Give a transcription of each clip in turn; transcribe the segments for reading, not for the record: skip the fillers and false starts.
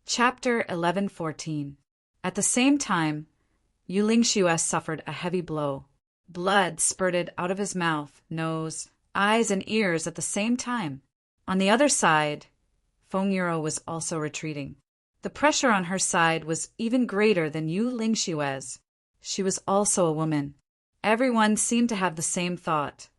Chapter 11:14. At the same time, Yu Lingxue suffered a heavy blow. Blood spurted out of his mouth, nose, eyes, and ears at the same time. On the other side, Feng Yuro was also retreating. The pressure on her side was even greater than Yu Lingxue's. She was also a woman. Everyone seemed to have the same thought.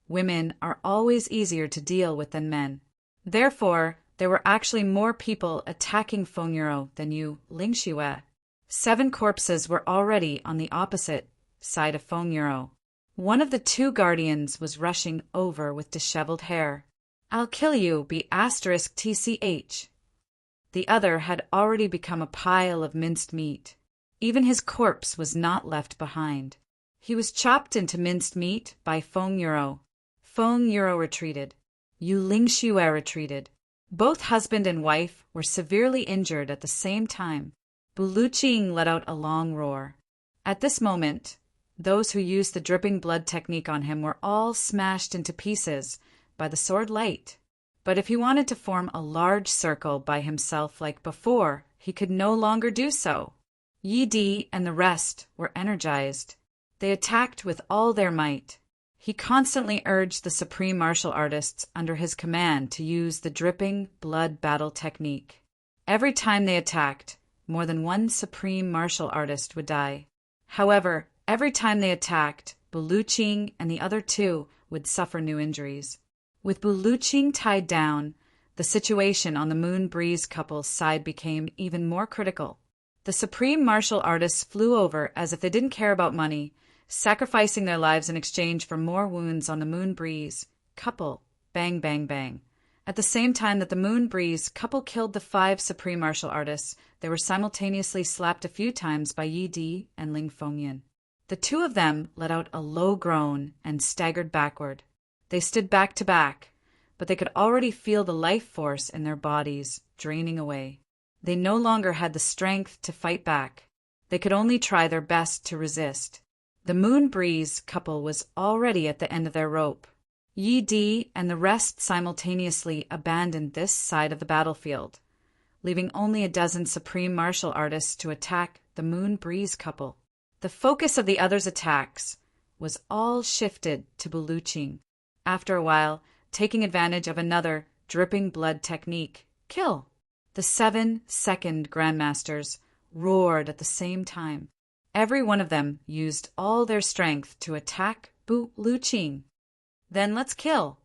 Women are always easier to deal with than men. Therefore, there were actually more people attacking Feng Yuro than Yu Lingxue. 7 corpses were already on the opposite side of Feng Yuro. One of the 2 guardians was rushing over with disheveled hair. "I'll kill you, *TCH. The other had already become a pile of minced meat. Even his corpse was not left behind. He was chopped into minced meat by Feng Yuro. Feng Yuro retreated. Yu Lingxue retreated. Both husband and wife were severely injured at the same time. Buluqing let out a long roar. At this moment, those who used the dripping blood technique on him were all smashed into pieces by the sword light. But if he wanted to form a large circle by himself like before, he could no longer do so. Yi Di and the rest were energized. They attacked with all their might. He constantly urged the supreme martial artists under his command to use the dripping blood battle technique. Every time they attacked, more than one supreme martial artist would die. However, every time they attacked, Buluqing and the other 2 would suffer new injuries. With Buluqing tied down, the situation on the Moon Breeze couple's side became even more critical. The supreme martial artists flew over as if they didn't care about money, sacrificing their lives in exchange for more wounds on the Moon Breeze couple. Bang, bang, bang. At the same time that the Moon Breeze couple killed the 5 supreme martial artists, they were simultaneously slapped a few times by Yi Di and Ling Fengyan. The 2 of them let out a low groan and staggered backward. They stood back to back, but they could already feel the life force in their bodies draining away. They no longer had the strength to fight back. They could only try their best to resist. The Moon Breeze couple was already at the end of their rope. Yi Di and the rest simultaneously abandoned this side of the battlefield, leaving only a dozen supreme martial artists to attack the Moon Breeze couple. The focus of the others' attacks was all shifted to Buluqing. After a while, taking advantage of another dripping blood technique, kill. The 7 second grandmasters roared at the same time. Every one of them used all their strength to attack Buluqing. "Then let's kill."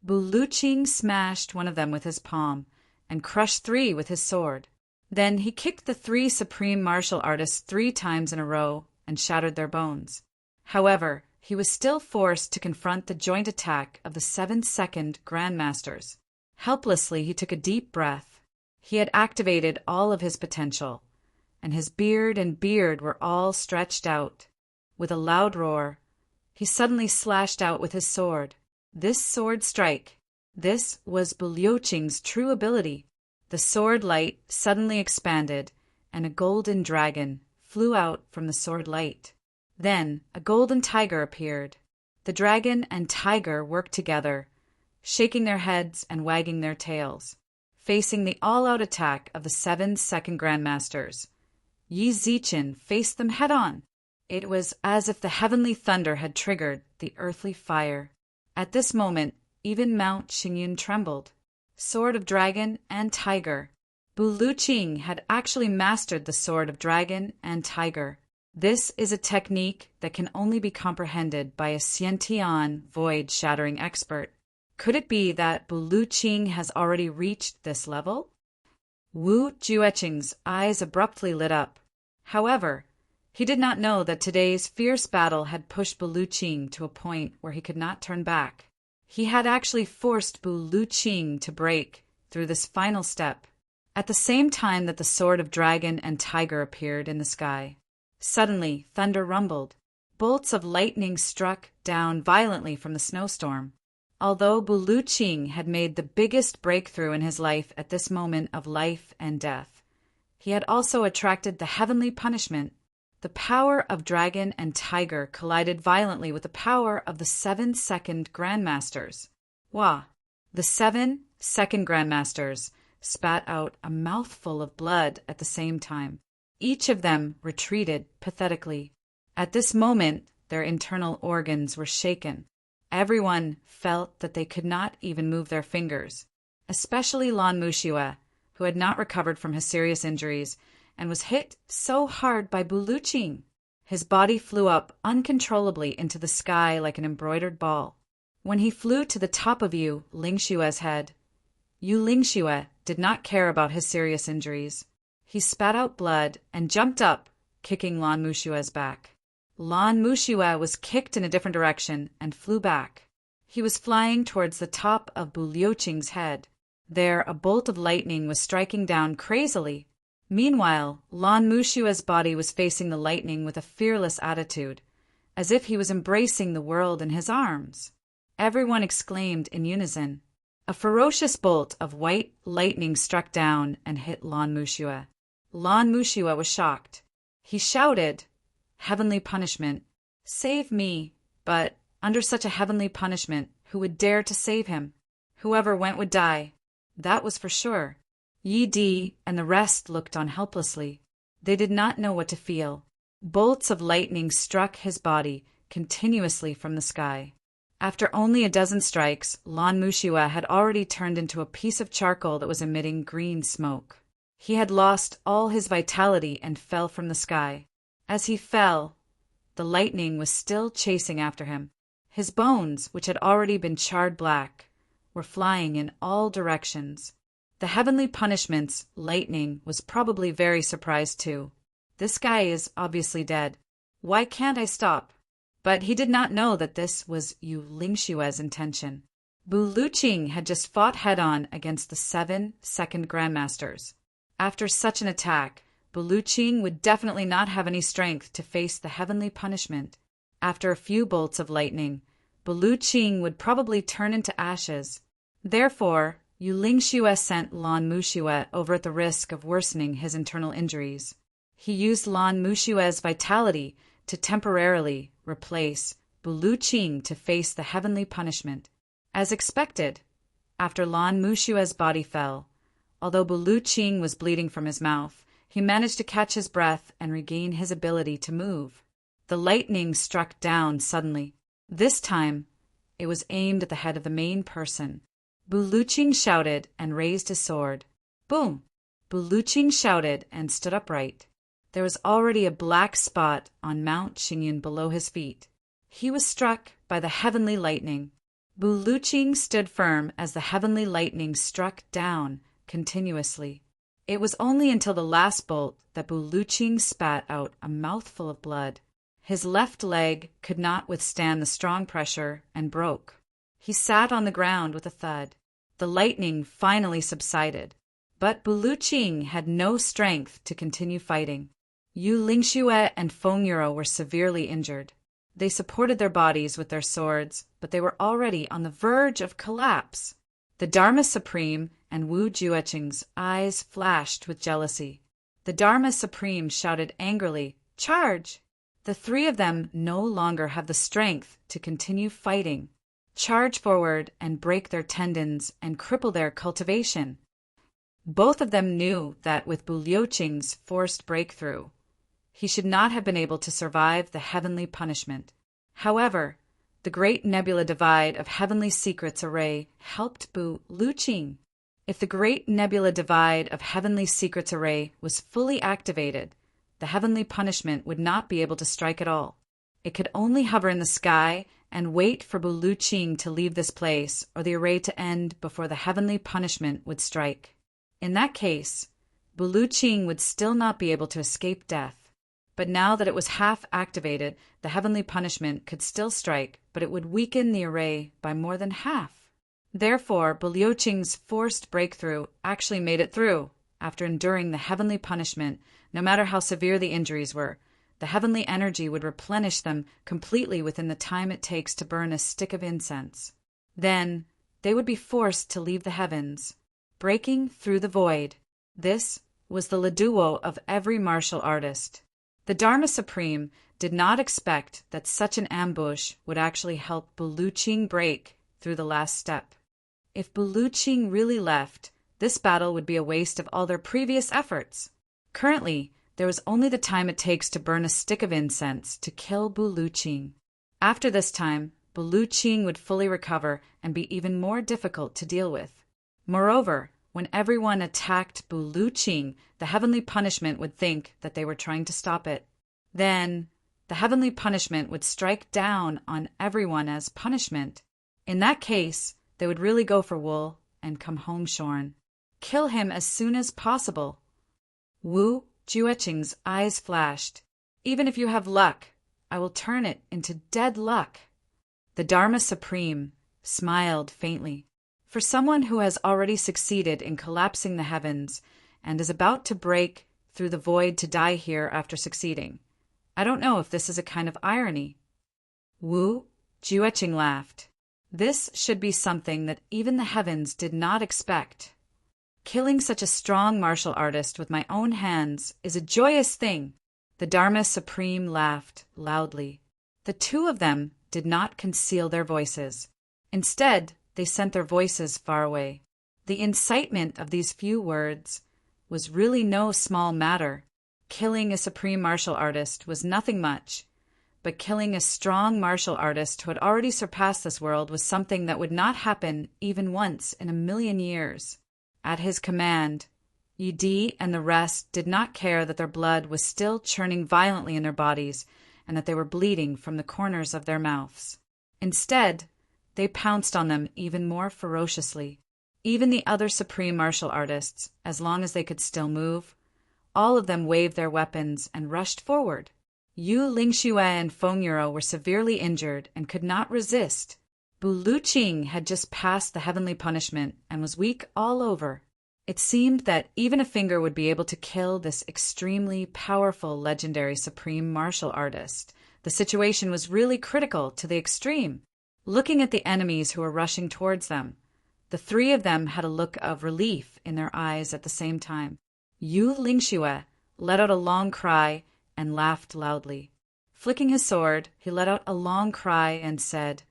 Buluqing smashed one of them with his palm and crushed 3 with his sword. Then he kicked the 3 supreme martial artists 3 times in a row and shattered their bones. However, he was still forced to confront the joint attack of the 7 second grandmasters. Helplessly, he took a deep breath. He had activated all of his potential, and his beard were all stretched out. With a loud roar, he suddenly slashed out with his sword. This sword strike, this was Buluqing's true ability. The sword light suddenly expanded, and a golden dragon flew out from the sword light. Then a golden tiger appeared. The dragon and tiger worked together, shaking their heads and wagging their tails, facing the all-out attack of the 7 second grandmasters. Yi Zichen faced them head-on. It was as if the heavenly thunder had triggered the earthly fire. At this moment, even Mount Xingyun trembled. Sword of Dragon and Tiger. Buluqing had actually mastered the Sword of Dragon and Tiger. This is a technique that can only be comprehended by a Xiantian void-shattering expert. Could it be that Buluqing has already reached this level? Wu Jueqing's eyes abruptly lit up. However, he did not know that today's fierce battle had pushed Buluqing to a point where he could not turn back. He had actually forced Buluqing to break through this final step. At the same time that the Sword of Dragon and Tiger appeared in the sky, suddenly thunder rumbled. Bolts of lightning struck down violently from the snowstorm. Although Buluqing had made the biggest breakthrough in his life at this moment of life and death, he had also attracted the heavenly punishment. The power of Dragon and Tiger collided violently with the power of the 7 second grandmasters. Wah! The 7 second grandmasters spat out a mouthful of blood at the same time. Each of them retreated pathetically. At this moment, their internal organs were shaken. Everyone felt that they could not even move their fingers, especially Lan Mushue, who had not recovered from his serious injuries and was hit so hard by Buluching. His body flew up uncontrollably into the sky like an embroidered ball. When he flew to the top of Yu Lingshue's head, Yu Lingxue did not care about his serious injuries. He spat out blood and jumped up, kicking Lan Mushue's back. Lan Mushue was kicked in a different direction and flew back. He was flying towards the top of Bulioqing's head. There, a bolt of lightning was striking down crazily. Meanwhile, Lan Mushue's body was facing the lightning with a fearless attitude, as if he was embracing the world in his arms. Everyone exclaimed in unison. A ferocious bolt of white lightning struck down and hit Lan Mushue. Lan Mushue was shocked. He shouted, "Heavenly punishment! Save me!" But under such a heavenly punishment, who would dare to save him? Whoever went would die. That was for sure. Yi Di and the rest looked on helplessly. They did not know what to feel. Bolts of lightning struck his body continuously from the sky. After only a dozen strikes, Lan Mushue had already turned into a piece of charcoal that was emitting green smoke. He had lost all his vitality and fell from the sky. As he fell, the lightning was still chasing after him. His bones, which had already been charred black, were flying in all directions. The heavenly punishment's lightning was probably very surprised too. This guy is obviously dead. Why can't I stop? But he did not know that this was Yu Lingshue's intention. Buluching had just fought head-on against the 7 second grandmasters. After such an attack, Buluching would definitely not have any strength to face the heavenly punishment. After a few bolts of lightning, Buluching would probably turn into ashes. Therefore, Yu Lingxue sent Lan Mushue over at the risk of worsening his internal injuries. He used Lan Mushue's vitality to temporarily replace Buluching to face the heavenly punishment. As expected, after Lan Mushue's body fell, although Buluching was bleeding from his mouth, he managed to catch his breath and regain his ability to move. The lightning struck down suddenly. This time, it was aimed at the head of the main person. Buluching shouted and raised his sword. Boom! Buluching shouted and stood upright. There was already a black spot on Mount Xingyun below his feet. He was struck by the heavenly lightning. Buluching stood firm as the heavenly lightning struck down continuously. It was only until the last bolt that Buluching spat out a mouthful of blood. His left leg could not withstand the strong pressure and broke. He sat on the ground with a thud. The lightning finally subsided, but Buluching had no strength to continue fighting. Yu Lingxue and Feng Yuro were severely injured. They supported their bodies with their swords, but they were already on the verge of collapse. The Dharma Supreme and Wu Jueqing's eyes flashed with jealousy. The Dharma Supreme shouted angrily, "Charge!" The three of them no longer have the strength to continue fighting. Charge forward and break their tendons and cripple their cultivation. Both of them knew that with Bulioqing's forced breakthrough, he should not have been able to survive the heavenly punishment. However, the great nebula divide of heavenly secrets array helped Buluching. If the great nebula divide of heavenly secrets array was fully activated, the heavenly punishment would not be able to strike at all. It could only hover in the sky and wait for Buluching to leave this place or the array to end before the heavenly punishment would strike. In that case, Buluching would still not be able to escape death. But now that it was half activated, the heavenly punishment could still strike, but it would weaken the array by more than half. Therefore, Bulioqing's forced breakthrough actually made it through. After enduring the heavenly punishment, no matter how severe the injuries were, the heavenly energy would replenish them completely within the time it takes to burn a stick of incense. Then, they would be forced to leave the heavens, breaking through the void. This was the leduo of every martial artist. The Dharma Supreme did not expect that such an ambush would actually help Buluching break through the last step. If Buluching really left, this battle would be a waste of all their previous efforts. Currently, there was only the time it takes to burn a stick of incense to kill Buluqing. After this time, Buluqing would fully recover and be even more difficult to deal with. Moreover, when everyone attacked Buluqing, the heavenly punishment would think that they were trying to stop it. Then, the heavenly punishment would strike down on everyone as punishment. In that case, they would really go for Wool and come home shorn. Kill him as soon as possible. Wu Jueqing's eyes flashed. Even if you have luck, I will turn it into dead luck. The Dharma Supreme smiled faintly. For someone who has already succeeded in collapsing the heavens and is about to break through the void to die here after succeeding, I don't know if this is a kind of irony. Wu Jueqing laughed. This should be something that even the heavens did not expect. Killing such a strong martial artist with my own hands is a joyous thing. The Dharma Supreme laughed loudly. The two of them did not conceal their voices. Instead, they sent their voices far away. The incitement of these few words was really no small matter. Killing a supreme martial artist was nothing much, but killing a strong martial artist who had already surpassed this world was something that would not happen even once in 1,000,000 years. At his command, Yi Di and the rest did not care that their blood was still churning violently in their bodies and that they were bleeding from the corners of their mouths. Instead, they pounced on them even more ferociously. Even the other supreme martial artists, as long as they could still move, all of them waved their weapons and rushed forward. Yu Lingxue and Feng Yuro were severely injured and could not resist. Buluqing had just passed the heavenly punishment and was weak all over. It seemed that even a finger would be able to kill this extremely powerful legendary supreme martial artist. The situation was really critical to the extreme. Looking at the enemies who were rushing towards them, the three of them had a look of relief in their eyes at the same time. Yu Lingxue let out a long cry and laughed loudly. Flicking his sword, he let out a long cry and said,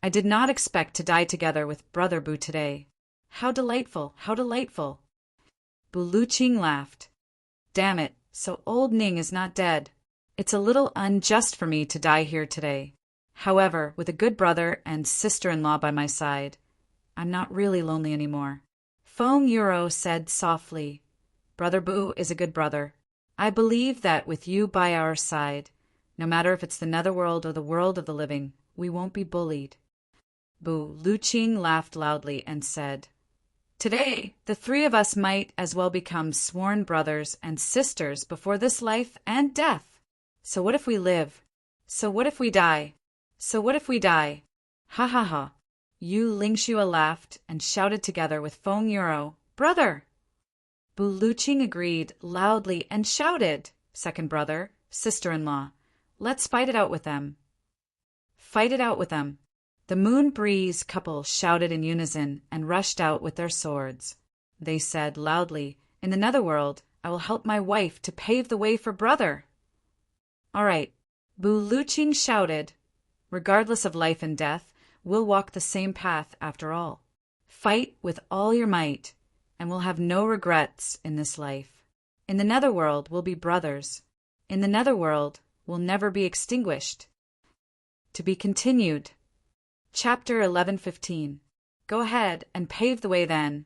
I did not expect to die together with Brother Bu today. How delightful, how delightful. Buluqing laughed. Damn it, so old Ning is not dead. It's a little unjust for me to die here today. However, with a good brother and sister-in-law by my side, I'm not really lonely anymore. Feng Yuro said softly, Brother Bu is a good brother. I believe that with you by our side, no matter if it's the netherworld or the world of the living, we won't be bullied. Buluqing laughed loudly and said, Today, the three of us might as well become sworn brothers and sisters before this life and death. So what if we live? So what if we die? So what if we die? Ha ha ha. Yu Lingxue laughed and shouted together with Feng Yuro, Brother! Buluqing agreed loudly and shouted, Second brother, sister-in-law, let's fight it out with them. Fight it out with them. The Moon Breeze couple shouted in unison and rushed out with their swords. They said loudly, In the netherworld, I will help my wife to pave the way for brother. All right, Buluqing shouted, Regardless of life and death, we'll walk the same path after all. Fight with all your might, and we'll have no regrets in this life. In the netherworld, we'll be brothers. In the netherworld, we'll never be extinguished. To be continued. Chapter 11:15. Go ahead and pave the way then.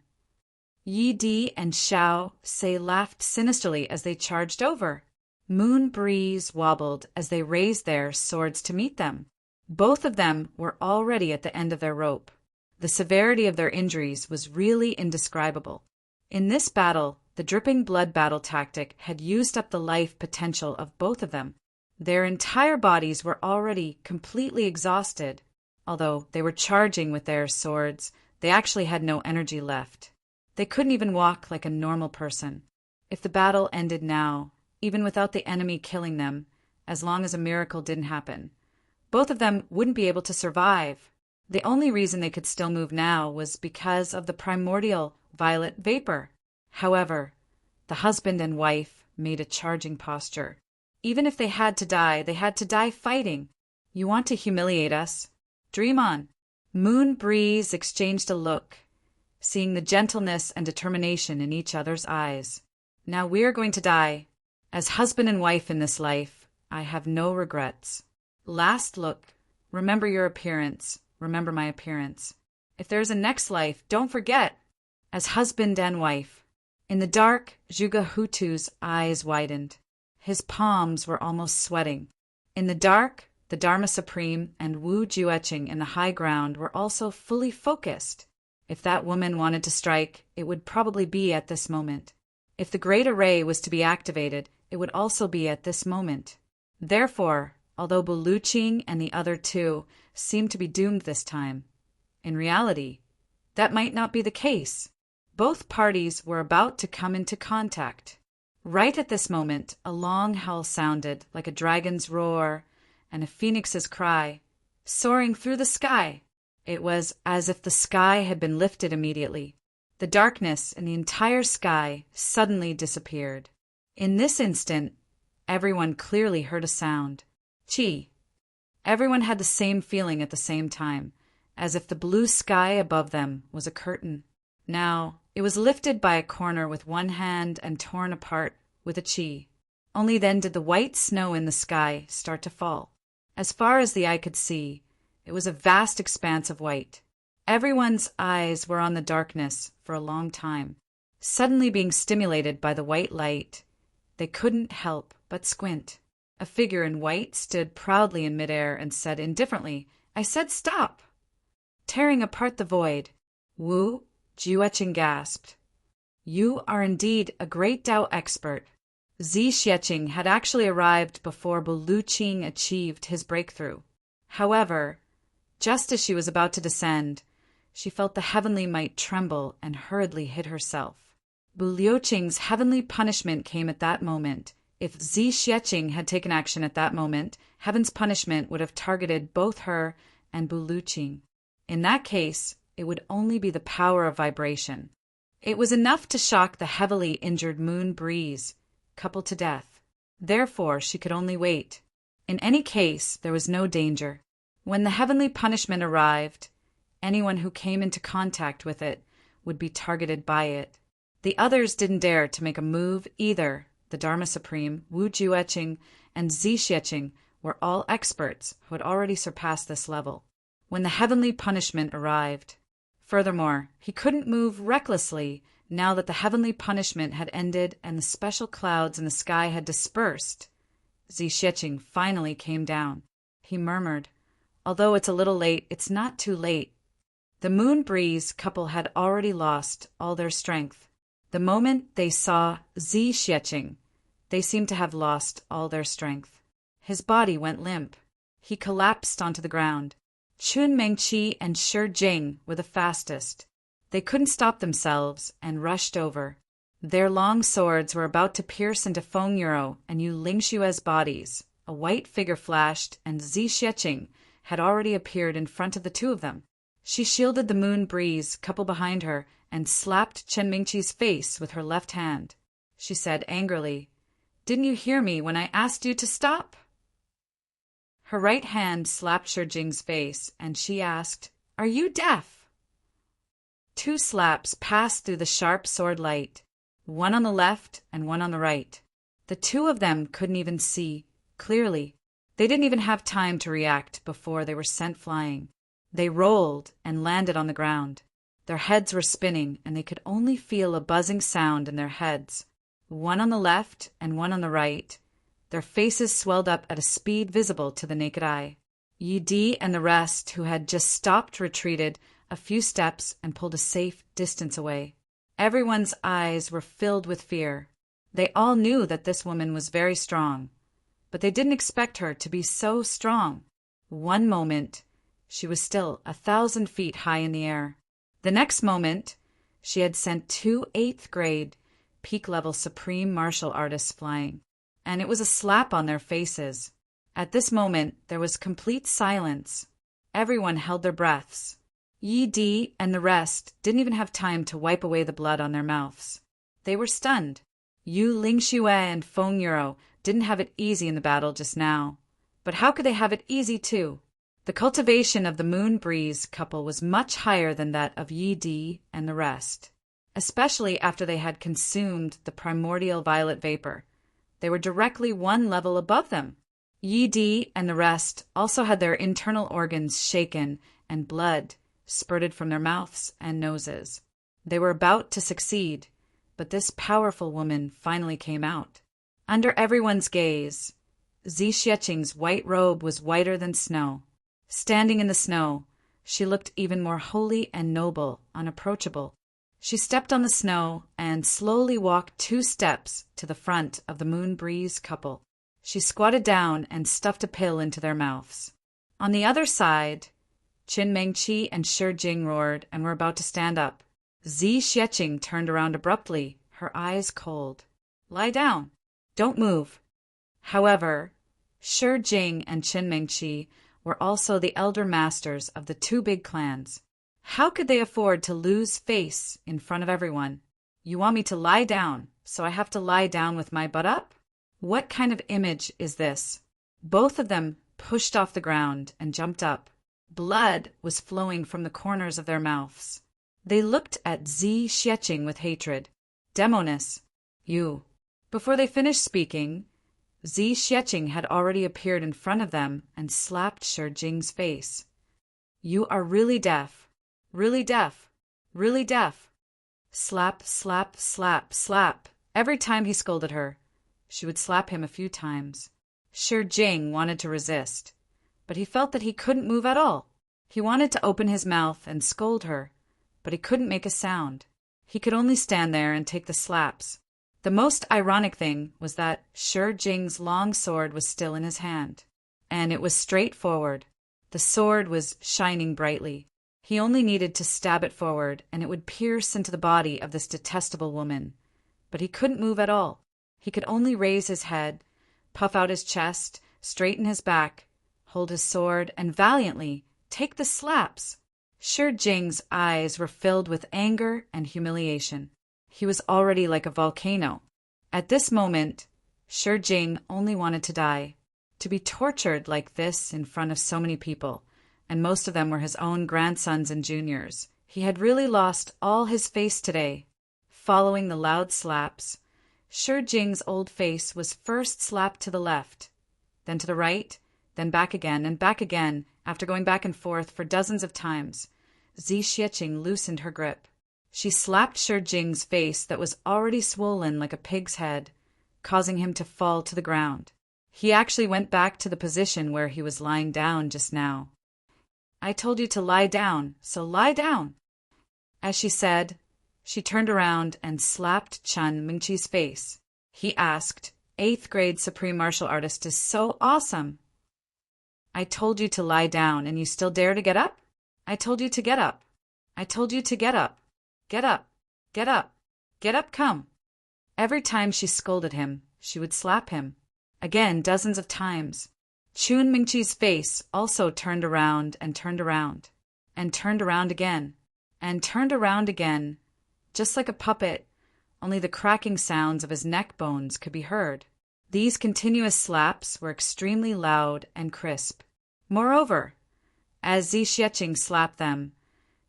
Yi Di and Xiao Se laughed sinisterly as they charged over. Moon Breeze wobbled as they raised their swords to meet them. Both of them were already at the end of their rope. The severity of their injuries was really indescribable. In this battle, the dripping blood battle tactic had used up the life potential of both of them. Their entire bodies were already completely exhausted. Although they were charging with their swords, they actually had no energy left. They couldn't even walk like a normal person. If the battle ended now, even without the enemy killing them, as long as a miracle didn't happen, both of them wouldn't be able to survive. The only reason they could still move now was because of the primordial violet vapor. However, the husband and wife made a charging posture. Even if they had to die fighting. You want to humiliate us? Dream on. Moon Breeze exchanged a look. seeing the gentleness and determination in each other's eyes. Now we are going to die. As husband and wife in this life, I have no regrets. Last look. Remember your appearance. Remember my appearance. If there is a next life, don't forget. As husband and wife. In the dark, Juga Hutu's eyes widened. His palms were almost sweating. In the dark, the Dharma Supreme and Wu Jueching in the high ground were also fully focused. If that woman wanted to strike, it would probably be at this moment. If the Great Array was to be activated, it would also be at this moment. Therefore, although Buluching and the other two seemed to be doomed this time, in reality, that might not be the case. Both parties were about to come into contact. Right at this moment, a long howl sounded like a dragon's roar and a phoenix's cry, soaring through the sky. It was as if the sky had been lifted immediately. The darkness in the entire sky suddenly disappeared. In this instant, everyone clearly heard a sound. Chi. Everyone had the same feeling at the same time, as if the blue sky above them was a curtain. Now, it was lifted by a corner with one hand and torn apart with a chi. Only then did the white snow in the sky start to fall. As far as the eye could see, it was a vast expanse of white. Everyone's eyes were on the darkness for a long time. Suddenly being stimulated by the white light, they couldn't help but squint. A figure in white stood proudly in midair and said indifferently, "I said stop!" Tearing apart the void, Wu Jueching gasped, "You are indeed a great Tao expert." Zi Xieching had actually arrived before Buluching achieved his breakthrough. However, just as she was about to descend, she felt the heavenly might tremble and hurriedly hid herself. Buluching's heavenly punishment came at that moment. If Zi Xieching had taken action at that moment, heaven's punishment would have targeted both her and Buluching. In that case, it would only be the power of vibration. It was enough to shock the heavily injured moon breeze, coupled to death. Therefore, she could only wait. In any case, there was no danger. When the heavenly punishment arrived, anyone who came into contact with it would be targeted by it. The others didn't dare to make a move either. The Dharma Supreme, Wu Jueching, and Zi Xieching were all experts who had already surpassed this level when the heavenly punishment arrived. Furthermore, he couldn't move recklessly now that the heavenly punishment had ended and the special clouds in the sky had dispersed. Zi Xieching finally came down. He murmured, "Although it's a little late, it's not too late." The moon breeze couple had already lost all their strength. The moment they saw Zi Xieching, they seemed to have lost all their strength. His body went limp. He collapsed onto the ground. Chun Mengqi and Shi Jing were the fastest. They couldn't stop themselves and rushed over. Their long swords were about to pierce into Feng Yuro and Yu Lingshue's bodies. A white figure flashed, and Zi Xieching had already appeared in front of the two of them. She shielded the moon breeze couple behind her and slapped Chen Mingqi's face with her left hand. She said angrily, "Didn't you hear me when I asked you to stop?" Her right hand slapped Shi Jing's face, and she asked, "Are you deaf?" Two slaps passed through the sharp sword light, one on the left and one on the right. The two of them couldn't even see clearly. They didn't even have time to react before they were sent flying. They rolled and landed on the ground. Their heads were spinning, and they could only feel a buzzing sound in their heads. One on the left and one on the right. Their faces swelled up at a speed visible to the naked eye. Yi Di and the rest, who had just stopped, retreated a few steps and pulled a safe distance away. Everyone's eyes were filled with fear. They all knew that this woman was very strong, but they didn't expect her to be so strong. One moment, she was still 1,000 feet high in the air. The next moment, she had sent 2 8th-grade, peak-level supreme martial artists flying, and it was a slap on their faces. At this moment, there was complete silence. Everyone held their breaths. Yi Di and the rest didn't even have time to wipe away the blood on their mouths. They were stunned. Yu Lingxue and Feng Yuro didn't have it easy in the battle just now. But how could they have it easy too? The cultivation of the Moon Breeze couple was much higher than that of Yi Di and the rest, especially after they had consumed the primordial violet vapor. They were directly one level above them. Yi Di and the rest also had their internal organs shaken and blood spurted from their mouths and noses. They were about to succeed, but this powerful woman finally came out. Under everyone's gaze, Zi Xieching's white robe was whiter than snow. Standing in the snow, she looked even more holy and noble, unapproachable. She stepped on the snow and slowly walked 2 steps to the front of the Moon Breeze couple. She squatted down and stuffed a pill into their mouths. On the other side, Qin Mengqi and Shi Jing roared and were about to stand up. Zi Xieching turned around abruptly, her eyes cold. "Lie down. Don't move." However, Shi Jing and Qin Mengqi were also the elder masters of the 2 big clans. How could they afford to lose face in front of everyone? "You want me to lie down, so I have to lie down with my butt up? What kind of image is this?" Both of them pushed off the ground and jumped up. Blood was flowing from the corners of their mouths. They looked at Zi Xieching with hatred. "Demoness, you." Before they finished speaking, Zi Xieching had already appeared in front of them and slapped Shi Jing's face. "You are really deaf. Really deaf. Really deaf." Slap, slap, slap, slap. Every time he scolded her, she would slap him a few times. Shi Jing wanted to resist, but he felt that he couldn't move at all. He wanted to open his mouth and scold her, but he couldn't make a sound. He could only stand there and take the slaps. The most ironic thing was that Shi Jing's long sword was still in his hand, and it was straight forward. The sword was shining brightly. He only needed to stab it forward, and it would pierce into the body of this detestable woman. But he couldn't move at all. He could only raise his head, puff out his chest, straighten his back, hold his sword, and valiantly take the slaps. Shi Jing's eyes were filled with anger and humiliation. He was already like a volcano. At this moment, Shi Jing only wanted to die. To be tortured like this in front of so many people, and most of them were his own grandsons and juniors. He had really lost all his face today. Following the loud slaps, Shi Jing's old face was first slapped to the left, then to the right, then back again and back again. After going back and forth for dozens of times, Zi Xieching loosened her grip. She slapped Shi Jing's face that was already swollen like a pig's head, causing him to fall to the ground. He actually went back to the position where he was lying down just now. "I told you to lie down, so lie down." As she said, she turned around and slapped Qin Mengqi's face. He asked, "8th grade Supreme Martial Artist is so awesome." "I told you to lie down and you still dare to get up? I told you to get up. I told you to get up. Get up. Get up. Get up, come." Every time she scolded him, she would slap him. Again, dozens of times. Qin Mengqi's face also turned around and turned around, and turned around again, and turned around again, just like a puppet, only the cracking sounds of his neck bones could be heard. These continuous slaps were extremely loud and crisp. Moreover, as Zi Xieching slapped them,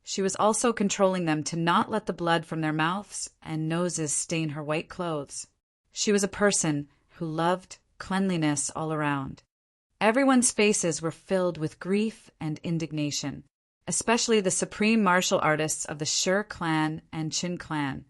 she was also controlling them to not let the blood from their mouths and noses stain her white clothes. She was a person who loved cleanliness all around. Everyone's faces were filled with grief and indignation, especially the supreme martial artists of the Shi clan and Qin clan.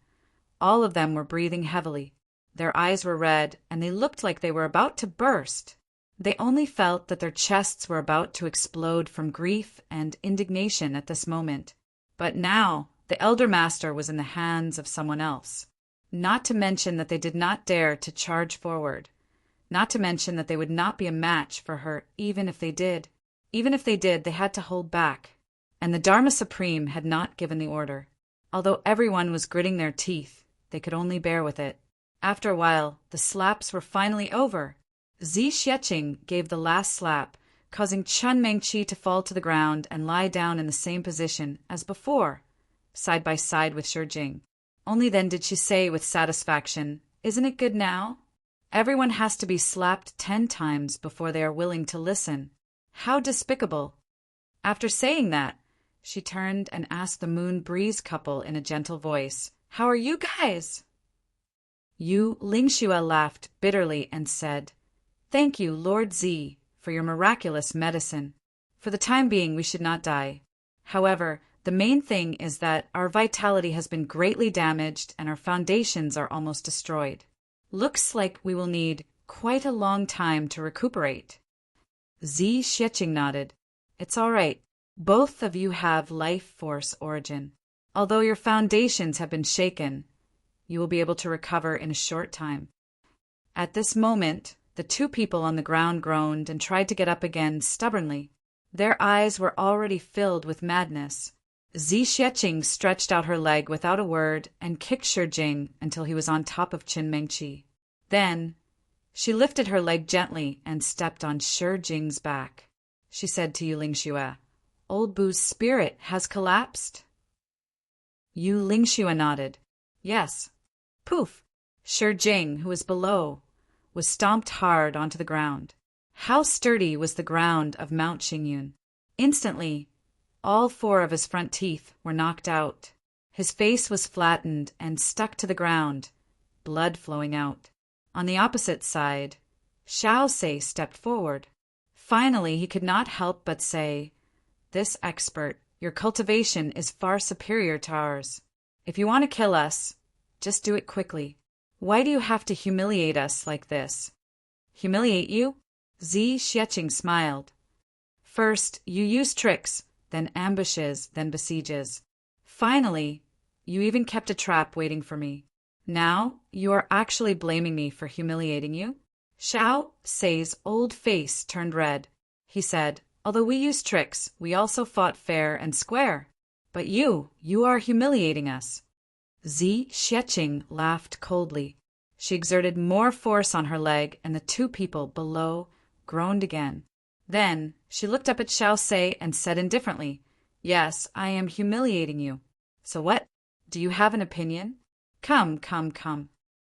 All of them were breathing heavily. Their eyes were red, and they looked like they were about to burst. They only felt that their chests were about to explode from grief and indignation at this moment. But now, the elder master was in the hands of someone else. Not to mention that they did not dare to charge forward. Not to mention that they would not be a match for her even if they did. Even if they did, they had to hold back. And the Dharma Supreme had not given the order. Although everyone was gritting their teeth, they could only bear with it. After a while, the slaps were finally over. Zi Xieching gave the last slap, causing Qin Mengqi to fall to the ground and lie down in the same position as before, side by side with Shi Jing. Only then did she say with satisfaction, "Isn't it good now?" Everyone has to be slapped 10 times before they are willing to listen. How despicable! After saying that, she turned and asked the Moon Breeze couple in a gentle voice, "How are you guys?" Yu Lingxue laughed bitterly and said, "Thank you, Lord Z, for your miraculous medicine. For the time being, we should not die. However, the main thing is that our vitality has been greatly damaged and our foundations are almost destroyed. Looks like we will need quite a long time to recuperate." Zi Xieching nodded. "It's all right. Both of you have life force origin. Although your foundations have been shaken, you will be able to recover in a short time." At this moment, the two people on the ground groaned and tried to get up again stubbornly. Their eyes were already filled with madness. Zi Xieching stretched out her leg without a word and kicked Shi Jing until he was on top of Qin Mengqi. Then, she lifted her leg gently and stepped on Shi Jing's back. She said to Yu Lingxue, "Old Bu's spirit has collapsed?" Yu Lingxue nodded. "Yes." Poof! Shi Jing, who was below, was stomped hard onto the ground. How sturdy was the ground of Mount Xingyun! Instantly, all 4 of his front teeth were knocked out. His face was flattened and stuck to the ground, blood flowing out. On the opposite side, Xiao Sei stepped forward. Finally, he could not help but say, "This expert, your cultivation is far superior to ours. If you want to kill us, just do it quickly. Why do you have to humiliate us like this?" "Humiliate you?" Zi Xieching smiled. "First, you use tricks, then ambushes, then besieges. Finally, you even kept a trap waiting for me. Now, you are actually blaming me for humiliating you?" Xiao Sei's old face turned red. He said, "Although we used tricks, we also fought fair and square. But you are humiliating us." Zi Xieching laughed coldly. She exerted more force on her leg, and the two people below groaned again. Then she looked up at Xiao Sei and said indifferently, "Yes, I am humiliating you. So what? Do you have an opinion? Come.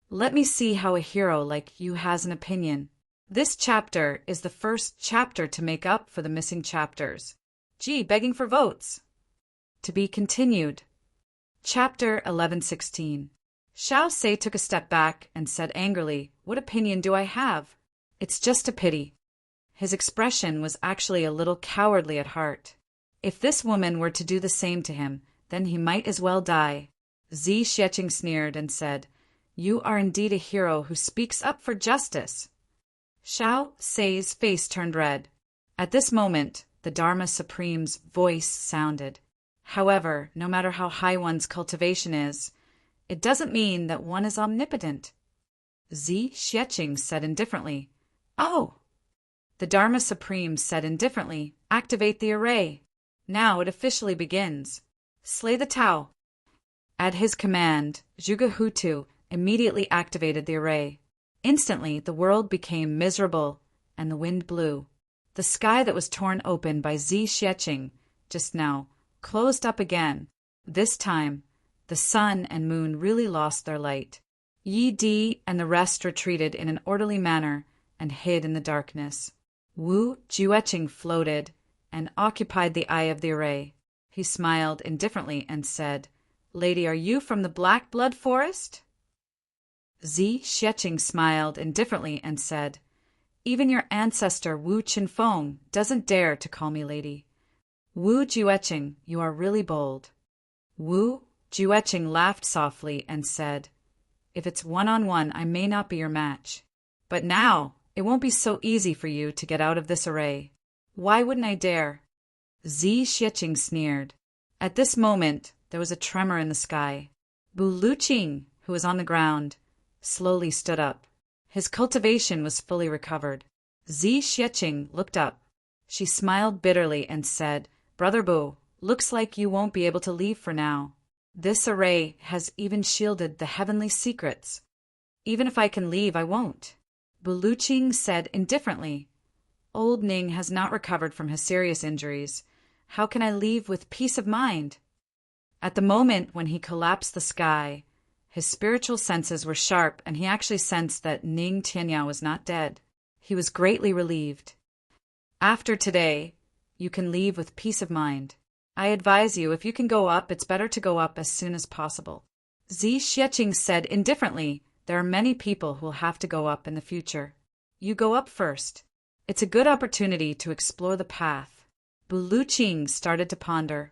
Let me see how a hero like you has an opinion. This chapter is the first chapter to make up for the missing chapters. Gee, begging for votes." To be continued. Chapter 11:16. Xiao Sei took a step back and said angrily, "What opinion do I have? It's just a pity." His expression was actually a little cowardly at heart. If this woman were to do the same to him, then he might as well die. Zi Xieching sneered and said, "You are indeed a hero who speaks up for justice." Xiao Sei's face turned red. At this moment, the Dharma Supreme's voice sounded. However, no matter how high one's cultivation is, it doesn't mean that one is omnipotent. Zi Xieching said indifferently, "Oh!" The Dharma Supreme said indifferently, "Activate the array. Now it officially begins. Slay the Tao." At his command, Zhuge Hutu immediately activated the array. Instantly, the world became miserable, and the wind blew. The sky that was torn open by Zi Xieching just now closed up again. This time, the sun and moon really lost their light. Yi Di and the rest retreated in an orderly manner and hid in the darkness. Wu Jueching floated and occupied the eye of the array. He smiled indifferently and said, "Lady, are you from the Black Blood Forest?" Zi Xieching smiled indifferently and said, "Even your ancestor Wu Qinfeng doesn't dare to call me lady." Wu Jueching, you are really bold. Wu Jueching laughed softly and said, "If it's one-on-one, I may not be your match. But now, it won't be so easy for you to get out of this array. Why wouldn't I dare?" Zi Xieching sneered. At this moment, there was a tremor in the sky. Bu Luqing, who was on the ground, slowly stood up. His cultivation was fully recovered. Zi Xieching looked up. She smiled bitterly and said, "Brother Bu, looks like you won't be able to leave for now. This array has even shielded the heavenly secrets. Even if I can leave, I won't." Bu Luqing said indifferently, "Old Ning has not recovered from his serious injuries. How can I leave with peace of mind?" At the moment when he collapsed the sky, his spiritual senses were sharp and he actually sensed that Ning Tianyao was not dead. He was greatly relieved. After today, you can leave with peace of mind. I advise you, if you can go up, it's better to go up as soon as possible. Zi Xieching said indifferently, there are many people who will have to go up in the future. You go up first. It's a good opportunity to explore the path. Buluqing started to ponder.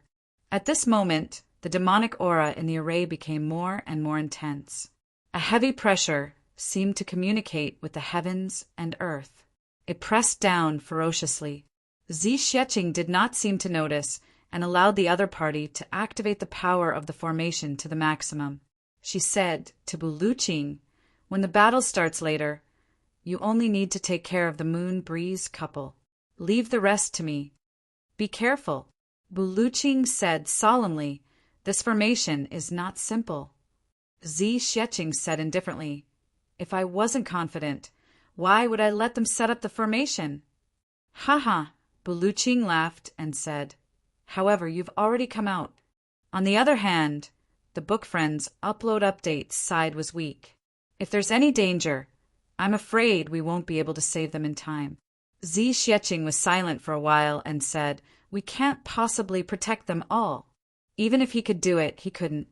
At this moment, the demonic aura in the array became more and more intense. A heavy pressure seemed to communicate with the heavens and earth. It pressed down ferociously. Zi Xieching did not seem to notice and allowed the other party to activate the power of the formation to the maximum. She said to Buluqing, when the battle starts later, you only need to take care of the Moon Breeze couple. Leave the rest to me. Be careful. Buluqing said solemnly, this formation is not simple. Zi Xieching said indifferently, if I wasn't confident, why would I let them set up the formation? Ha. Buluqing laughed and said, however, you've already come out. On the other hand, the book friend's upload update side was weak. If there's any danger, I'm afraid we won't be able to save them in time. Zi Xieching was silent for a while and said, we can't possibly protect them all. Even if he could do it, he couldn't.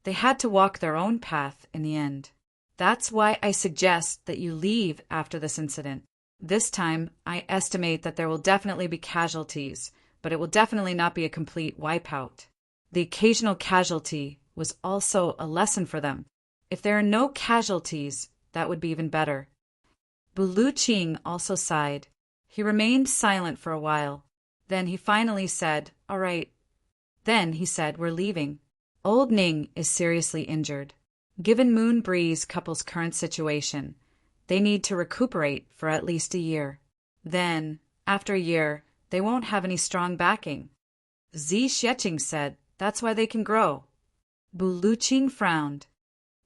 They had to walk their own path in the end. That's why I suggest that you leave after this incident. This time, I estimate that there will definitely be casualties, but it will definitely not be a complete wipeout. The occasional casualty was also a lesson for them. If there are no casualties, that would be even better. Buluqing also sighed. He remained silent for a while. Then he finally said, all right. Then he said, we're leaving. Old Ning is seriously injured. Given Moon Breeze couple's current situation, they need to recuperate for at least a year. Then, after a year, they won't have any strong backing. Zi Xieching said, that's why they can grow. Buluqing frowned.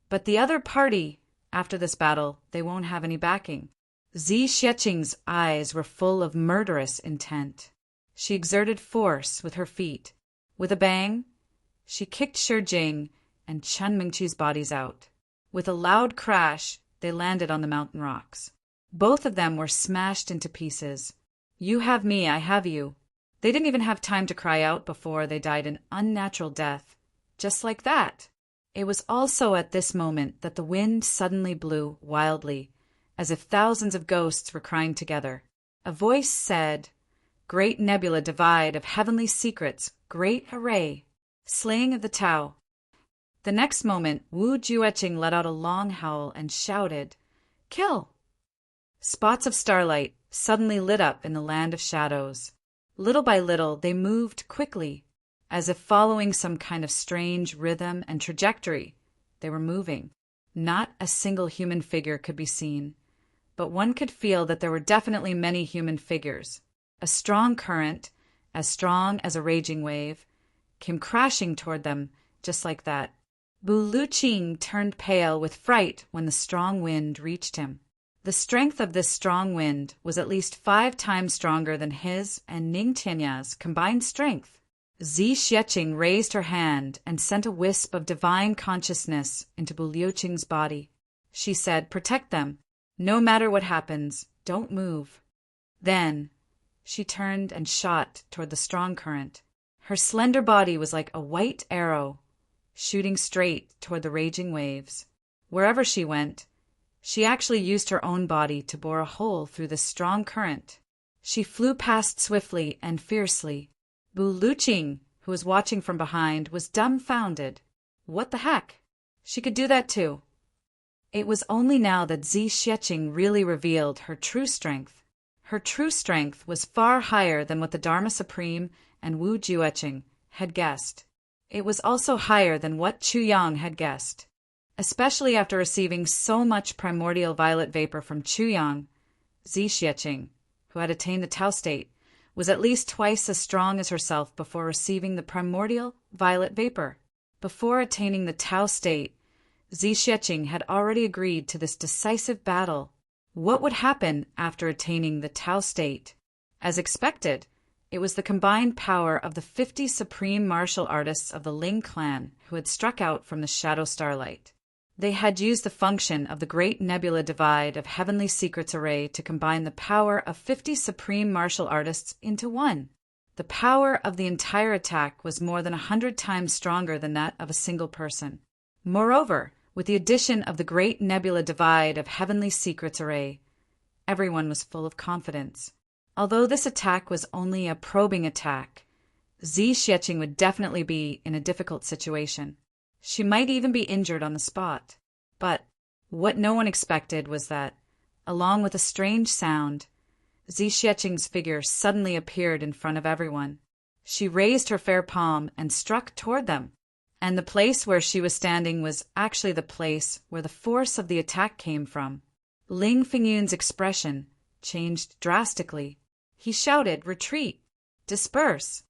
But the other party, after this battle, they won't have any backing. Zi Xieching's eyes were full of murderous intent. She exerted force with her feet. With a bang, she kicked Shi Jing and Chen Mingqi's bodies out. With a loud crash, they landed on the mountain rocks. Both of them were smashed into pieces. You have me, I have you. They didn't even have time to cry out before they died an unnatural death. Just like that. It was also at this moment that the wind suddenly blew wildly, as if thousands of ghosts were crying together. A voice said, Great nebula divide of heavenly secrets, great array, slaying of the Tao. The next moment, Wu Jueqing let out a long howl and shouted, Kill! Spots of starlight suddenly lit up in the land of shadows. Little by little, they moved quickly, as if following some kind of strange rhythm and trajectory. They were moving. Not a single human figure could be seen, but one could feel that there were definitely many human figures. A strong current, as strong as a raging wave, came crashing toward them, just like that. Buluqing turned pale with fright when the strong wind reached him. The strength of this strong wind was at least 5 times stronger than his and Ning Tianya's combined strength. Zi Xieching raised her hand and sent a wisp of divine consciousness into Buluqing's body. She said, Protect them. No matter what happens, don't move. Then she turned and shot toward the strong current. Her slender body was like a white arrow, shooting straight toward the raging waves. Wherever she went, she actually used her own body to bore a hole through the strong current. She flew past swiftly and fiercely. Buluqing, who was watching from behind, was dumbfounded. What the heck? She could do that too. It was only now that Zi Xieching really revealed her true strength. Her true strength was far higher than what the Dharma Supreme and Wu Jueqing had guessed. It was also higher than what Chu Yang had guessed. Especially after receiving so much primordial violet vapor from Chu Yang, Zi Xieching, who had attained the Tao state, was at least twice as strong as herself before receiving the primordial violet vapor. Before attaining the Tao state, Zi Xieching had already agreed to this decisive battle. What would happen after attaining the Tao state? As expected, it was the combined power of the 50 supreme martial artists of the Ling clan who had struck out from the shadow starlight. They had used the function of the great nebula divide of heavenly secrets array to combine the power of 50 supreme martial artists into one. The power of the entire attack was more than 100 times stronger than that of a single person. Moreover, with the addition of the great nebula divide of Heavenly Secrets array, everyone was full of confidence. Although this attack was only a probing attack, Xi Xiecheng would definitely be in a difficult situation. She might even be injured on the spot. But what no one expected was that, along with a strange sound, Xi Xiecheng's figure suddenly appeared in front of everyone. She raised her fair palm and struck toward them, and the place where she was standing was actually the place where the force of the attack came from. Ling Fingyun's expression changed drastically. He shouted, "Retreat! Disperse!"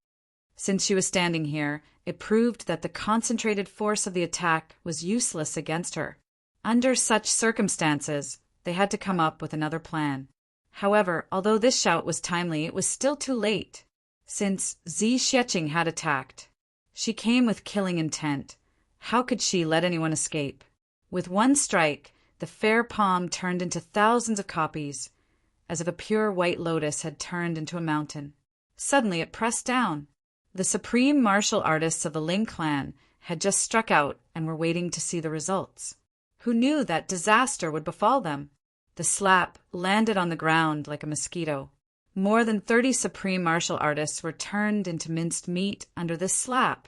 Since she was standing here, it proved that the concentrated force of the attack was useless against her. Under such circumstances, they had to come up with another plan. However, although this shout was timely, it was still too late. Since Xi Xiecheng had attacked, she came with killing intent. How could she let anyone escape? With one strike, the fair palm turned into thousands of copies, as if a pure white lotus had turned into a mountain. Suddenly it pressed down. The supreme martial artists of the Ling clan had just struck out and were waiting to see the results. Who knew that disaster would befall them? The slap landed on the ground like a mosquito. More than 30 supreme martial artists were turned into minced meat under this slap.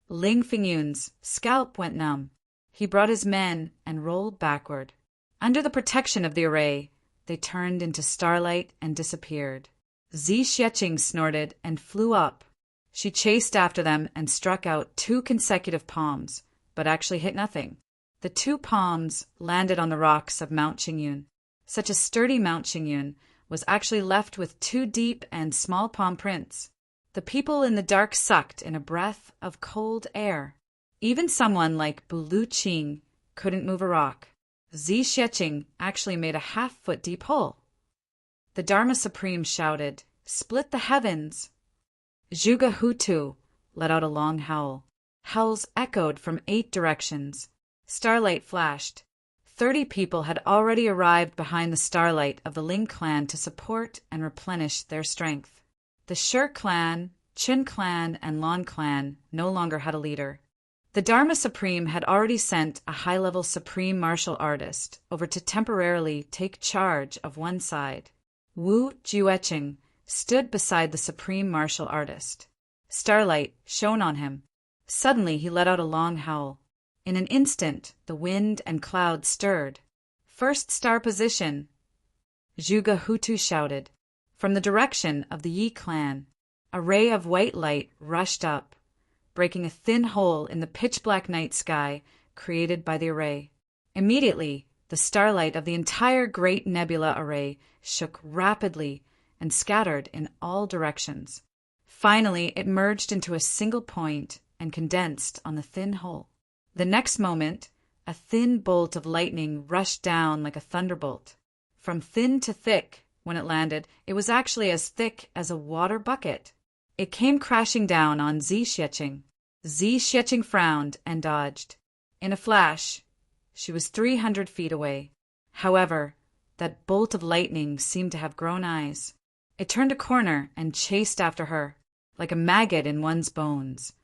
Ling Fingyun's scalp went numb. He brought his men and rolled backward. Under the protection of the array, they turned into starlight and disappeared. Xi Xiecheng snorted and flew up. She chased after them and struck out 2 consecutive palms, but actually hit nothing. The 2 palms landed on the rocks of Mount Qingyun. Such a sturdy Mount Qingyun was actually left with 2 deep and small palm prints. The people in the dark sucked in a breath of cold air. Even someone like Bulu Qing couldn't move a rock. Xi Xiecheng actually made a half-foot deep hole. The Dharma Supreme shouted, "Split the heavens!" Zhuge Hutu let out a long howl. Howls echoed from 8 directions. Starlight flashed. 30 people had already arrived behind the starlight of the Ling clan to support and replenish their strength. The Shi clan, Qin clan, and Lan clan no longer had a leader. The Dharma Supreme had already sent a high-level supreme martial artist over to temporarily take charge of one side. Wu Juecheng stood beside the supreme martial artist. Starlight shone on him. Suddenly he let out a long howl. In an instant, the wind and clouds stirred. "First star position!" Zhuge Hutu shouted. From the direction of the Yi clan, a ray of white light rushed up, breaking a thin hole in the pitch-black night sky created by the array. Immediately, the starlight of the entire Great Nebula array shook rapidly and scattered in all directions. Finally, it merged into a single point and condensed on the thin hole. The next moment, a thin bolt of lightning rushed down like a thunderbolt. From thin to thick, when it landed, it was actually as thick as a water bucket. It came crashing down on Xi Xiecheng. Xi Xiecheng frowned and dodged. In a flash, she was 300 feet away. However, that bolt of lightning seemed to have grown eyes. It turned a corner and chased after her, like a maggot in one's bones.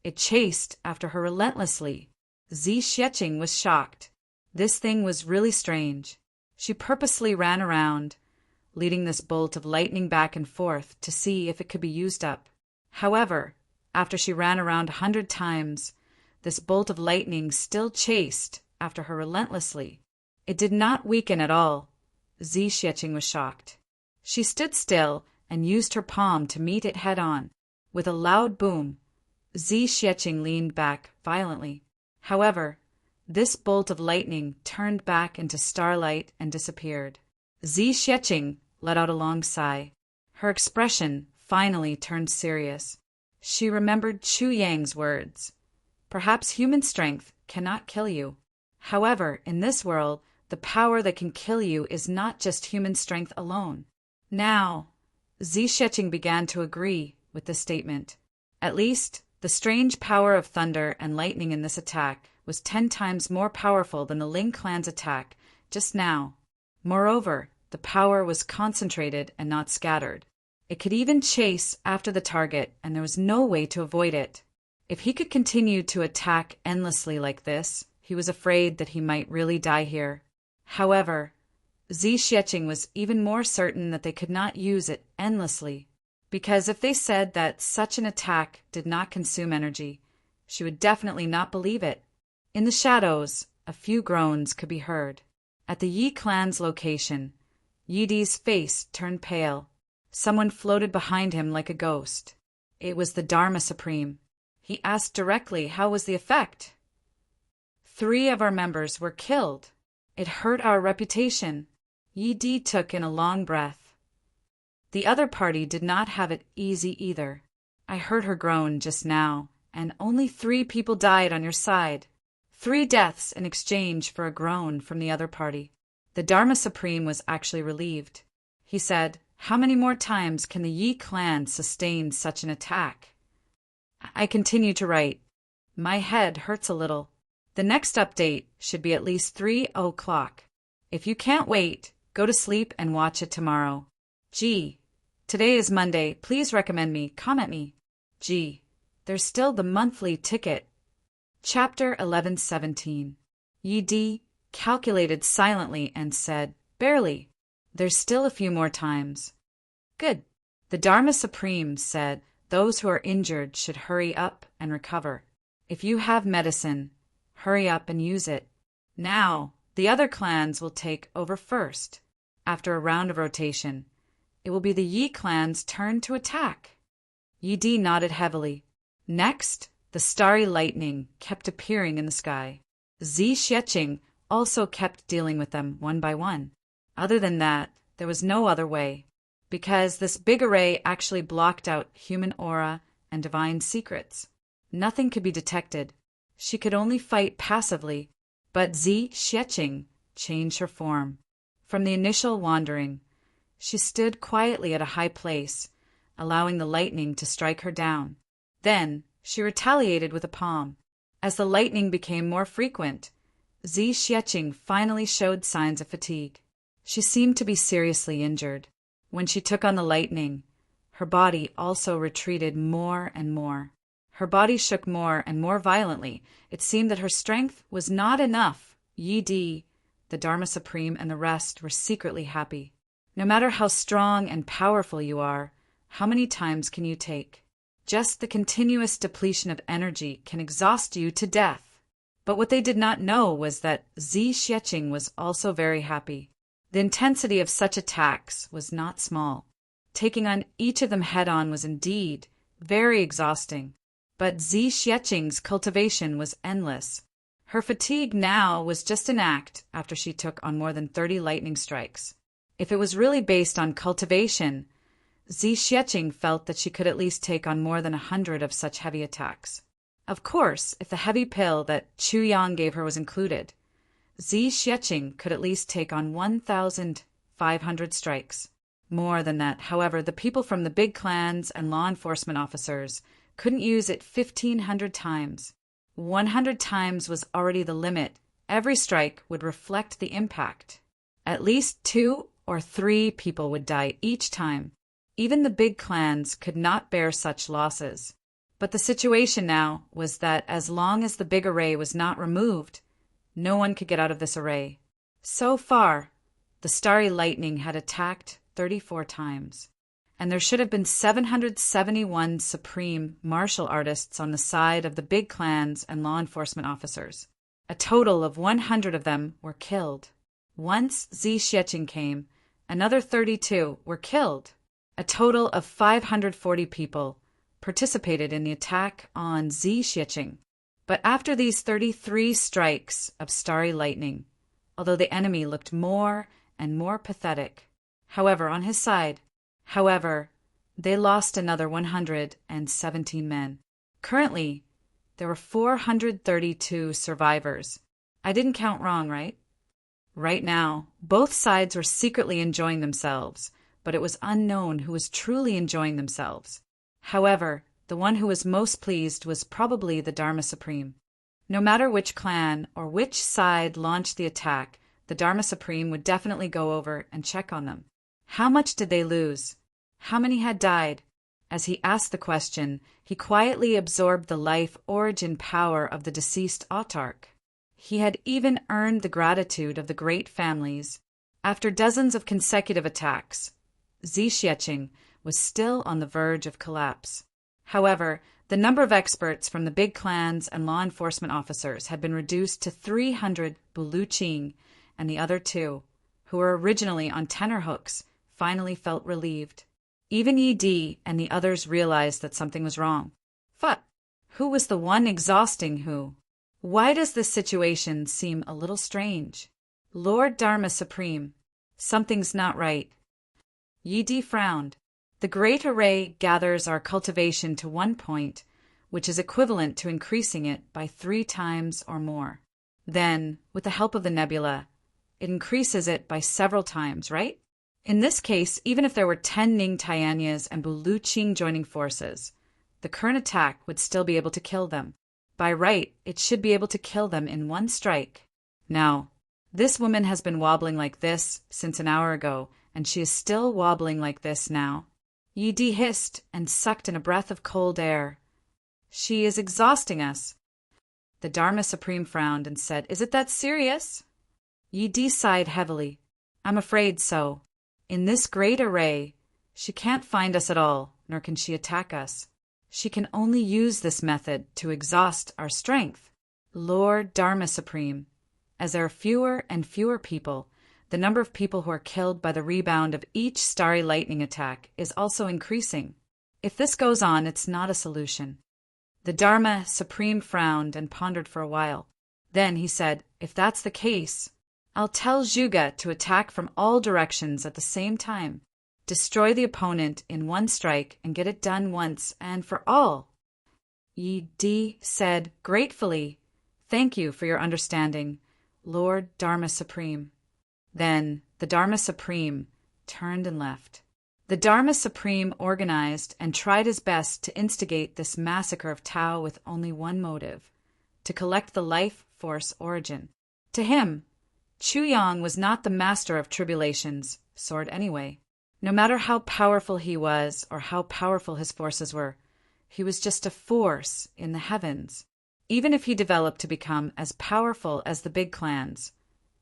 It chased after her relentlessly. Xi Xiecheng was shocked. This thing was really strange. She purposely ran around, leading this bolt of lightning back and forth to see if it could be used up. However, after she ran around 100 times, this bolt of lightning still chased after her relentlessly. It did not weaken at all. Xi Xiecheng was shocked. She stood still and used her palm to meet it head-on. With a loud boom, Xi Xiecheng leaned back violently. However, this bolt of lightning turned back into starlight and disappeared. Xi Xiecheng let out a long sigh. Her expression finally turned serious. She remembered Chu Yang's words. Perhaps human strength cannot kill you. However, in this world, the power that can kill you is not just human strength alone. Now, Xi Xiecheng began to agree with this statement. At least, the strange power of thunder and lightning in this attack was 10 times more powerful than the Ling clan's attack just now. Moreover, the power was concentrated and not scattered. It could even chase after the target, and there was no way to avoid it. If he could continue to attack endlessly like this, he was afraid that he might really die here. However, Zi Xieching was even more certain that they could not use it endlessly, because if they said that such an attack did not consume energy, she would definitely not believe it. In the shadows, a few groans could be heard. At the Yi clan's location, Yi Di's face turned pale. Someone floated behind him like a ghost. It was the Dharma Supreme. He asked directly how was the effect. 3 of our members were killed. It hurt our reputation. Yi Di took in a long breath. The other party did not have it easy either. I heard her groan just now, and only 3 people died on your side. 3 deaths in exchange for a groan from the other party. The Dharma Supreme was actually relieved. He said, "How many more times can the Yi clan sustain such an attack?" I continue to write. My head hurts a little. The next update should be at least 3 o'clock. If you can't wait, go to sleep and watch it tomorrow. Gee, today is Monday. Please recommend me, comment me. Gee, there's still the monthly ticket. Chapter 1117. Yi Di calculated silently and said, "Barely. There's still a few more times." Good. The Dharma Supreme said those who are injured should hurry up and recover. If you have medicine, hurry up and use it. Now, the other clans will take over first. After a round of rotation, it will be the Yi clan's turn to attack. Yi Di nodded heavily. Next, the starry lightning kept appearing in the sky. Zi Xieching also kept dealing with them one by one. Other than that, there was no other way, because this big array actually blocked out human aura and divine secrets. Nothing could be detected. She could only fight passively, but Zi Xieching changed her form. From the initial wandering, she stood quietly at a high place, allowing the lightning to strike her down. Then she retaliated with a palm. As the lightning became more frequent, Zi Xieching finally showed signs of fatigue. She seemed to be seriously injured. When she took on the lightning, her body also retreated more and more. Her body shook more and more violently. It seemed that her strength was not enough. Yi Di, the Dharma Supreme, and the rest were secretly happy. No matter how strong and powerful you are, how many times can you take? Just the continuous depletion of energy can exhaust you to death. But what they did not know was that Zi Xieching was also very happy. The intensity of such attacks was not small. Taking on each of them head-on was indeed very exhausting. But Zi Xieching's cultivation was endless. Her fatigue now was just an act after she took on more than 30 lightning strikes. If it was really based on cultivation, Zi Xieching felt that she could at least take on more than 100 of such heavy attacks. Of course, if the heavy pill that Chu Yang gave her was included, Zi Xieching could at least take on 1,500 strikes. More than that, however, the people from the big clans and law enforcement officers couldn't use it 1,500 times. 100 times was already the limit. Every strike would reflect the impact. At least 2 or 3 people would die each time. Even the big clans could not bear such losses. But the situation now was that as long as the big array was not removed, no one could get out of this array. So far, the starry lightning had attacked 34 times, and there should have been 771 supreme martial artists on the side of the big clans and law enforcement officers. A total of 100 of them were killed. Once Zi Xieching came, another 32 were killed. A total of 540 people participated in the attack on Zi Xieching. But after these 33 strikes of starry lightning, although the enemy looked more and more pathetic, however, on his side, they lost another 117 men. Currently, there were 432 survivors. I didn't count wrong, right? Right now, both sides were secretly enjoying themselves, but it was unknown who was truly enjoying themselves. However, the one who was most pleased was probably the Dharma Supreme. No matter which clan or which side launched the attack, the Dharma Supreme would definitely go over and check on them. How much did they lose? How many had died? As he asked the question, he quietly absorbed the life origin power of the deceased autarch. He had even earned the gratitude of the great families. After dozens of consecutive attacks, Zixieqing was still on the verge of collapse. However, the number of experts from the big clans and law enforcement officers had been reduced to 300. Buluqing and the other two, who were originally on tenterhooks, finally felt relieved. Even Yi Di and the others realized that something was wrong. But who was the one exhausting who? Why does this situation seem a little strange? Lord Dharma Supreme, something's not right. Yi Di frowned. The great array gathers our cultivation to one point, which is equivalent to increasing it by 3 times or more. Then, with the help of the nebula, it increases it by several times, right? In this case, even if there were 10 Ning Tianyas and Buluqing joining forces, the current attack would still be able to kill them. By right, it should be able to kill them in one strike. Now, this woman has been wobbling like this since an hour ago, and she is still wobbling like this now. Yi Di hissed and sucked in a breath of cold air. She is exhausting us. The Dharma Supreme frowned and said, "Is it that serious?" Yi Di sighed heavily. "I'm afraid so. In this great array, she can't find us at all, nor can she attack us. She can only use this method to exhaust our strength. Lord Dharma Supreme, as there are fewer and fewer people, the number of people who are killed by the rebound of each starry lightning attack is also increasing. If this goes on, it's not a solution." The Dharma Supreme frowned and pondered for a while. Then he said, "If that's the case, I'll tell Zhuge to attack from all directions at the same time. Destroy the opponent in one strike and get it done once and for all." Yi Di said gratefully, "Thank you for your understanding, Lord Dharma Supreme." Then the Dharma Supreme turned and left. The Dharma Supreme organized and tried his best to instigate this massacre of Tao with only one motive: to collect the life force origin. To him, Chu Yang was not the master of tribulations, sword anyway. No matter how powerful he was or how powerful his forces were, he was just a force in the heavens. Even if he developed to become as powerful as the big clans,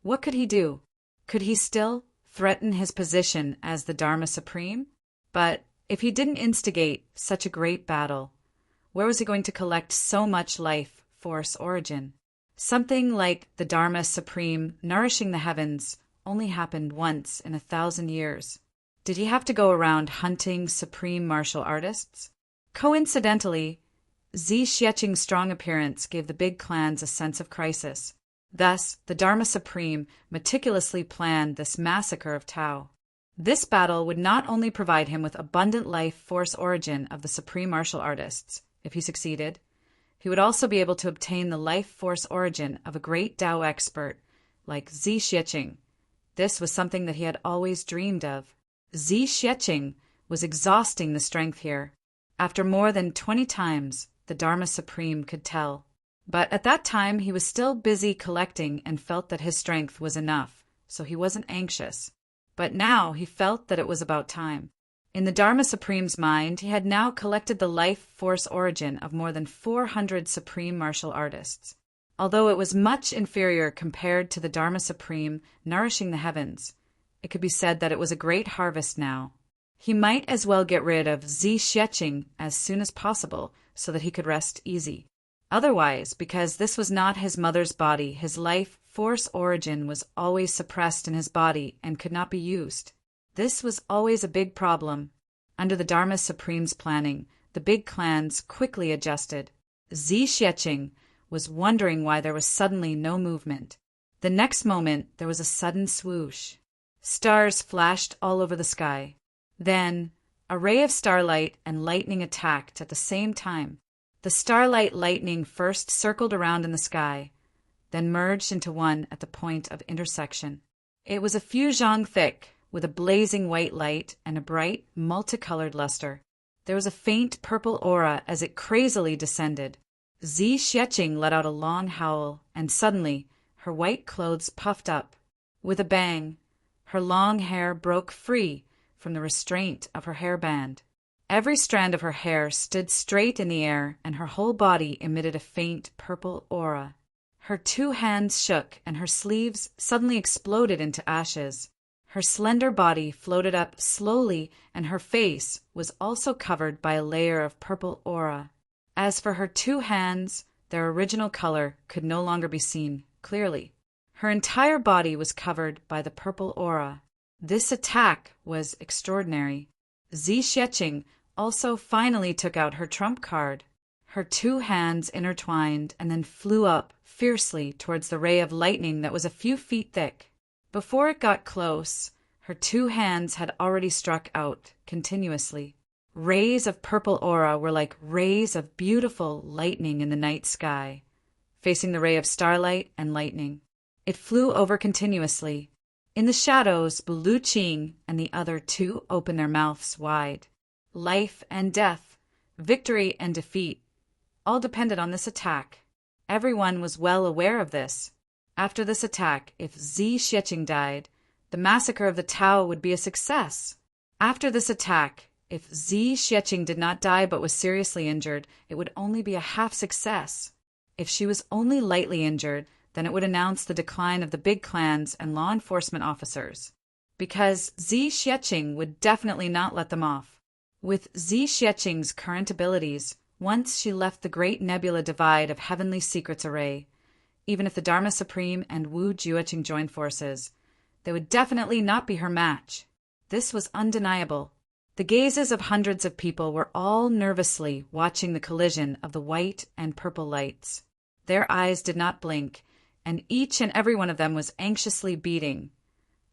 what could he do? Could he still threaten his position as the Dharma Supreme? But if he didn't instigate such a great battle, where was he going to collect so much life force origin? Something like the Dharma Supreme nourishing the heavens only happened once in 1,000 years. Did he have to go around hunting supreme martial artists? Coincidentally, Zixieqing's strong appearance gave the big clans a sense of crisis. Thus, the Dharma Supreme meticulously planned this massacre of Tao. This battle would not only provide him with abundant life force origin of the supreme martial artists, if he succeeded, he would also be able to obtain the life force origin of a great Tao expert like Zixieqing. This was something that he had always dreamed of. Zixieqing was exhausting the strength here. After more than 20 times, the Dharma Supreme could tell. But at that time, he was still busy collecting and felt that his strength was enough, so he wasn't anxious. But now he felt that it was about time. In the Dharma Supreme's mind, he had now collected the life force origin of more than 400 supreme martial artists. Although it was much inferior compared to the Dharma Supreme nourishing the heavens, it could be said that it was a great harvest now. He might as well get rid of Zixieqing as soon as possible so that he could rest easy. Otherwise, because this was not his mother's body, his life force origin was always suppressed in his body and could not be used. This was always a big problem. Under the Dharma Supreme's planning, the big clans quickly adjusted. Zixieqing was wondering why there was suddenly no movement. The next moment, there was a sudden swoosh. Stars flashed all over the sky. Then, a ray of starlight and lightning attacked at the same time. The starlight lightning first circled around in the sky, then merged into one at the point of intersection. It was a few zhang thick, with a blazing white light and a bright, multicolored luster. There was a faint purple aura as it crazily descended. Zixieqing let out a long howl, and suddenly her white clothes puffed up. With a bang, her long hair broke free from the restraint of her hairband. Every strand of her hair stood straight in the air, and her whole body emitted a faint purple aura. Her 2 hands shook, and her sleeves suddenly exploded into ashes. Her slender body floated up slowly, and her face was also covered by a layer of purple aura. As for her 2 hands, their original color could no longer be seen clearly. Her entire body was covered by the purple aura. This attack was extraordinary. Zi Xueqing also finally took out her trump card. Her 2 hands intertwined and then flew up fiercely towards the ray of lightning that was a few feet thick. Before it got close, her 2 hands had already struck out continuously. Rays of purple aura were like rays of beautiful lightning in the night sky, facing the ray of starlight and lightning. It flew over continuously. In the shadows, Lu Qing and the other 2 opened their mouths wide. Life and death, victory and defeat, all depended on this attack. Everyone was well aware of this. After this attack, if Zi Xueqing died, the massacre of the Tao would be a success. After this attack, if Zi Xueqing did not die but was seriously injured, it would only be a half success. If she was only lightly injured, then it would announce the decline of the big clans and law enforcement officers, because Zi Xueqing would definitely not let them off. With Zi Xueqing's current abilities, once she left the great nebula divide of Heavenly Secrets array, even if the Dharma Supreme and Wu Jueqing joined forces, they would definitely not be her match. This was undeniable. The gazes of hundreds of people were all nervously watching the collision of the white and purple lights. Their eyes did not blink, and each and every one of them was anxiously beating.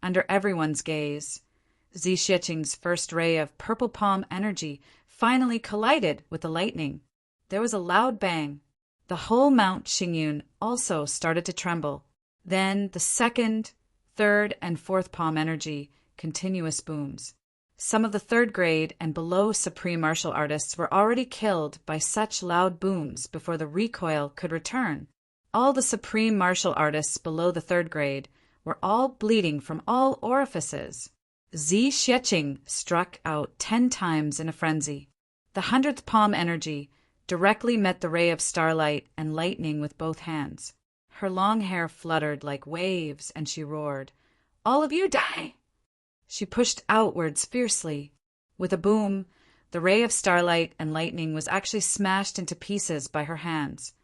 Under everyone's gaze, Zi Xueqing's first ray of purple palm energy finally collided with the lightning. There was a loud bang. The whole Mount Xingyun also started to tremble. Then the second, third, and fourth palm energy, continuous booms. Some of the 3rd grade and below supreme martial artists were already killed by such loud booms before the recoil could return. All the supreme martial artists below the 3rd grade were all bleeding from all orifices. Zi Xueqing struck out 10 times in a frenzy. The 100th palm energy directly met the ray of starlight and lightning with both hands. Her long hair fluttered like waves, and she roared, "All of you die!" She pushed outwards fiercely. With a boom, the ray of starlight and lightning was actually smashed into pieces by her hands,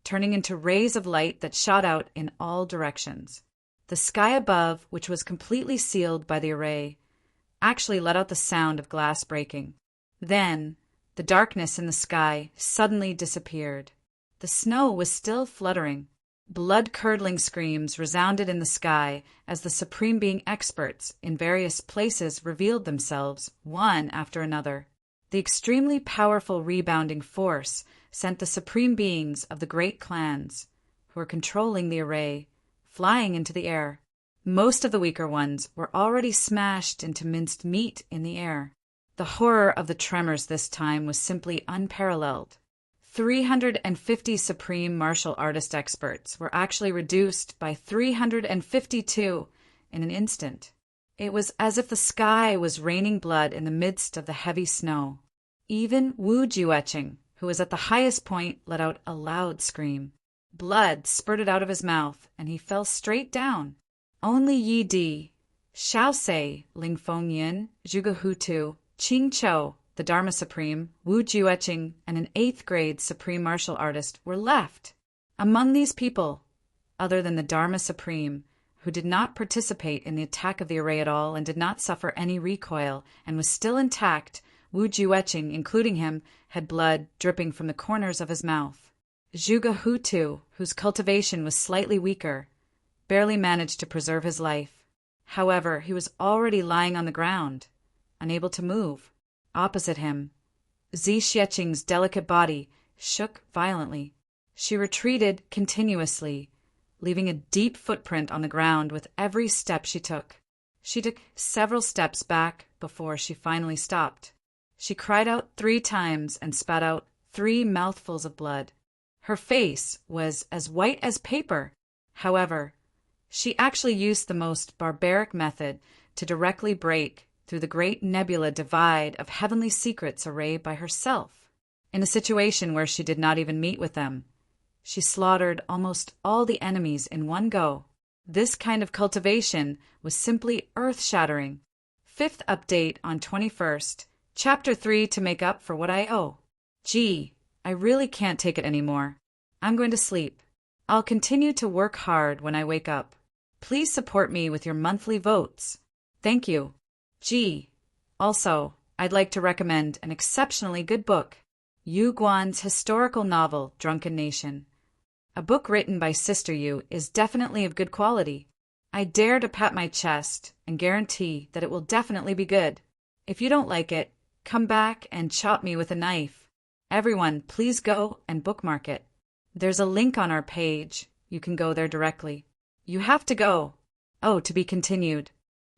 turning into rays of light that shot out in all directions. The sky above, which was completely sealed by the array, actually let out the sound of glass breaking. Then, the darkness in the sky suddenly disappeared. The snow was still fluttering. Blood-curdling screams resounded in the sky as the Supreme Being experts in various places revealed themselves, one after another. The extremely powerful rebounding force sent the Supreme Beings of the great clans, who were controlling the array, flying into the air. Most of the weaker ones were already smashed into minced meat in the air. The horror of the tremors this time was simply unparalleled. 350 supreme martial artist experts were actually reduced by 352 in an instant. It was as if the sky was raining blood in the midst of the heavy snow. Even Wu Jueqing, who was at the highest point, let out a loud scream. Blood spurted out of his mouth, and he fell straight down. Only Yi Di, Xiaosei, Ling Fengyin, Zhuge Hutu, Qing Chou, the Dharma Supreme, Wu Jueqing, and an 8th grade Supreme Martial Artist were left. Among these people, other than the Dharma Supreme, who did not participate in the attack of the array at all and did not suffer any recoil and was still intact, Wu Jueqing, including him, had blood dripping from the corners of his mouth. Zhuge Hutu, whose cultivation was slightly weaker, barely managed to preserve his life. However, he was already lying on the ground, unable to move. Opposite him, Zi Xueqing's delicate body shook violently. She retreated continuously, leaving a deep footprint on the ground with every step she took. She took several steps back before she finally stopped. She cried out 3 times and spat out 3 mouthfuls of blood. Her face was as white as paper. However, she actually used the most barbaric method to directly break through the great nebula divide of heavenly secrets arrayed by herself. In a situation where she did not even meet with them, she slaughtered almost all the enemies in one go. This kind of cultivation was simply earth-shattering. Fifth update on 21st, Chapter 3 to make up for what I owe. Gee, I really can't take it anymore. I'm going to sleep. I'll continue to work hard when I wake up. Please support me with your monthly votes. Thank you. Gee. Also, I'd like to recommend an exceptionally good book, Yu Guan's historical novel, Drunken Nation. A book written by Sister Yu is definitely of good quality. I dare to pat my chest and guarantee that it will definitely be good. If you don't like it, come back and chop me with a knife. Everyone, please go and bookmark it. There's a link on our page. You can go there directly. You have to go. Oh, to be continued.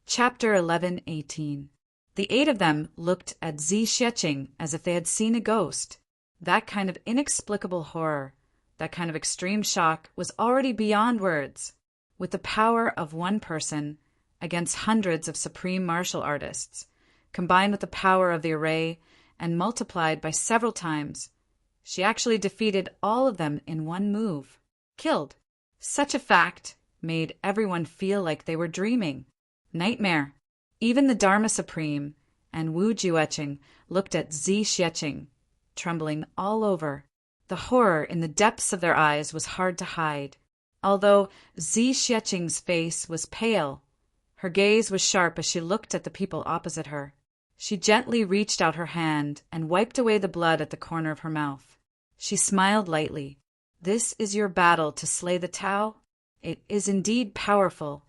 Chapter 11-18. The 8 of them looked at Zi Xueqing as if they had seen a ghost. That kind of inexplicable horror, that kind of extreme shock was already beyond words. With the power of one person against hundreds of supreme martial artists, combined with the power of the array and multiplied by several times, she actually defeated all of them in one move. Killed. Such a fact made everyone feel like they were dreaming. Nightmare. Even the Dharma Supreme and Wu Jueqing looked at Zi Xueqing, trembling all over. The horror in the depths of their eyes was hard to hide. Although Zi Xueqing's face was pale, her gaze was sharp as she looked at the people opposite her. She gently reached out her hand and wiped away the blood at the corner of her mouth. She smiled lightly. This is your battle to slay the Tao? It is indeed powerful.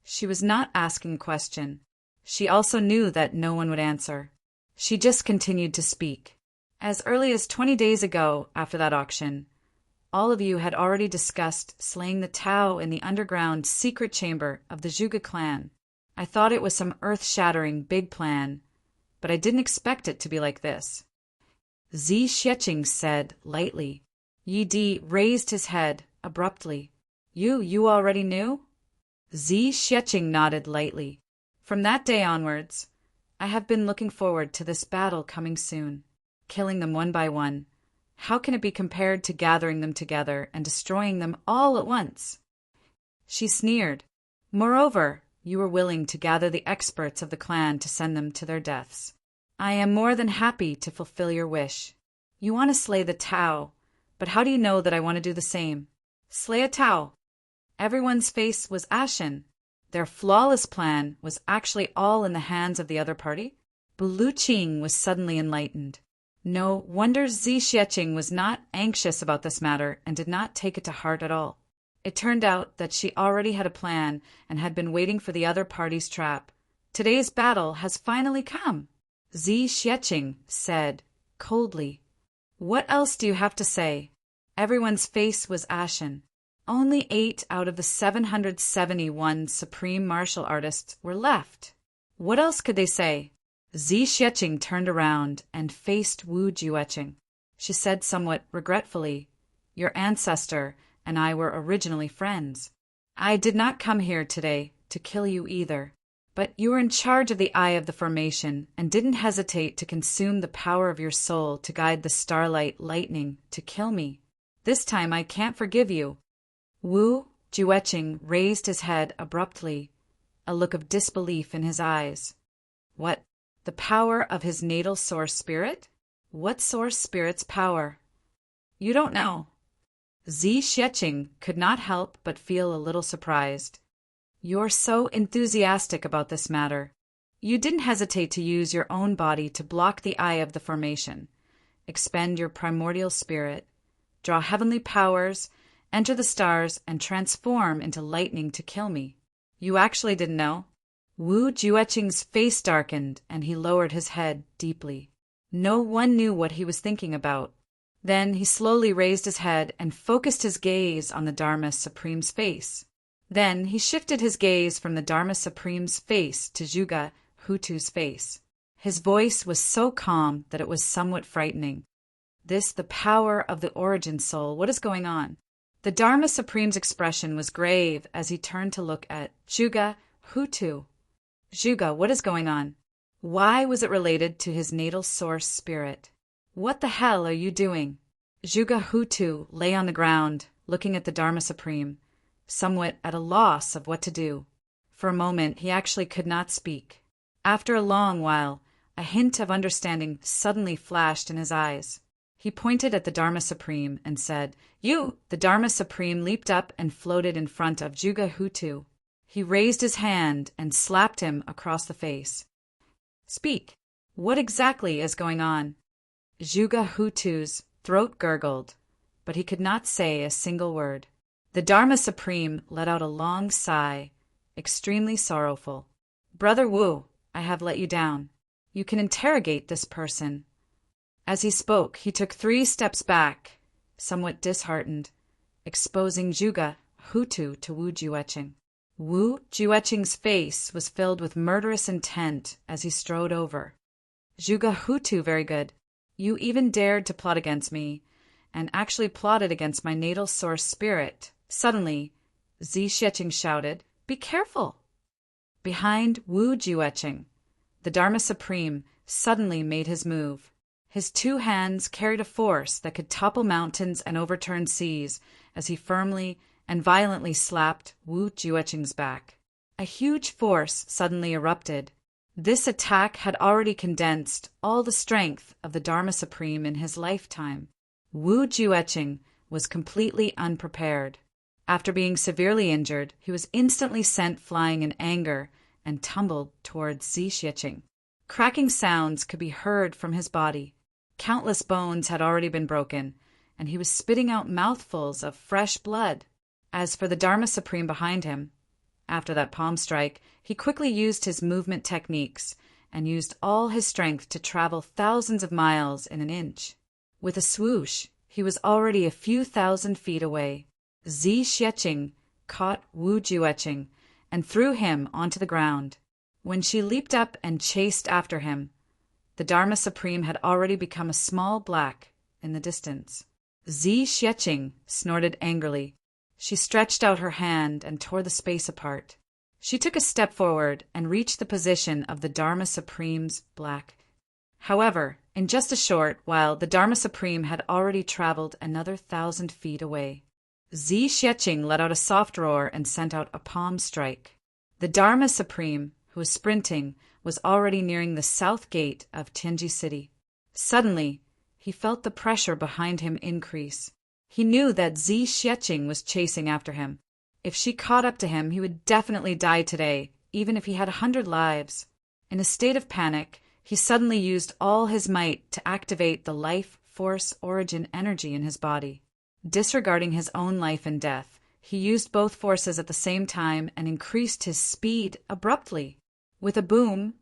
She was not asking a question. She also knew that no one would answer. She just continued to speak. As early as 20 days ago, after that auction, all of you had already discussed slaying the Tao in the underground secret chamber of the Zhuge clan. I thought it was some earth-shattering big plan, but I didn't expect it to be like this. Zi Xueqing said lightly. Yi Di raised his head abruptly. You already knew? Zi Xueqing nodded lightly. From that day onwards, I have been looking forward to this battle coming soon. Killing them one by one. How can it be compared to gathering them together and destroying them all at once? She sneered. Moreover, you were willing to gather the experts of the clan to send them to their deaths. I am more than happy to fulfill your wish. You want to slay the Tao, but how do you know that I want to do the same? Slay a Tao. Everyone's face was ashen. Their flawless plan was actually all in the hands of the other party. Bulu Qing was suddenly enlightened. No wonder Zi Xueqing was not anxious about this matter and did not take it to heart at all. It turned out that she already had a plan and had been waiting for the other party's trap. Today's battle has finally come, Zi Xueqing said coldly. What else do you have to say? Everyone's face was ashen. Only 8 out of the 771 supreme martial artists were left. What else could they say? Zi Xueqing turned around and faced Wu Jueqing. She said somewhat regretfully, Your ancestor and I were originally friends. I did not come here today to kill you either, but you were in charge of the Eye of the Formation and didn't hesitate to consume the power of your soul to guide the starlight lightning to kill me. This time I can't forgive you. Wu Jueqing raised his head abruptly, a look of disbelief in his eyes. What? The power of his natal source spirit? What source spirit's power? You don't know. Zi Xueqing could not help but feel a little surprised. You're so enthusiastic about this matter. You didn't hesitate to use your own body to block the Eye of the Formation, expend your primordial spirit, draw heavenly powers, enter the stars, and transform into lightning to kill me. You actually didn't know? Wu Jueqing's face darkened, and he lowered his head deeply. No one knew what he was thinking about. Then he slowly raised his head and focused his gaze on the Dharma Supreme's face. Then he shifted his gaze from the Dharma Supreme's face to Zhuge Hutu's face. His voice was so calm that it was somewhat frightening. This, the power of the origin soul. What is going on? The Dharma Supreme's expression was grave as he turned to look at Zhuge Hutu. Zhuge, what is going on? Why was it related to his natal source spirit? What the hell are you doing? Zhuge Hutu lay on the ground, looking at the Dharma Supreme, somewhat at a loss of what to do. For a moment he actually could not speak. After a long while, a hint of understanding suddenly flashed in his eyes. He pointed at the Dharma Supreme and said, "You!" The Dharma Supreme leaped up and floated in front of Zhuge Hutu. He raised his hand and slapped him across the face. "Speak. What exactly is going on?" Zhuge Hutu's throat gurgled, but he could not say a single word. The Dharma Supreme let out a long sigh, extremely sorrowful. "Brother Wu, I have let you down. You can interrogate this person." As he spoke, he took 3 steps back, somewhat disheartened, exposing Zhuge Hutu to Wu Jueqing. Wu Jueqing's face was filled with murderous intent as he strode over. "Zhuge Hutu, very good. You even dared to plot against me, and actually plotted against my natal source spirit." Suddenly, Xueqing shouted, "Be careful!" Behind Wu Jueqing, the Dharma Supreme suddenly made his move. His 2 hands carried a force that could topple mountains and overturn seas as he firmly and violently slapped Wu Jueqing's back. A huge force suddenly erupted. This attack had already condensed all the strength of the Dharma Supreme in his lifetime. Wu Jueqing was completely unprepared. After being severely injured, he was instantly sent flying in anger and tumbled towards Xueqing. Cracking sounds could be heard from his body. Countless bones had already been broken, and he was spitting out mouthfuls of fresh blood. As for the Dharma Supreme behind him, after that palm strike, he quickly used his movement techniques and used all his strength to travel thousands of miles in an inch. With a swoosh, he was already a few thousand feet away. Xueqing caught Wu Jueqing and threw him onto the ground. When she leaped up and chased after him, the Dharma Supreme had already become a small black in the distance. Xueqing snorted angrily. She stretched out her hand and tore the space apart. She took a step forward and reached the position of the Dharma Supreme's black. However, in just a short while, the Dharma Supreme had already traveled another 1,000 feet away. Xueqing let out a soft roar and sent out a palm strike. The Dharma Supreme, who was sprinting, was already nearing the south gate of Tianji City. Suddenly, he felt the pressure behind him increase. He knew that Xueqing was chasing after him. If she caught up to him, he would definitely die today, even if he had 100 lives. In a state of panic, he suddenly used all his might to activate the life force origin energy in his body. Disregarding his own life and death, he used both forces at the same time and increased his speed abruptly. With a boom,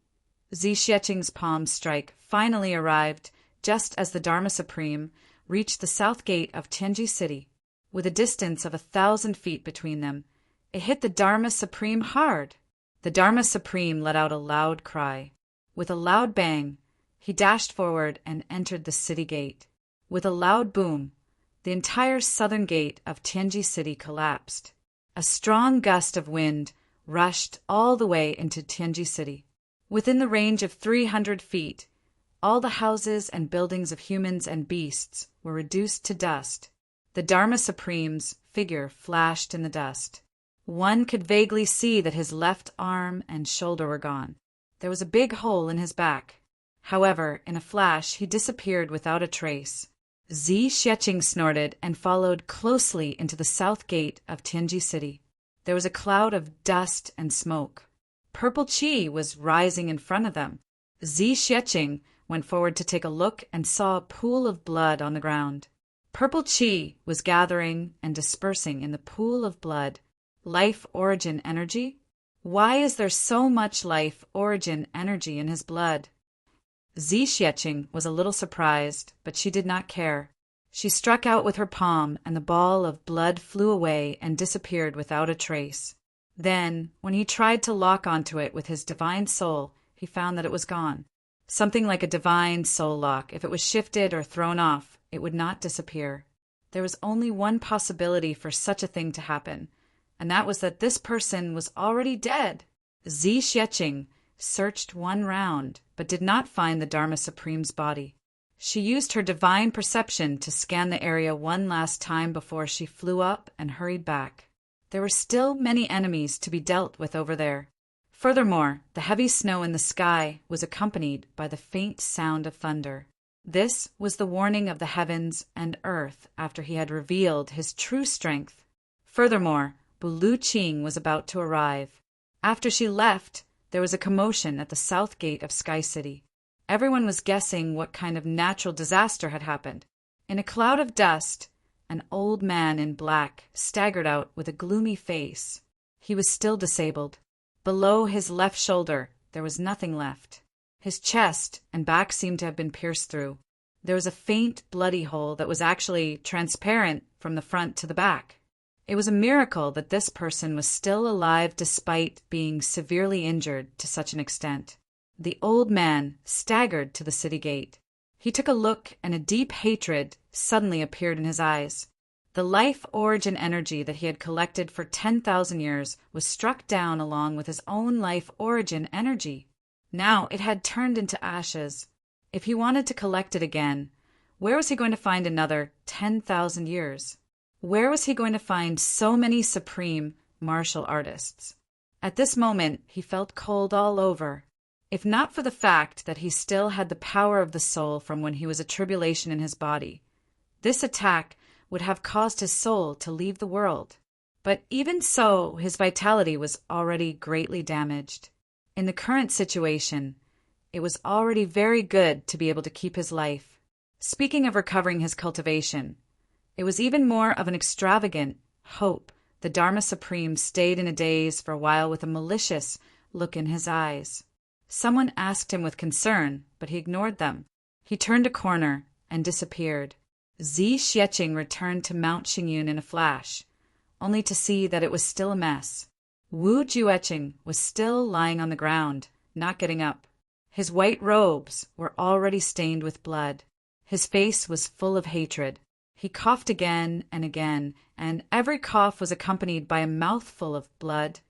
Xueqing's palm strike finally arrived just as the Dharma Supreme reached the south gate of Tianji City. With a distance of 1,000 feet between them, it hit the Dharma Supreme hard. The Dharma Supreme let out a loud cry. With a loud bang, he dashed forward and entered the city gate. With a loud boom, the entire southern gate of Tianji City collapsed. A strong gust of wind rushed all the way into Tianji City. Within the range of 300 feet, all the houses and buildings of humans and beasts were reduced to dust. The Dharma Supreme's figure flashed in the dust. One could vaguely see that his left arm and shoulder were gone. There was a big hole in his back. However, in a flash, he disappeared without a trace. Xueqing snorted and followed closely into the south gate of Tianji City. There was a cloud of dust and smoke. Purple qi was rising in front of them. Xueqing went forward to take a look and saw a pool of blood on the ground. Purple qi was gathering and dispersing in the pool of blood. Life origin energy? Why is there so much life origin energy in his blood? Xueqing was a little surprised, but she did not care. She struck out with her palm, and the ball of blood flew away and disappeared without a trace. Then, when he tried to lock onto it with his divine soul, he found that it was gone. Something like a divine soul lock. If it was shifted or thrown off, it would not disappear. There was only one possibility for such a thing to happen, and that was that this person was already dead. Xueqing searched one round, but did not find the Dharma Supreme's body. She used her divine perception to scan the area one last time before she flew up and hurried back. There were still many enemies to be dealt with over there. Furthermore, the heavy snow in the sky was accompanied by the faint sound of thunder. This was the warning of the heavens and earth after he had revealed his true strength. Furthermore, Bulu Ching was about to arrive. After she left, there was a commotion at the south gate of Sky City. Everyone was guessing what kind of natural disaster had happened. In a cloud of dust, an old man in black staggered out with a gloomy face. He was still disabled. Below his left shoulder, there was nothing left. His chest and back seemed to have been pierced through. There was a faint, bloody hole that was actually transparent from the front to the back. It was a miracle that this person was still alive despite being severely injured to such an extent. The old man staggered to the city gate. He took a look, and a deep hatred suddenly appeared in his eyes. The life origin energy that he had collected for 10,000 years was struck down along with his own life origin energy. Now it had turned into ashes. If he wanted to collect it again, where was he going to find another 10,000 years? Where was he going to find so many supreme martial artists? At this moment, he felt cold all over. If not for the fact that he still had the power of the soul from when he was a tribulation in his body, this attack would have caused his soul to leave the world. But even so, his vitality was already greatly damaged. In the current situation, it was already very good to be able to keep his life. Speaking of recovering his cultivation, it was even more of an extravagant hope. The Dharma Supreme stayed in a daze for a while with a malicious look in his eyes. Someone asked him with concern, but he ignored them. He turned a corner and disappeared. Zi Xieching returned to Mount Xingyun in a flash, only to see that it was still a mess. Wu Jueching was still lying on the ground, not getting up. His white robes were already stained with blood. His face was full of hatred. He coughed again, and every cough was accompanied by a mouthful of blood.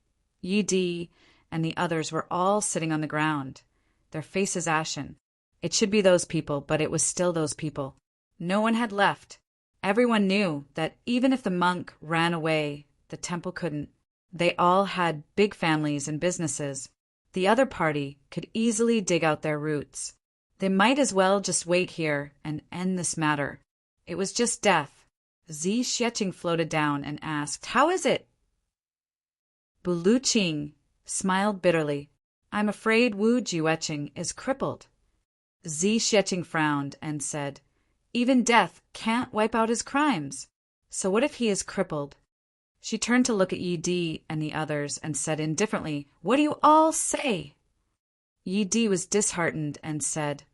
Yi Di and the others were all sitting on the ground, their faces ashen. It should be those people, but it was still those people. No one had left. Everyone knew that even if the monk ran away, the temple couldn't. They all had big families and businesses. The other party could easily dig out their roots. They might as well just wait here and end this matter. It was just death. Zi Xieching floated down and asked, "How is it?" Bulu Ching smiled bitterly. "I'm afraid Wu Jueching is crippled." Zi Xieching frowned and said, "Even death can't wipe out his crimes. So what if he is crippled?" She turned to look at Yi Di and the others and said indifferently, "What do you all say?" Yi Di was disheartened and said,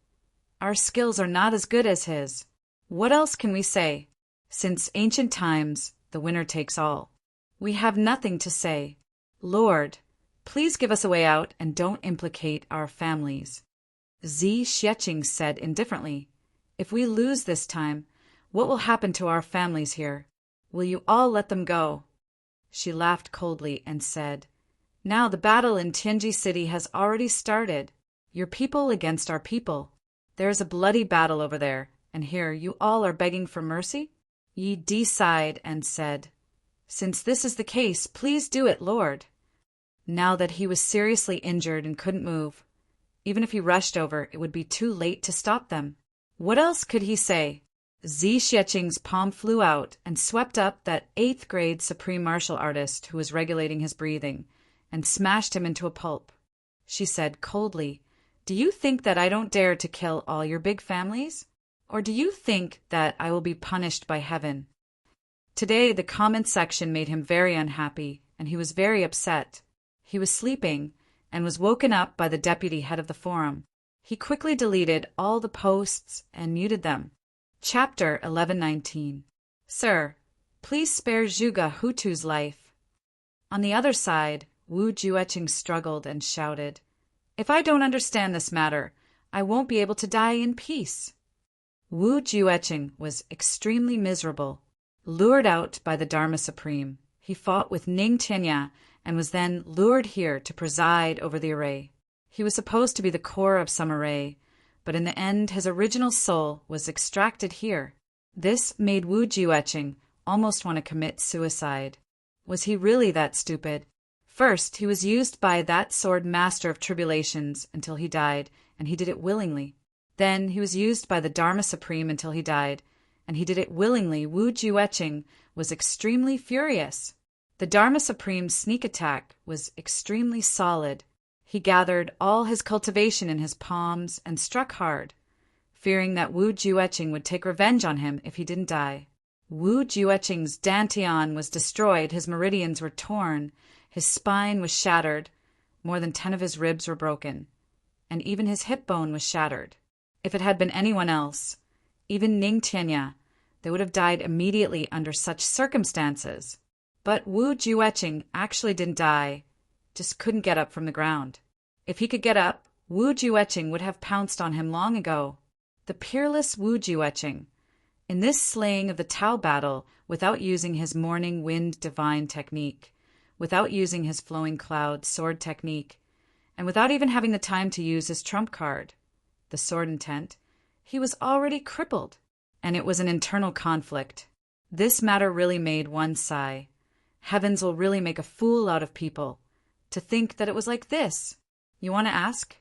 "Our skills are not as good as his. What else can we say? Since ancient times, the winner takes all. We have nothing to say. Lord, please give us a way out and don't implicate our families." Zi Xieching said indifferently, "If we lose this time, what will happen to our families here? Will you all let them go?" She laughed coldly and said, "Now the battle in Tianji City has already started. Your people against our people. There is a bloody battle over there, and here you all are begging for mercy?" Yi Di sighed and said, "Since this is the case, please do it, Lord." Now that he was seriously injured and couldn't move, even if he rushed over, it would be too late to stop them. What else could he say? Zi Xieching's palm flew out and swept up that 8th grade supreme martial artist who was regulating his breathing and smashed him into a pulp. She said coldly, "Do you think that I don't dare to kill all your big families? Or do you think that I will be punished by heaven?" Today the comment section made him very unhappy, and he was very upset. He was sleeping and was woken up by the deputy head of the forum. He quickly deleted all the posts and muted them. Chapter 1119. "Sir, please spare Zhuge Hutu's life." On the other side, Wu Jueching struggled and shouted, "If I don't understand this matter, I won't be able to die in peace." Wu Jueching was extremely miserable. Lured out by the Dharma Supreme, he fought with Ning Tianya and was then lured here to preside over the array. He was supposed to be the core of some array, but in the end his original soul was extracted here. This made Wu Jueqing almost want to commit suicide. Was he really that stupid? First, he was used by that sword master of tribulations until he died, and he did it willingly. Then he was used by the Dharma Supreme until he died, and he did it willingly. Wu Jueqing was extremely furious. The Dharma Supreme's sneak attack was extremely solid. He gathered all his cultivation in his palms and struck hard, fearing that Wu Jueqing would take revenge on him if he didn't die. Wu Jueqing's dantian was destroyed, his meridians were torn, his spine was shattered, more than 10 of his ribs were broken, and even his hip bone was shattered. If it had been anyone else, even Ning Tianya, they would have died immediately under such circumstances. But Wu Jueqing actually didn't die, just couldn't get up from the ground. If he could get up, Wu Jueqing would have pounced on him long ago. The peerless Wu Jueqing. In this slaying of the Tao battle, without using his morning wind divine technique, without using his flowing cloud sword technique, and without even having the time to use his trump card, the sword intent, he was already crippled, and it was an internal conflict. This matter really made one sigh. Heavens will really make a fool out of people. To think that it was like this. You want to ask?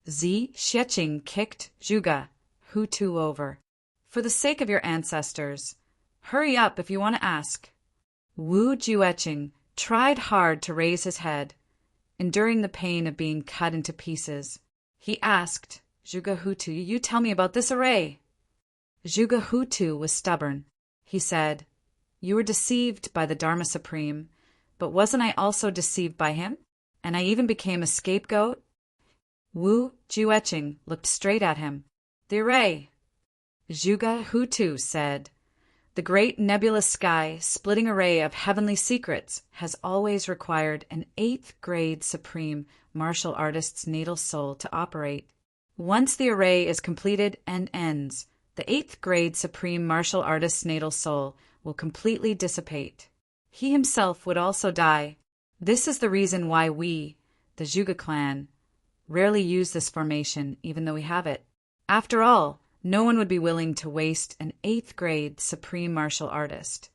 Zi Xueqing kicked Zhuge Hutu over. For the sake of your ancestors, hurry up if you want to ask. Wu Jueqing tried hard to raise his head, enduring the pain of being cut into pieces. He asked, Zhuge Hutu, you tell me about this array. Zhuge Hutu was stubborn. He said, you were deceived by the Dharma Supreme, but wasn't I also deceived by him? And I even became a scapegoat? Wu Jueqing looked straight at him. The array. Zhuge Hutu said, the great nebulous sky splitting array of heavenly secrets has always required an 8th grade supreme martial artist's natal soul to operate. Once the array is completed and ends, the 8th grade supreme martial artist's natal soul will completely dissipate. He himself would also die. This is the reason why we, the Zhuge clan, rarely use this formation even though we have it. After all, no one would be willing to waste an 8th grade supreme martial artist.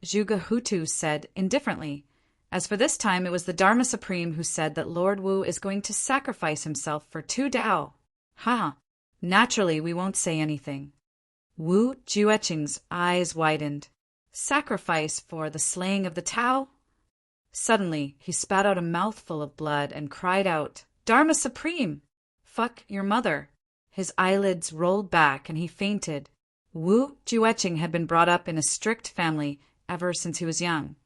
Zhuge Hutu said indifferently, as for this time it was the Dharma Supreme who said that Lord Wu is going to sacrifice himself for 2 Dao. Naturally we won't say anything. Wu Jueqing's eyes widened. Sacrifice for the slaying of the Tao? Suddenly he spat out a mouthful of blood and cried out, Dharma Supreme! Fuck your mother! His eyelids rolled back and he fainted. Wu Jueqing had been brought up in a strict family ever since he was young,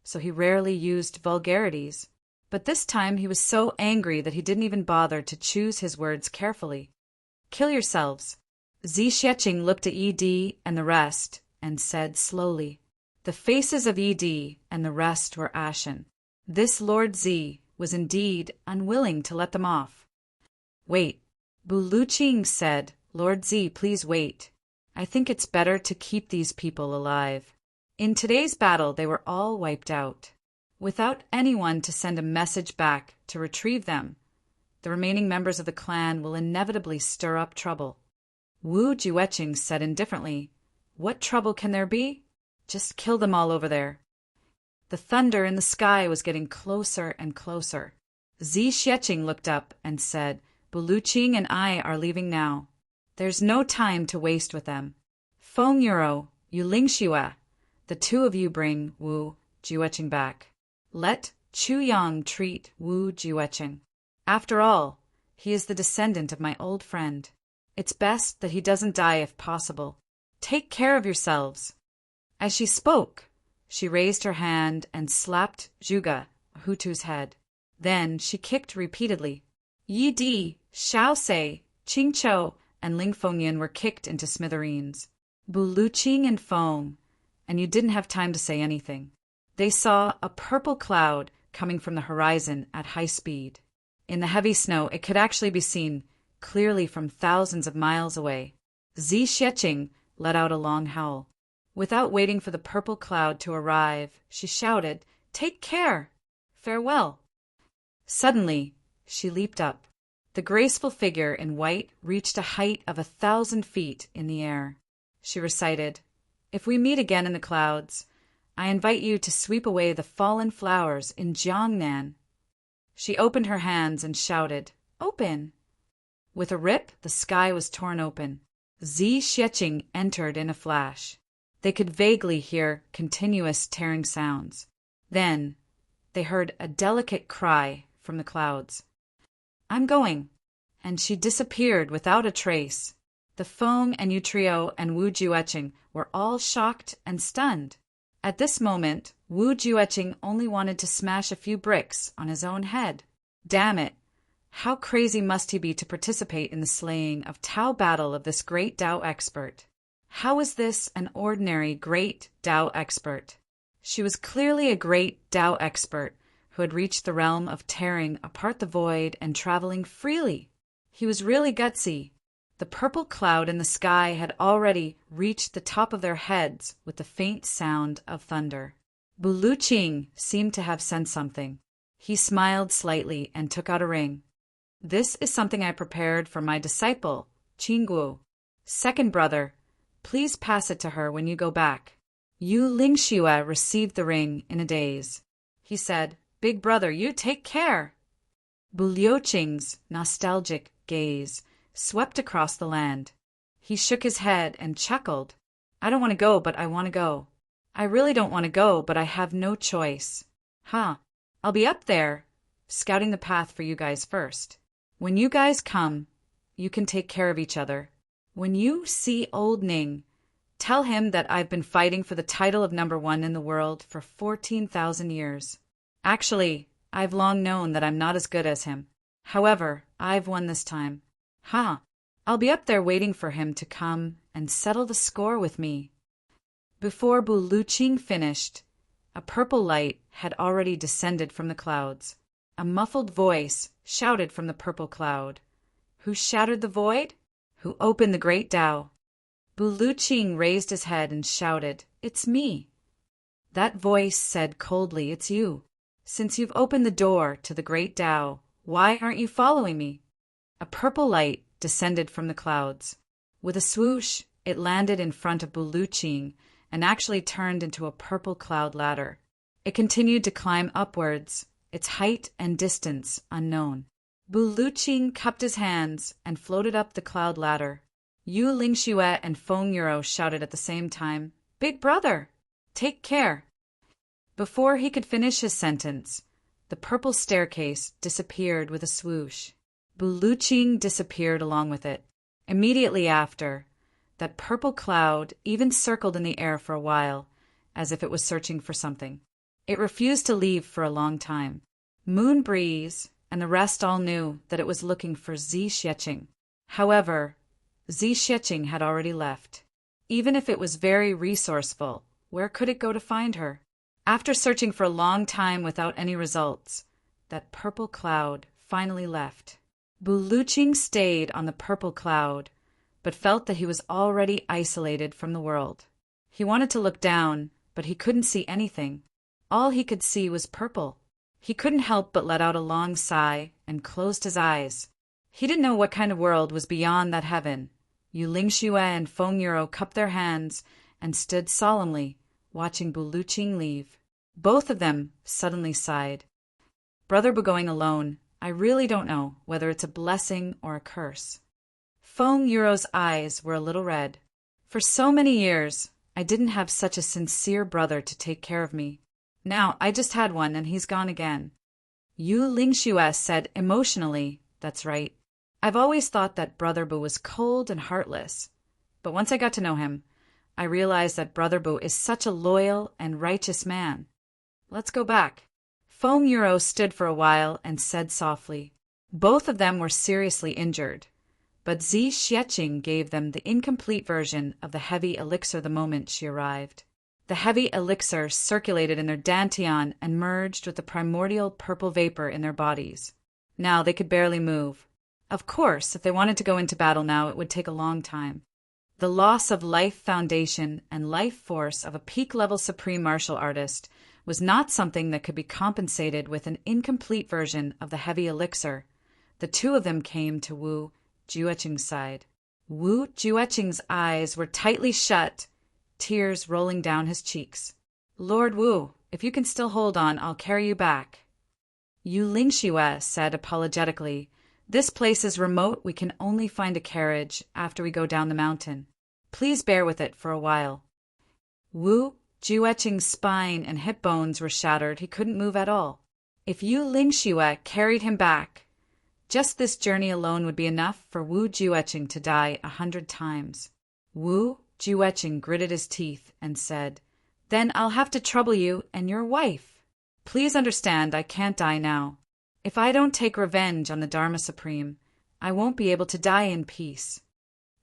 so he rarely used vulgarities. But this time he was so angry that he didn't even bother to choose his words carefully. Kill yourselves. Zi Xueqing looked at Yi and the rest and said slowly. The faces of Yi and the rest were ashen. This Lord Zi was indeed unwilling to let them off. Wait. Buluqing said, Lord Zi, please wait. I think it's better to keep these people alive. In today's battle, they were all wiped out, without anyone to send a message back to retrieve them. The remaining members of the clan will inevitably stir up trouble. Wu Jueqing said indifferently, what trouble can there be? Just kill them all over there. The thunder in the sky was getting closer and closer. Zi Xueqing looked up and said, Buluqing and I are leaving now. There's no time to waste with them. Feng Euro, you Lingxue, the 2 of you bring Wu Jueqing back. Let Chu Yang treat Wu Jueqing. After all, he is the descendant of my old friend. It's best that he doesn't die if possible. Take care of yourselves. As she spoke, she raised her hand and slapped Zhuge Hutu's head. Then she kicked repeatedly. Yi Di, Xiao Sei, Qing Chou, and Ling Fengyan were kicked into smithereens. Buluqing and Feng, and you didn't have time to say anything. They saw a purple cloud coming from the horizon at high speed. In the heavy snow, it could actually be seen clearly from thousands of miles away. Zi Xueqing let out a long howl. Without waiting for the purple cloud to arrive, she shouted, Take care! Farewell! Suddenly, She leaped up. The graceful figure in white reached a height of 1,000 feet in the air. She recited, "If we meet again in the clouds, I invite you to sweep away the fallen flowers in Jiangnan." She opened her hands and shouted, "Open!" With a rip, the sky was torn open. Zi Xieching entered in a flash. They could vaguely hear continuous tearing sounds. Then they heard a delicate cry from the clouds. "I'm going," and she disappeared without a trace. The Feng and Yu Trio and Wu Jueching were all shocked and stunned. At this moment, Wu Jueching only wanted to smash a few bricks on his own head. Damn it! How crazy must he be to participate in the slaying of Tao battle of this great Tao expert? How is this an ordinary great Tao expert? She was clearly a great Tao expert who had reached the realm of tearing apart the void and traveling freely. He was really gutsy. The purple cloud in the sky had already reached the top of their heads with the faint sound of thunder. Buluqing seemed to have sensed something. He smiled slightly and took out a ring. "This is something I prepared for my disciple, Qingguo. Second brother, please pass it to her when you go back." Yu Lingxue received the ring in a daze. He said, "Big brother, you take care." Buluqing's nostalgic gaze swept across the land. He shook his head and chuckled. "I don't want to go, but I want to go. I really don't want to go, but I have no choice. I'll be up there, scouting the path for you guys first. When you guys come, you can take care of each other. When you see old Ning, tell him that I've been fighting for the title of #1 in the world for 14,000 years. Actually, I've long known that I'm not as good as him. However, I've won this time. I'll be up there waiting for him to come and settle the score with me." Before Buluqing finished, a purple light had already descended from the clouds. A muffled voice shouted from the purple cloud, "Who shattered the void? Who opened the great Tao?" Buluqing raised his head and shouted, "It's me." That voice said coldly, "It's you. Since you've opened the door to the great Tao, why aren't you following me?" A purple light descended from the clouds. With a swoosh, it landed in front of Buluqing and actually turned into a purple cloud ladder. It continued to climb upwards, its height and distance unknown. Buluqing cupped his hands and floated up the cloud ladder. Yu Lingxue and Feng Yuro shouted at the same time, "Big brother, take care." Before he could finish his sentence, the purple staircase disappeared with a swoosh. Buluqing disappeared along with it. Immediately after, that purple cloud even circled in the air for a while, as if it was searching for something. It refused to leave for a long time. Moon Breeze and the rest all knew that it was looking for Zi Xieching. However, Zi Xieching had already left. Even if it was very resourceful, where could it go to find her? After searching for a long time without any results, that purple cloud finally left. Buluqing stayed on the purple cloud, but felt that he was already isolated from the world. He wanted to look down, but he couldn't see anything. All he could see was purple. He couldn't help but let out a long sigh and closed his eyes. He didn't know what kind of world was beyond that heaven. Yu Lingxue and Feng Yuro cupped their hands and stood solemnly, watching Buluqing leave. Both of them suddenly sighed. "Brother Bu going alone, I really don't know whether it's a blessing or a curse." Feng Yuro's eyes were a little red. "For so many years, I didn't have such a sincere brother to take care of me. Now I just had one and he's gone again." Yu Lingxue said emotionally, "That's right. I've always thought that Brother Bu was cold and heartless. But once I got to know him, I realized that Brother Bu is such a loyal and righteous man. Let's go back." Feng Yuro stood for a while and said softly. Both of them were seriously injured, but Zi Xieching gave them the incomplete version of the heavy elixir the moment she arrived. The heavy elixir circulated in their dantian and merged with the primordial purple vapor in their bodies. Now they could barely move. Of course, if they wanted to go into battle now, it would take a long time. The loss of life foundation and life force of a peak-level supreme martial artist was not something that could be compensated with an incomplete version of the heavy elixir, the two of them came to Wu Jueqing's side. Wu Jueqing's eyes were tightly shut, tears rolling down his cheeks. "Lord Wu, if you can still hold on, I'll carry you back." Yu Lingxue said apologetically, "This place is remote. We can only find a carriage after we go down the mountain. Please bear with it for a while." Wu Jueqing's spine and hip bones were shattered. He couldn't move at all. If Yu Lingxue carried him back, just this journey alone would be enough for Wu Jueqing to die 100 times. Wu Jueqing gritted his teeth and said, "Then I'll have to trouble you and your wife. Please understand I can't die now. If I don't take revenge on the Dharma Supreme, I won't be able to die in peace."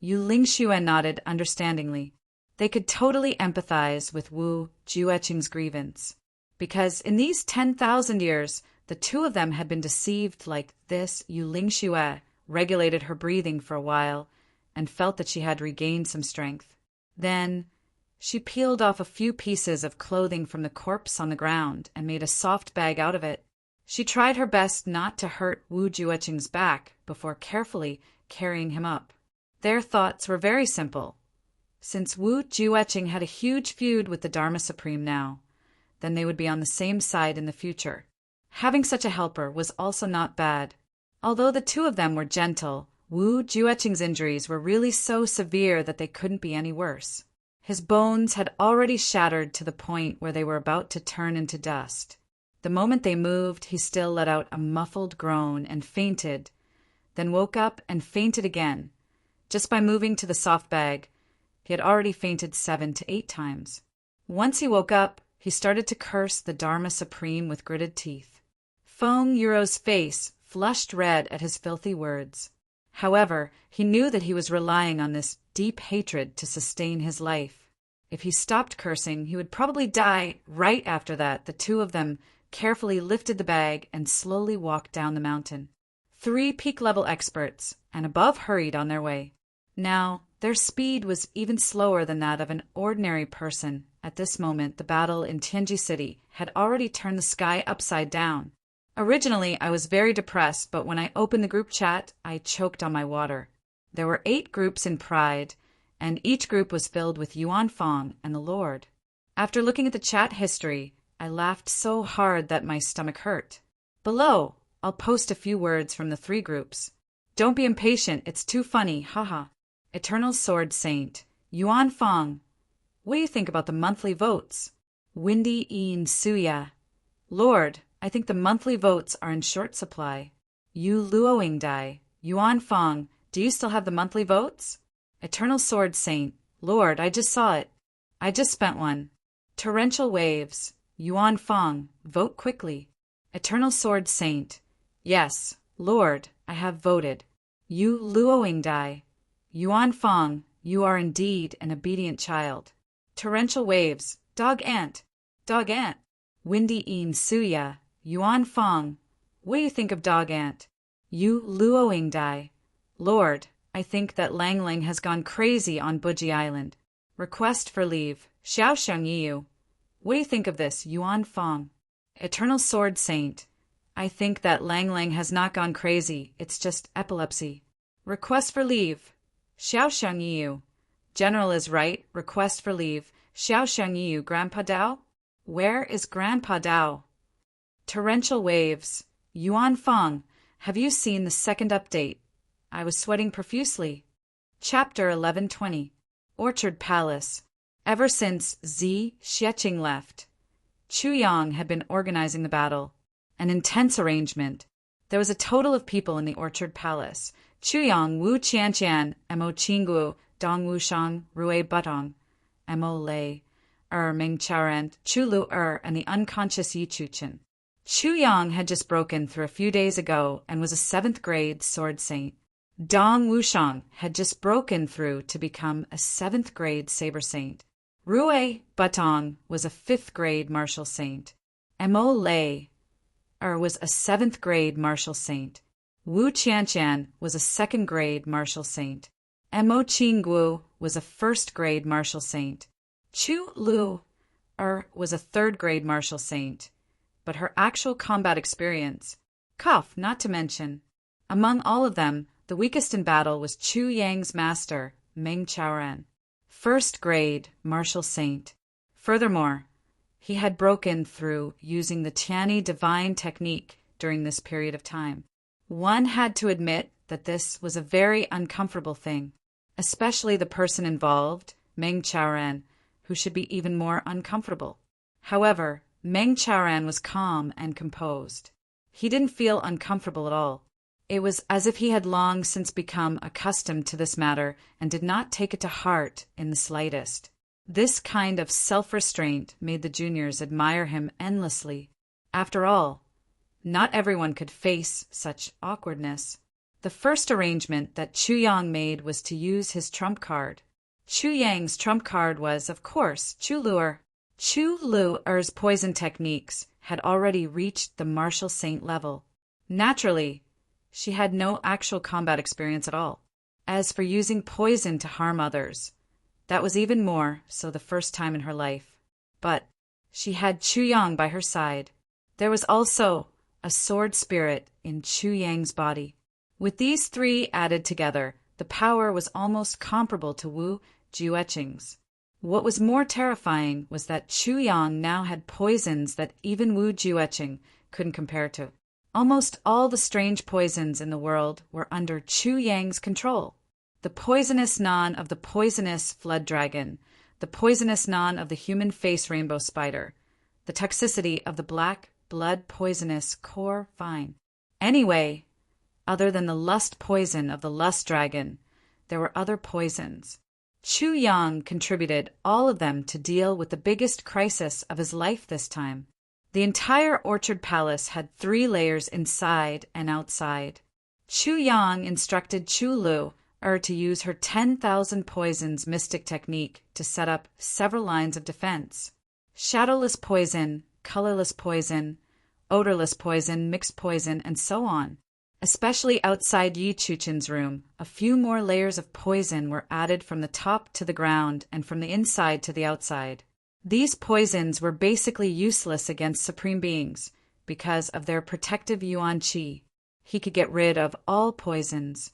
Yu Lingxue nodded understandingly. They could totally empathize with Wu Jueqing's grievance, because in these 10,000 years, the two of them had been deceived like this. Yu Lingxue regulated her breathing for a while and felt that she had regained some strength. Then she peeled off a few pieces of clothing from the corpse on the ground and made a soft bag out of it. She tried her best not to hurt Wu Jueqing's back before carefully carrying him up. Their thoughts were very simple. Since Wu Jueqing had a huge feud with the Dharma Supreme now, then they would be on the same side in the future. Having such a helper was also not bad. Although the two of them were gentle, Wu Jueqing's injuries were really so severe that they couldn't be any worse. His bones had already shattered to the point where they were about to turn into dust. The moment they moved, he still let out a muffled groan and fainted, then woke up and fainted again. Just by moving to the soft bag, he had already fainted 7 to 8 times. Once he woke up, he started to curse the Dharma Supreme with gritted teeth. Feng Yuro's face flushed red at his filthy words. However, he knew that he was relying on this deep hatred to sustain his life. If he stopped cursing, he would probably die. Right after that, the two of them carefully lifted the bag and slowly walked down the mountain. 3 peak-level experts and above hurried on their way. Now, their speed was even slower than that of an ordinary person. At this moment, the battle in Tianji City had already turned the sky upside down. Originally, I was very depressed, but when I opened the group chat, I choked on my water. There were 8 groups in Pride, and each group was filled with Yuan Fong and the Lord. After looking at the chat history, I laughed so hard that my stomach hurt. Below, I'll post a few words from the 3 groups. Don't be impatient, it's too funny, haha. Eternal Sword Saint, Yuan Fong. What do you think about the monthly votes? Windy Een Suya. Lord, I think the monthly votes are in short supply. Yu Luoing Dai, Yuan Fong, do you still have the monthly votes? Eternal Sword Saint, Lord, I just saw it. I just spent one. Torrential Waves, Yuan Fong, vote quickly. Eternal Sword Saint, yes, Lord, I have voted. Yu Luoing Dai, Yuan Fong, you are indeed an obedient child. Torrential Waves, Dog Ant, Dog Ant. Windy Een Suya, Yuan Fong, what do you think of Dog Ant? Yu Luoing Dai, Lord, I think that Lang Lang has gone crazy on Buji Island. Request for leave, Xiao Sheng Yiu. What do you think of this, Yuan Fong? Eternal Sword Saint, I think that Lang Lang has not gone crazy, it's just epilepsy. Request for leave, Xiao Sheng Yiu. General is right, request for leave, Xiao Sheng Yiu. Grandpa Dao? Where is Grandpa Dao? Torrential Waves, Yuan Fong, have you seen the second update? I was sweating profusely. Chapter 1120, Orchard Palace. Ever since Zi Xieching left, Chu Yang had been organizing the battle. An intense arrangement. There was a total of people in the Orchard Palace. Chu Yang, Wu Qianqian, Mo Qinggu, Dong Wushang, Rui Butong, Mo Lei, Ming Chaoran, Chu Lu and the unconscious Yi Chuchen. Chu Yang had just broken through a few days ago and was a 7th grade sword saint. Dong Wushang had just broken through to become a 7th grade saber saint. Rui Butong was a 5th grade martial saint. Mo Lei was a 7th grade martial saint. Wu Qianqian was a 2nd grade martial saint. Mo Qinggu was a 1st grade martial saint. Chu Lu was a 3rd grade martial saint, but her actual combat experience, not to mention, Among all of them, the weakest in battle was Chu Yang's master, Meng Chaoran, first grade martial saint. Furthermore, he had broken through using the Tiani divine technique during this period of time. One had to admit that this was a very uncomfortable thing, especially the person involved, Meng Chaoran, who should be even more uncomfortable. However, Meng Chaoran was calm and composed. He didn't feel uncomfortable at all. It was as if he had long since become accustomed to this matter and did not take it to heart in the slightest. This kind of self-restraint made the juniors admire him endlessly. After all, not everyone could face such awkwardness. The first arrangement that Chu Yang made was to use his trump card. Chu Yang's trump card was, of course, Chu Lu'er. Chu Lu'er's poison techniques had already reached the martial saint level. Naturally, she had no actual combat experience at all. As for using poison to harm others, that was even more so the first time in her life. But she had Chu Yang by her side. There was also a sword spirit in Chu Yang's body. With these three added together, the power was almost comparable to Wu Jueqing's. What was more terrifying was that Chu Yang now had poisons that even Wu Jueqing couldn't compare to. Almost all the strange poisons in the world were under Chu Yang's control. The poisonous non of the poisonous flood dragon, the poisonous non of the human face rainbow spider, the toxicity of the black blood poisonous core vine. Anyway, other than the lust poison of the lust dragon, there were other poisons. Chu Yang contributed all of them to deal with the biggest crisis of his life this time. The entire orchard palace had 3 layers inside and outside. Chu Yang instructed Chu Lu'er to use her 10,000 poisons mystic technique to set up several lines of defense. Shadowless poison, colorless poison, odorless poison, mixed poison, and so on. Especially outside Yi Chuchen's room, a few more layers of poison were added from the top to the ground and from the inside to the outside. These poisons were basically useless against supreme beings because of their protective Yuan Qi. He could get rid of all poisons.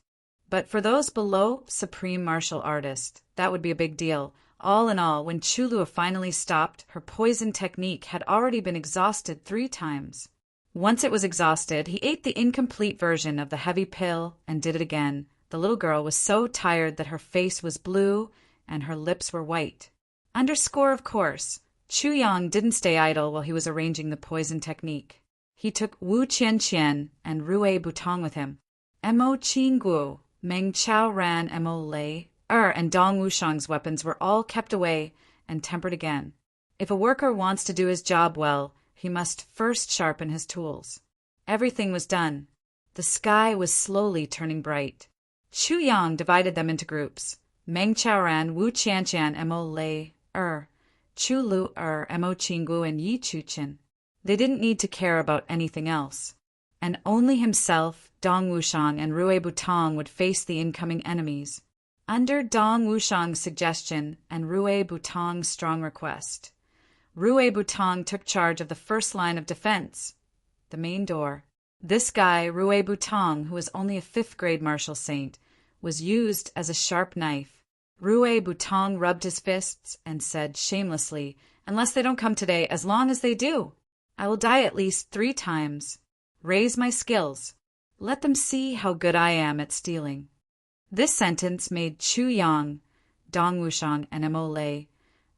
But for those below supreme martial artist, that would be a big deal. All in all, when Chu Lu'er finally stopped, her poison technique had already been exhausted 3 times. Once it was exhausted, he ate the incomplete version of the heavy pill and did it again. The little girl was so tired that her face was blue and her lips were white. Underscore, of course, Chu Yang didn't stay idle while he was arranging the poison technique. He took Wu Qianqian and Rui Butong with him. Mo Qingguo, Meng Chaoran, Mo Lei, and Dong Wushang's weapons were all kept away and tempered again. If a worker wants to do his job well, he must first sharpen his tools. Everything was done. The sky was slowly turning bright. Chu Yang divided them into groups. Meng Chaoran, Wu Qianqian, Mo Lei, Chu Lu'er, Mo Qinggu, and Yi Chuchen. They didn't need to care about anything else. And only himself, Dong Wushang, and Rui Butong would face the incoming enemies. Under Dong Wushang's suggestion and Rui Butong's strong request, Rui Butong took charge of the first line of defense, the main door. This guy, Rui Butong, who was only a 5th grade martial saint, was used as a sharp knife. Rui Butong rubbed his fists and said shamelessly, "Unless they don't come today, as long as they do, I will die at least 3 times. Raise my skills. Let them see how good I am at stealing." This sentence made Chu Yang, Dong Wushang, and Mo Lei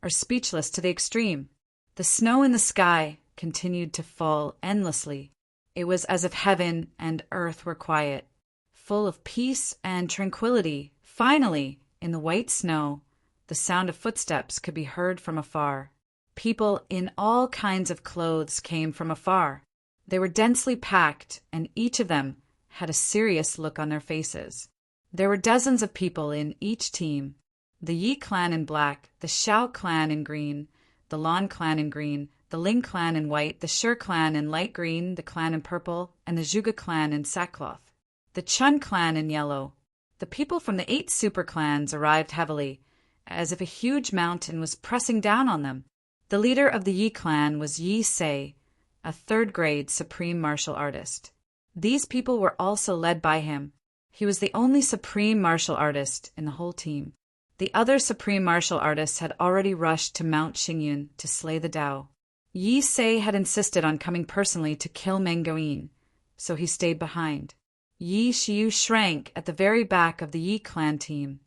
speechless to the extreme. The snow in the sky continued to fall endlessly. It was as if heaven and earth were quiet, full of peace and tranquility. Finally, in the white snow, the sound of footsteps could be heard from afar. People in all kinds of clothes came from afar. They were densely packed, and each of them had a serious look on their faces. There were dozens of people in each team. The Yi clan in black, the Xiao clan in green, the Lan clan in green, the Ling clan in white, the Shi clan in light green, the clan in purple, and the Zhuge clan in sackcloth. The Chun clan in yellow. The people from the 8 super clans arrived heavily, as if a huge mountain was pressing down on them. The leader of the Yi clan was Yi Sei, a 3rd grade supreme martial artist. These people were also led by him. He was the only supreme martial artist in the whole team. The other supreme martial artists had already rushed to Mount Xingyun to slay the Dao. Yi Sei had insisted on coming personally to kill Meng Guoyin, so he stayed behind. Yi Xiu shrank at the very back of the Yi clan team,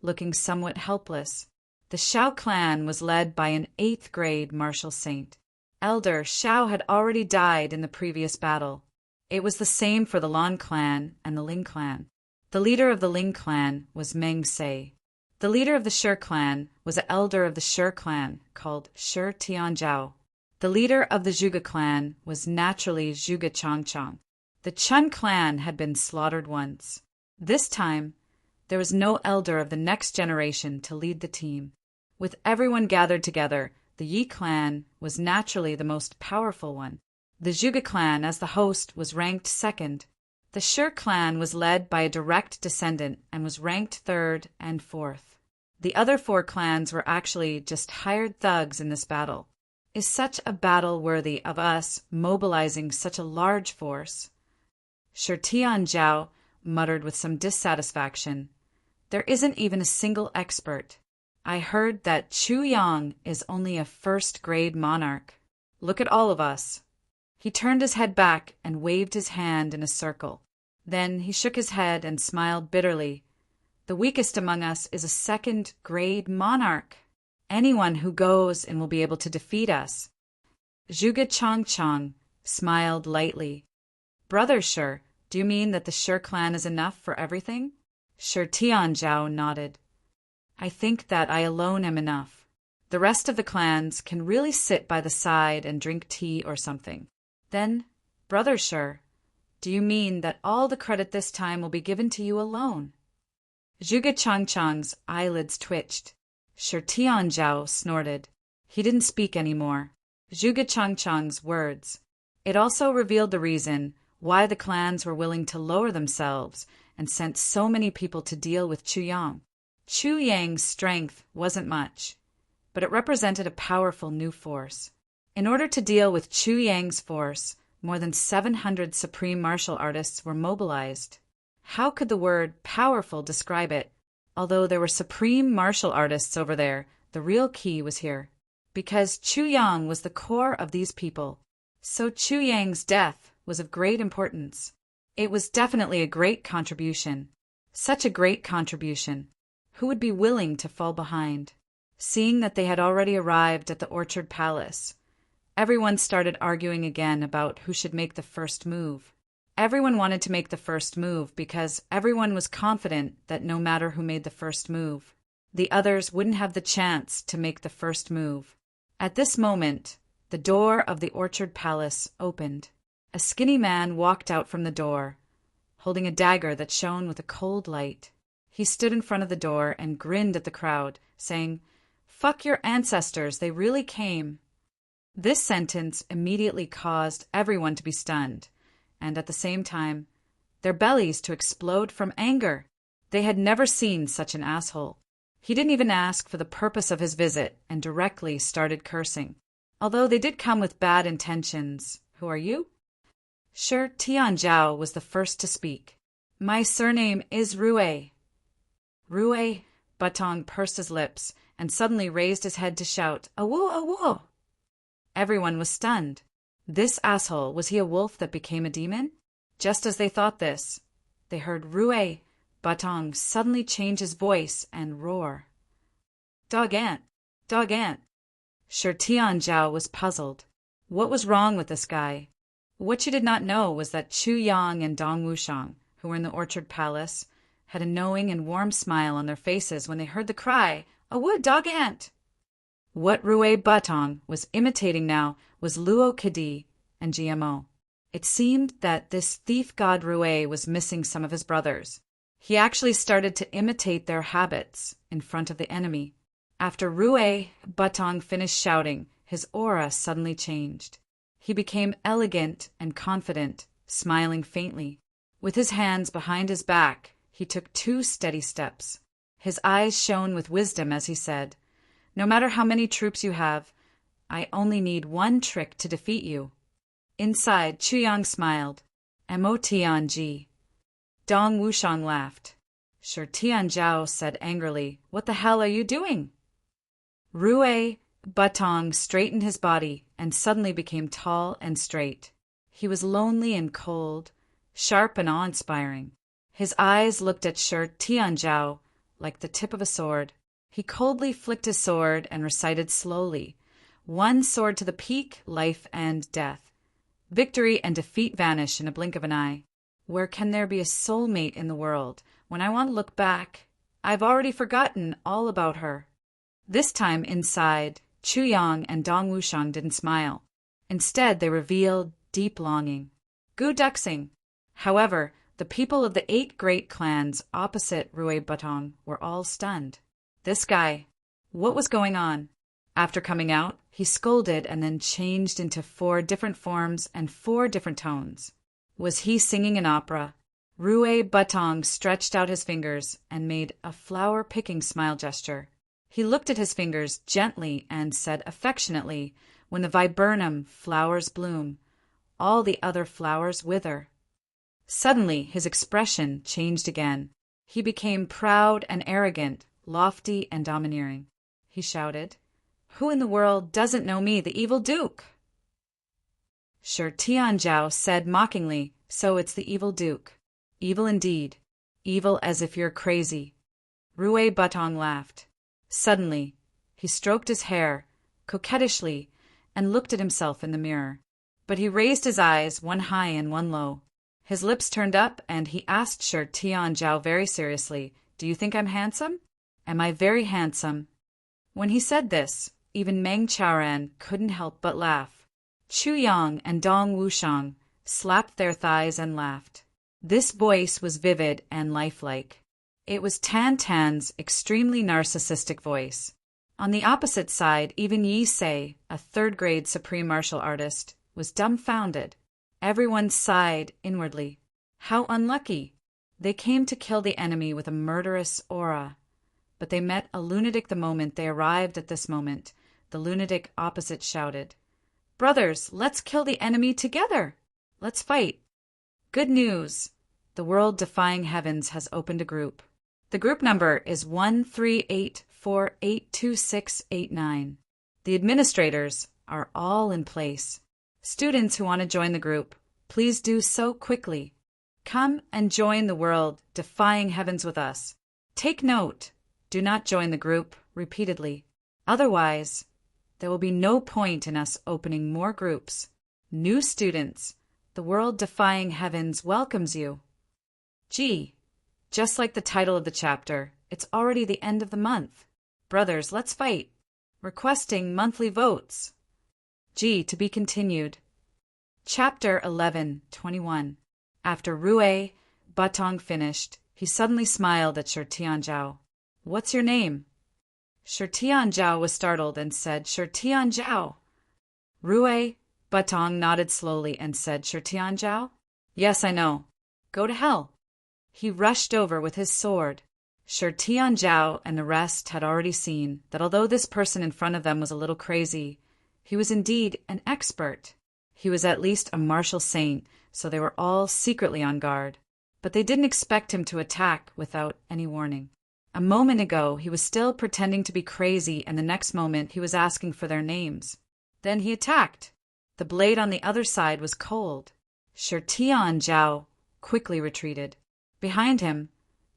looking somewhat helpless. The Shao clan was led by an 8th grade martial saint. Elder Shao had already died in the previous battle. It was the same for the Lan clan and the Ling clan. The leader of the Ling clan was Meng Sei. The leader of the Shi clan was an elder of the Shi clan called Shi Tianzhao. The leader of the Zhuge clan was naturally Zhuge Changchang. The Chun clan had been slaughtered once. This time, there was no elder of the next generation to lead the team. With everyone gathered together, the Yi clan was naturally the most powerful one. The Zhuge clan, as the host, was ranked 2nd. The Shi clan was led by a direct descendant and was ranked 3rd and 4th. The other 4 clans were actually just hired thugs in this battle. Is such a battle worthy of us mobilizing such a large force? Shi Tianzhao muttered with some dissatisfaction. There isn't even a single expert. I heard that Chu Yang is only a 1st grade monarch. Look at all of us. He turned his head back and waved his hand in a circle. Then he shook his head and smiled bitterly. The weakest among us is a 2nd grade monarch. Anyone who goes and will be able to defeat us. Zhuge Changchang smiled lightly. Brother Shi, do you mean that the Shi clan is enough for everything? Shi Tianzhao nodded. I think that I alone am enough. The rest of the clans can really sit by the side and drink tea or something. Then, Brother Shi, do you mean that all the credit this time will be given to you alone? Zhuge Changchang's eyelids twitched. Shi Tianzhao snorted. He didn't speak anymore. Zhuge Changchang's words. It also revealed the reason why the clans were willing to lower themselves and sent so many people to deal with Chu Yang. Chu Yang's strength wasn't much, but it represented a powerful new force. In order to deal with Chu Yang's force, more than 700 supreme martial artists were mobilized. How could the word powerful describe it? Although there were supreme martial artists over there, the real key was here. Because Chu Yang was the core of these people. So Chu Yang's death was of great importance. It was definitely a great contribution. Such a great contribution. Who would be willing to fall behind? Seeing that they had already arrived at the Orchard Palace, everyone started arguing again about who should make the first move. Everyone wanted to make the first move because everyone was confident that no matter who made the first move, the others wouldn't have the chance to make the first move. At this moment, the door of the Orchard Palace opened. A skinny man walked out from the door, holding a dagger that shone with a cold light. He stood in front of the door and grinned at the crowd, saying, "Fuck your ancestors, they really came." This sentence immediately caused everyone to be stunned, and at the same time, their bellies to explode from anger. They had never seen such an asshole. He didn't even ask for the purpose of his visit and directly started cursing. Although they did come with bad intentions. Who are you? Shi Tianzhao was the first to speak. My surname is Rue. Rue? Batong pursed his lips and suddenly raised his head to shout, "Awo, awo!" Everyone was stunned. This asshole, was he a wolf that became a demon? Just as they thought this, they heard Rue Batong suddenly change his voice and roar. Dog ant! Dog ant! Shi Tianzhao was puzzled. What was wrong with this guy? What she did not know was that Chu Yang and Dong Wushang, who were in the Orchard Palace, had a knowing and warm smile on their faces when they heard the cry, "A wood dog ant!" What Rue Batong was imitating now was Luo Kadi and GMO. It seemed that this thief god Rue was missing some of his brothers. He actually started to imitate their habits in front of the enemy. After Rue Batong finished shouting, his aura suddenly changed. He became elegant and confident, smiling faintly. With his hands behind his back, he took 2 steady steps. His eyes shone with wisdom as he said, "No matter how many troops you have, I only need one trick to defeat you." Inside, Chu Yang smiled, Motianji. Dong Wushang laughed. Shi Tianzhao said angrily, "What the hell are you doing?" Rue Batong straightened his body and suddenly became tall and straight. He was lonely and cold, sharp and awe-inspiring. His eyes looked at Shi Tianzhao like the tip of a sword. He coldly flicked his sword and recited slowly, "One sword to the peak, life and death. Victory and defeat vanish in a blink of an eye. Where can there be a soulmate in the world? When I want to look back, I've already forgotten all about her." This time inside, Chu Yang and Dong Wushang didn't smile. Instead, they revealed deep longing. Gu Duxing. However, the people of the 8 great clans opposite Rue Batong were all stunned. This guy, what was going on? After coming out, he scolded and then changed into 4 different forms and 4 different tones. Was he singing an opera? Rue Batong stretched out his fingers and made a flower-picking smile gesture. He looked at his fingers gently and said affectionately, "When the viburnum flowers bloom, all the other flowers wither." Suddenly, his expression changed again. He became proud and arrogant, lofty and domineering. He shouted, "Who in the world doesn't know me, the evil Duke?" Shi Tianzhao said mockingly, "So it's the evil Duke. Evil indeed. Evil as if you're crazy." Rue Batong laughed. Suddenly, he stroked his hair, coquettishly, and looked at himself in the mirror. But he raised his eyes, one high and one low. His lips turned up, and he asked Shi Tianzhao very seriously, "Do you think I'm handsome? Am I very handsome?" When he said this, even Meng Chaoran couldn't help but laugh. Chu Yang and Dong Wushang slapped their thighs and laughed. This voice was vivid and lifelike. It was Tan Tan's extremely narcissistic voice. On the opposite side, even Yi Sei, a 3rd-grade supreme martial artist, was dumbfounded. Everyone sighed inwardly. How unlucky! They came to kill the enemy with a murderous aura. But they met a lunatic the moment they arrived at this moment. The lunatic opposite shouted, "Brothers, let's kill the enemy together! Let's fight!" Good news! The world-defying heavens has opened a group. The group number is 138482689. The administrators are all in place. Students who want to join the group, please do so quickly. Come and join the world-defying heavens with us. Take note, do not join the group repeatedly. Otherwise, there will be no point in us opening more groups. New students, the world-defying heavens welcomes you. Gee, just like the title of the chapter, it's already the end of the month. Brothers, let's fight. Requesting monthly votes. G. To be continued. Chapter 11:21. After Rue Batong finished, he suddenly smiled at Shi Tianzhao. "What's your name?" Shi Tianzhao was startled and said, "Shi Tianzhao." Rue Batong nodded slowly and said, "Shi Tianzhao? Yes, I know. Go to hell." He rushed over with his sword. Shi Tianzhao and the rest had already seen that although this person in front of them was a little crazy, he was indeed an expert. He was at least a martial saint, so they were all secretly on guard. But they didn't expect him to attack without any warning. A moment ago, he was still pretending to be crazy, and the next moment he was asking for their names. Then he attacked. The blade on the other side was cold. Shi Tianzhao quickly retreated. Behind him,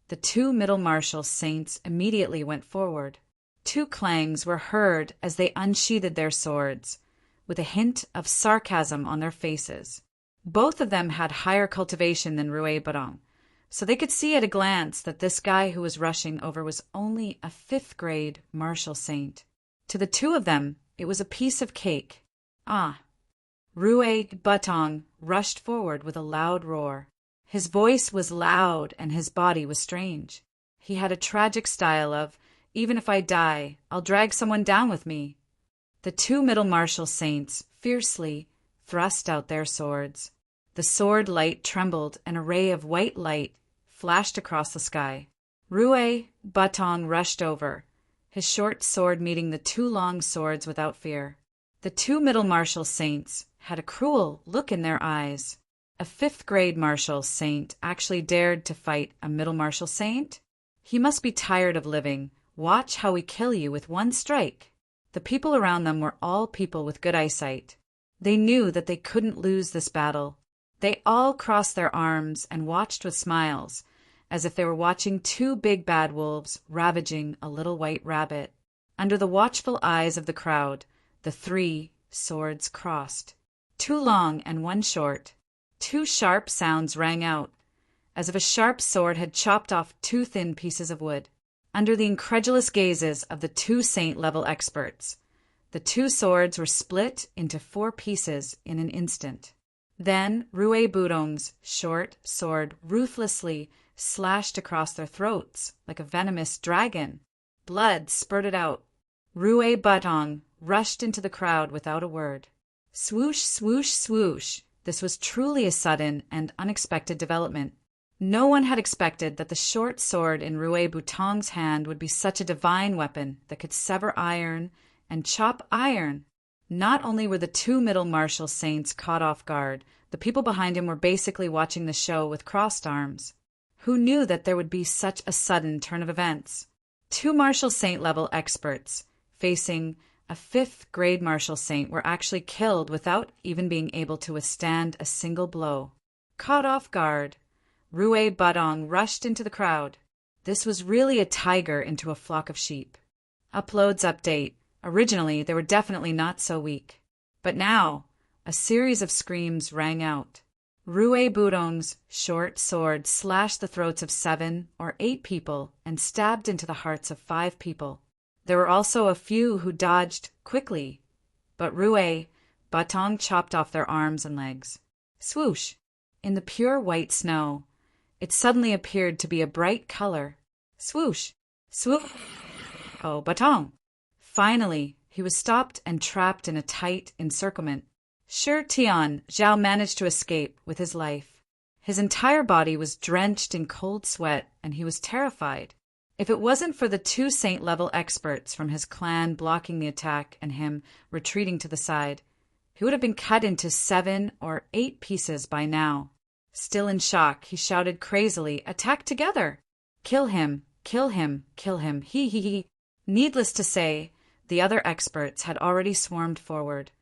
the 2 middle martial saints immediately went forward. 2 clangs were heard as they unsheathed their swords, with a hint of sarcasm on their faces. Both of them had higher cultivation than Rue Batong, so they could see at a glance that this guy who was rushing over was only a 5th-grade martial saint. To the 2 of them, it was a piece of cake. Ah! Rue Batong rushed forward with a loud roar. His voice was loud and his body was strange. He had a tragic style of, "Even if I die, I'll drag someone down with me." The 2 middle martial saints fiercely thrust out their swords. The sword light trembled, and a ray of white light flashed across the sky. Rue Batong rushed over, his short sword meeting the 2 long swords without fear. The 2 middle martial saints had a cruel look in their eyes. A fifth-grade martial saint actually dared to fight a middle martial saint? He must be tired of living. Watch how we kill you with one strike. The people around them were all people with good eyesight. They knew that they couldn't lose this battle. They all crossed their arms and watched with smiles, as if they were watching two big bad wolves ravaging a little white rabbit. Under the watchful eyes of the crowd, the three swords crossed. Two long and one short. Two sharp sounds rang out, as if a sharp sword had chopped off two thin pieces of wood. Under the incredulous gazes of the two saint-level experts, the two swords were split into 4 pieces in an instant. Then Rue Budong's short sword ruthlessly slashed across their throats like a venomous dragon. Blood spurted out. Rue Budong rushed into the crowd without a word. Swoosh, swoosh, swoosh. This was truly a sudden and unexpected development. No one had expected that the short sword in Rue Budong's hand would be such a divine weapon that could sever iron and chop iron. Not only were the two middle martial saints caught off guard, the people behind him were basically watching the show with crossed arms. Who knew that there would be such a sudden turn of events? Two martial saint-level experts facing a fifth-grade martial saint were actually killed without even being able to withstand a single blow. Caught off guard, Rue Budong rushed into the crowd. This was really a tiger into a flock of sheep. Uploads update. Originally, they were definitely not so weak. But now, a series of screams rang out. Rue Budong's short sword slashed the throats of 7 or 8 people and stabbed into the hearts of 5 people. There were also a few who dodged quickly, but Rue Budong chopped off their arms and legs. Swoosh! In the pure white snow, it suddenly appeared to be a bright color. Swoosh! Swoosh! Oh, Budong! Finally, he was stopped and trapped in a tight encirclement. Shi Tian Zhao managed to escape with his life. His entire body was drenched in cold sweat, and he was terrified. If it wasn't for the two saint-level experts from his clan blocking the attack and him retreating to the side, he would have been cut into 7 or 8 pieces by now. Still in shock, he shouted crazily, "Attack together! Kill him! Kill him! Kill him! He he he!" Needless to say, the other experts had already swarmed forward,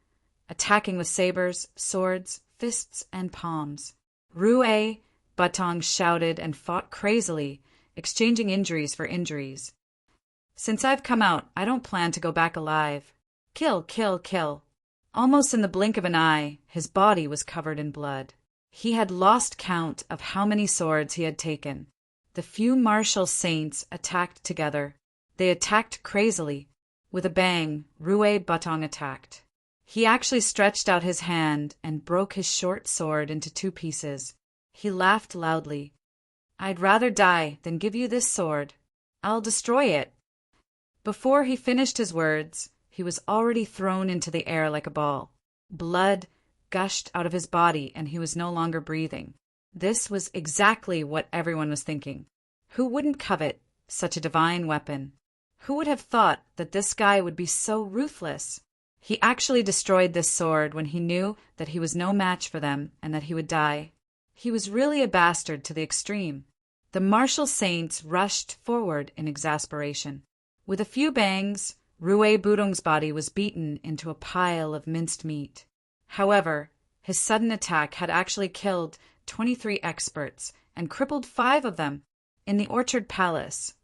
attacking with sabers, swords, fists, and palms. Rue Budong shouted and fought crazily, exchanging injuries for injuries. "Since I've come out, I don't plan to go back alive. Kill, kill, kill." Almost in the blink of an eye, his body was covered in blood. He had lost count of how many swords he had taken. The few martial saints attacked together. They attacked crazily. With a bang, Rue Budong attacked. He actually stretched out his hand and broke his short sword into 2 pieces. He laughed loudly. "I'd rather die than give you this sword. I'll destroy it." Before he finished his words, he was already thrown into the air like a ball. Blood gushed out of his body, and he was no longer breathing. This was exactly what everyone was thinking. Who wouldn't covet such a divine weapon? Who would have thought that this guy would be so ruthless? He actually destroyed this sword when he knew that he was no match for them and that he would die. He was really a bastard to the extreme. The martial saints rushed forward in exasperation. With a few bangs, Rue Budong's body was beaten into a pile of minced meat. However, his sudden attack had actually killed 23 experts and crippled 5 of them in the Orchard Palace.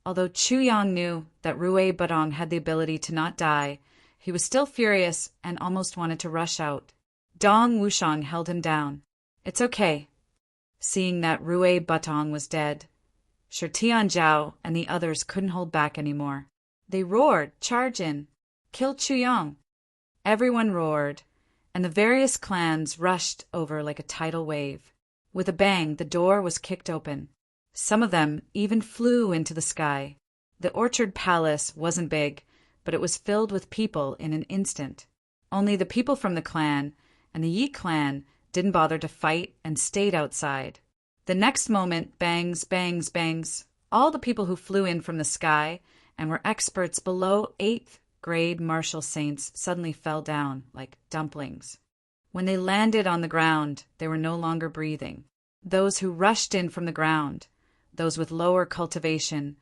Although Chuyang knew that Rue Budong had the ability to not die, he was still furious and almost wanted to rush out. Dong Wushang held him down. "It's okay." Seeing that Rue Budong was dead, Shi Tian Zhao and the others couldn't hold back anymore. They roared, "Charge in! Kill Chuyang!" Everyone roared, and the various clans rushed over like a tidal wave. With a bang, the door was kicked open. Some of them even flew into the sky. The Orchard Palace wasn't big, but it was filled with people in an instant. Only the people from the clan and the Yi clan didn't bother to fight and stayed outside. The next moment, bangs, bangs, bangs. All the people who flew in from the sky and were experts below 8th grade martial saints suddenly fell down like dumplings. When they landed on the ground, they were no longer breathing. Those who rushed in from the ground, those with lower cultivation,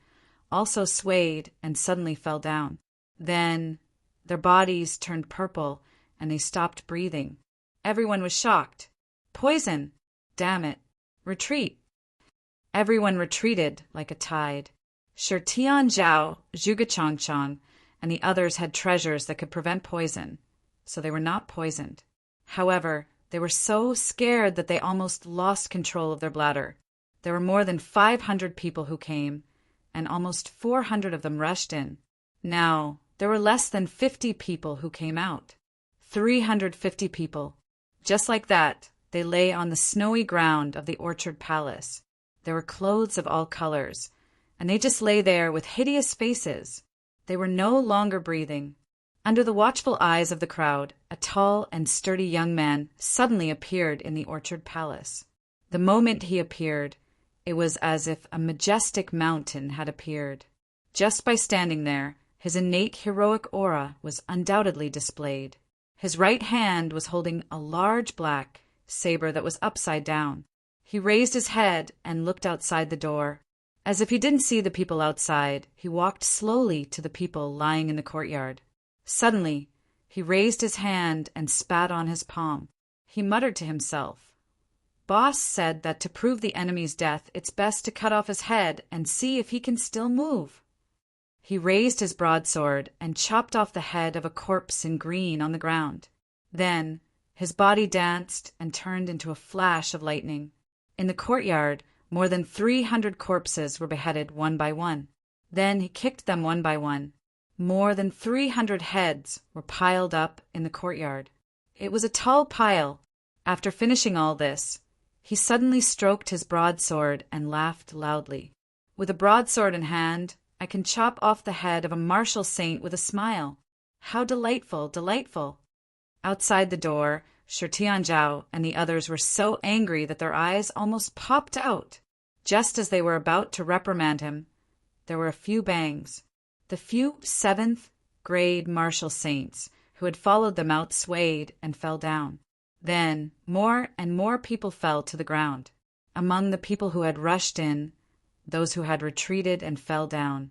also swayed and suddenly fell down. Then their bodies turned purple and they stopped breathing. Everyone was shocked. Poison! Damn it! Retreat! Everyone retreated like a tide. Sure, Tian Zhao, Zhuge Changchang, and the others had treasures that could prevent poison, so they were not poisoned. However, they were so scared that they almost lost control of their bladder. There were more than 500 people who came, and almost 400 of them rushed in. Now, there were less than 50 people who came out. 350 people. Just like that, they lay on the snowy ground of the orchard palace. There were clothes of all colors, and they just lay there with hideous faces. They were no longer breathing. Under the watchful eyes of the crowd, a tall and sturdy young man suddenly appeared in the orchard palace. The moment he appeared, it was as if a majestic mountain had appeared. Just by standing there, his innate heroic aura was undoubtedly displayed. His right hand was holding a large black saber that was upside down. He raised his head and looked outside the door. As if he didn't see the people outside, he walked slowly to the people lying in the courtyard. Suddenly, he raised his hand and spat on his palm. He muttered to himself. Boss said that to prove the enemy's death, it's best to cut off his head and see if he can still move. He raised his broadsword and chopped off the head of a corpse in green on the ground. Then, his body danced and turned into a flash of lightning. In the courtyard, more than 300 corpses were beheaded one by one. Then he kicked them one by one. More than 300 heads were piled up in the courtyard. It was a tall pile. After finishing all this, he suddenly stroked his broadsword and laughed loudly. With a broadsword in hand, I can chop off the head of a martial saint with a smile. How delightful, delightful! Outside the door, Shi Tianzhao and the others were so angry that their eyes almost popped out. Just as they were about to reprimand him, there were a few bangs. The few 7th grade martial saints who had followed them out swayed and fell down. Then more and more people fell to the ground. Among the people who had rushed in, those who had retreated and fell down,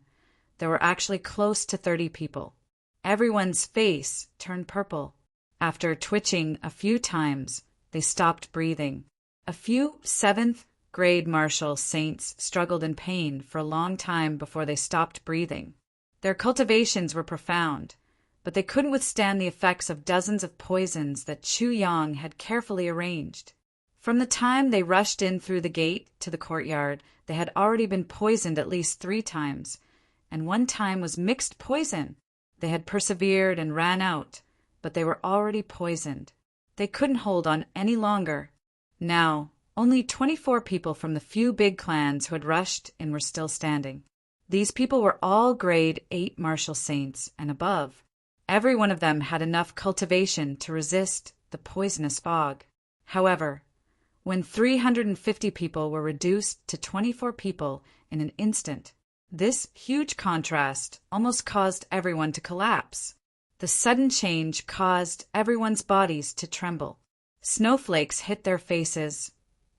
there were actually close to 30 people. Everyone's face turned purple. After twitching a few times, they stopped breathing. A few 7th grade martial saints struggled in pain for a long time before they stopped breathing. Their cultivations were profound, but they couldn't withstand the effects of dozens of poisons that Chu Yang had carefully arranged. From the time they rushed in through the gate to the courtyard, they had already been poisoned at least 3 times, and one time was mixed poison. They had persevered and ran out, but they were already poisoned. They couldn't hold on any longer. Now, only 24 people from the few big clans who had rushed in were still standing. These people were all grade 8 martial saints and above. Every one of them had enough cultivation to resist the poisonous fog. However, when 350 people were reduced to 24 people in an instant, this huge contrast almost caused everyone to collapse. The sudden change caused everyone's bodies to tremble. Snowflakes hit their faces,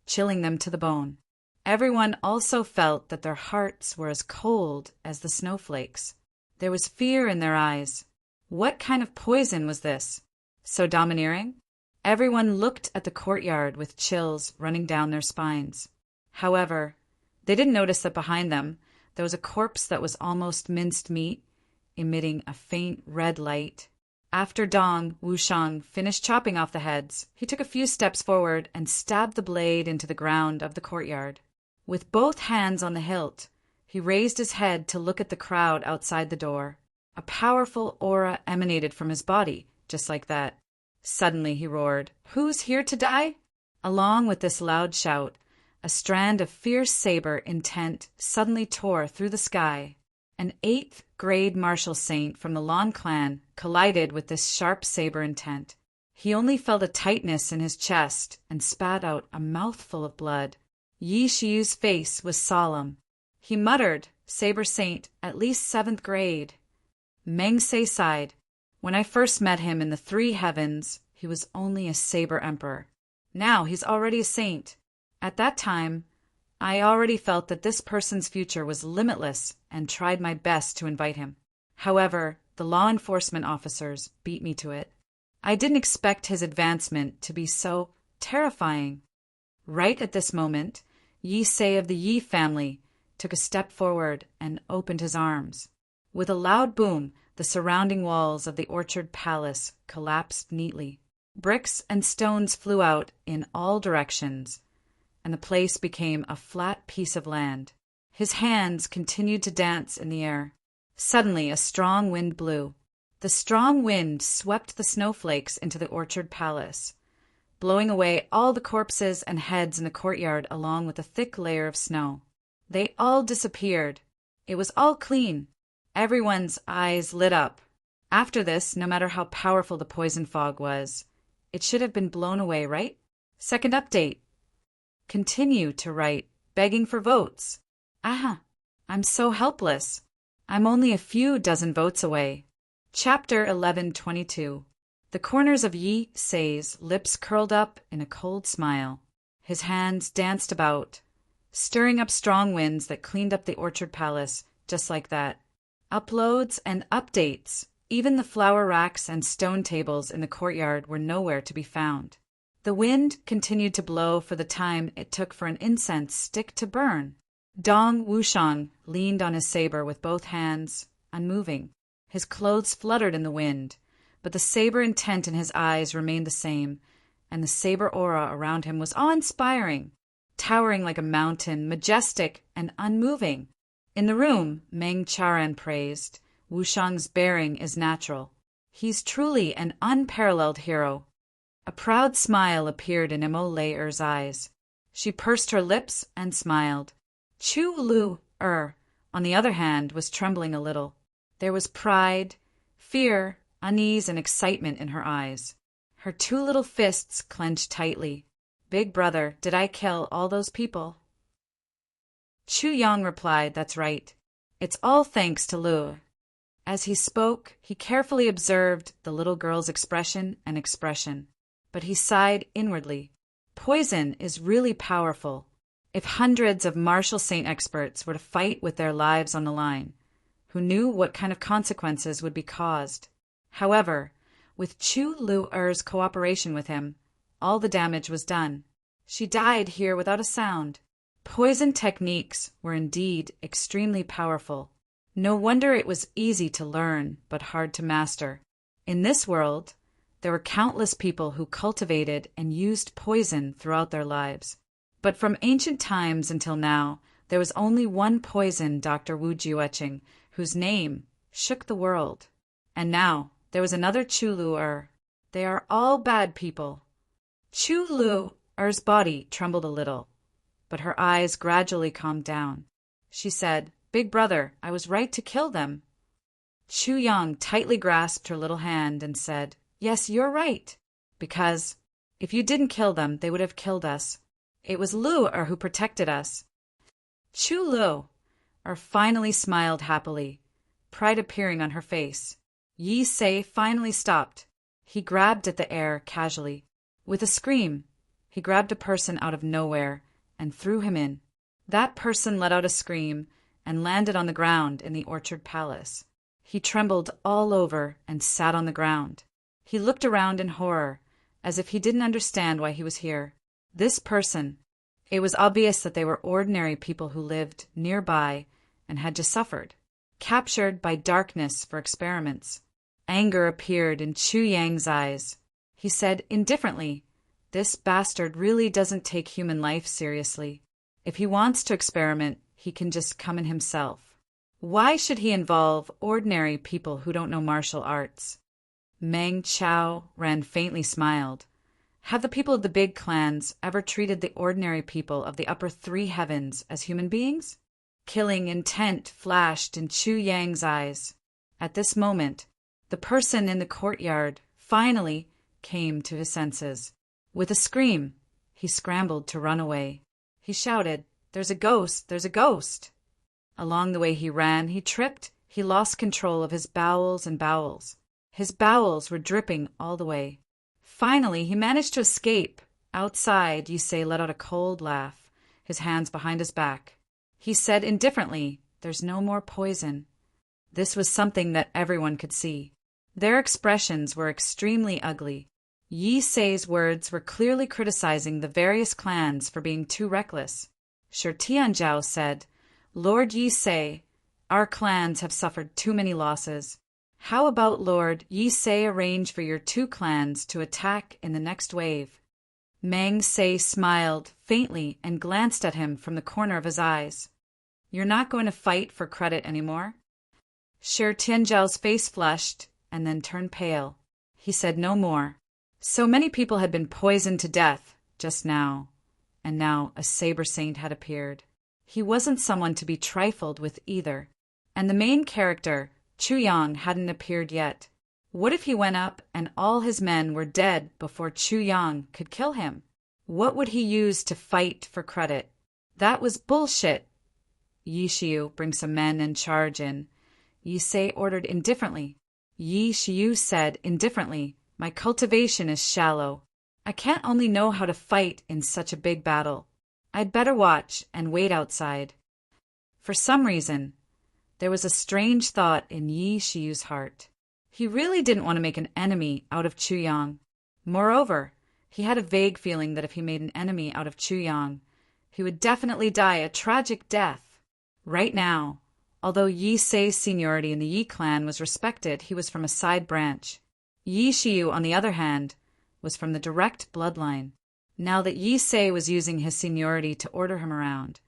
chilling them to the bone. Everyone also felt that their hearts were as cold as the snowflakes. There was fear in their eyes. What kind of poison was this? So domineering? Everyone looked at the courtyard with chills running down their spines. However, they didn't notice that behind them there was a corpse that was almost minced meat, emitting a faint red light. After Dong Wushang finished chopping off the heads, he took a few steps forward and stabbed the blade into the ground of the courtyard. With both hands on the hilt, he raised his head to look at the crowd outside the door. A powerful aura emanated from his body, just like that. Suddenly he roared, "Who's here to die?" Along with this loud shout, a strand of fierce saber intent suddenly tore through the sky. An 8th grade martial saint from the Lan clan collided with this sharp saber intent. He only felt a tightness in his chest and spat out a mouthful of blood. Yi Shiyu's face was solemn. He muttered, "Saber saint, at least 7th grade." Meng Se sighed. When I first met him in the 3 heavens, he was only a saber emperor. Now he's already a saint. At that time, I already felt that this person's future was limitless and tried my best to invite him. However, the law enforcement officers beat me to it. I didn't expect his advancement to be so terrifying. Right at this moment, Yi Sei of the Yi family took a step forward and opened his arms. With a loud boom, the surrounding walls of the orchard palace collapsed neatly. Bricks and stones flew out in all directions, and the place became a flat piece of land. His hands continued to dance in the air. Suddenly, a strong wind blew. The strong wind swept the snowflakes into the orchard palace, blowing away all the corpses and heads in the courtyard along with a thick layer of snow. They all disappeared. It was all clean. Everyone's eyes lit up. After this, no matter how powerful the poison fog was, it should have been blown away, right? Second update. Continue to write, begging for votes. I'm so helpless. I'm only a few dozen votes away. Chapter 11:22. The corners of Yi Sei's lips curled up in a cold smile. His hands danced about, stirring up strong winds that cleaned up the orchard palace just like that. Uploads and updates. Even the flower racks and stone tables in the courtyard were nowhere to be found. The wind continued to blow for the time it took for an incense stick to burn. Dong Wushang leaned on his saber with both hands, unmoving. His clothes fluttered in the wind, but the saber intent in his eyes remained the same, and the saber aura around him was awe-inspiring, towering like a mountain, majestic and unmoving. In the room, Meng Charan praised, Wushang's bearing is natural. He's truly an unparalleled hero. A proud smile appeared in Imo Lei-er's eyes. She pursed her lips and smiled. Chu Lu-er, on the other hand, was trembling a little. There was pride, fear, unease, and excitement in her eyes. Her two little fists clenched tightly. Big brother, did I kill all those people? Chu Yang replied, that's right. It's all thanks to Lu. As he spoke, he carefully observed the little girl's expression, but he sighed inwardly. Poison is really powerful. If hundreds of martial saint experts were to fight with their lives on the line, who knew what kind of consequences would be caused? However, with Chu Lu-er's cooperation with him, all the damage was done. She died here without a sound. Poison techniques were indeed extremely powerful. No wonder it was easy to learn, but hard to master. In this world, there were countless people who cultivated and used poison throughout their lives. But from ancient times until now, there was only one poison Dr. Wu Jiueching, whose name shook the world. And now, there was another Chu Lu-er. They are all bad people. Chu Lu-er's body trembled a little, but her eyes gradually calmed down. She said, Big brother, I was right to kill them. Chu Yang tightly grasped her little hand and said, Yes, you're right, because if you didn't kill them, they would have killed us. It was Lu-er who protected us. Chu Lu-er finally smiled happily, pride appearing on her face. Yi Sei finally stopped. He grabbed at the air casually. With a scream, he grabbed a person out of nowhere and threw him in. That person let out a scream and landed on the ground in the orchard palace. He trembled all over and sat on the ground. He looked around in horror, as if he didn't understand why he was here. This person, it was obvious that they were ordinary people who lived nearby and had just suffered, captured by darkness for experiments. Anger appeared in Chu Yang's eyes. He said indifferently, This bastard really doesn't take human life seriously. If he wants to experiment, he can just come in himself. Why should he involve ordinary people who don't know martial arts? Meng Chao Ren faintly smiled. Have the people of the big clans ever treated the ordinary people of the upper three heavens as human beings? Killing intent flashed in Chu Yang's eyes. At this moment, the person in the courtyard finally came to his senses. With a scream, he scrambled to run away. He shouted, There's a ghost! There's a ghost! Along the way he ran, he tripped, he lost control of his bowels and bowels. His bowels were dripping all the way. Finally, he managed to escape. Outside, Yisei let out a cold laugh, his hands behind his back. He said indifferently, "There's no more poison." This was something that everyone could see. Their expressions were extremely ugly. Yisei's words were clearly criticizing the various clans for being too reckless. Shi Tianzhao said, "Lord Yisei, our clans have suffered too many losses. How about Lord Yisei arrange for your two clans to attack in the next wave?" Meng Se smiled faintly and glanced at him from the corner of his eyes. "You're not going to fight for credit anymore?" Shi Tianzhao's face flushed and then turned pale. He said no more. So many people had been poisoned to death just now, and now a Saber Saint had appeared. He wasn't someone to be trifled with either. And the main character, Chu Yang, hadn't appeared yet. What if he went up and all his men were dead before Chu Yang could kill him? What would he use to fight for credit? That was bullshit. Yi Shiyu, bring some men and charge in. Yisei ordered indifferently. Yi Shiyu said indifferently, "My cultivation is shallow. I can't only know how to fight in such a big battle. I'd better watch and wait outside." For some reason, there was a strange thought in Yi Shiyu's heart. He really didn't want to make an enemy out of Chu Yang. Moreover, he had a vague feeling that if he made an enemy out of Chu Yang, he would definitely die a tragic death. Right now, although Yi Sei's seniority in the Yi clan was respected, he was from a side branch. Yi Shiyu, on the other hand, was from the direct bloodline. Now that Yi Sei was using his seniority to order him around,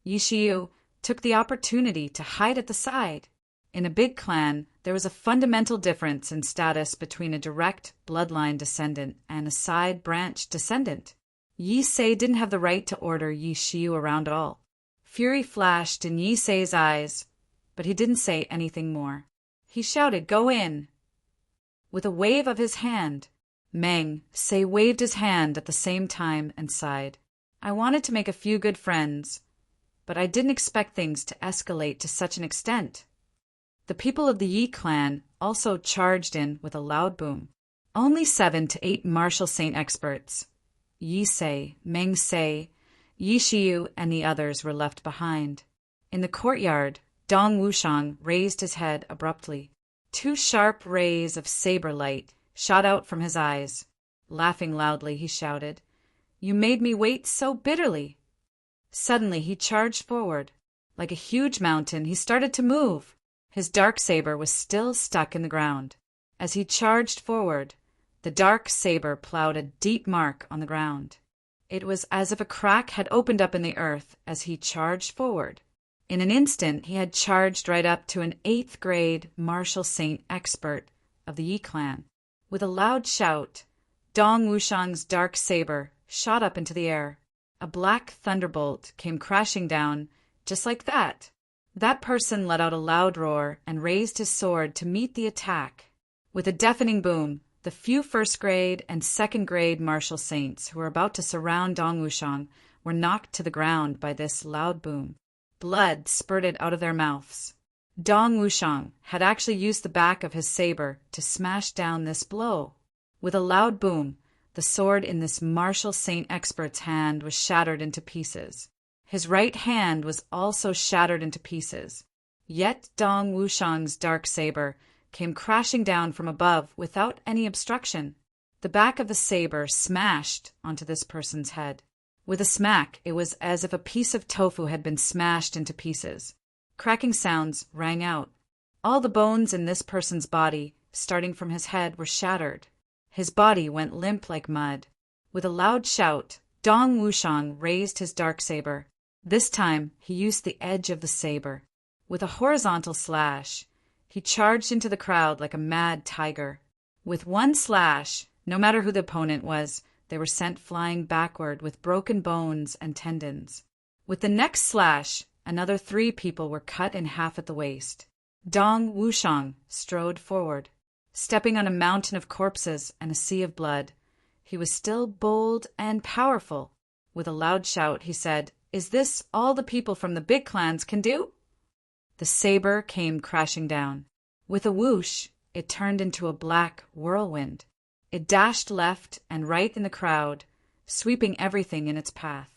Yi Shiyu took the opportunity to hide at the side. In a big clan, there was a fundamental difference in status between a direct bloodline descendant and a side branch descendant. Yi Sei didn't have the right to order Yi Shiyu around at all. Fury flashed in Yi Sei's eyes, but he didn't say anything more. He shouted, "Go in!" With a wave of his hand, Meng Se waved his hand at the same time and sighed. "I wanted to make a few good friends, but I didn't expect things to escalate to such an extent." The people of the Yi clan also charged in with a loud boom. Only 7 to 8 martial saint experts, Yi Sei, Meng Se, Yi Shiyu, and the others were left behind. In the courtyard, Dong Wushang raised his head abruptly. 2 sharp rays of saber light shot out from his eyes. Laughing loudly, he shouted, "You made me wait so bitterly." Suddenly, he charged forward. Like a huge mountain, he started to move. His dark saber was still stuck in the ground. As he charged forward, the dark saber plowed a deep mark on the ground. It was as if a crack had opened up in the earth as he charged forward. In an instant, he had charged right up to an 8th grade martial saint expert of the Yi clan. With a loud shout, Dong Wushang's dark saber shot up into the air. A black thunderbolt came crashing down, just like that. That person let out a loud roar and raised his sword to meet the attack. With a deafening boom, the few 1st grade and 2nd grade martial saints who were about to surround Dong Wushang were knocked to the ground by this loud boom. Blood spurted out of their mouths. Dong Wushang had actually used the back of his saber to smash down this blow. With a loud boom, the sword in this martial saint expert's hand was shattered into pieces. His right hand was also shattered into pieces. Yet Dong Wushang's dark saber came crashing down from above without any obstruction. The back of the saber smashed onto this person's head. With a smack, it was as if a piece of tofu had been smashed into pieces. Cracking sounds rang out. All the bones in this person's body, starting from his head, were shattered. His body went limp like mud. With a loud shout, Dong Wushang raised his dark saber. This time, he used the edge of the saber. With a horizontal slash, he charged into the crowd like a mad tiger. With one slash, no matter who the opponent was, they were sent flying backward with broken bones and tendons. With the next slash, another 3 people were cut in half at the waist. Dong Wushang strode forward. Stepping on a mountain of corpses and a sea of blood, he was still bold and powerful. With a loud shout, he said, "Is this all the people from the big clans can do?" The saber came crashing down. With a whoosh, it turned into a black whirlwind. It dashed left and right in the crowd, sweeping everything in its path.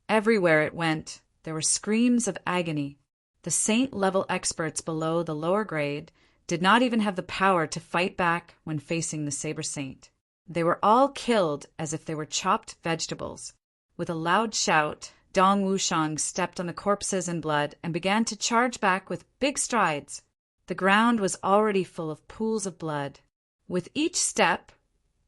Everywhere it went, there were screams of agony. The saint-level experts below the lower grade did not even have the power to fight back when facing the Saber Saint. They were all killed as if they were chopped vegetables. With a loud shout, Dong Wushang stepped on the corpses and blood and began to charge back with big strides. The ground was already full of pools of blood. With each step,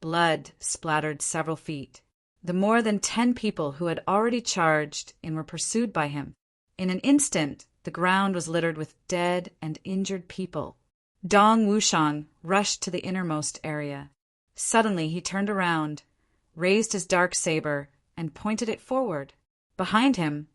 blood splattered several feet. The more than 10 people who had already charged in were pursued by him. In an instant, the ground was littered with dead and injured people. Dong Wushang rushed to the innermost area. Suddenly he turned around, raised his dark saber, and pointed it forward. Behind him,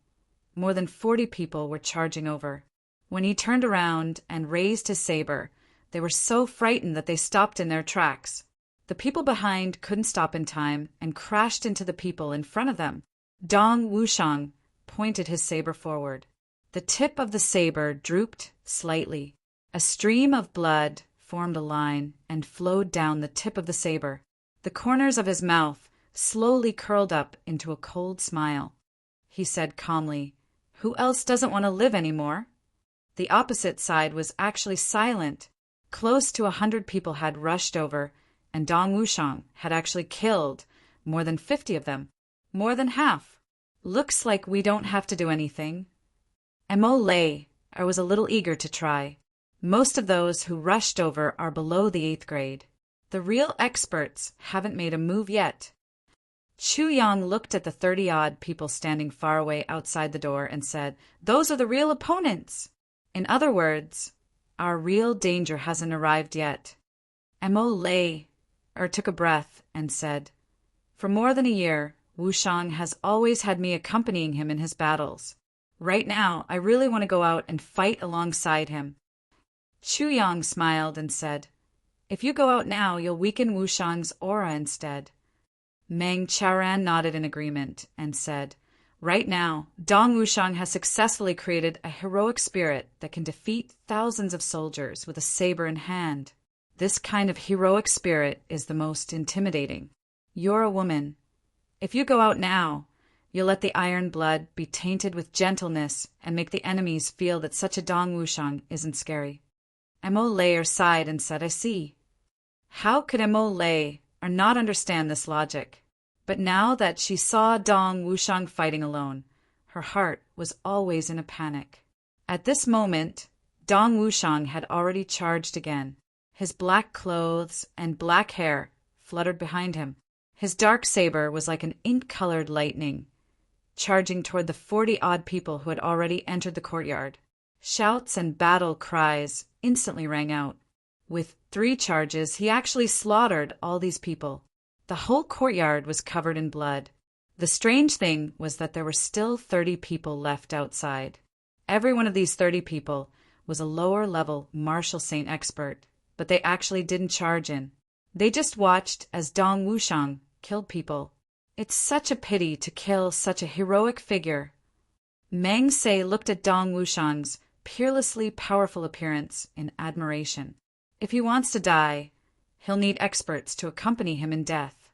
more than 40 people were charging over. When he turned around and raised his saber, they were so frightened that they stopped in their tracks. The people behind couldn't stop in time and crashed into the people in front of them. Dong Wushang pointed his saber forward. The tip of the saber drooped slightly. A stream of blood formed a line and flowed down the tip of the saber. The corners of his mouth slowly curled up into a cold smile. He said calmly, "Who else doesn't want to live anymore?" The opposite side was actually silent. Close to 100 people had rushed over, and Dong Wushang had actually killed more than 50 of them. More than half. "Looks like we don't have to do anything." Mo lay. I was a little eager to try. Most of those who rushed over are below the 8th grade. The real experts haven't made a move yet. Chu Yang looked at the 30-odd people standing far away outside the door and said, "Those are the real opponents." In other words, our real danger hasn't arrived yet. Mo took a breath and said, "For more than a year, Wushang has always had me accompanying him in his battles. Right now, I really want to go out and fight alongside him." Chu Yang smiled and said, "If you go out now, you'll weaken Wushang's aura instead." Meng Chaoran nodded in agreement and said, "Right now, Dong Wushang has successfully created a heroic spirit that can defeat thousands of soldiers with a saber in hand. This kind of heroic spirit is the most intimidating. You're a woman. If you go out now, you'll let the iron blood be tainted with gentleness and make the enemies feel that such a Dong Wushang isn't scary." Mo Layer sighed and said, "I see." How could Mo Lay not understand this logic? But now that she saw Dong Wushang fighting alone, her heart was always in a panic. At this moment, Dong Wushang had already charged again. His black clothes and black hair fluttered behind him. His dark saber was like an ink-colored lightning, charging toward the 40-odd people who had already entered the courtyard. Shouts and battle cries instantly rang out. With 3 charges, he actually slaughtered all these people. The whole courtyard was covered in blood. The strange thing was that there were still 30 people left outside. Every one of these 30 people was a lower-level martial saint expert, but they actually didn't charge in. They just watched as Dong Wushang killed people. It's such a pity to kill such a heroic figure. Meng Se looked at Dong Wushang's peerlessly powerful appearance in admiration. If he wants to die, he'll need experts to accompany him in death.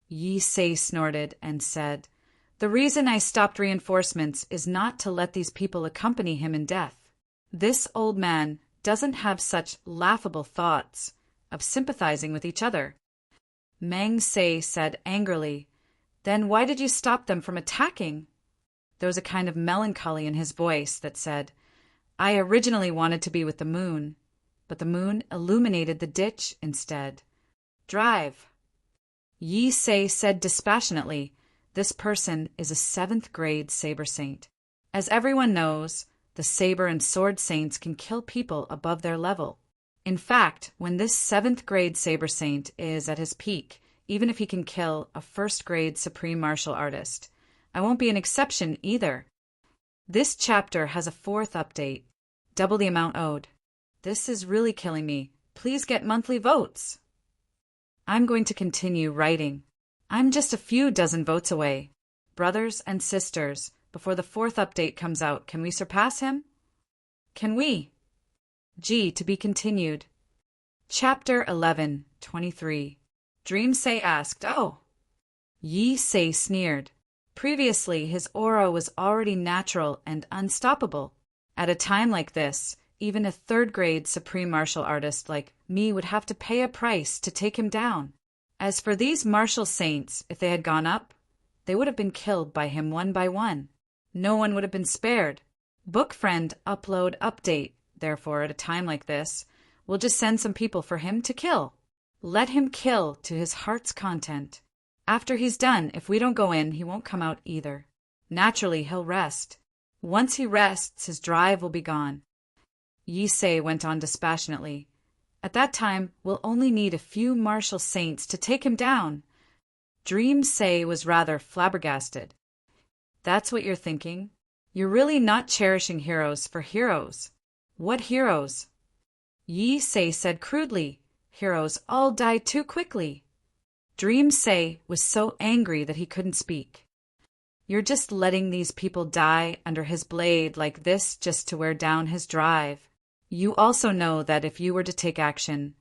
Yi Se snorted and said, "The reason I stopped reinforcements is not to let these people accompany him in death. This old man doesn't have such laughable thoughts of sympathizing with each other." Meng Se said angrily, "Then why did you stop them from attacking?" There was a kind of melancholy in his voice that said, "I originally wanted to be with the moon, but the moon illuminated the ditch instead. Drive." Yi Se said dispassionately, "This person is a 7th grade saber saint. As everyone knows, the saber and sword saints can kill people above their level. In fact, when this 7th grade saber saint is at his peak, even if he can kill a 1st grade supreme martial artist, I won't be an exception either." This chapter has a 4th update, double the amount owed. This is really killing me. Please get monthly votes. I'm going to continue writing. I'm just a few dozen votes away. Brothers and sisters, before the 4th update comes out, can we surpass him? Can we? G to be continued. Chapter 11, 23. Dream Say asked. Oh. Yi Sei sneered. Previously, his aura was already natural and unstoppable. At a time like this, even a third-grade supreme martial artist like me would have to pay a price to take him down. As for these martial saints, if they had gone up, they would have been killed by him one by one. No one would have been spared. Book friend upload update. Therefore, at a time like this, we'll just send some people for him to kill. Let him kill to his heart's content. After he's done, if we don't go in, he won't come out either. Naturally, he'll rest. Once he rests, his drive will be gone. Yi Sei went on dispassionately. At that time, we'll only need a few martial saints to take him down. Dream Say was rather flabbergasted. That's what you're thinking? You're really not cherishing heroes for heroes. What heroes? Yi Sei said crudely. Heroes all die too quickly. Dream Say was so angry that he couldn't speak. You're just letting these people die under his blade like this just to wear down his drive. You also know that if you were to take action,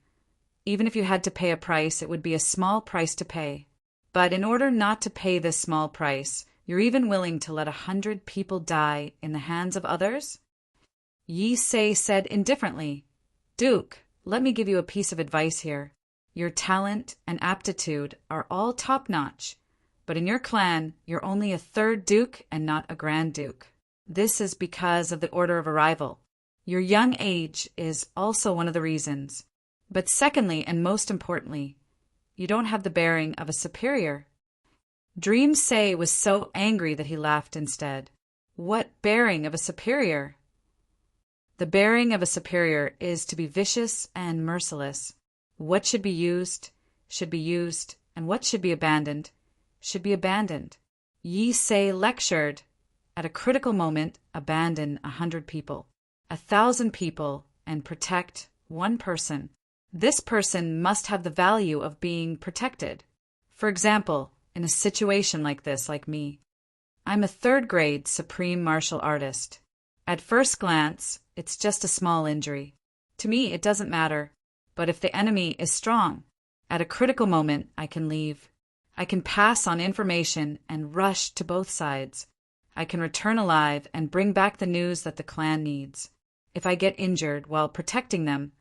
even if you had to pay a price, it would be a small price to pay. But in order not to pay this small price, you're even willing to let 100 people die in the hands of others? Yi Sei said indifferently. Duke, let me give you a piece of advice here. Your talent and aptitude are all top-notch, but in your clan, you're only a third duke and not a grand duke. This is because of the order of arrival. Your young age is also one of the reasons. But secondly, and most importantly, you don't have the bearing of a superior. Dream Say was so angry that he laughed instead. What bearing of a superior? The bearing of a superior is to be vicious and merciless. What should be used, and what should be abandoned, should be abandoned. Yi Sei lectured. At a critical moment, abandon 100 people, 1,000 people, and protect one person. This person must have the value of being protected. For example, in a situation like this, like me, I'm a third-grade supreme martial artist. At first glance, it's just a small injury. To me, it doesn't matter. But if the enemy is strong, at a critical moment, I can leave. I can pass on information and rush to both sides. I can return alive and bring back the news that the clan needs. If I get injured while protecting them,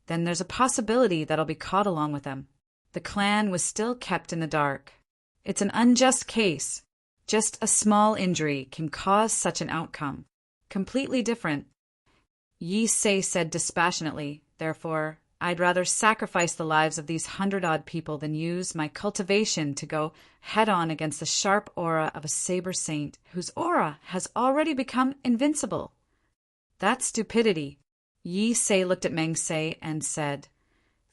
then there's a possibility that I'll be caught along with them. The clan was still kept in the dark. It's an unjust case. Just a small injury can cause such an outcome. Completely different. Yi Sei said dispassionately, therefore, I'd rather sacrifice the lives of these 100-odd people than use my cultivation to go head-on against the sharp aura of a saber saint whose aura has already become invincible. That's stupidity. Yi Sei looked at Meng Sei and said,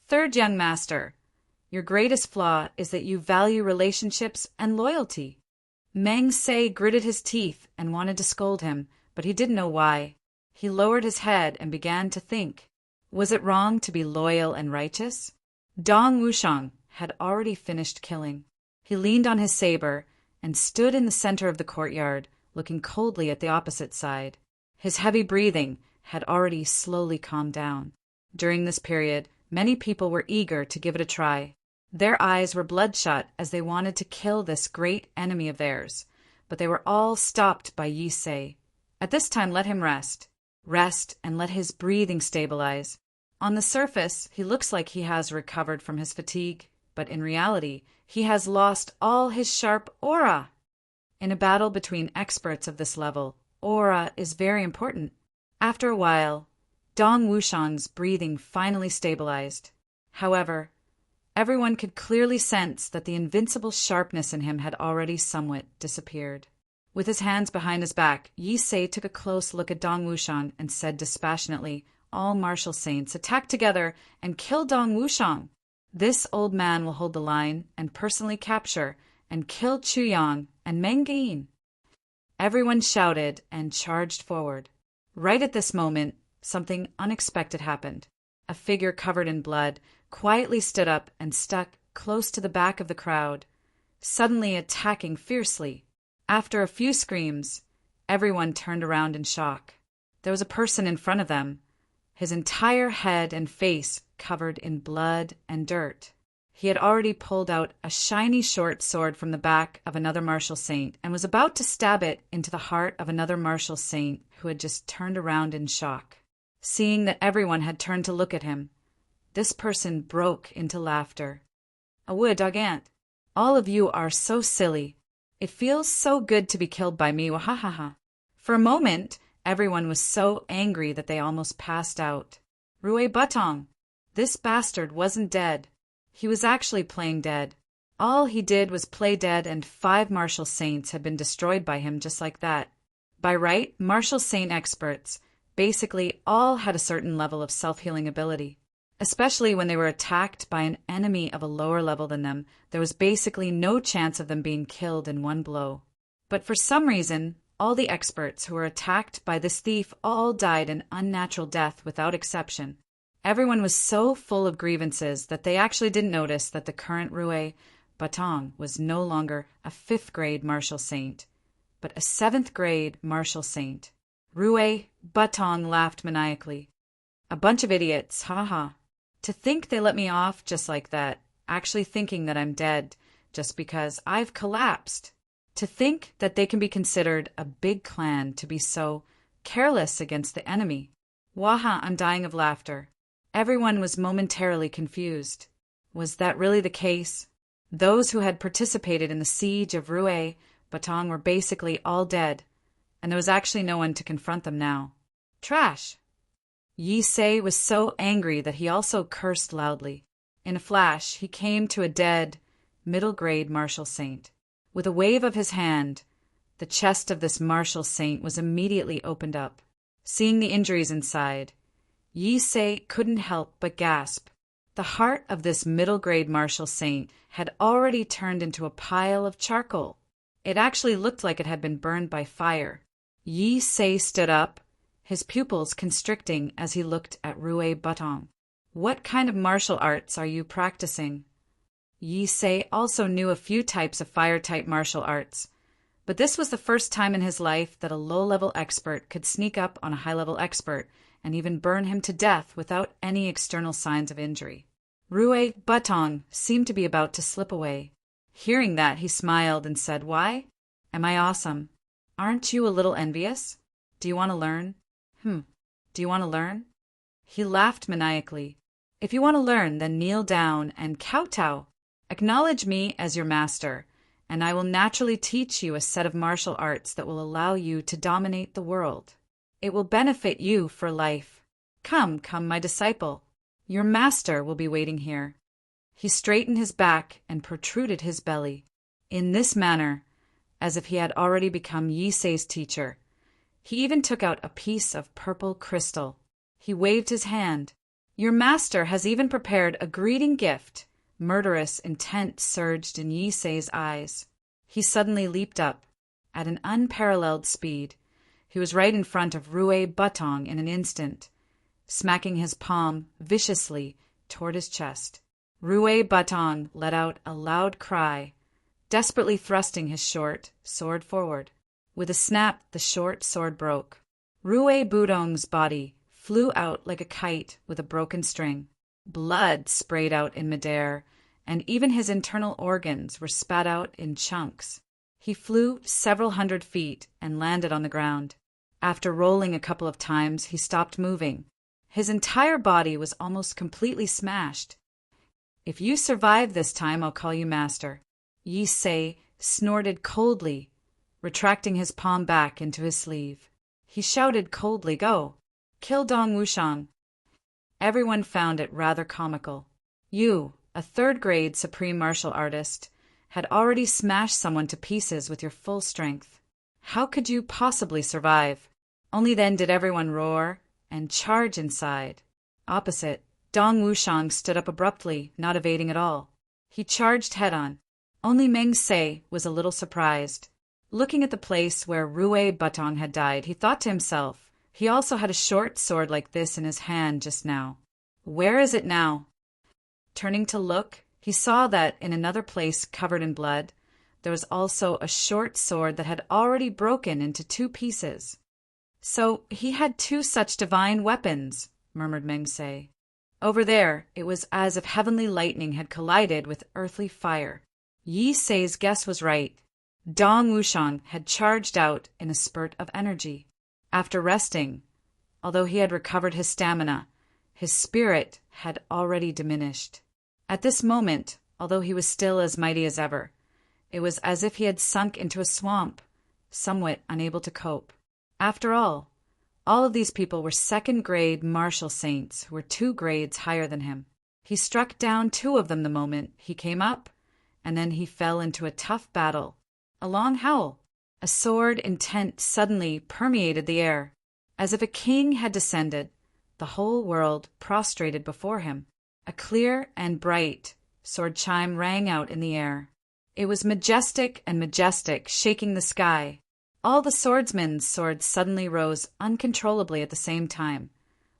Third young master, your greatest flaw is that you value relationships and loyalty. Meng Sei gritted his teeth and wanted to scold him, but he didn't know why. He lowered his head and began to think. Was it wrong to be loyal and righteous? Dong Wushang had already finished killing. He leaned on his saber and stood in the center of the courtyard, looking coldly at the opposite side. His heavy breathing had already slowly calmed down. During this period, many people were eager to give it a try. Their eyes were bloodshot as they wanted to kill this great enemy of theirs, but they were all stopped by Yi Sei. At this time, let him rest. Rest and let his breathing stabilize. On the surface, he looks like he has recovered from his fatigue, but in reality, he has lost all his sharp aura. In a battle between experts of this level, aura is very important. After a while, Dong Wushang's breathing finally stabilized. However, everyone could clearly sense that the invincible sharpness in him had already somewhat disappeared. With his hands behind his back, Yi Sei took a close look at Dong Wushang and said dispassionately, All martial saints, attack together and kill Dong Wushang. This old man will hold the line and personally capture and kill Chu Yang and Meng Gein. Everyone shouted and charged forward. Right at this moment, something unexpected happened. A figure covered in blood quietly stood up and stuck close to the back of the crowd, suddenly attacking fiercely. After a few screams, everyone turned around in shock. There was a person in front of them, his entire head and face covered in blood and dirt. He had already pulled out a shiny short sword from the back of another martial saint and was about to stab it into the heart of another martial saint who had just turned around in shock. Seeing that everyone had turned to look at him, this person broke into laughter. "Awood dogant. All of you are so silly. It feels so good to be killed by me, wahahaha." For a moment, everyone was so angry that they almost passed out. Rue Butong! This bastard wasn't dead. He was actually playing dead. All he did was play dead, and 5 martial saints had been destroyed by him just like that. By right, martial saint experts basically all had a certain level of self-healing ability. Especially when they were attacked by an enemy of a lower level than them, there was basically no chance of them being killed in one blow. But for some reason, all the experts who were attacked by this thief all died an unnatural death without exception. Everyone was so full of grievances that they actually didn't notice that the current Rue Batong was no longer a 5th grade martial saint, but a 7th grade martial saint. Rue Batong laughed maniacally. "A bunch of idiots, ha. To think they let me off just like that, actually thinking that I'm dead just because I've collapsed. To think that they can be considered a big clan to be so careless against the enemy. Waha, I'm dying of laughter." Everyone was momentarily confused. Was that really the case? Those who had participated in the siege of Rue Batong were basically all dead, and there was actually no one to confront them now. Trash! Yi Se was so angry that he also cursed loudly. In a flash, he came to a dead, middle-grade martial saint. With a wave of his hand, the chest of this martial saint was immediately opened up. Seeing the injuries inside, Yi Se couldn't help but gasp. The heart of this middle-grade martial saint had already turned into a pile of charcoal. It actually looked like it had been burned by fire. Yi Se stood up, his pupils constricting as he looked at Rue Batong. "What kind of martial arts are you practicing?" Yi Se also knew a few types of fire-type martial arts, but this was the first time in his life that a low-level expert could sneak up on a high-level expert and even burn him to death without any external signs of injury. Rue Batong seemed to be about to slip away. Hearing that, he smiled and said, "Why? Am I awesome? Aren't you a little envious? Do you want to learn? Do you want to learn?" He laughed maniacally. "If you want to learn, then kneel down and kowtow. Acknowledge me as your master, and I will naturally teach you a set of martial arts that will allow you to dominate the world. It will benefit you for life. Come, my disciple. Your master will be waiting here." He straightened his back and protruded his belly. In this manner, as if he had already become Yi Se's teacher, he even took out a piece of purple crystal. He waved his hand. "Your master has even prepared a greeting gift." Murderous intent surged in Yi Se's eyes. He suddenly leaped up. At an unparalleled speed, he was right in front of Rue Batong in an instant, smacking his palm viciously toward his chest. Rue Batong let out a loud cry, desperately thrusting his short sword forward. With a snap, the short sword broke. Rue Budong's body flew out like a kite with a broken string. Blood sprayed out in midair, and even his internal organs were spat out in chunks. He flew several hundred feet and landed on the ground. After rolling a couple of times, he stopped moving. His entire body was almost completely smashed. "If you survive this time, I'll call you master." Yi Se snorted coldly, retracting his palm back into his sleeve. He shouted coldly, "Go! Kill Dong Wushang." Everyone found it rather comical. You, a 3rd grade supreme martial artist, had already smashed someone to pieces with your full strength. How could you possibly survive? Only then did everyone roar and charge inside. Opposite, Dong Wushang stood up abruptly, not evading at all. He charged head-on. Only Meng Se was a little surprised. Looking at the place where Rue Batong had died, he thought to himself, he also had a short sword like this in his hand just now. Where is it now? Turning to look, he saw that in another place covered in blood, there was also a short sword that had already broken into 2 pieces. "So he had 2 such divine weapons," murmured Meng Se. Over there, it was as if heavenly lightning had collided with earthly fire. Yi Sei's guess was right. Dong Wushang had charged out in a spurt of energy. After resting, although he had recovered his stamina, his spirit had already diminished. At this moment, although he was still as mighty as ever, it was as if he had sunk into a swamp, somewhat unable to cope. After all of these people were second-grade martial saints who were 2 grades higher than him. He struck down 2 of them the moment he came up, and then he fell into a tough battle. A long howl, a sword intent suddenly permeated the air. As if a king had descended, the whole world prostrated before him. A clear and bright sword chime rang out in the air. It was majestic and majestic, shaking the sky. All the swordsmen's swords suddenly rose uncontrollably at the same time,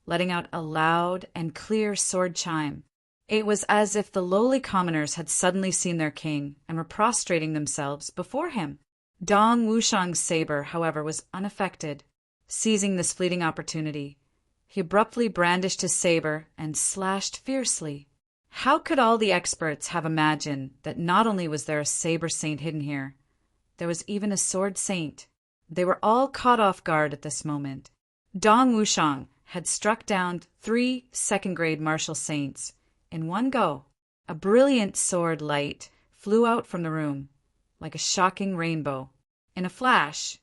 letting out a loud and clear sword chime. It was as if the lowly commoners had suddenly seen their king and were prostrating themselves before him. Dong Wushang's saber, however, was unaffected. Seizing this fleeting opportunity, he abruptly brandished his saber and slashed fiercely. How could all the experts have imagined that not only was there a saber saint hidden here, there was even a sword saint? They were all caught off guard at this moment. Dong Wushang had struck down 3 second-grade martial saints in one go. A brilliant sword light flew out from the room, like a shocking rainbow. In a flash,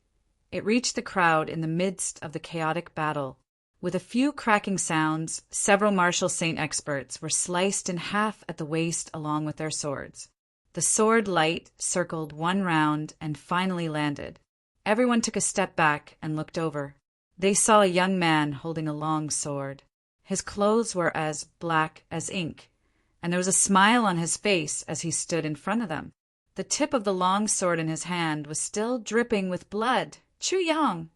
it reached the crowd in the midst of the chaotic battle. With a few cracking sounds, several martial saint experts were sliced in half at the waist along with their swords. The sword light circled one round and finally landed. Everyone took a step back and looked over. They saw a young man holding a long sword. His clothes were as black as ink, and there was a smile on his face as he stood in front of them. The tip of the long sword in his hand was still dripping with blood. Chu Yang!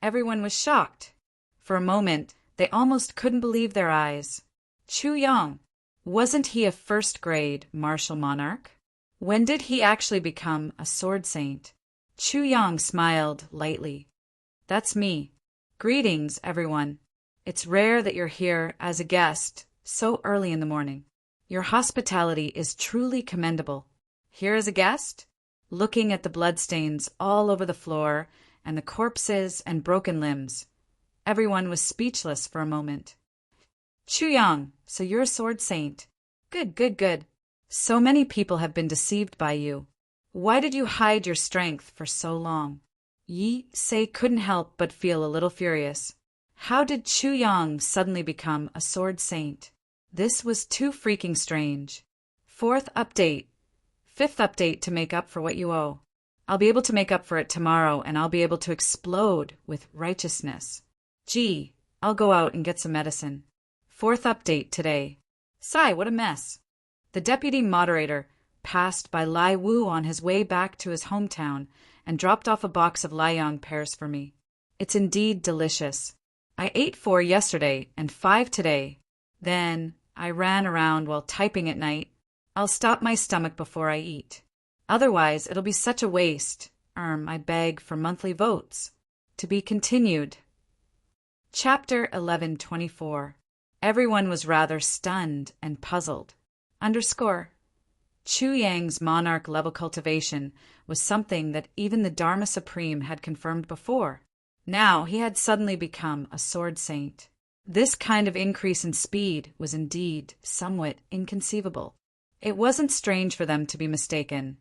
Everyone was shocked. For a moment, they almost couldn't believe their eyes. Chu Yang! Wasn't he a first-grade martial monarch? When did he actually become a sword saint? Chu Yang smiled lightly. That's me. Greetings, everyone. It's rare that you're here as a guest so early in the morning. Your hospitality is truly commendable. Here as a guest? Looking at the bloodstains all over the floor and the corpses and broken limbs, everyone was speechless for a moment. Chu Yang, so you're a sword saint. Good, good, good. So many people have been deceived by you. Why did you hide your strength for so long? Yi Sei couldn't help but feel a little furious. How did Chu Yang suddenly become a sword saint? This was too freaking strange. 4th update. 5th update to make up for what you owe. I'll be able to make up for it tomorrow, and I'll be able to explode with righteousness. Gee, I'll go out and get some medicine. 4th update today. Sigh, what a mess. The deputy moderator passed by Lai Wu on his way back to his hometown and dropped off a box of Laiyang pears for me. It's indeed delicious. I ate 4 yesterday and 5 today. Then I ran around while typing at night. I'll stop my stomach before I eat. Otherwise, it'll be such a waste. I beg for monthly votes. To be continued. Chapter 1124. Everyone was rather stunned and puzzled. Chu Yang's monarch-level cultivation was something that even the Dharma Supreme had confirmed before. Now he had suddenly become a sword saint. This kind of increase in speed was indeed somewhat inconceivable. It wasn't strange for them to be mistaken.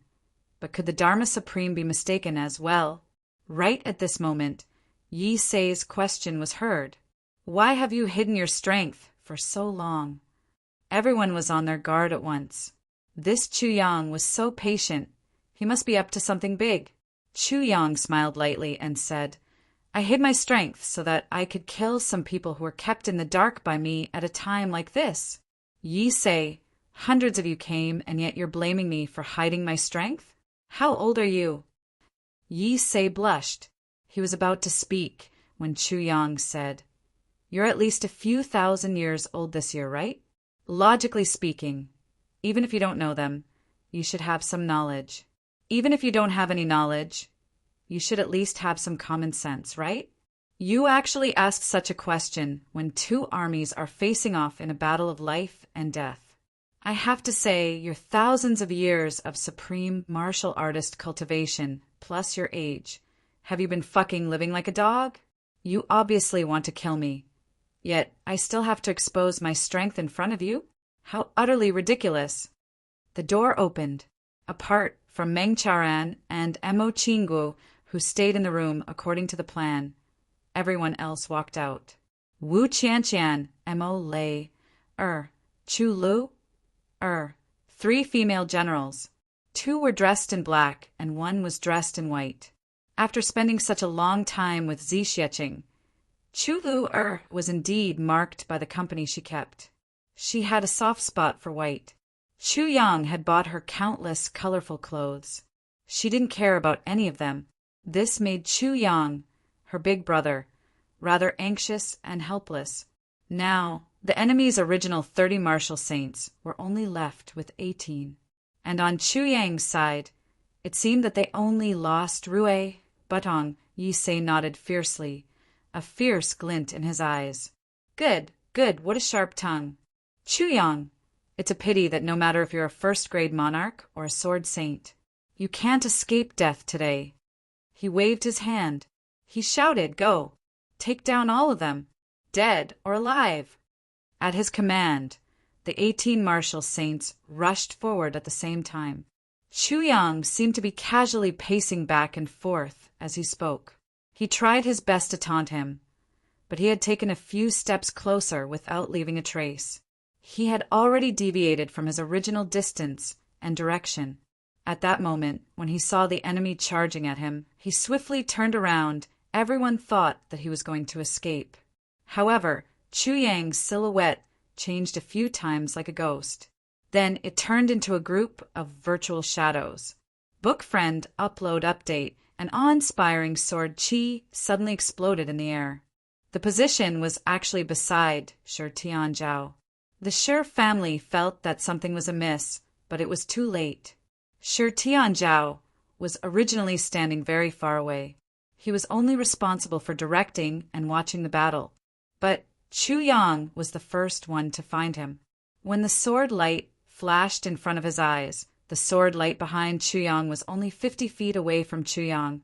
But could the Dharma Supreme be mistaken as well? Right at this moment, Yi Sei's question was heard. Why have you hidden your strength for so long? Everyone was on their guard at once. This Chu Yang was so patient. He must be up to something big. Chu Yang smiled lightly and said, I hid my strength so that I could kill some people who were kept in the dark by me at a time like this. Yi Sei, hundreds of you came, and yet you're blaming me for hiding my strength? How old are you? Yi Sei blushed. He was about to speak when Chu Yang said, You're at least a few thousand years old this year, right? Logically speaking, even if you don't know them, you should have some knowledge. Even if you don't have any knowledge, you should at least have some common sense, right? You actually asked such a question when two armies are facing off in a battle of life and death. I have to say, your thousands of years of supreme martial artist cultivation, plus your age, have you been fucking living like a dog? You obviously want to kill me. Yet, I still have to expose my strength in front of you? How utterly ridiculous. The door opened. Apart from Meng Charan and Mo Chingu, who stayed in the room according to the plan, everyone else walked out. Wu Qianqian, Mo Lei, Chu Lu, 3 female generals. 2 were dressed in black and 1 was dressed in white. After spending such a long time with Xi Xieching, Chu Lu was indeed marked by the company she kept. She had a soft spot for white. Chu Yang had bought her countless colorful clothes. She didn't care about any of them. This made Chu Yang, her big brother, rather anxious and helpless. Now, the enemy's original 30 martial saints were only left with 18. And on Chu Yang's side, it seemed that they only lost Rue. Butong Yisei nodded fiercely, a fierce glint in his eyes. Good, what a sharp tongue. Chu Yang, it's a pity that no matter if you're a first-grade monarch or a sword saint, you can't escape death today. He waved his hand. He shouted, go, take down all of them, dead or alive. At his command, the 18 martial saints rushed forward at the same time. Chu Yang seemed to be casually pacing back and forth as he spoke. He tried his best to taunt him, but he had taken a few steps closer without leaving a trace. He had already deviated from his original distance and direction. At that moment, when he saw the enemy charging at him, he swiftly turned around. Everyone thought that he was going to escape. However, Chu Yang's silhouette changed a few times like a ghost. Then it turned into a group of virtual shadows. Book friend upload update. An awe-inspiring sword chi suddenly exploded in the air. The position was actually beside Shi Tianzhao. The Shi family felt that something was amiss, but it was too late. Shi Tianzhao was originally standing very far away. He was only responsible for directing and watching the battle. But Chu Yang was the first one to find him. When the sword light flashed in front of his eyes, the sword light behind Chu Yang was only 50 feet away from Chu Yang,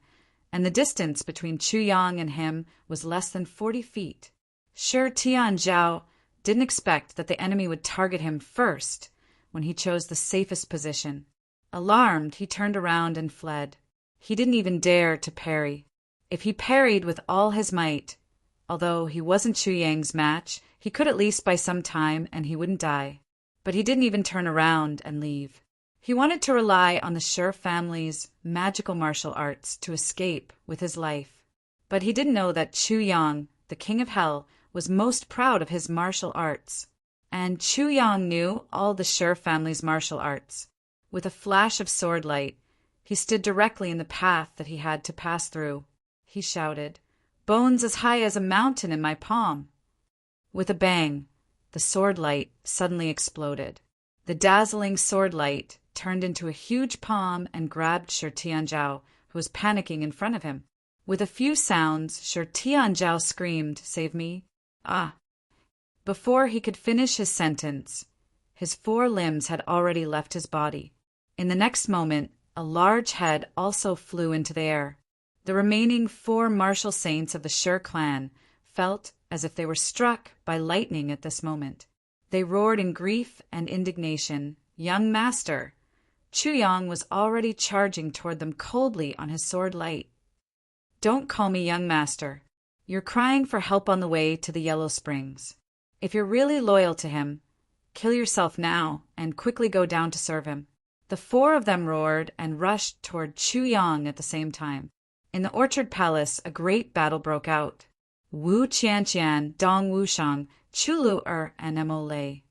and the distance between Chu Yang and him was less than 40 feet. Shi Tianzhao didn't expect that the enemy would target him first when he chose the safest position. Alarmed, he turned around and fled. He didn't even dare to parry. If he parried with all his might, although he wasn't Chu Yang's match, he could at least buy some time and he wouldn't die. But he didn't even turn around and leave. He wanted to rely on the Shi family's magical martial arts to escape with his life. But he didn't know that Chu Yang, the king of hell, was most proud of his martial arts. And Chu Yang knew all the Shi family's martial arts. With a flash of sword light, he stood directly in the path that he had to pass through. He shouted, "Bones as high as a mountain in my palm." With a bang, the sword light suddenly exploded. The dazzling sword light turned into a huge palm and grabbed Shi Tianzhao, who was panicking in front of him. With a few sounds, Shi Tianzhao screamed, "Save me!" Ah! Before he could finish his sentence, his 4 limbs had already left his body. In the next moment, a large head also flew into the air. The remaining 4 martial saints of the Shi clan felt as if they were struck by lightning at this moment. They roared in grief and indignation. "Young master!" Chu Yang was already charging toward them coldly on his sword light. "Don't call me young master. You're crying for help on the way to the Yellow Springs. If you're really loyal to him, kill yourself now and quickly go down to serve him." The 4 of them roared and rushed toward Chu Yang at the same time. In the Orchard Palace, a great battle broke out. Wu Qianqian, Dong Wushang, Chu Lu and Mo Lei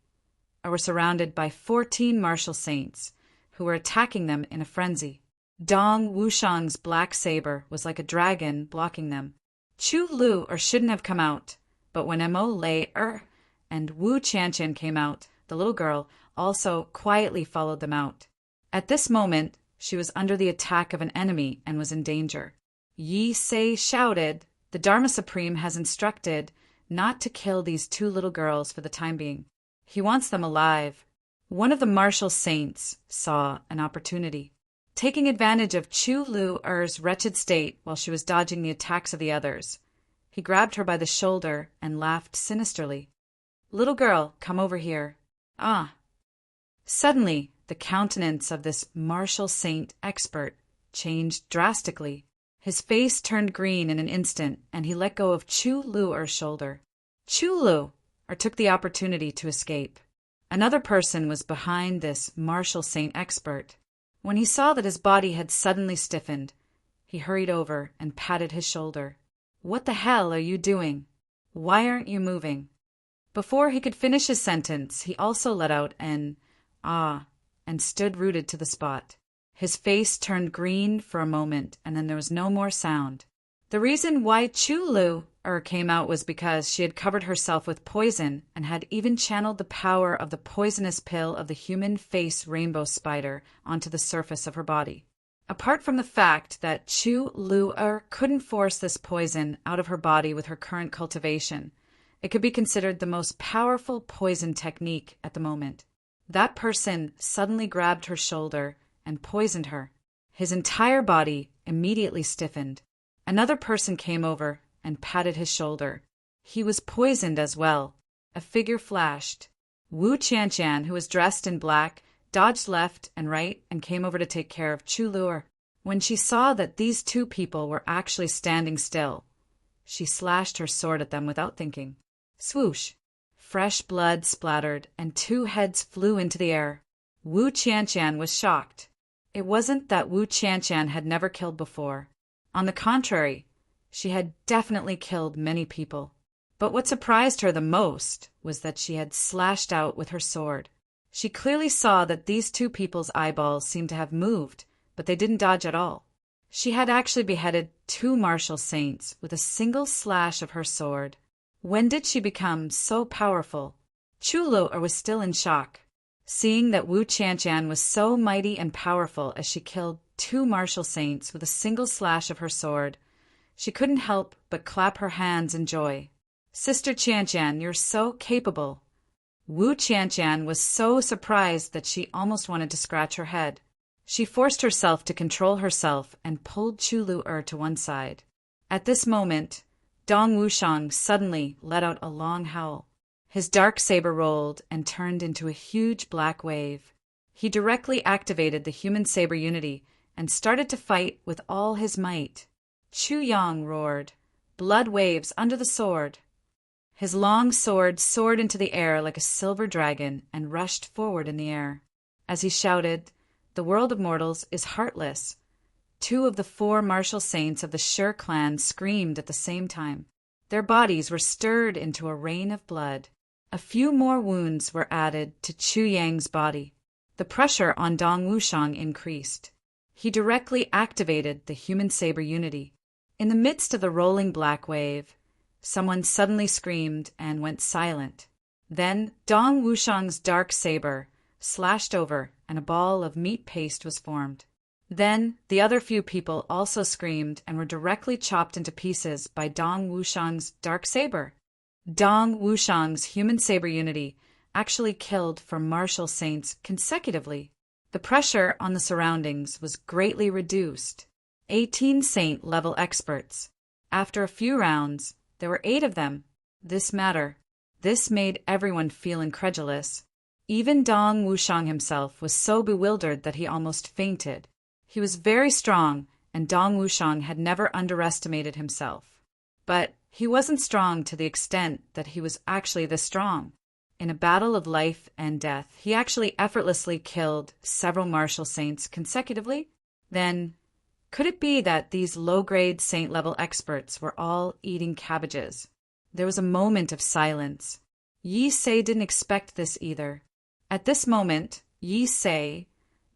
were surrounded by 14 martial saints, who were attacking them in a frenzy. Dong Wushang's black saber was like a dragon blocking them. Chu Lu shouldn't have come out, but when Mo Lei and Wu Qianqian came out, the little girl also quietly followed them out. At this moment, she was under the attack of an enemy and was in danger. Yi Sei shouted, The Dharma Supreme has instructed not to kill these two little girls for the time being. He wants them alive. One of the martial saints saw an opportunity. Taking advantage of Chu Lu-er's wretched state while she was dodging the attacks of the others, he grabbed her by the shoulder and laughed sinisterly. "Little girl, come over here." "Ah." Suddenly, the countenance of this martial saint expert changed drastically. His face turned green in an instant, and he let go of Chu Lu-er's shoulder. Chu Lu-er took the opportunity to escape. Another person was behind this martial saint expert. When he saw that his body had suddenly stiffened, he hurried over and patted his shoulder. "What the hell are you doing? Why aren't you moving?" Before he could finish his sentence, he also let out an "ah" and stood rooted to the spot. His face turned green for a moment, and then there was no more sound. The reason why Chu Lu-er came out was because she had covered herself with poison and had even channeled the power of the poisonous pill of the human face rainbow spider onto the surface of her body. Apart from the fact that Chu Lu-er couldn't force this poison out of her body with her current cultivation, it could be considered the most powerful poison technique at the moment. That person suddenly grabbed her shoulder and poisoned her. His entire body immediately stiffened. Another person came over and patted his shoulder. He was poisoned as well. A figure flashed. Wu Qianqian, who was dressed in black, dodged left and right and came over to take care of Chu Lu-er. When she saw that these two people were actually standing still, she slashed her sword at them without thinking. Swoosh! Fresh blood splattered, and two heads flew into the air. Wu Qianqian was shocked. It wasn't that Wu Qianqian had never killed before. On the contrary, she had definitely killed many people. But what surprised her the most was that she had slashed out with her sword. She clearly saw that these two people's eyeballs seemed to have moved, but they didn't dodge at all. She had actually beheaded two martial saints with a single slash of her sword. When did she become so powerful? Chu Lu-er was still in shock. Seeing that Wu Qianqian was so mighty and powerful as she killed two martial saints with a single slash of her sword, she couldn't help but clap her hands in joy. "Sister Qianqian, you're so capable." Wu Qianqian was so surprised that she almost wanted to scratch her head. She forced herself to control herself and pulled Chu Lu-er to one side. At this moment, Dong Wushang suddenly let out a long howl. His dark saber rolled and turned into a huge black wave. He directly activated the human saber unity and started to fight with all his might. Chu Yang roared, "Blood waves under the sword." His long sword soared into the air like a silver dragon and rushed forward in the air. As he shouted, "The world of mortals is heartless," two of the four martial saints of the Shi clan screamed at the same time. Their bodies were stirred into a rain of blood. A few more wounds were added to Chu Yang's body. The pressure on Dong Wushang increased. He directly activated the human saber unity. In the midst of the rolling black wave, someone suddenly screamed and went silent. Then Dong Wushang's dark saber slashed over and a ball of meat paste was formed. Then the other few people also screamed and were directly chopped into pieces by Dong Wushang's dark saber. Dong Wushang's human saber unity actually killed 4 martial saints consecutively. The pressure on the surroundings was greatly reduced. 18 saint-level experts. After a few rounds, there were 8 of them. This made everyone feel incredulous. Even Dong Wushang himself was so bewildered that he almost fainted. He was very strong, and Dong Wushang had never underestimated himself. But he wasn't strong to the extent that he was actually this strong. In a battle of life and death, he actually effortlessly killed several martial saints consecutively. Then, could it be that these low-grade saint-level experts were all eating cabbages? There was a moment of silence. Yi Sei didn't expect this either. At this moment, Yi Sei,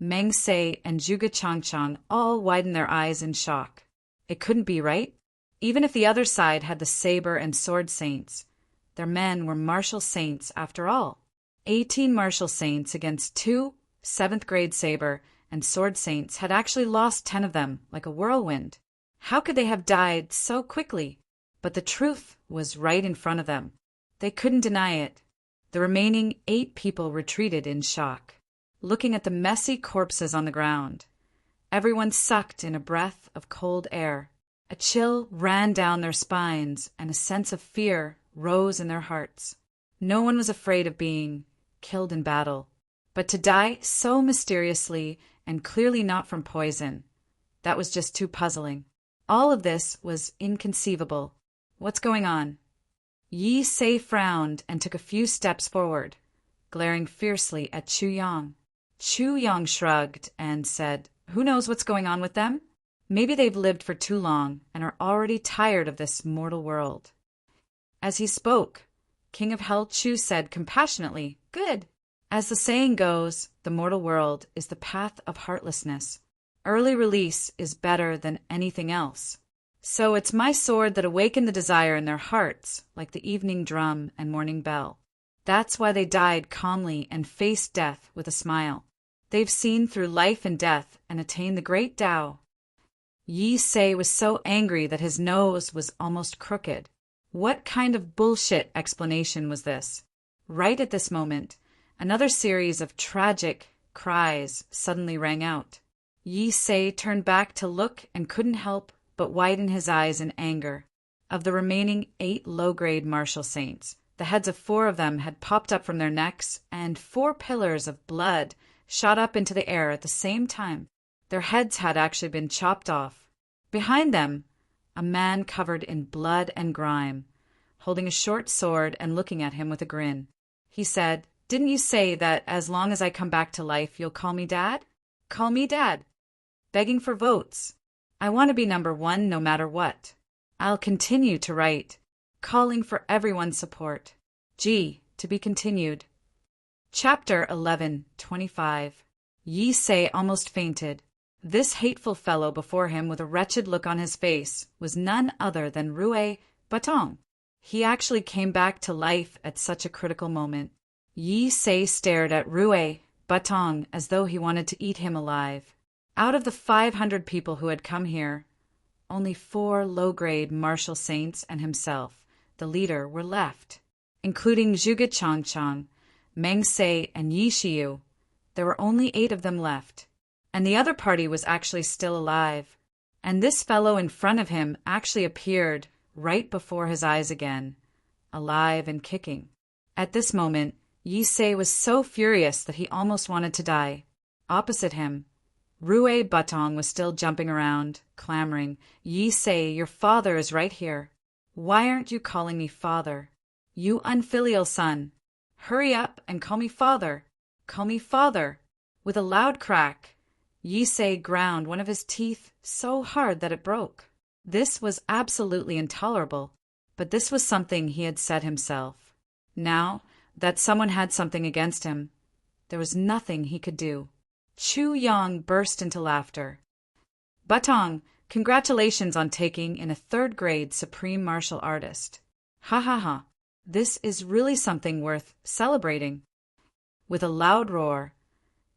Meng Sei, and Zhuge Changchang all widened their eyes in shock. It couldn't be right. Even if the other side had the saber and sword saints, their men were martial saints after all. 18 martial saints against 2 7th-grade saber and sword saints had actually lost 10 of them like a whirlwind. How could they have died so quickly? But the truth was right in front of them. They couldn't deny it. The remaining 8 people retreated in shock, looking at the messy corpses on the ground. Everyone sucked in a breath of cold air. A chill ran down their spines, and a sense of fear rose in their hearts. No one was afraid of being killed in battle, but to die so mysteriously and clearly not from poison, that was just too puzzling. All of this was inconceivable. What's going on? Yi Se frowned and took a few steps forward, glaring fiercely at Chu Yang. Chu Yang shrugged and said, "Who knows what's going on with them? Maybe they've lived for too long and are already tired of this mortal world." As he spoke, King of Hell Chu said compassionately, "Good. As the saying goes, the mortal world is the path of heartlessness. Early release is better than anything else. So it's my sword that awakened the desire in their hearts, like the evening drum and morning bell. That's why they died calmly and faced death with a smile. They've seen through life and death and attained the great Tao." Yi Se was so angry that his nose was almost crooked. What kind of bullshit explanation was this? Right at this moment, another series of tragic cries suddenly rang out. Yi Se turned back to look and couldn't help but widen his eyes in anger. Of the remaining 8 low-grade martial saints, the heads of 4 of them had popped up from their necks, and 4 pillars of blood shot up into the air at the same time. Their heads had actually been chopped off. Behind them, a man covered in blood and grime, holding a short sword and looking at him with a grin. He said, "Didn't you say that as long as I come back to life, you'll call me Dad? Call me Dad. Begging for votes. I want to be number 1 no matter what. I'll continue to write, calling for everyone's support. G. To be continued." Chapter 11:25. Yi Se almost fainted. This hateful fellow before him with a wretched look on his face was none other than Rue Batong. He actually came back to life at such a critical moment. Yi Se stared at Rue Batong as though he wanted to eat him alive. Out of the 500 people who had come here, only 4 low-grade martial saints and himself, the leader, were left, including Zhuge Changchang, Meng Se, and Yi Shiyu. There were only 8 of them left, and the other party was actually still alive. And this fellow in front of him actually appeared right before his eyes again, alive and kicking. At this moment, Yi Se was so furious that he almost wanted to die. Opposite him, Rue Batong was still jumping around, clamoring, "Yi Se, your father is right here. Why aren't you calling me father? You unfilial son. Hurry up and call me father. Call me father." With a loud crack, Yi Se ground one of his teeth so hard that it broke. This was absolutely intolerable, but this was something he had said himself. Now that someone had something against him, there was nothing he could do. Chu Yang burst into laughter. "Batong, congratulations on taking in a 3rd-grade supreme martial artist. Ha ha ha. This is really something worth celebrating." With a loud roar,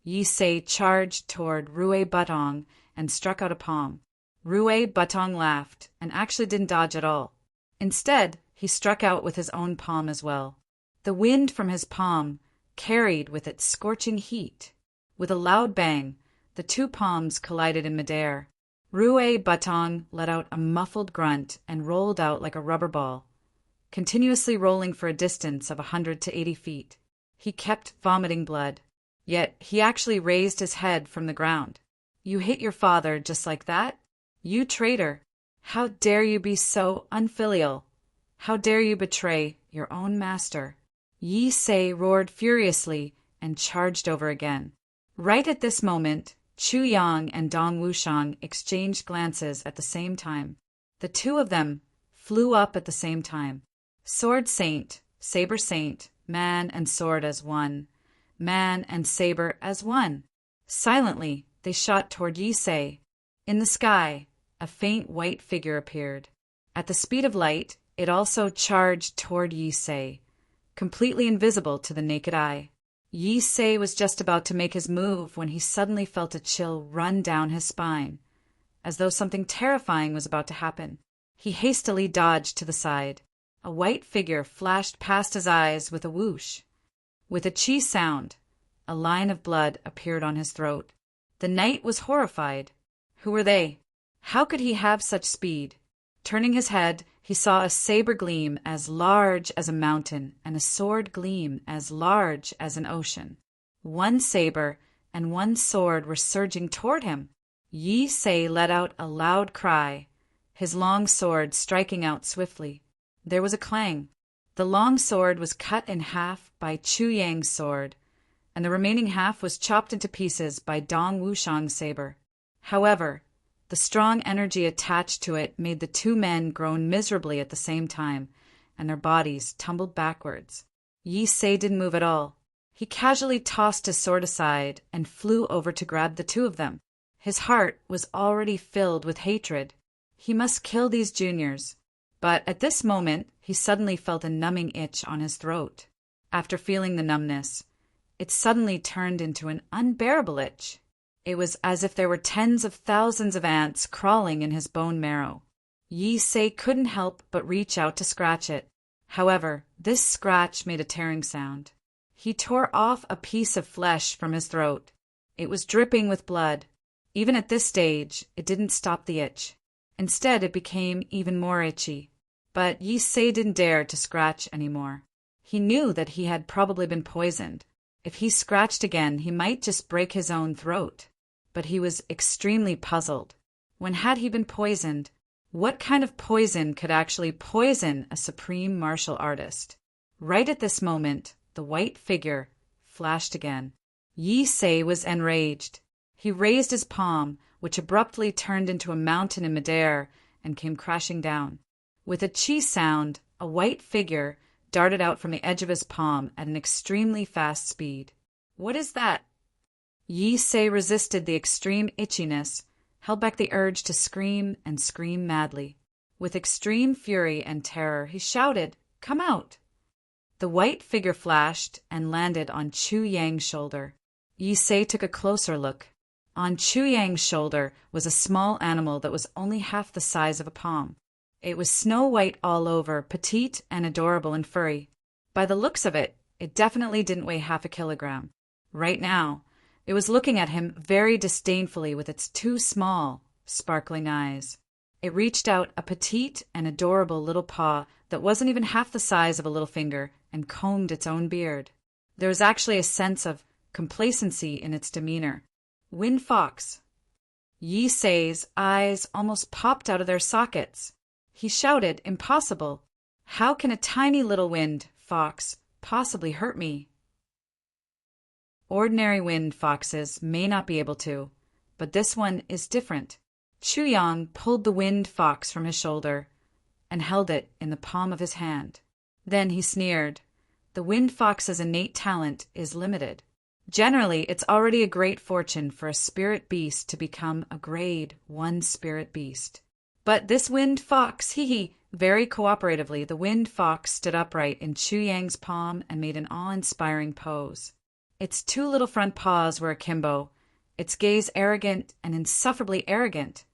Yi Se charged toward Rue Batong and struck out a palm. Rue Batong laughed and actually didn't dodge at all. Instead, he struck out with his own palm as well. The wind from his palm carried with it scorching heat. With a loud bang, the 2 palms collided in midair. Rue Batong let out a muffled grunt and rolled out like a rubber ball, continuously rolling for a distance of 100 to 80 feet. He kept vomiting blood, yet he actually raised his head from the ground. "You hit your father just like that? You traitor! How dare you be so unfilial? How dare you betray your own master?" Yi Se roared furiously and charged over again. Right at this moment, Chu Yang and Dong Wushang exchanged glances at the same time. The 2 of them flew up at the same time. Sword Saint, Saber Saint, man and sword as one, man and saber as one. Silently, they shot toward Yi Se. In the sky, a faint white figure appeared. At the speed of light, it also charged toward Yi Se, completely invisible to the naked eye. Yi Se was just about to make his move when he suddenly felt a chill run down his spine, as though something terrifying was about to happen. He hastily dodged to the side. A white figure flashed past his eyes with a whoosh. With a "chee" sound, a line of blood appeared on his throat. The knight was horrified. Who were they? How could he have such speed? Turning his head, he saw a saber gleam as large as a mountain and a sword gleam as large as an ocean. One saber and one sword were surging toward him. Yi Se let out a loud cry, his long sword striking out swiftly. There was a clang. The long sword was cut in half by Chu Yang's sword, and the remaining half was chopped into pieces by Dong Wushang's saber. However, the strong energy attached to it made the two men groan miserably at the same time, and their bodies tumbled backwards. Yi Se didn't move at all. He casually tossed his sword aside and flew over to grab the two of them. His heart was already filled with hatred. He must kill these juniors. But at this moment, he suddenly felt a numbing itch on his throat. After feeling the numbness, it suddenly turned into an unbearable itch. It was as if there were tens of thousands of ants crawling in his bone marrow. Yi Se couldn't help but reach out to scratch it. However, this scratch made a tearing sound. He tore off a piece of flesh from his throat. It was dripping with blood. Even at this stage, it didn't stop the itch. Instead, it became even more itchy. But Yi Se didn't dare to scratch anymore. He knew that he had probably been poisoned. If he scratched again, he might just break his own throat. But he was extremely puzzled. When had he been poisoned? What kind of poison could actually poison a supreme martial artist? Right at this moment, the white figure flashed again. Yi Se was enraged. He raised his palm, which abruptly turned into a mountain in midair and came crashing down. With a "chee" sound, a white figure darted out from the edge of his palm at an extremely fast speed. What is that? Yi Se resisted the extreme itchiness, held back the urge to scream and scream madly. With extreme fury and terror, he shouted, "Come out!" The white figure flashed and landed on Chu Yang's shoulder. Yi Se took a closer look. On Chu Yang's shoulder was a small animal that was only half the size of a palm. It was snow-white all over, petite and adorable and furry. By the looks of it, it definitely didn't weigh half a kilogram. Right now, it was looking at him very disdainfully with its two small, sparkling eyes. It reached out a petite and adorable little paw that wasn't even half the size of a little finger and combed its own beard. There was actually a sense of complacency in its demeanor. Wind Fox. Yi Se's eyes almost popped out of their sockets. He shouted, "Impossible! How can a tiny little wind fox possibly hurt me?" Ordinary wind foxes may not be able to, but this one is different. Chu Yang pulled the wind fox from his shoulder and held it in the palm of his hand. Then he sneered. The wind fox's innate talent is limited. Generally, it's already a great fortune for a spirit beast to become a grade 1 spirit beast. But this wind fox, very cooperatively, the wind fox stood upright in Chu Yang's palm and made an awe-inspiring pose. Its two little front paws were akimbo, its gaze arrogant and insufferably arrogant.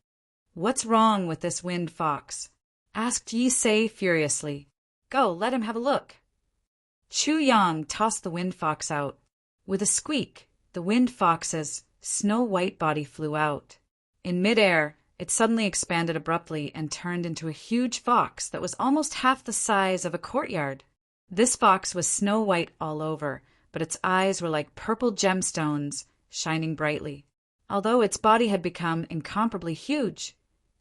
"What's wrong with this wind fox?" asked Yi Se furiously. "Go, let him have a look." Chu Yang tossed the wind fox out. With a squeak, the wind fox's snow-white body flew out. In midair, it suddenly expanded abruptly and turned into a huge fox that was almost half the size of a courtyard. This fox was snow-white all over, but its eyes were like purple gemstones, shining brightly. Although its body had become incomparably huge,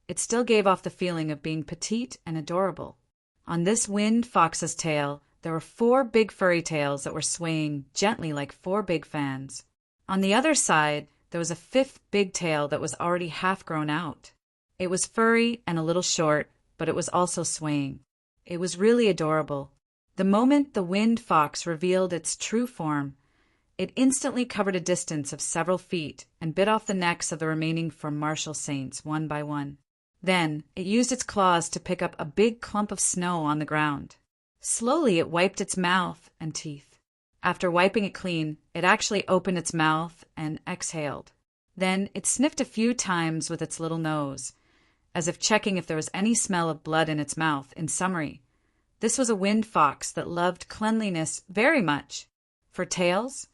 it still gave off the feeling of being petite and adorable. On this wind fox's tail, there were 4 big furry tails that were swaying gently like 4 big fans. On the other side, there was a 5th big tail that was already half grown out. It was furry and a little short, but it was also swaying. It was really adorable. The moment the wind fox revealed its true form, it instantly covered a distance of several feet and bit off the necks of the remaining 4 martial saints one by one. Then it used its claws to pick up a big clump of snow on the ground. Slowly it wiped its mouth and teeth. After wiping it clean, it actually opened its mouth and exhaled. Then it sniffed a few times with its little nose, as if checking if there was any smell of blood in its mouth. In summary, this was a wind fox that loved cleanliness very much. For tails?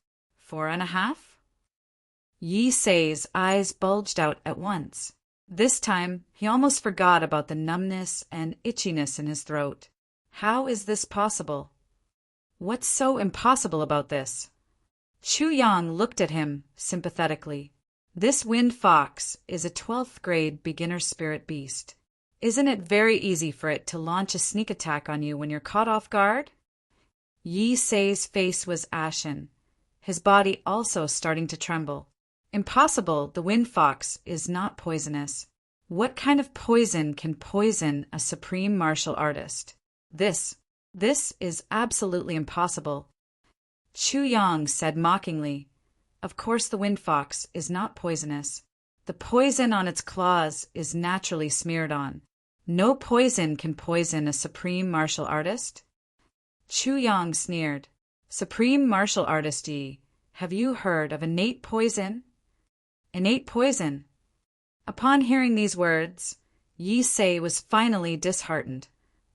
4.5? Yi Sei's eyes bulged out at once. This time, he almost forgot about the numbness and itchiness in his throat. How is this possible? What's so impossible about this? Chu Yang looked at him sympathetically. This wind fox is a 12th grade beginner spirit beast. Isn't it very easy for it to launch a sneak attack on you when you're caught off guard? Yi Sei's face was ashen, his body also starting to tremble. Impossible, the wind fox is not poisonous. What kind of poison can poison a supreme martial artist? This is absolutely impossible. Chu Yang said mockingly, "Of course the wind fox is not poisonous. The poison on its claws is naturally smeared on. No poison can poison a supreme martial artist?" Chu Yang sneered. "Supreme martial artist Yi, have you heard of innate poison?" Innate poison. Upon hearing these words, Yi Sei was finally disheartened,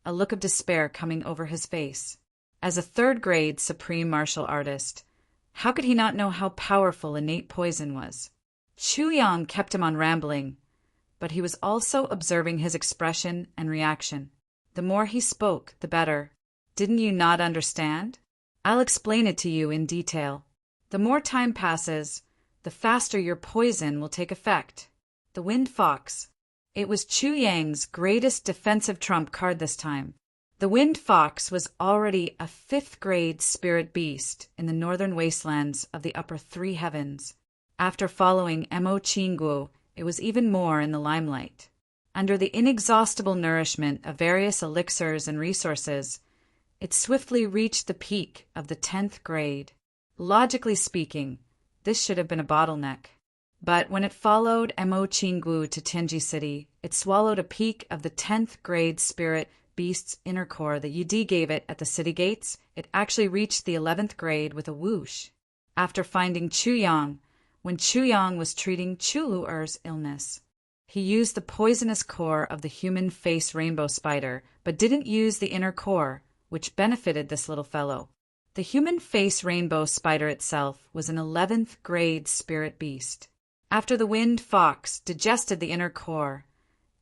a look of despair coming over his face. As a 3rd grade supreme martial artist, how could he not know how powerful innate poison was? Chu Yang kept him on rambling, but he was also observing his expression and reaction. The more he spoke, the better. Didn't you not understand? I'll explain it to you in detail. The more time passes, the faster your poison will take effect. The wind fox. It was Chu Yang's greatest defensive trump card this time. The wind fox was already a 5th grade spirit beast in the northern wastelands of the upper 3 heavens. After following Mo Qingguo, it was even more in the limelight. Under the inexhaustible nourishment of various elixirs and resources, it swiftly reached the peak of the 10th grade. Logically speaking, this should have been a bottleneck. But when it followed Mo Qingguo to Tianji City, it swallowed a peak of the 10th grade spirit beast's inner core that Yudi gave it at the city gates. It actually reached the 11th grade with a whoosh. After finding Chu Yang, when Chu Yang was treating Chu Luer's illness, he used the poisonous core of the human face rainbow spider, but didn't use the inner core, which benefited this little fellow. The human face rainbow spider itself was an 11th grade spirit beast. After the wind fox digested the inner core,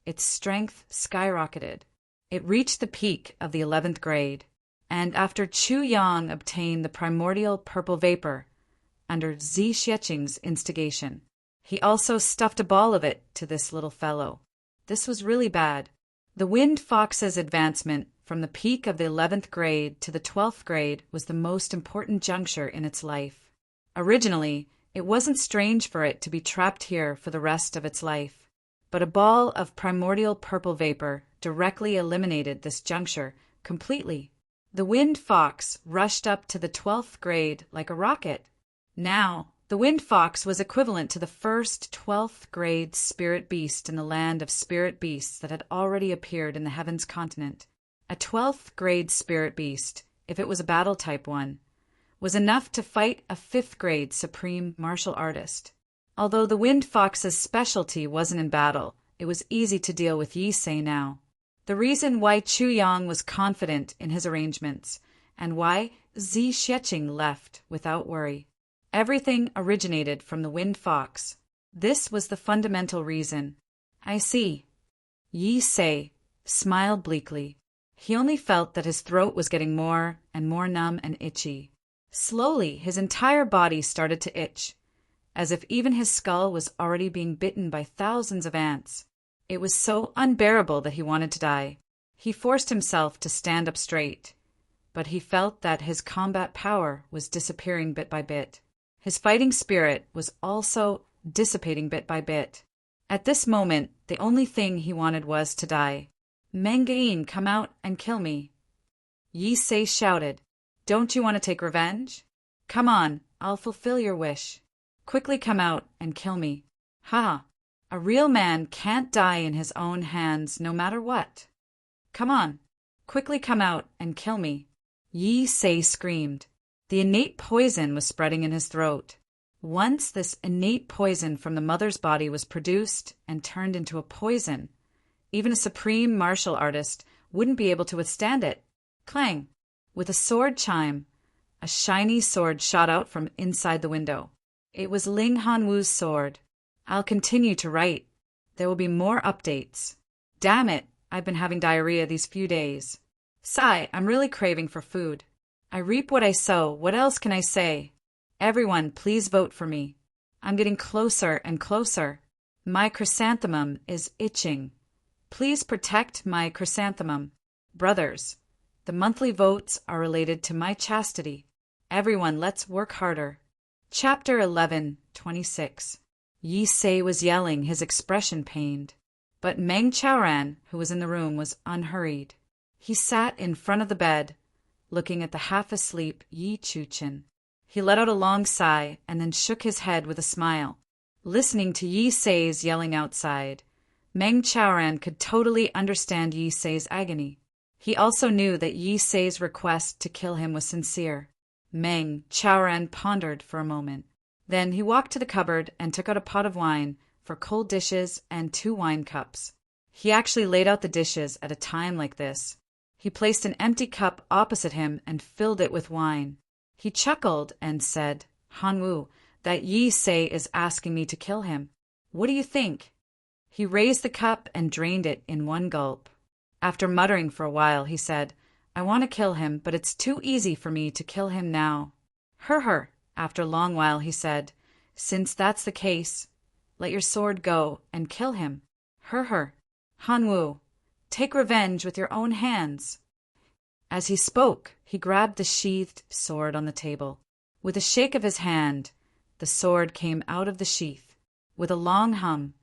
its strength skyrocketed. It reached the peak of the 11th grade, and after Chu Yang obtained the primordial purple vapor, under Zi Xieching's instigation, he also stuffed a ball of it to this little fellow. This was really bad. The wind fox's advancement from the peak of the 11th grade to the 12th grade was the most important juncture in its life. Originally, it wasn't strange for it to be trapped here for the rest of its life, but a ball of primordial purple vapor directly eliminated this juncture completely. The wind fox rushed up to the 12th grade like a rocket. Now, the wind fox was equivalent to the first 12th grade spirit beast in the land of spirit beasts that had already appeared in the Heavens continent. A 12th grade spirit beast, if it was a battle type one, was enough to fight a 5th grade supreme martial artist. Although the wind fox's specialty wasn't in battle, it was easy to deal with Yi Sei now. The reason why Chu Yang was confident in his arrangements, and why Zi Xieching left without worry. Everything originated from the wind fox. This was the fundamental reason. I see. Yi Sei smiled bleakly. He only felt that his throat was getting more and more numb and itchy. Slowly, his entire body started to itch, as if even his skull was already being bitten by thousands of ants. It was so unbearable that he wanted to die. He forced himself to stand up straight, but he felt that his combat power was disappearing bit by bit. His fighting spirit was also dissipating bit by bit. At this moment, the only thing he wanted was to die. "Mengain, come out and kill me." Yi Sei shouted. "Don't you want to take revenge? Come on, I'll fulfill your wish. Quickly come out and kill me." "Ha! A real man can't die in his own hands no matter what. Come on, quickly come out and kill me." Yi Sei screamed. The innate poison was spreading in his throat. Once this innate poison from the mother's body was produced and turned into a poison, Even a supreme martial artist wouldn't be able to withstand it. Clang! With a sword chime, a shiny sword shot out from inside the window. It was Ling Hanwu's sword. I'll continue to write. There will be more updates. Damn it, I've been having diarrhea these few days. Sigh, I'm really craving for food. I reap what I sow, what else can I say? Everyone, please vote for me. I'm getting closer and closer. My chrysanthemum is itching. Please protect my chrysanthemum. Brothers, the monthly votes are related to my chastity. Everyone, let's work harder. Chapter 11:26. Yi Sei was yelling, his expression pained. But Meng Chaoran, who was in the room, was unhurried. He sat in front of the bed, looking at the half-asleep Yi Chuchen. He let out a long sigh and then shook his head with a smile. Listening to Yi Sei's yelling outside, Meng Chaoran could totally understand Yi Sei's agony. He also knew that Yi Sei's request to kill him was sincere. Meng Chaoran pondered for a moment. Then he walked to the cupboard and took out a pot of wine for cold dishes and 2 wine cups. He actually laid out the dishes at a time like this. He placed an empty cup opposite him and filled it with wine. He chuckled and said, "Hanwu, that Yi Sei is asking me to kill him. What do you think?" He raised the cup and drained it in one gulp. After muttering for a while, he said, "I want to kill him, but it's too easy for me to kill him now." Her. After a long while, he said, "Since that's the case, let your sword go and kill him." Her. "Hanwu, take revenge with your own hands." As he spoke, he grabbed the sheathed sword on the table. With a shake of his hand, the sword came out of the sheath. With a long hum,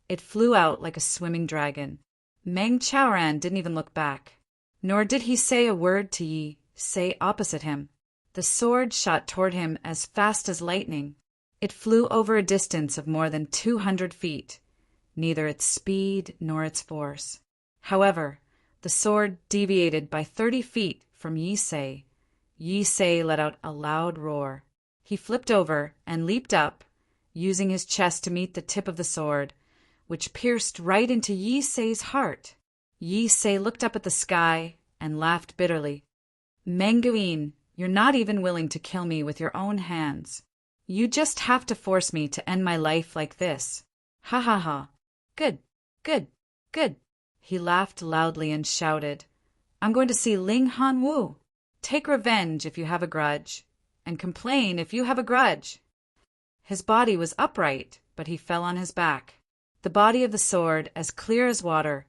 it flew out like a swimming dragon. Meng Chaoran didn't even look back. Nor did he say a word to Yi Sei opposite him. The sword shot toward him as fast as lightning. It flew over a distance of more than 200 feet, neither its speed nor its force. However, the sword deviated by 30 feet from Yi Sei. Yi Sei let out a loud roar. He flipped over and leaped up, using his chest to meet the tip of the sword, which pierced right into Yi Sei's heart. Yi Sei looked up at the sky and laughed bitterly. "Menguin, you're not even willing to kill me with your own hands. You just have to force me to end my life like this. Ha ha ha. Good. He laughed loudly and shouted, "I'm going to see Ling Hanwu. Take revenge if you have a grudge, and complain if you have a grudge." His body was upright, but he fell on his back. The body of the sword, as clear as water,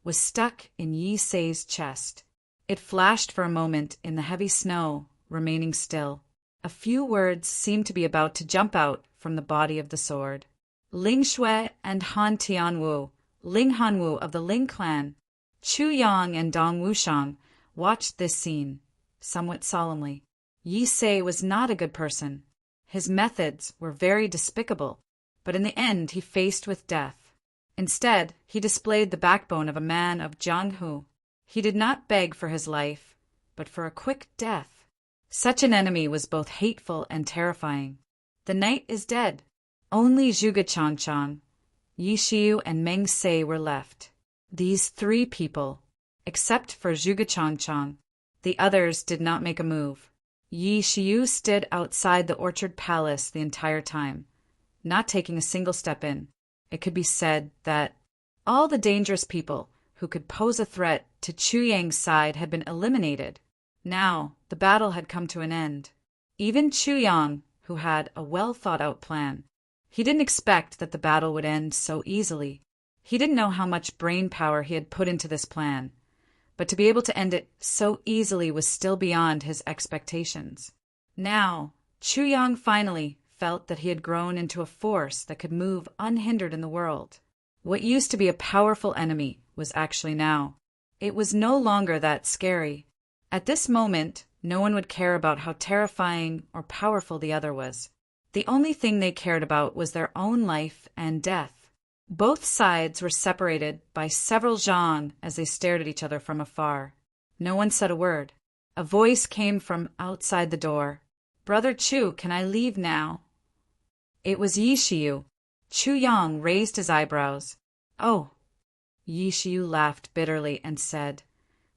was stuck in Yi Sei's chest. It flashed for a moment in the heavy snow, remaining still. A few words seemed to be about to jump out from the body of the sword. "Ling Shui and Han Tianwu, Ling Hanwu of the Ling clan." Chu Yang and Dong Wushang watched this scene, somewhat solemnly. Yi Sei was not a good person. His methods were very despicable, but in the end he faced with death. Instead, he displayed the backbone of a man of Jianghu. He did not beg for his life, but for a quick death. Such an enemy was both hateful and terrifying. The knight is dead. Only Zhuge Changchang, Yi Xiu, and Meng Sei were left. These 3 people, except for Zhuge Changchang, the others did not make a move. Yi Xiu stood outside the orchard palace the entire time, not taking a single step in. It could be said that all the dangerous people who could pose a threat to Chu Yang's side had been eliminated. Now the battle had come to an end. Even Chu Yang, who had a well-thought-out plan. He didn't expect that the battle would end so easily. He didn't know how much brain power he had put into this plan, but to be able to end it so easily was still beyond his expectations. Now, Chu Yang finally felt that he had grown into a force that could move unhindered in the world. What used to be a powerful enemy was actually now. It was no longer that scary. At this moment, no one would care about how terrifying or powerful the other was. The only thing they cared about was their own life and death. Both sides were separated by several zhang as they stared at each other from afar. No one said a word. A voice came from outside the door. "Brother Chu, can I leave now?" It was Yi Xiu. Chu Yang raised his eyebrows. "Oh, Yi Xiu laughed bitterly and said,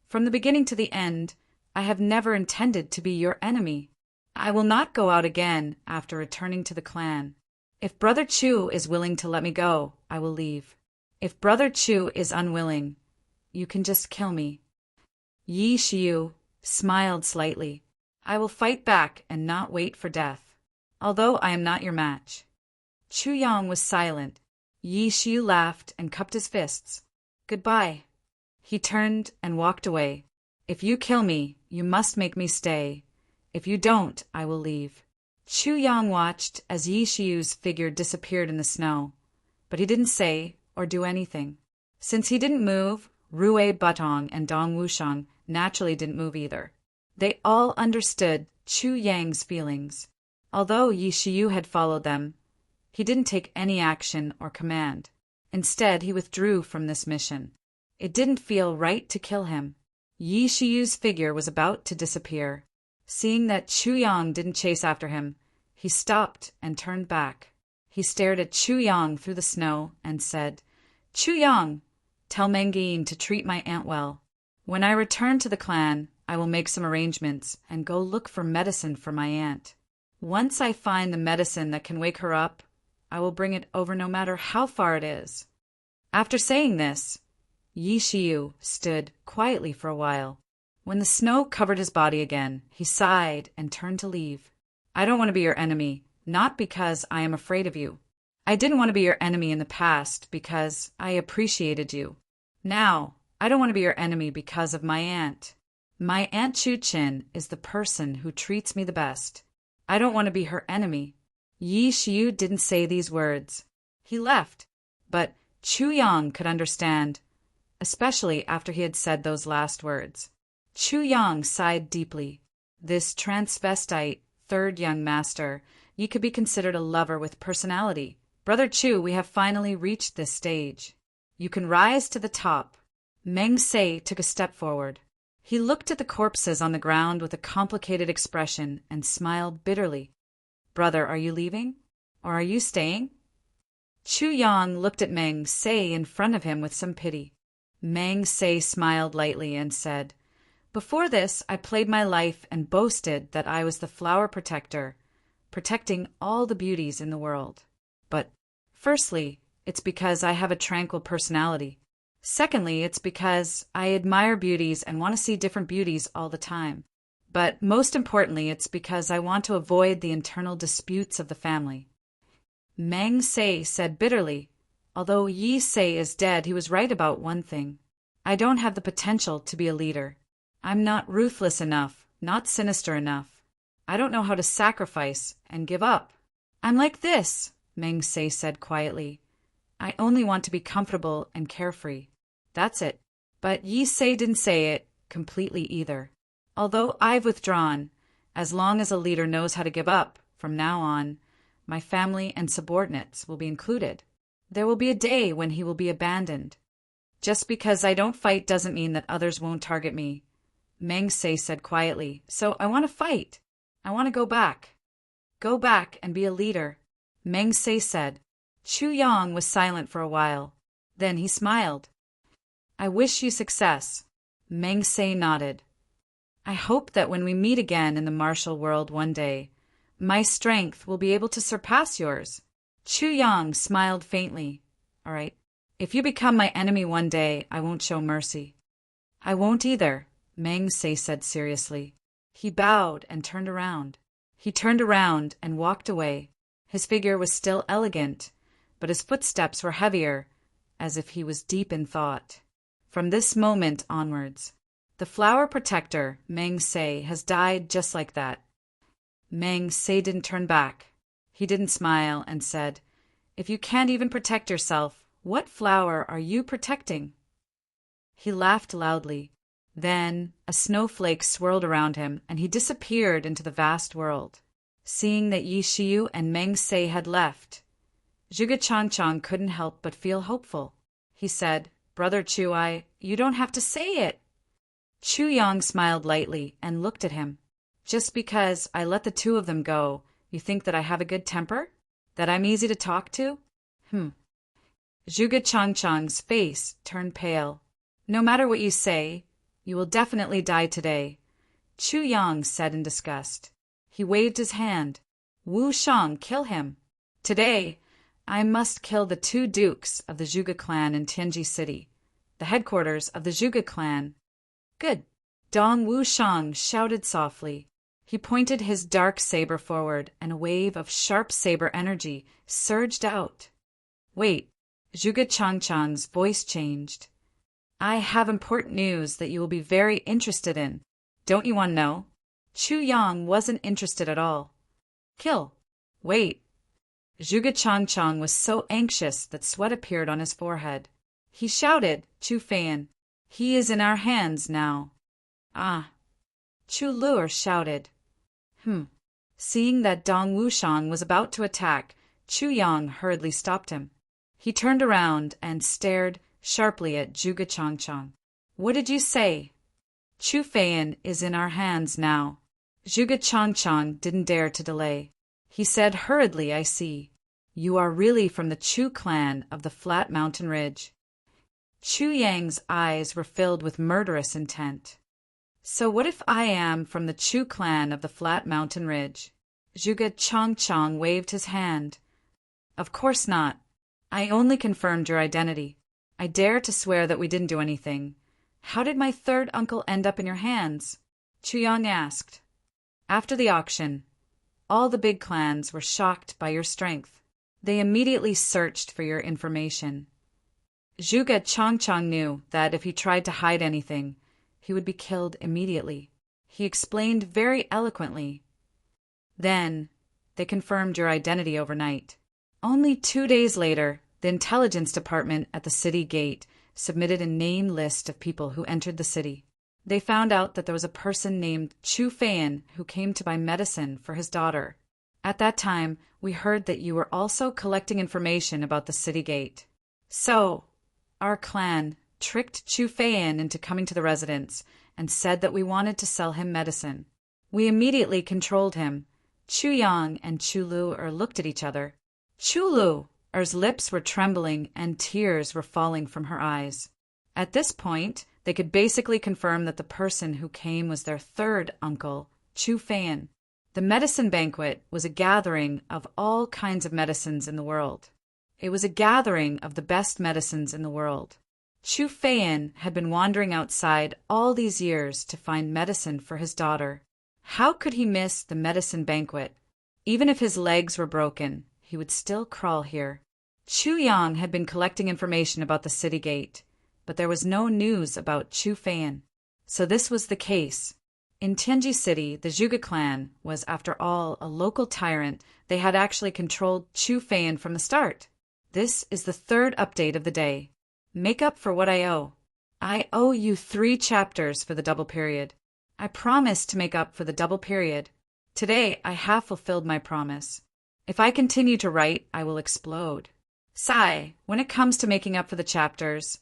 "From the beginning to the end, I have never intended to be your enemy. I will not go out again after returning to the clan. If Brother Chu is willing to let me go, I will leave. If Brother Chu is unwilling, you can just kill me." Yi Xiu smiled slightly. "I will fight back and not wait for death, although I am not your match." Chu Yang was silent. Yi Xiu laughed and cupped his fists. "Goodbye." He turned and walked away. "If you kill me, you must make me stay. If you don't, I will leave." Chu Yang watched as Yi Xiu's figure disappeared in the snow, but he didn't say or do anything. Since he didn't move, Rue Butong and Dong Wushang naturally didn't move either. They all understood Chu Yang's feelings. Although Yi Xiu had followed them, he didn't take any action or command. Instead, he withdrew from this mission. It didn't feel right to kill him. Yi Xiu's figure was about to disappear. Seeing that Chu Yang didn't chase after him, he stopped and turned back. He stared at Chu Yang through the snow and said, "Chu Yang, tell Mengyin to treat my aunt well. When I return to the clan, I will make some arrangements and go look for medicine for my aunt. Once I find the medicine that can wake her up, I will bring it over no matter how far it is." After saying this, Yi Xiu stood quietly for a while. When the snow covered his body again, he sighed and turned to leave. "I don't want to be your enemy, not because I am afraid of you. I didn't want to be your enemy in the past because I appreciated you. Now, I don't want to be your enemy because of my aunt. My Aunt Chu Chin is the person who treats me the best. I don't want to be her enemy." Yi Xiu didn't say these words. He left, but Chu Yang could understand, especially after he had said those last words. Chu Yang sighed deeply. This transvestite, third young master, he could be considered a lover with personality. "Brother Chu, we have finally reached this stage. You can rise to the top." Meng Se took a step forward. He looked at the corpses on the ground with a complicated expression and smiled bitterly. "Brother, are you leaving? Or are you staying?" Chu Yang looked at Meng Se in front of him with some pity. Meng Se smiled lightly and said, "Before this, I played my life and boasted that I was the flower protector, protecting all the beauties in the world. But, firstly, it's because I have a tranquil personality. Secondly, it's because I admire beauties and want to see different beauties all the time. But most importantly, it's because I want to avoid the internal disputes of the family." Meng Se said bitterly, "Although Yi Se is dead, he was right about one thing. I don't have the potential to be a leader. I'm not ruthless enough, not sinister enough. I don't know how to sacrifice and give up. I'm like this," Meng Se said quietly. "I only want to be comfortable and carefree. That's it." But Yi Se didn't say it completely either. "Although I've withdrawn, as long as a leader knows how to give up, from now on, my family and subordinates will be included. There will be a day when he will be abandoned. Just because I don't fight doesn't mean that others won't target me," Meng Se said quietly. "So I want to fight. I want to go back. Go back and be a leader," Meng Se said. Chu Yang was silent for a while. Then he smiled. "I wish you success," Meng Se nodded. "I hope that when we meet again in the martial world one day, my strength will be able to surpass yours." Chu Yang smiled faintly. "All right. If you become my enemy one day, I won't show mercy." "I won't either," Meng Se said seriously. He bowed and turned around. He turned around and walked away. His figure was still elegant, but his footsteps were heavier, as if he was deep in thought. From this moment onwards, the flower protector, Meng Se, has died just like that. Meng Se didn't turn back. He didn't smile and said, "If you can't even protect yourself, what flower are you protecting?" He laughed loudly. Then a snowflake swirled around him, and he disappeared into the vast world. Seeing that Yi Xiu and Meng Se had left, Zhuge Changchang couldn't help but feel hopeful. He said, "Brother Chu, you don't have to say it." Chu Yang smiled lightly and looked at him. "Just because I let the two of them go, you think that I have a good temper? That I'm easy to talk to?" Zhuge Changchang's face turned pale. No matter what you say, you will definitely die today, Chu Yang said in disgust. He waved his hand. Wu Shang, kill him. Today, I must kill the 2 dukes of the Zhuge clan in Tianji City, the headquarters of the Zhuge clan. Good. Dong Wu Shang shouted softly. He pointed his dark saber forward, and a wave of sharp saber energy surged out. Wait, Zhuge Changchang's voice changed. I have important news that you will be very interested in. Don't you want to know? Chu Yang wasn't interested at all. Kill. Wait. Zhuge Changchang was so anxious that sweat appeared on his forehead. He shouted, Chu Fan, he is in our hands now. Ah. Chu Luer shouted. Seeing that Dong Wushang was about to attack, Chu Yang hurriedly stopped him. He turned around and stared sharply at Zhuge Changchang. What did you say? Chu Fan is in our hands now. Zhuge Changchang didn't dare to delay. He said hurriedly, I see. You are really from the Chu clan of the Flat Mountain Ridge. Chu Yang's eyes were filled with murderous intent. So what if I am from the Chu clan of the Flat Mountain Ridge? Zhuge Changchang waved his hand. Of course not. I only confirmed your identity. I dare to swear that we didn't do anything. How did my 3rd uncle end up in your hands? Chu Yang asked. After the auction, all the big clans were shocked by your strength. They immediately searched for your information. Zhuge Changchang knew that if he tried to hide anything, he would be killed immediately. He explained very eloquently. Then, they confirmed your identity overnight. Only 2 days later, the intelligence department at the city gate submitted a name list of people who entered the city. They found out that there was a person named Chu Fan who came to buy medicine for his daughter. At that time, we heard that you were also collecting information about the city gate. So, our clan tricked Chu Fan into coming to the residence and said that we wanted to sell him medicine. We immediately controlled him. Chu Yang and Chu Luer looked at each other. Chu Luer's lips were trembling and tears were falling from her eyes. At this point, they could basically confirm that the person who came was their 3rd uncle, Chu Fan. The medicine banquet was a gathering of all kinds of medicines in the world. It was a gathering of the best medicines in the world. Chu Fan had been wandering outside all these years to find medicine for his daughter. How could he miss the medicine banquet? Even if his legs were broken, he would still crawl here. Chu Yang had been collecting information about the city gate, but there was no news about Chu Fan. So this was the case. In Tianji City, the Zhuge clan was, after all, a local tyrant. They had actually controlled Chu Fan from the start. This is the 3rd update of the day. Make up for what I owe. I owe you 3 chapters for the double period. I promised to make up for the double period. Today, I have fulfilled my promise. If I continue to write, I will explode. Sigh, when it comes to making up for the chapters,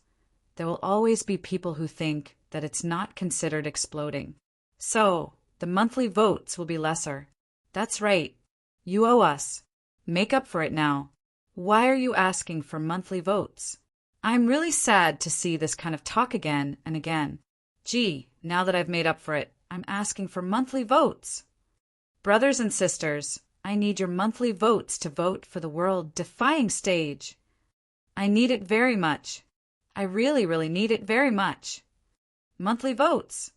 there will always be people who think that it's not considered exploding. So, the monthly votes will be lesser. That's right. You owe us. Make up for it now. Why are you asking for monthly votes? I'm really sad to see this kind of talk again and again. Gee, now that I've made up for it, I'm asking for monthly votes. Brothers and sisters, I need your monthly votes to vote for the world-defying stage. I need it very much. I really, really need it very much. Monthly votes.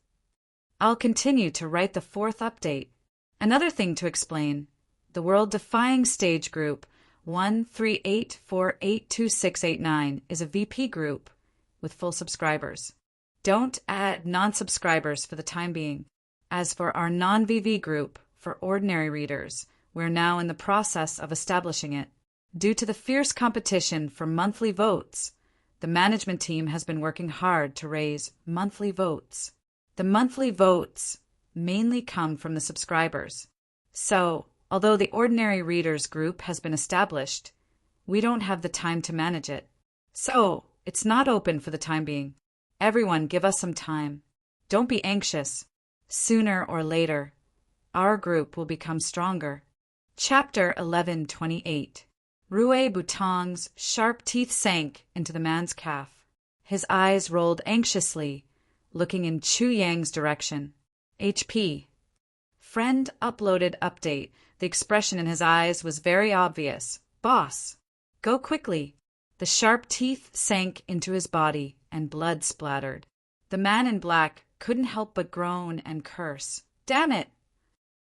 I'll continue to write the 4th update. Another thing to explain. The world-defying stage group 138482689 is a VP group with full subscribers. Don't add non-subscribers for the time being. As for our non-VV group for ordinary readers, we're now in the process of establishing it. Due to the fierce competition for monthly votes, the management team has been working hard to raise monthly votes. The monthly votes mainly come from the subscribers. So, although the ordinary readers group has been established, we don't have the time to manage it. So, it's not open for the time being. Everyone give us some time. Don't be anxious. Sooner or later, our group will become stronger. Chapter 1128. Rue Butong's sharp teeth sank into the man's calf. His eyes rolled anxiously, looking in Chu Yang's direction. HP. Friend uploaded update. The expression in his eyes was very obvious. Boss. Go quickly. The sharp teeth sank into his body, and blood splattered. The man in black couldn't help but groan and curse. Damn it!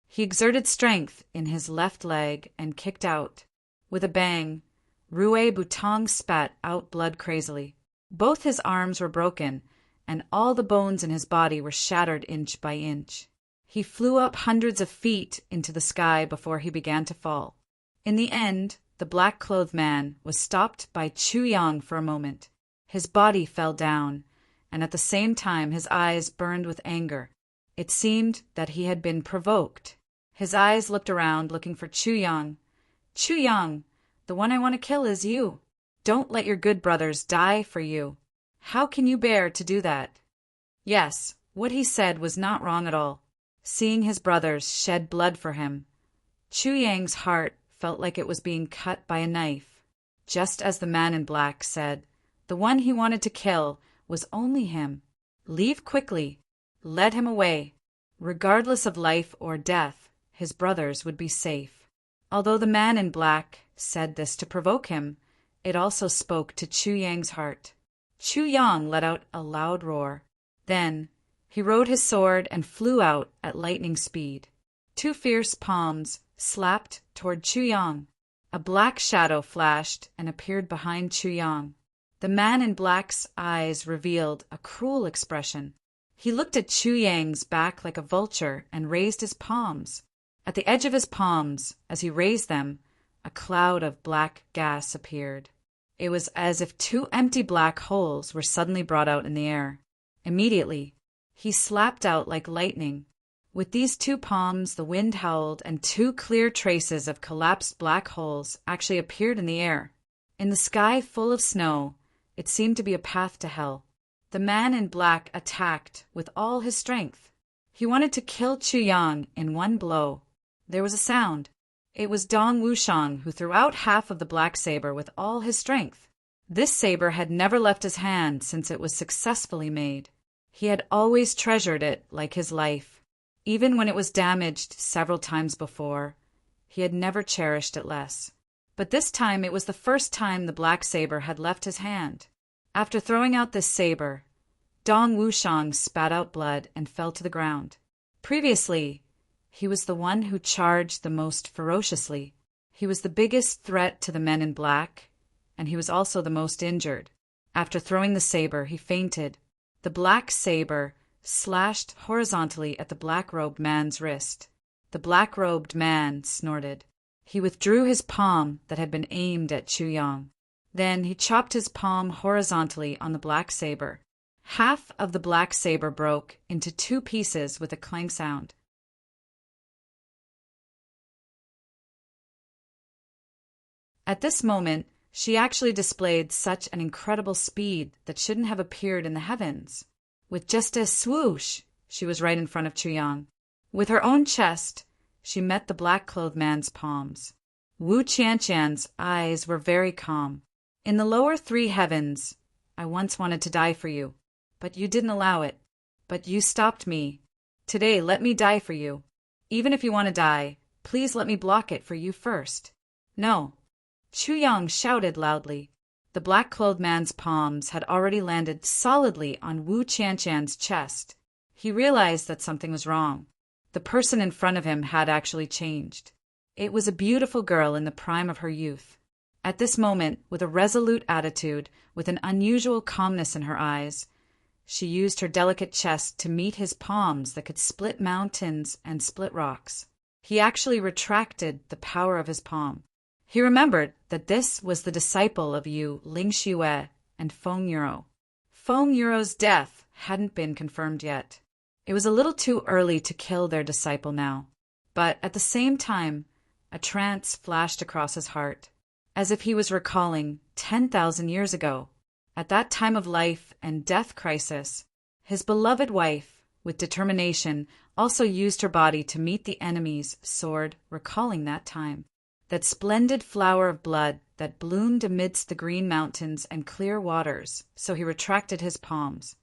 He exerted strength in his left leg and kicked out. With a bang, Rue Butong spat out blood crazily. Both his arms were broken, and all the bones in his body were shattered inch by inch. He flew up hundreds of feet into the sky before he began to fall. In the end, the black-clothed man was stopped by Chu Yang for a moment. His body fell down, and at the same time his eyes burned with anger. It seemed that he had been provoked. His eyes looked around, looking for Chu Yang. Chu Yang, the one I want to kill is you. Don't let your good brothers die for you. How can you bear to do that? Yes, what he said was not wrong at all. Seeing his brothers shed blood for him, Chu Yang's heart felt like it was being cut by a knife. Just as the man in black said, the one he wanted to kill was only him. Leave quickly. Let him away. Regardless of life or death, his brothers would be safe. Although the man in black said this to provoke him, it also spoke to Chu Yang's heart. Chu Yang let out a loud roar. Then he rode his sword and flew out at lightning speed. Two fierce palms slapped toward Chu Yang. A black shadow flashed and appeared behind Chu Yang. The man in black's eyes revealed a cruel expression. He looked at Chu Yang's back like a vulture and raised his palms. At the edge of his palms, as he raised them, a cloud of black gas appeared. It was as if two empty black holes were suddenly brought out in the air. Immediately, he slapped out like lightning. With these two palms, the wind howled, and two clear traces of collapsed black holes actually appeared in the air. In the sky full of snow, it seemed to be a path to hell. The man in black attacked with all his strength. He wanted to kill Chu Yang in one blow. There was a sound. It was Dong Wushang who threw out half of the black saber with all his strength. This saber had never left his hand since it was successfully made. He had always treasured it like his life. Even when it was damaged several times before, he had never cherished it less. But this time it was the first time the black saber had left his hand. After throwing out this saber, Dong Wushang spat out blood and fell to the ground. Previously, he was the one who charged the most ferociously. He was the biggest threat to the men in black, and he was also the most injured. After throwing the saber, he fainted. The black saber slashed horizontally at the black-robed man's wrist. The black-robed man snorted. He withdrew his palm that had been aimed at Chu Yang. Then he chopped his palm horizontally on the black saber. Half of the black saber broke into two pieces with a clang sound. At this moment, she actually displayed such an incredible speed that shouldn't have appeared in the heavens. With just a swoosh, she was right in front of Chu Yang. With her own chest, she met the black-clothed man's palms. Wu Qianqian's eyes were very calm. In the lower three heavens, I once wanted to die for you, but you didn't allow it. But you stopped me. Today, let me die for you. Even if you want to die, please let me block it for you first. No. Chu Yang shouted loudly. The black-clothed man's palms had already landed solidly on Wu Qianqian's chest. He realized that something was wrong. The person in front of him had actually changed. It was a beautiful girl in the prime of her youth. At this moment, with a resolute attitude, with an unusual calmness in her eyes, she used her delicate chest to meet his palms that could split mountains and split rocks. He actually retracted the power of his palm. He remembered that this was the disciple of Yu Lingxue and Feng Yuro. Feng Yuro's death hadn't been confirmed yet. It was a little too early to kill their disciple now. But at the same time, a trance flashed across his heart, as if he was recalling 10,000 years ago. At that time of life and death crisis, his beloved wife, with determination, also used her body to meet the enemy's sword, recalling that time. that splendid flower of blood that bloomed amidst the green mountains and clear waters, so he retracted his palms.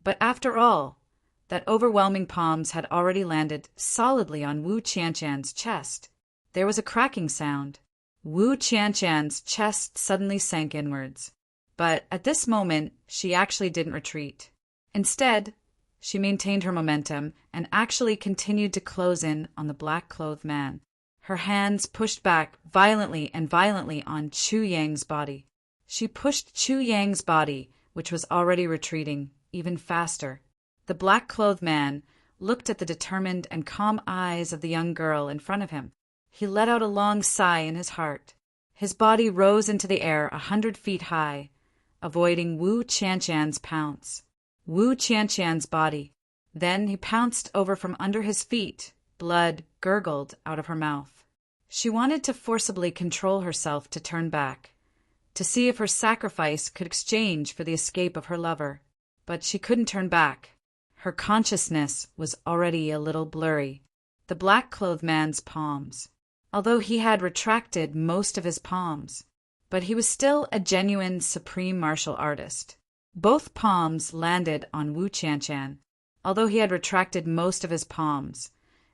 But after all, that overwhelming palms had already landed solidly on Wu Qianshan's chest. There was a cracking sound. Wu Qianshan's chest suddenly sank inwards. But at this moment, she actually didn't retreat. Instead, she maintained her momentum and actually continued to close in on the black-clothed man. Her hands pushed back violently on Chu Yang's body. She pushed Chu Yang's body, which was already retreating, even faster. The black-clothed man looked at the determined and calm eyes of the young girl in front of him. He let out a long sigh in his heart. His body rose into the air 100 feet high, avoiding Wu Qianshan's pounce. Wu Qianshan's body. Then he pounced over from under his feet. Blood gurgled out of her mouth. She wanted to forcibly control herself to turn back, to see if her sacrifice could exchange for the escape of her lover. But she couldn't turn back. Her consciousness was already a little blurry. The black-clothed man's palms. Although he had retracted most of his palms, but he was still a genuine supreme martial artist. Both palms landed on Wu Qianshan. Although he had retracted most of his palms,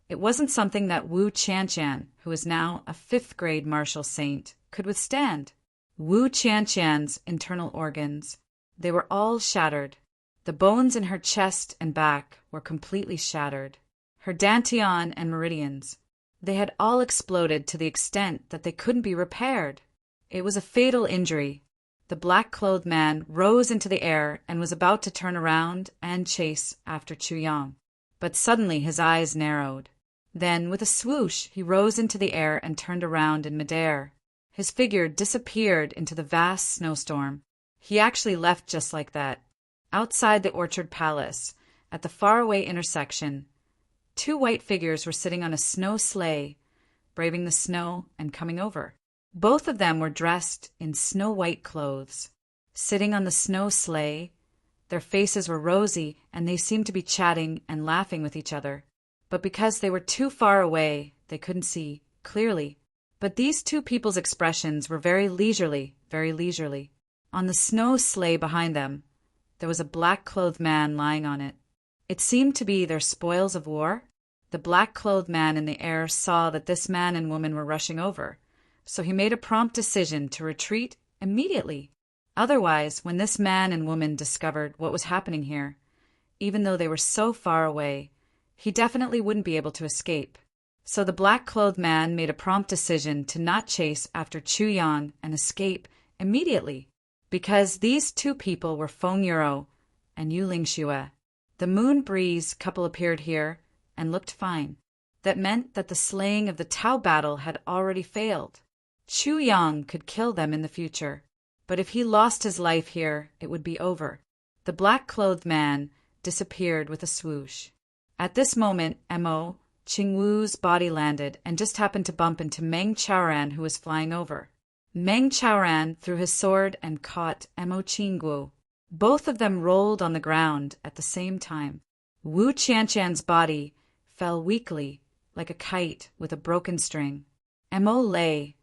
it wasn't something that Wu Qianshan, who is now a 5th-grade martial saint, could withstand. Wu Qianshan's internal organs, they were all shattered. The bones in her chest and back were completely shattered. Her dantian and meridians, they had all exploded to the extent that they couldn't be repaired. It was a fatal injury. The black-clothed man rose into the air and was about to turn around and chase after Chu Yang. But suddenly his eyes narrowed. Then, with a swoosh, he rose into the air and turned around in midair. His figure disappeared into the vast snowstorm. He actually left just like that. Outside the Orchard Palace, at the faraway intersection, 2 white figures were sitting on a snow sleigh, braving the snow and coming over. Both of them were dressed in snow-white clothes. Sitting on the snow sleigh, their faces were rosy and they seemed to be chatting and laughing with each other. But because they were too far away, they couldn't see clearly. But these 2 people's expressions were very leisurely, very leisurely. On the snow sleigh behind them, there was a black-clothed man lying on it. It seemed to be their spoils of war. The black-clothed man in the air saw that this man and woman were rushing over, so he made a prompt decision to retreat immediately. Otherwise, when this man and woman discovered what was happening here, even though they were so far away, he definitely wouldn't be able to escape. So the black-clothed man made a prompt decision to not chase after Chu Yang and escape immediately, because these 2 people were Feng Yuro and Yu Lingxue. The Moon Breeze couple appeared here and looked fine. That meant that the slaying of the Tao battle had already failed. Chu Yang could kill them in the future, but if he lost his life here, it would be over. The black-clothed man disappeared with a swoosh. At this moment, Mo Qingwu's body landed and just happened to bump into Meng Chaoran, who was flying over. Meng Chaoran threw his sword and caught Mo Qingwu. Both of them rolled on the ground at the same time. Wu Qianshan's body fell weakly, like a kite with a broken string. Mo lay,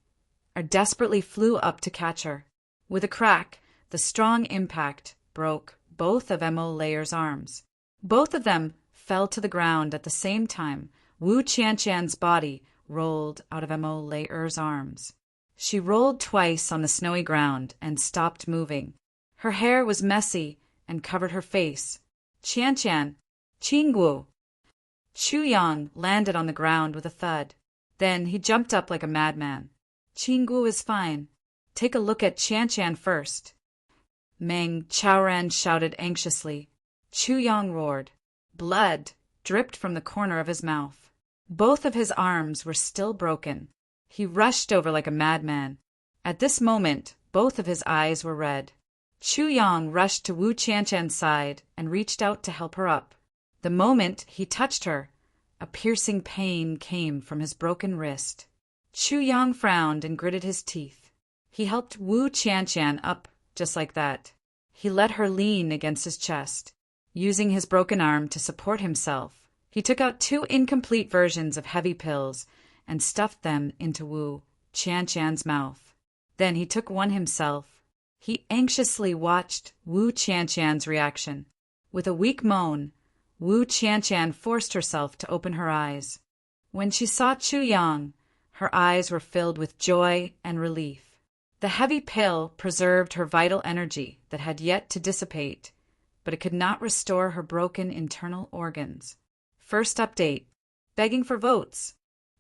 or desperately flew up to catch her. With a crack, the strong impact broke both of Mo Layer's arms. Both of them fell to the ground at the same time. Wu Qianshan's body rolled out of Mo Layer's arms. She rolled twice on the snowy ground and stopped moving. Her hair was messy and covered her face. Qianshan, Qingwu. Chu Yang landed on the ground with a thud. Then he jumped up like a madman. Qingwu is fine. Take a look at Qianshan first. Meng Chaoran shouted anxiously. Chu Yang roared. Blood dripped from the corner of his mouth. Both of his arms were still broken. He rushed over like a madman. At this moment, both of his eyes were red. Chu Yang rushed to Wu Qianshan's side and reached out to help her up. The moment he touched her, a piercing pain came from his broken wrist. Chu Yang frowned and gritted his teeth. He helped Wu Qianshan up just like that. He let her lean against his chest. Using his broken arm to support himself, he took out 2 incomplete versions of heavy pills and stuffed them into Wu Qian mouth. Then he took one himself. He anxiously watched Wu Qian's reaction. With a weak moan, Wu Qian forced herself to open her eyes. When she saw Chu Yang, her eyes were filled with joy and relief. The heavy pill preserved her vital energy that had yet to dissipate, but it could not restore her broken internal organs. First update. Begging for votes.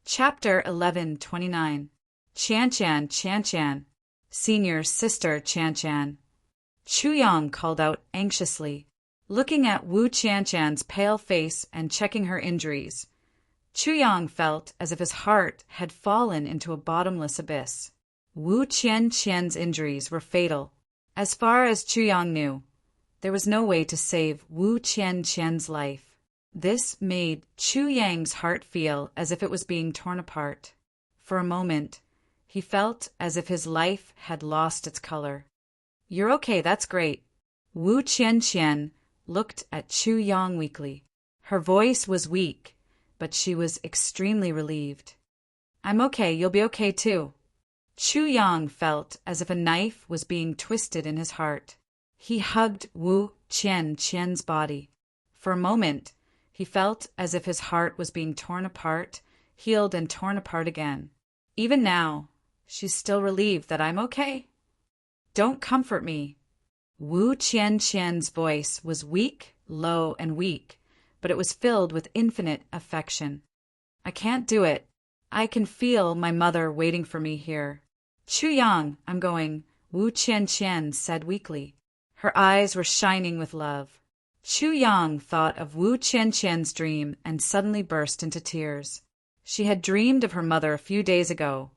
Chapter 1129. Qian. Senior sister Qian. Chu Yang called out anxiously, looking at Wu Qian's pale face and checking her injuries. Chu Yang felt as if his heart had fallen into a bottomless abyss. Wu Qian's injuries were fatal. As far as Chu Yang knew, there was no way to save Wu Qian's life. This made Chu Yang's heart feel as if it was being torn apart. For a moment, he felt as if his life had lost its color. "You're okay, that's great." Wu Qian looked at Chu Yang weakly. Her voice was weak, but she was extremely relieved. "I'm okay, you'll be okay too." Chu Yang felt as if a knife was being twisted in his heart. He hugged Wu Qian's body. For a moment, he felt as if his heart was being torn apart, healed and torn apart again. Even now, she's still relieved that I'm okay. "Don't comfort me." Wu Qian's voice was weak, low, and weak, but it was filled with infinite affection. "I can't do it. I can feel my mother waiting for me here." "Chu Yang, I'm going," Wu Qian said weakly. Her eyes were shining with love. Chu Yang thought of Wu Qian's dream and suddenly burst into tears. She had dreamed of her mother a few days ago,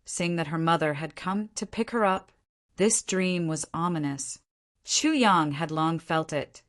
saying that her mother had come to pick her up. This dream was ominous. Chu Yang had long felt it,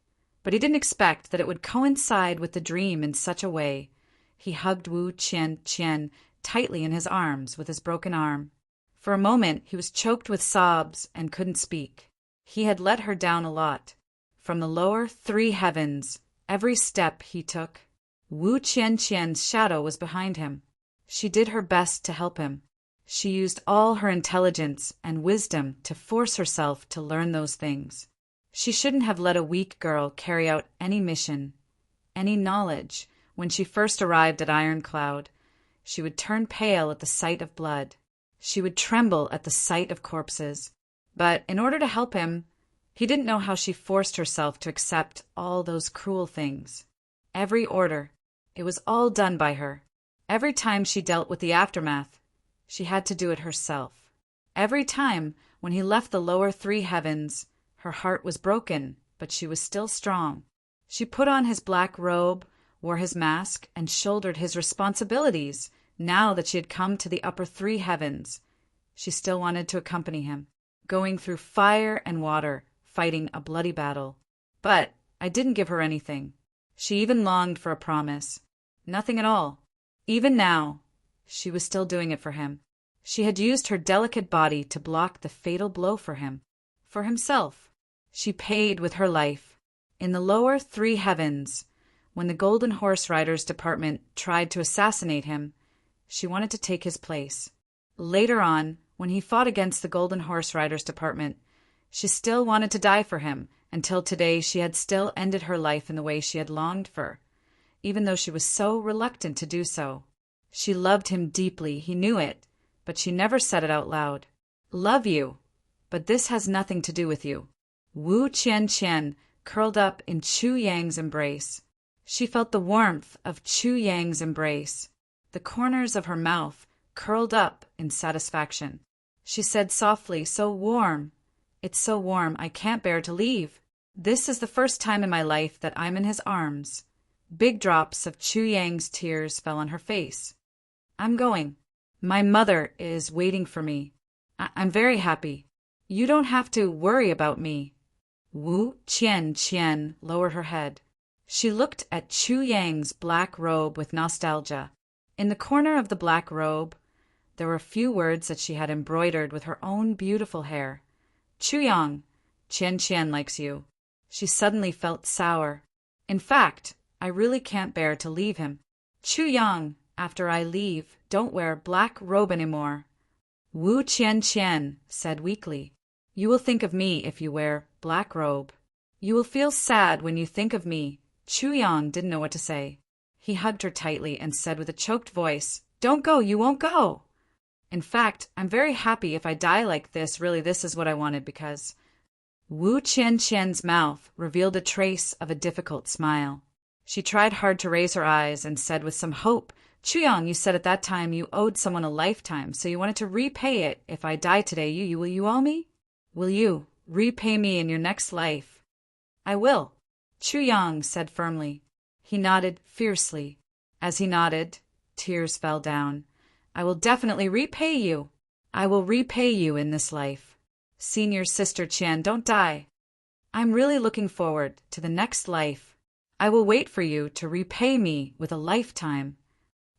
but he didn't expect that it would coincide with the dream in such a way. He hugged Wu Qian tightly in his arms with his broken arm. For a moment he was choked with sobs and couldn't speak. He had let her down a lot. From the lower three heavens, every step he took, Wu Qian's shadow was behind him. She did her best to help him. She used all her intelligence and wisdom to force herself to learn those things. She shouldn't have let a weak girl carry out any mission, any knowledge. When she first arrived at Iron Cloud, she would turn pale at the sight of blood. She would tremble at the sight of corpses. But in order to help him, he didn't know how she forced herself to accept all those cruel things. Every order, it was all done by her. Every time she dealt with the aftermath, she had to do it herself. Every time when he left the lower three heavens, her heart was broken, but she was still strong. She put on his black robe, wore his mask, and shouldered his responsibilities. Now that she had come to the upper three heavens, she still wanted to accompany him, going through fire and water, fighting a bloody battle. But I didn't give her anything. She even longed for a promise. Nothing at all. Even now, she was still doing it for him. She had used her delicate body to block the fatal blow for him, for himself. She paid with her life. In the lower three heavens, when the Golden Horse Riders Department tried to assassinate him, she wanted to take his place. Later on, when he fought against the Golden Horse Riders Department, she still wanted to die for him. Until today, she had still ended her life in the way she had longed for, even though she was so reluctant to do so. She loved him deeply, he knew it, but she never said it out loud. "Love you, but this has nothing to do with you." Wu Qian curled up in Chu Yang's embrace. She felt the warmth of Chu Yang's embrace. The corners of her mouth curled up in satisfaction. She said softly, "So warm. It's so warm, I can't bear to leave." This is the first time in my life that I'm in his arms. Big drops of Chu Yang's tears fell on her face. "I'm going. My mother is waiting for me. I'm very happy. You don't have to worry about me." Wu Qian lowered her head. She looked at Chu Yang's black robe with nostalgia. In the corner of the black robe, there were a few words that she had embroidered with her own beautiful hair. "Chu Yang, Qian likes you." She suddenly felt sour. "In fact, I really can't bear to leave him. Chu Yang, after I leave, don't wear black robe anymore. Wu Qian said weakly. You will think of me if you wear black robe. You will feel sad when you think of me. Chu Yang didn't know what to say. He hugged her tightly and said with a choked voice, Don't go, you won't go. In fact, I'm very happy if I die like this. Really, this is what I wanted because… Wu Qian's mouth revealed a trace of a difficult smile. She tried hard to raise her eyes and said with some hope, Chuyang, you said at that time you owed someone a lifetime, so you wanted to repay it. If I die today, will you owe me? Will you repay me in your next life? I will, Chuyang said firmly. He nodded fiercely. As he nodded, tears fell down. I will definitely repay you. I will repay you in this life. Senior Sister Qian, don't die. I'm really looking forward to the next life. I will wait for you to repay me with a lifetime.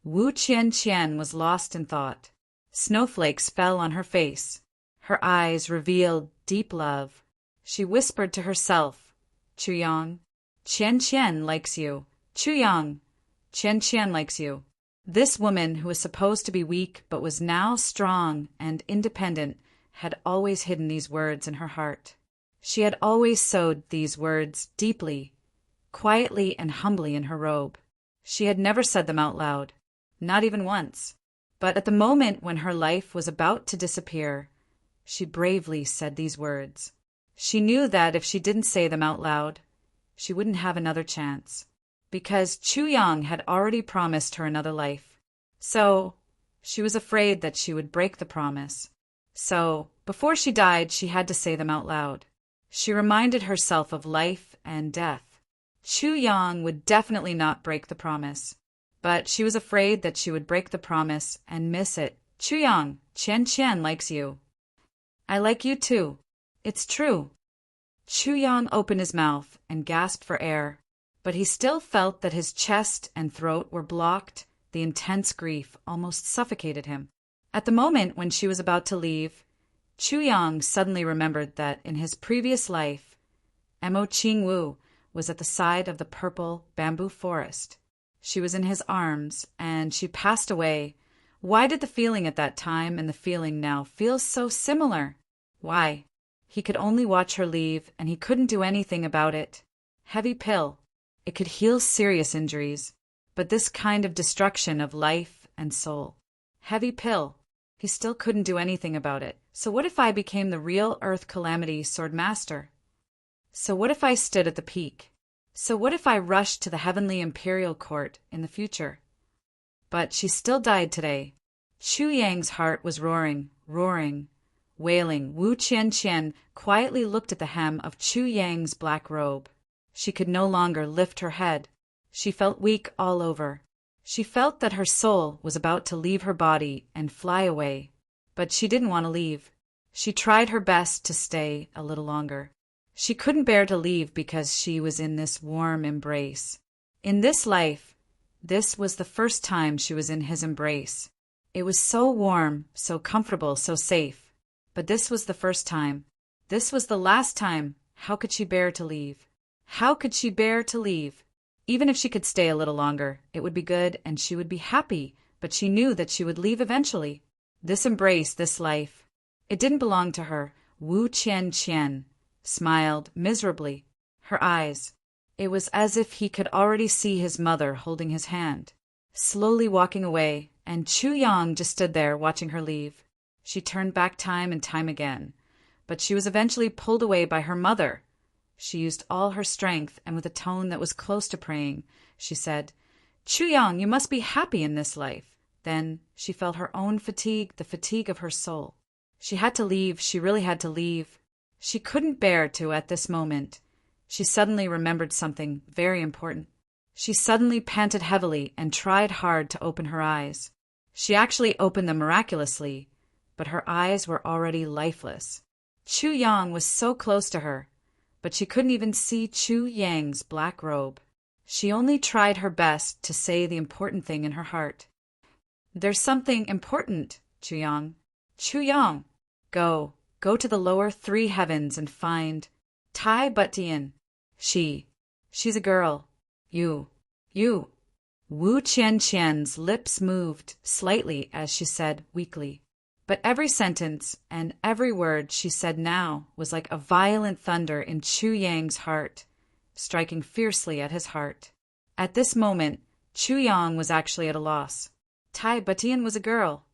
Wu Qian was lost in thought. Snowflakes fell on her face. Her eyes revealed deep love. She whispered to herself, Chuyang, Qian likes you. Chuyang, Qian likes you. This woman who was supposed to be weak but was now strong and independent had always hidden these words in her heart. She had always sewed these words deeply, quietly and humbly in her robe. She had never said them out loud, not even once. But at the moment when her life was about to disappear, she bravely said these words. She knew that if she didn't say them out loud, she wouldn't have another chance, because Chu Yang had already promised her another life. So she was afraid that she would break the promise. So, before she died, she had to say them out loud. She reminded herself of life and death. Chu Yang would definitely not break the promise, but she was afraid that she would break the promise and miss it. Chu Yang, Qian likes you. I like you too. It's true. Chu Yang opened his mouth and gasped for air, but he still felt that his chest and throat were blocked. The intense grief almost suffocated him. At the moment when she was about to leave, Chu Yang suddenly remembered that in his previous life, Mo Qingwu was at the side of the purple bamboo forest. She was in his arms, and she passed away. Why did the feeling at that time and the feeling now feel so similar? Why? He could only watch her leave, and he couldn't do anything about it. Heavy pill. It could heal serious injuries, but this kind of destruction of life and soul. Heavy pill. He still couldn't do anything about it. So what if I became the real Earth Calamity Sword Master? So what if I stood at the peak? So what if I rushed to the Heavenly Imperial Court in the future? But she still died today. Chu Yang's heart was roaring, wailing. Wu Qian quietly looked at the hem of Chu Yang's black robe. She could no longer lift her head. She felt weak all over. She felt that her soul was about to leave her body and fly away, but she didn't want to leave. She tried her best to stay a little longer. She couldn't bear to leave because she was in this warm embrace. In this life, this was the first time she was in his embrace. It was so warm, so comfortable, so safe. But this was the first time. This was the last time. How could she bear to leave? How could she bear to leave? Even if she could stay a little longer, it would be good and she would be happy, but she knew that she would leave eventually. This embrace, this life, it didn't belong to her. Wu Qian smiled miserably. Her eyes. It was as if he could already see his mother holding his hand, slowly walking away, and Chu Yang just stood there watching her leave. She turned back time and time again, but she was eventually pulled away by her mother. She used all her strength, and with a tone that was close to praying, she said, Chu Yang, you must be happy in this life. Then she felt her own fatigue, the fatigue of her soul. She had to leave. She really had to leave. She couldn't bear to at this moment. She suddenly remembered something very important. She suddenly panted heavily and tried hard to open her eyes. She actually opened them miraculously, but her eyes were already lifeless. Chu Yang was so close to her, but she couldn't even see Chu Yang's black robe. She only tried her best to say the important thing in her heart. There's something important, Chu Yang. Chu Yang, go to the lower 3 heavens and find Tai Buttian. She's a girl. You. Wu Qian's lips moved slightly as she said weakly, But every sentence and every word she said now was like a violent thunder in Chu Yang's heart, striking fiercely at his heart. At this moment, Chu Yang was actually at a loss. Tai Batian was a girl.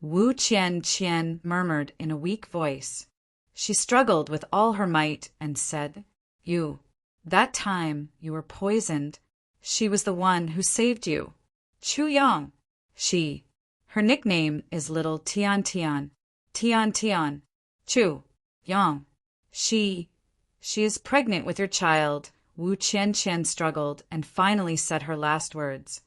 Wu Qian murmured in a weak voice. She struggled with all her might and said, That time you were poisoned. She was the one who saved you. Chu Yang. Her nickname is Little Tian Tian. Tian Tian. Chu Yang. She is pregnant with your child. Wu Qian struggled and finally said her last words.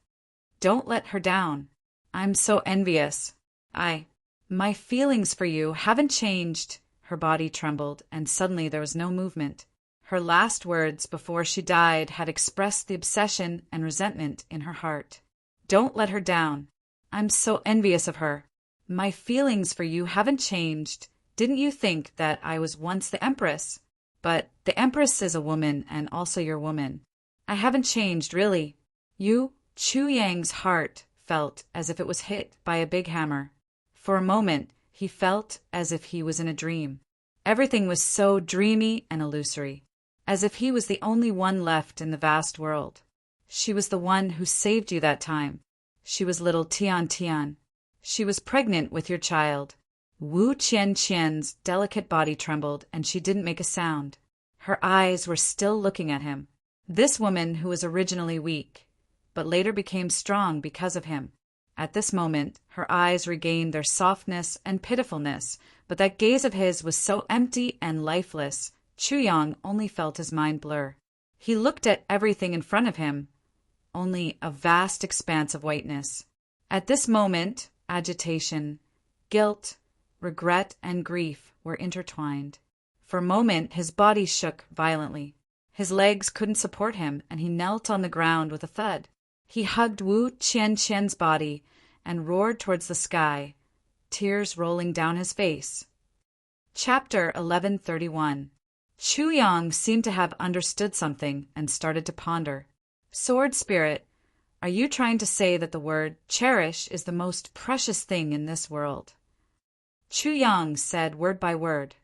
Don't let her down. I'm so envious. My feelings for you haven't changed. Her body trembled, and suddenly there was no movement. Her last words before she died had expressed the obsession and resentment in her heart. Don't let her down. I'm so envious of her. My feelings for you haven't changed. Didn't you think that I was once the Empress? But the Empress is a woman and also your woman. I haven't changed, really. Chu Yang's heart felt as if it was hit by a big hammer. For a moment, he felt as if he was in a dream. Everything was so dreamy and illusory, as if he was the only one left in the vast world. She was the one who saved you that time. She was little Tian Tian. She was pregnant with your child. Wu Qian's delicate body trembled, and she didn't make a sound. Her eyes were still looking at him. This woman who was originally weak, but later became strong because of him. At this moment, her eyes regained their softness and pitifulness, but that gaze of his was so empty and lifeless, Chu Yang only felt his mind blur. He looked at everything in front of him, only a vast expanse of whiteness. At this moment, agitation, guilt, regret, and grief were intertwined. For a moment, his body shook violently. His legs couldn't support him, and he knelt on the ground with a thud. He hugged Wu Qian's body and roared towards the sky, tears rolling down his face. Chapter 1131. Chu Yang seemed to have understood something and started to ponder. Sword Spirit, are you trying to say that the word cherish is the most precious thing in this world? Chu Yang said word by word.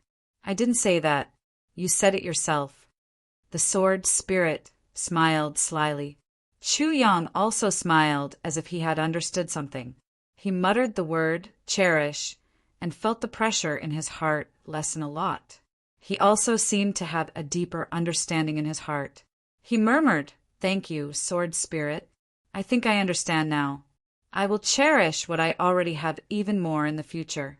I didn't say that. You said it yourself. The Sword Spirit smiled slyly. Chu Yang also smiled as if he had understood something. He muttered the word cherish and felt the pressure in his heart lessen a lot. He also seemed to have a deeper understanding in his heart. He murmured, Thank you, Sword Spirit. I think I understand now. I will cherish what I already have even more in the future.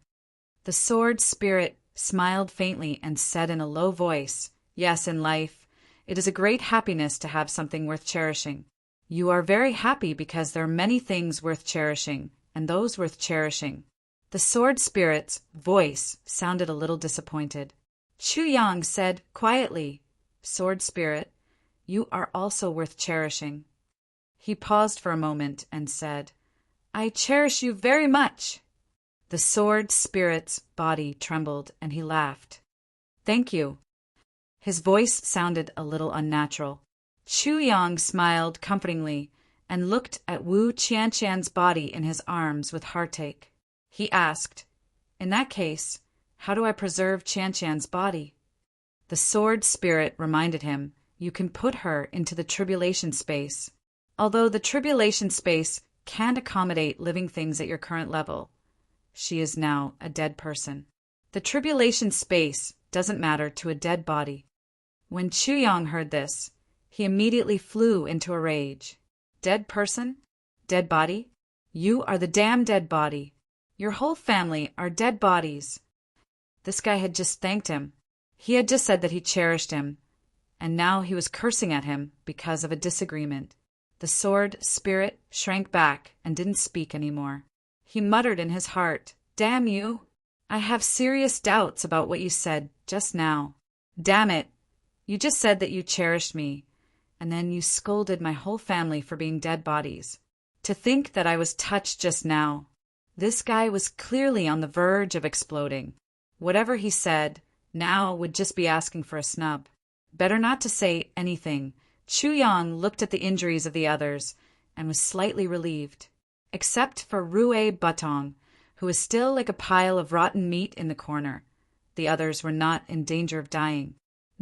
The Sword Spirit smiled faintly and said in a low voice, Yes, in life, it is a great happiness to have something worth cherishing. You are very happy because there are many things worth cherishing, and those worth cherishing. The Sword Spirit's voice sounded a little disappointed. Chu Yang said quietly, Sword Spirit, you are also worth cherishing. He paused for a moment and said, I cherish you very much. The Sword Spirit's body trembled and he laughed. Thank you. His voice sounded a little unnatural. Chu Yang smiled comfortingly and looked at Wu Qian's body in his arms with heartache. He asked, In that case, how do I preserve Qian's body? The Sword Spirit reminded him, You can put her into the tribulation space. Although the tribulation space can't accommodate living things at your current level, she is now a dead person. The tribulation space doesn't matter to a dead body. When Chu Yang heard this, he immediately flew into a rage. Dead person? Dead body? You are the damn dead body. Your whole family are dead bodies. This guy had just thanked him. He had just said that he cherished him, and now he was cursing at him because of a disagreement. The Sword Spirit shrank back and didn't speak anymore. He muttered in his heart, Damn you! I have serious doubts about what you said just now. Damn it! You just said that you cherished me, and then you scolded my whole family for being dead bodies. To think that I was touched just now. This guy was clearly on the verge of exploding. Whatever he said now would just be asking for a snub. Better not to say anything. Chu Yang looked at the injuries of the others and was slightly relieved. Except for Rue Batong, who was still like a pile of rotten meat in the corner. The others were not in danger of dying.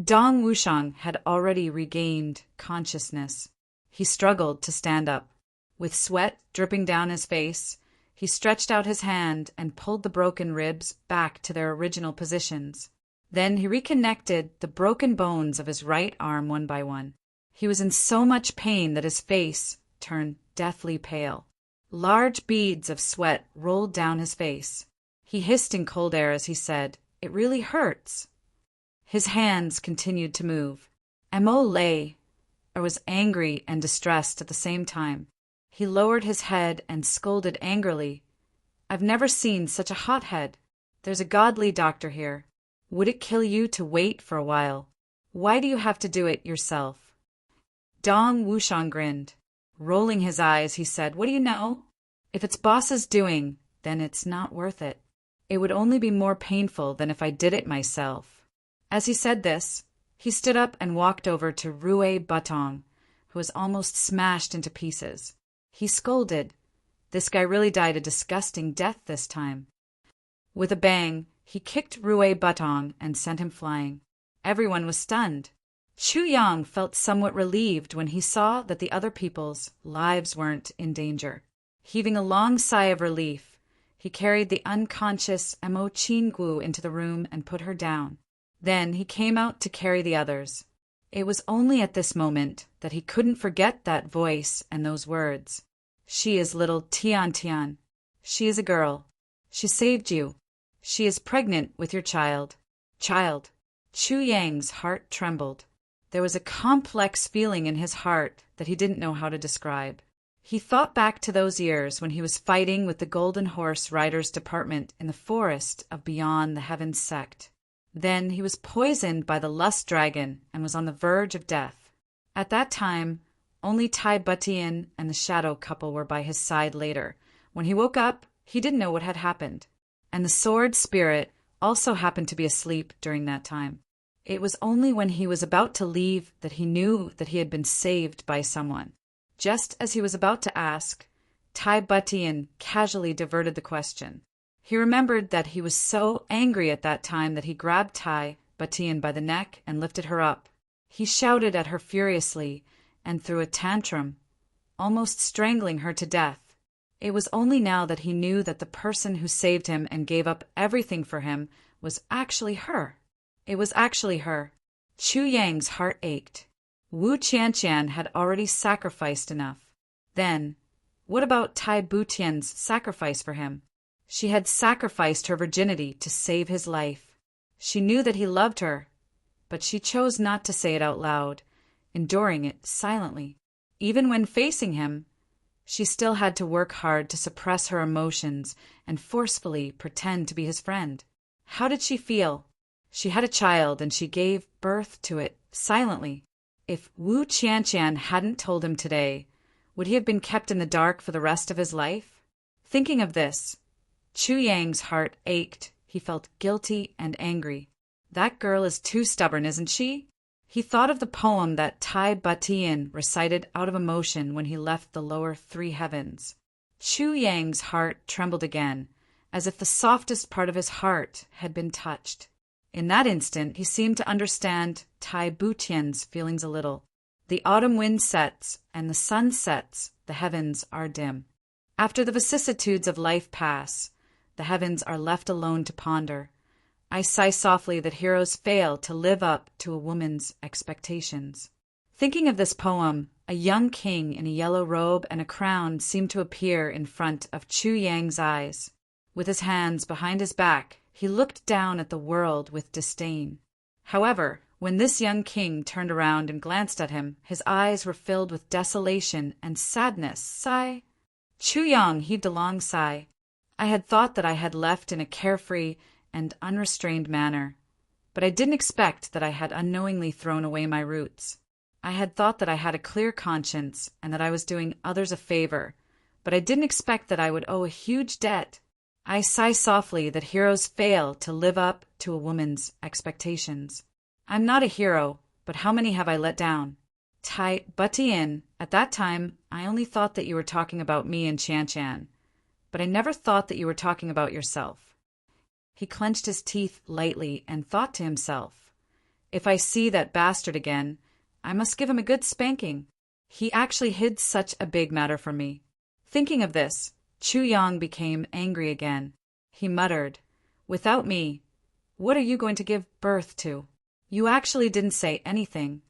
Dong Wushang had already regained consciousness. He struggled to stand up. With sweat dripping down his face, he stretched out his hand and pulled the broken ribs back to their original positions. Then he reconnected the broken bones of his right arm one by one. He was in so much pain that his face turned deathly pale. Large beads of sweat rolled down his face. He hissed in cold air as he said, "It really hurts." His hands continued to move. Mo lay, or was angry and distressed at the same time. He lowered his head and scolded angrily. "I've never seen such a hothead. There's a godly doctor here. Would it kill you to wait for a while? Why do you have to do it yourself?" Dong Wushang grinned. Rolling his eyes, he said, "What do you know? If it's boss's doing, then it's not worth it. It would only be more painful than if I did it myself." As he said this, he stood up and walked over to Rue Batong, who was almost smashed into pieces. He scolded. This guy really died a disgusting death this time. With a bang, he kicked Rue Batong and sent him flying. Everyone was stunned. Chu Yang felt somewhat relieved when he saw that the other people's lives weren't in danger. Heaving a long sigh of relief, he carried the unconscious Mo Qinggu into the room and put her down. Then he came out to carry the others. It was only at this moment that he couldn't forget that voice and those words. "She is little Tian Tian. She is a girl. She saved you. She is pregnant with your child." Child. Chu Yang's heart trembled. There was a complex feeling in his heart that he didn't know how to describe. He thought back to those years when he was fighting with the Golden Horse Riders Department in the forest of Beyond the Heavens sect. Then he was poisoned by the Lust Dragon and was on the verge of death. At that time, only Tai Butian and the Shadow couple were by his side later. When he woke up, he didn't know what had happened. And the Sword Spirit also happened to be asleep during that time. It was only when he was about to leave that he knew that he had been saved by someone. Just as he was about to ask, Tai Butian casually diverted the question. He remembered that he was so angry at that time that he grabbed Tai Butian by the neck and lifted her up. He shouted at her furiously and threw a tantrum, almost strangling her to death. It was only now that he knew that the person who saved him and gave up everything for him was actually her. It was actually her. Chu Yang's heart ached. Wu Qianqian had already sacrificed enough. Then, what about Tai Butian's sacrifice for him? She had sacrificed her virginity to save his life. She knew that he loved her, but she chose not to say it out loud, enduring it silently. Even when facing him, she still had to work hard to suppress her emotions and forcefully pretend to be his friend. How did she feel? She had a child and she gave birth to it silently. If Wu Qianqian hadn't told him today, would he have been kept in the dark for the rest of his life? Thinking of this, Chu Yang's heart ached. He felt guilty and angry. That girl is too stubborn, isn't she? He thought of the poem that Tai Butian recited out of emotion when he left the lower three heavens. Chu Yang's heart trembled again, as if the softest part of his heart had been touched. In that instant, he seemed to understand Tai Butian's feelings a little. The autumn wind sets, and the sun sets, the heavens are dim. After the vicissitudes of life pass, the heavens are left alone to ponder. I sigh softly that heroes fail to live up to a woman's expectations. Thinking of this poem, a young king in a yellow robe and a crown seemed to appear in front of Chu Yang's eyes. With his hands behind his back, he looked down at the world with disdain. However, when this young king turned around and glanced at him, his eyes were filled with desolation and sadness. Sigh. Chu Yang heaved a long sigh. I had thought that I had left in a carefree and unrestrained manner, but I didn't expect that I had unknowingly thrown away my roots. I had thought that I had a clear conscience and that I was doing others a favor, but I didn't expect that I would owe a huge debt. I sigh softly that heroes fail to live up to a woman's expectations. I'm not a hero, but how many have I let down? Tai Butian, at that time, I only thought that you were talking about me and Qianqian. but I never thought that you were talking about yourself." He clenched his teeth lightly and thought to himself, "If I see that bastard again, I must give him a good spanking. He actually hid such a big matter from me." Thinking of this, Chu Yang became angry again. He muttered, "Without me, what are you going to give birth to? You actually didn't say anything.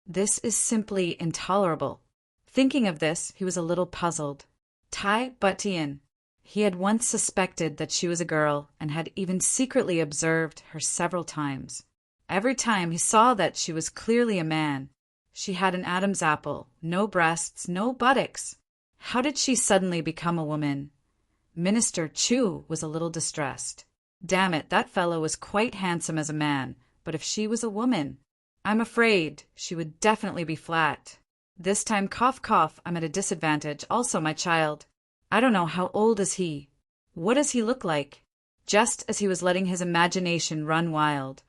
This is simply intolerable." Thinking of this, he was a little puzzled. Tai Butian. He had once suspected that she was a girl and had even secretly observed her several times. Every time he saw that she was clearly a man. She had an Adam's apple, no breasts, no buttocks. How did she suddenly become a woman? Minister Chu was a little distressed. Damn it, that fellow was quite handsome as a man, but if she was a woman, I'm afraid she would definitely be flat. This time, cough, cough, I'm at a disadvantage. Also, my child. I don't know, how old is he? What does he look like? Just as he was letting his imagination run wild,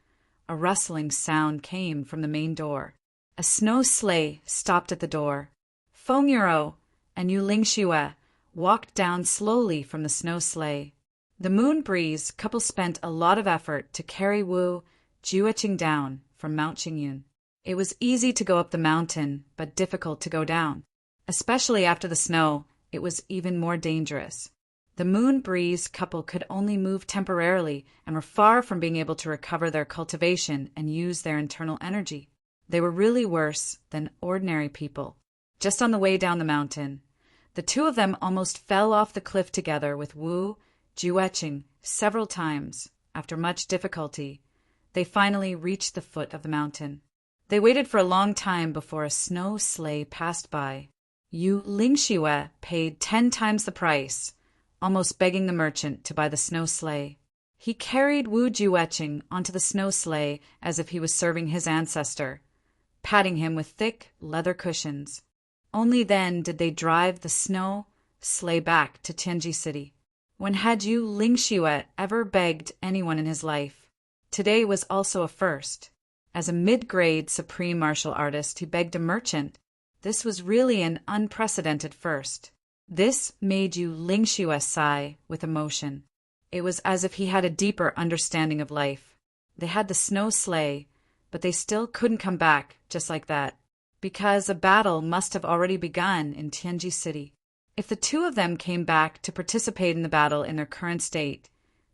a rustling sound came from the main door. A snow sleigh stopped at the door. Feng Yuro and Yu Lingxue walked down slowly from the snow sleigh. The Moon Breeze couple spent a lot of effort to carry Wu Jueqing down from Mount Qingyun. It was easy to go up the mountain, but difficult to go down. Especially after the snow, it was even more dangerous. The Moon Breeze couple could only move temporarily and were far from being able to recover their cultivation and use their internal energy. They were really worse than ordinary people. Just on the way down the mountain, the two of them almost fell off the cliff together with Wu Jueqing several times. After much difficulty, they finally reached the foot of the mountain. They waited for a long time before a snow sleigh passed by. Yu Lingxue paid 10 times the price, almost begging the merchant to buy the snow sleigh. He carried Wu Jueqing onto the snow sleigh as if he was serving his ancestor, patting him with thick leather cushions. Only then did they drive the snow sleigh back to Tianji City. When had Yu Lingxue ever begged anyone in his life? Today was also a first. As a mid-grade supreme martial artist, he begged a merchant. This was really an unprecedented first. This made Yu Lingxue sigh with emotion. It was as if he had a deeper understanding of life. They had the snow sleigh, but they still couldn't come back just like that, because a battle must have already begun in Tianji City. If the two of them came back to participate in the battle in their current state,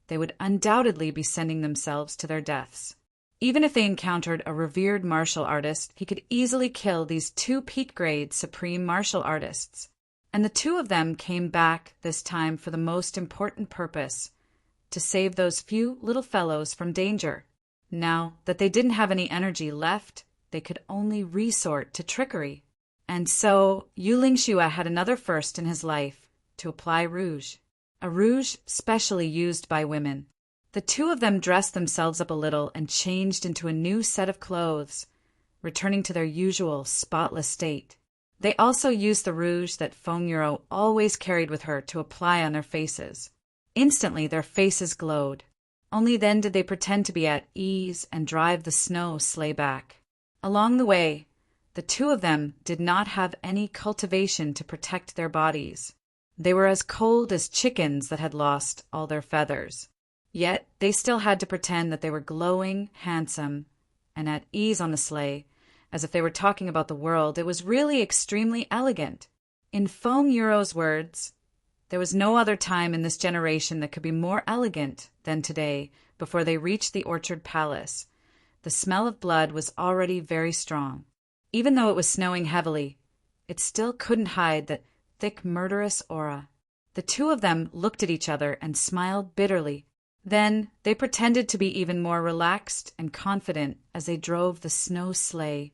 they would undoubtedly be sending themselves to their deaths. Even if they encountered a revered martial artist, he could easily kill these two peak-grade supreme martial artists. And the two of them came back this time for the most important purpose, to save those few little fellows from danger. Now that they didn't have any energy left, they could only resort to trickery. And so Yu Lingxue had another first in his life, to apply rouge. A rouge specially used by women. The two of them dressed themselves up a little and changed into a new set of clothes, returning to their usual spotless state. They also used the rouge that Feng Yuro always carried with her to apply on their faces. Instantly their faces glowed. Only then did they pretend to be at ease and drive the snow sleigh back. Along the way, the two of them did not have any cultivation to protect their bodies. They were as cold as chickens that had lost all their feathers. Yet they still had to pretend that they were glowing, handsome, and at ease on the sleigh, as if they were talking about the world. It was really extremely elegant. In Feng Yuro's words, there was no other time in this generation that could be more elegant than today. Before they reached the Orchard Palace, the smell of blood was already very strong. Even though it was snowing heavily, it still couldn't hide that thick, murderous aura. The two of them looked at each other and smiled bitterly. Then they pretended to be even more relaxed and confident as they drove the snow sleigh,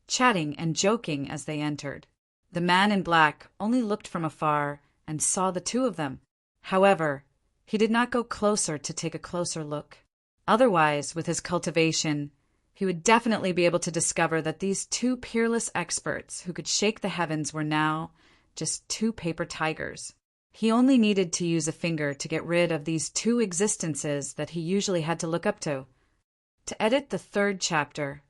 chatting and joking as they entered. The man in black only looked from afar and saw the two of them. However, he did not go closer to take a closer look. Otherwise, with his cultivation, he would definitely be able to discover that these two peerless experts who could shake the heavens were now just two paper tigers. He only needed to use a finger to get rid of these two existences that he usually had to look up to. To edit the 3rd chapter,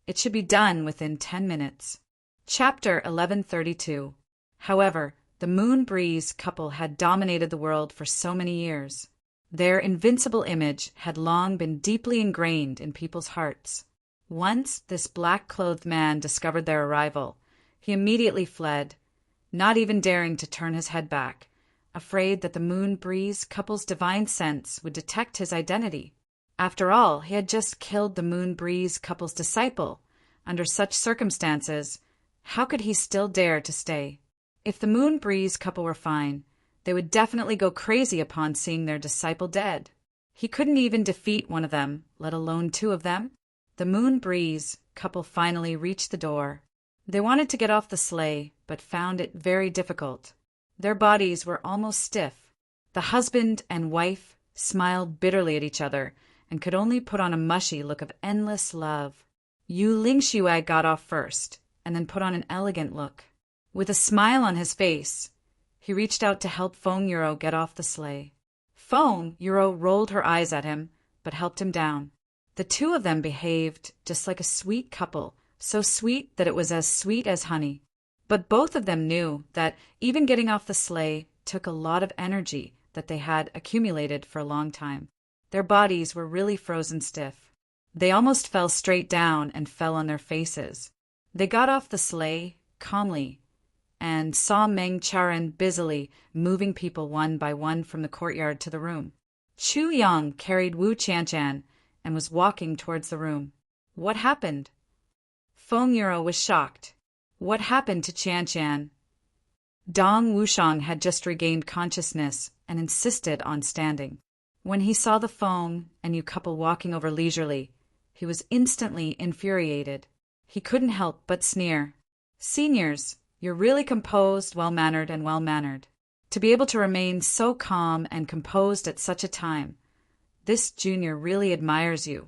it should be done within 10 minutes. Chapter 1132. However, The Moon Breeze couple had dominated the world for so many years. Their invincible image had long been deeply ingrained in people's hearts. Once this black-clothed man discovered their arrival, he immediately fled, not even daring to turn his head back, afraid that the Moon Breeze couple's divine sense would detect his identity. After all, he had just killed the Moon Breeze couple's disciple. Under such circumstances, how could he still dare to stay? If the Moon Breeze couple were fine, they would definitely go crazy upon seeing their disciple dead. He couldn't even defeat one of them, let alone two of them. The Moon Breeze couple finally reached the door. They wanted to get off the sleigh, but found it very difficult. Their bodies were almost stiff. The husband and wife smiled bitterly at each other and could only put on a mushy look of endless love. Yu Lingxue got off first, and then put on an elegant look. With a smile on his face, he reached out to help Feng Yuro get off the sleigh. Feng Yuro rolled her eyes at him, but helped him down. The two of them behaved just like a sweet couple, so sweet that it was as sweet as honey. But both of them knew that even getting off the sleigh took a lot of energy that they had accumulated for a long time. Their bodies were really frozen stiff. They almost fell straight down and fell on their faces. They got off the sleigh calmly and saw Meng Charan busily moving people one by one from the courtyard to the room. Chu Yang carried Wu Qianshan and was walking towards the room. What happened? Feng Yuro was shocked. What happened to Qianshan? Dong Wushang had just regained consciousness and insisted on standing. When he saw the Feng and Yu couple walking over leisurely, he was instantly infuriated. He couldn't help but sneer. Seniors, you're really composed, well-mannered, and well-mannered. To be able to remain so calm and composed at such a time, this junior really admires you.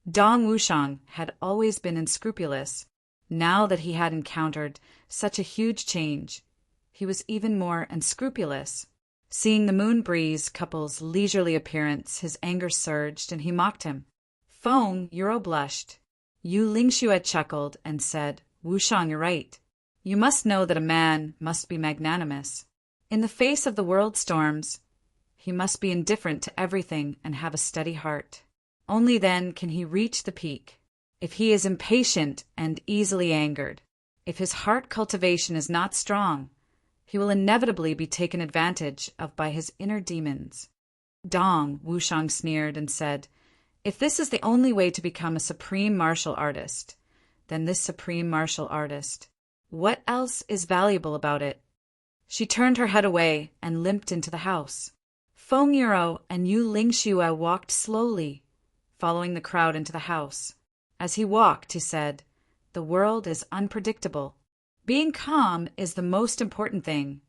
Dong Wushang had always been unscrupulous. Now that he had encountered such a huge change, he was even more unscrupulous. Seeing the Moon Breeze couple's leisurely appearance, his anger surged and he mocked him. Feng Yuro blushed. Yu Lingxue chuckled and said, Wushang, you're right. You must know that a man must be magnanimous. In the face of the world storms, he must be indifferent to everything and have a steady heart. Only then can he reach the peak. If he is impatient and easily angered, if his heart cultivation is not strong, he will inevitably be taken advantage of by his inner demons. Dong Wushang sneered and said, if this is the only way to become a supreme martial artist, then this supreme martial artist, what else is valuable about it? She turned her head away and limped into the house. Feng Yuro and Yu Lingxue walked slowly, following the crowd into the house. As he walked, he said, the world is unpredictable. Being calm is the most important thing.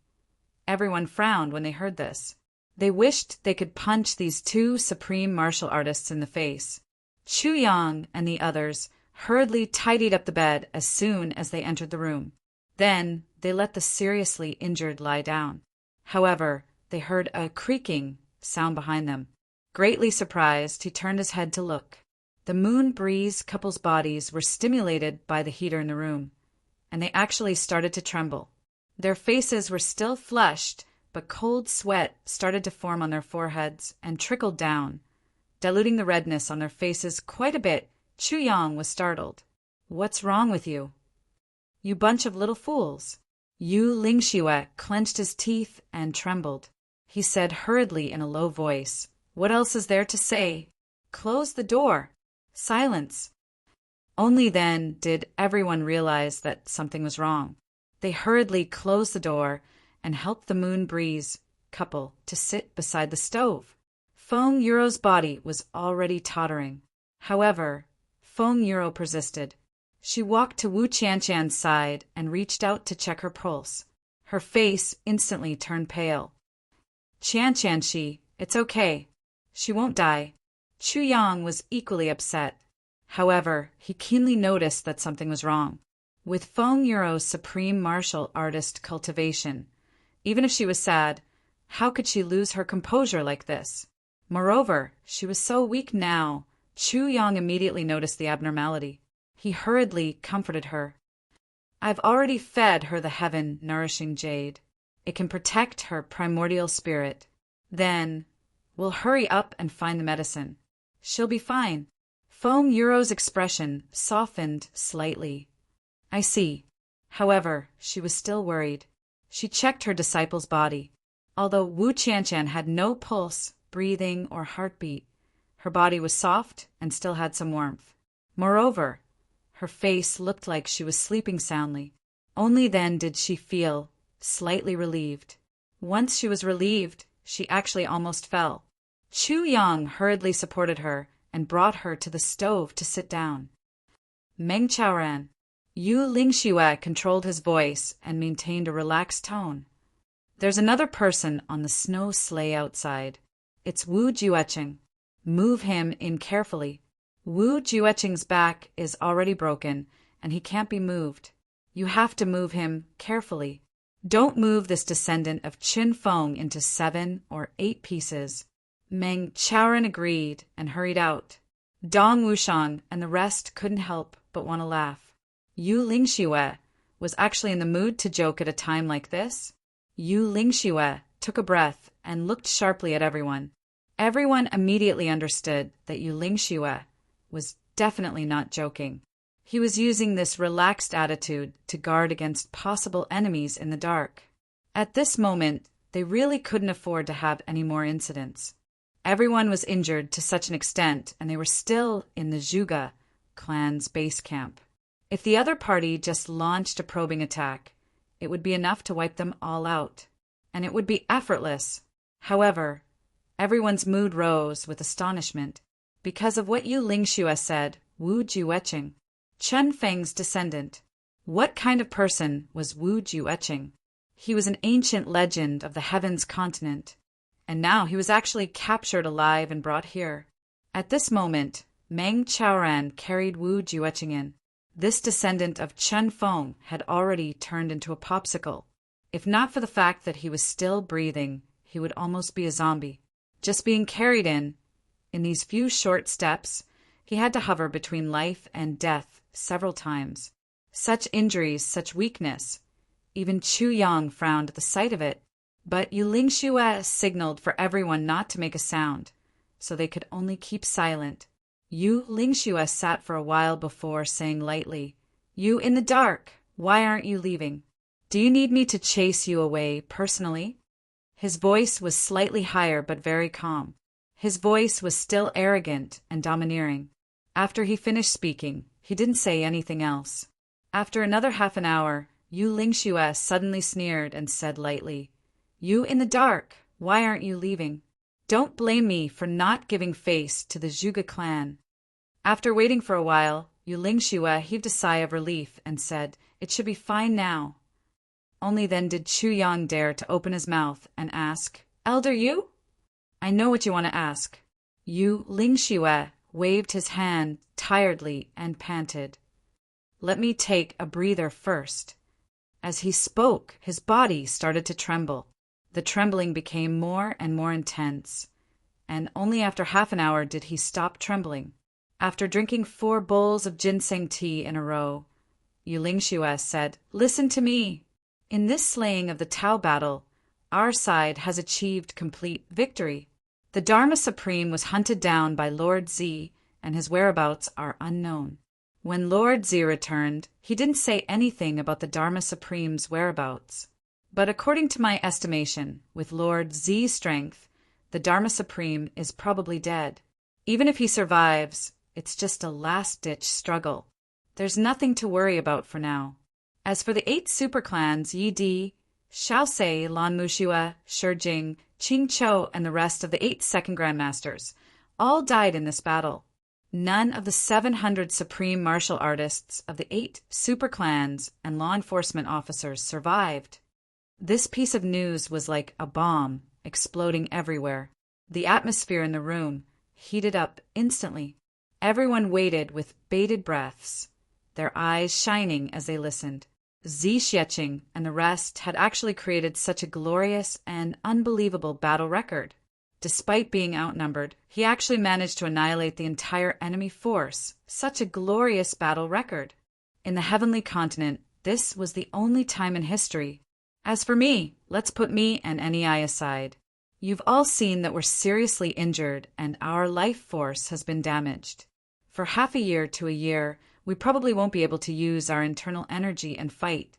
Everyone frowned when they heard this. They wished they could punch these two supreme martial artists in the face. Chu Yang and the others hurriedly tidied up the bed as soon as they entered the room. Then they let the seriously injured lie down. However, they heard a creaking sound behind them. Greatly surprised, he turned his head to look. The Moon Breeze couple's bodies were stimulated by the heater in the room, and they actually started to tremble. Their faces were still flushed, but cold sweat started to form on their foreheads and trickled down, diluting the redness on their faces quite a bit. Chu Yang was startled. What's wrong with you? You bunch of little fools. Yu Lingxue clenched his teeth and trembled. He said hurriedly in a low voice, what else is there to say? Close the door. Silence. Only then did everyone realize that something was wrong. They hurriedly closed the door and helped the Moon Breeze couple to sit beside the stove. Feng Yuro's body was already tottering. However, Feng Yuro persisted. She walked to Wu Qianshan's side and reached out to check her pulse. Her face instantly turned pale. Qianshan, it's okay. She won't die. Chu Yang was equally upset. However, he keenly noticed that something was wrong. With Feng Yuro's supreme martial artist cultivation, even if she was sad, how could she lose her composure like this? Moreover, she was so weak now. Chu Yang immediately noticed the abnormality. He hurriedly comforted her. I've already fed her the heaven-nourishing jade. It can protect her primordial spirit. Then, we'll hurry up and find the medicine. She'll be fine. Feng Yuro's expression softened slightly. I see. However, she was still worried. She checked her disciple's body. Although Wu Qianqian had no pulse, breathing, or heartbeat, her body was soft and still had some warmth. Moreover, her face looked like she was sleeping soundly. Only then did she feel slightly relieved. Once she was relieved, she actually almost fell. Chu Yang hurriedly supported her and brought her to the stove to sit down. Meng Chaoran. Yu Lingxue controlled his voice and maintained a relaxed tone. There's another person on the snow sleigh outside. It's Wu Jueqing. Move him in carefully. Wu Jueqing's back is already broken, and he can't be moved. You have to move him carefully. Don't move this descendant of Qin Feng into 7 or 8 pieces. Meng Chaoran agreed and hurried out. Dong Wushang and the rest couldn't help but want to laugh. Yu Lingxue was actually in the mood to joke at a time like this. Yu Lingxue took a breath and looked sharply at everyone. Everyone immediately understood that Yu Lingxue was definitely not joking. He was using this relaxed attitude to guard against possible enemies in the dark. At this moment, they really couldn't afford to have any more incidents. Everyone was injured to such an extent, and they were still in the Zhuge clan's base camp. If the other party just launched a probing attack, it would be enough to wipe them all out, and it would be effortless. However, everyone's mood rose with astonishment because of what Yu Lingxue said. Wu Jueqing, Chen Feng's descendant. What kind of person was Wu Jueqing? He was an ancient legend of the Heavens continent, and now he was actually captured alive and brought here. At this moment, Meng Chaoran carried Wu Jueqing in. This descendant of Chen Feng had already turned into a popsicle. If not for the fact that he was still breathing, he would almost be a zombie. Just being carried in these few short steps, he had to hover between life and death several times. Such injuries, such weakness. Even Chu Yang frowned at the sight of it. But Yu Lingxue signaled for everyone not to make a sound, so they could only keep silent. Yu Lingxue sat for a while before saying lightly, "You in the dark, why aren't you leaving? Do you need me to chase you away personally?" His voice was slightly higher but very calm. His voice was still arrogant and domineering. After he finished speaking, he didn't say anything else. After another half an hour, Yu Lingxue suddenly sneered and said lightly, "You in the dark, why aren't you leaving? Don't blame me for not giving face to the Zhuge clan." After waiting for a while, Yu Lingxue heaved a sigh of relief and said, "It should be fine now." Only then did Chu Yang dare to open his mouth and ask, "Elder Yu?" "I know what you want to ask." Yu Lingxue waved his hand tiredly and panted, "Let me take a breather first." As he spoke, his body started to tremble. The trembling became more and more intense, and only after half an hour did he stop trembling. After drinking 4 bowls of ginseng tea in a row, Yu Lingxue said, "Listen to me. In this slaying of the Tao battle, our side has achieved complete victory. The Dharma Supreme was hunted down by Lord Z, and his whereabouts are unknown. When Lord Z returned, he didn't say anything about the Dharma Supreme's whereabouts. But according to my estimation, with Lord Z's strength, the Dharma Supreme is probably dead. Even if he survives, it's just a last-ditch struggle. There's nothing to worry about for now. As for the 8 superclans, Yi Di, Shaosei, Lan Muxue, Shijing, Qing Chou, and the rest of the 8 second grandmasters, all died in this battle. None of the 700 supreme martial artists of the 8 superclans and law enforcement officers survived. This piece of news was like a bomb exploding everywhere. The atmosphere in the room heated up instantly. Everyone waited with bated breaths, their eyes shining as they listened. Zi Xieching and the rest had actually created such a glorious and unbelievable battle record. Despite being outnumbered, he actually managed to annihilate the entire enemy force. Such a glorious battle record. In the heavenly continent, this was the only time in history As for me, let's put me and NEI aside. You've all seen that we're seriously injured and our life force has been damaged. For half a year to a year, we probably won't be able to use our internal energy and fight.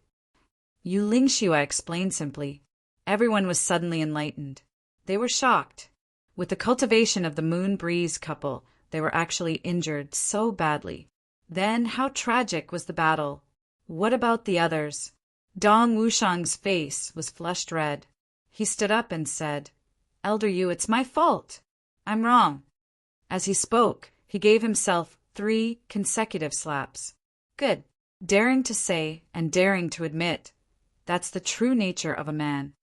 Yu Lingxue explained simply. Everyone was suddenly enlightened. They were shocked. With the cultivation of the Moon Breeze couple, they were actually injured so badly. Then how tragic was the battle? What about the others? Dong Wushang's face was flushed red. He stood up and said, "Elder Yu, it's my fault. I'm wrong." As he spoke, he gave himself 3 consecutive slaps. Good. Daring to say and daring to admit. That's the true nature of a man.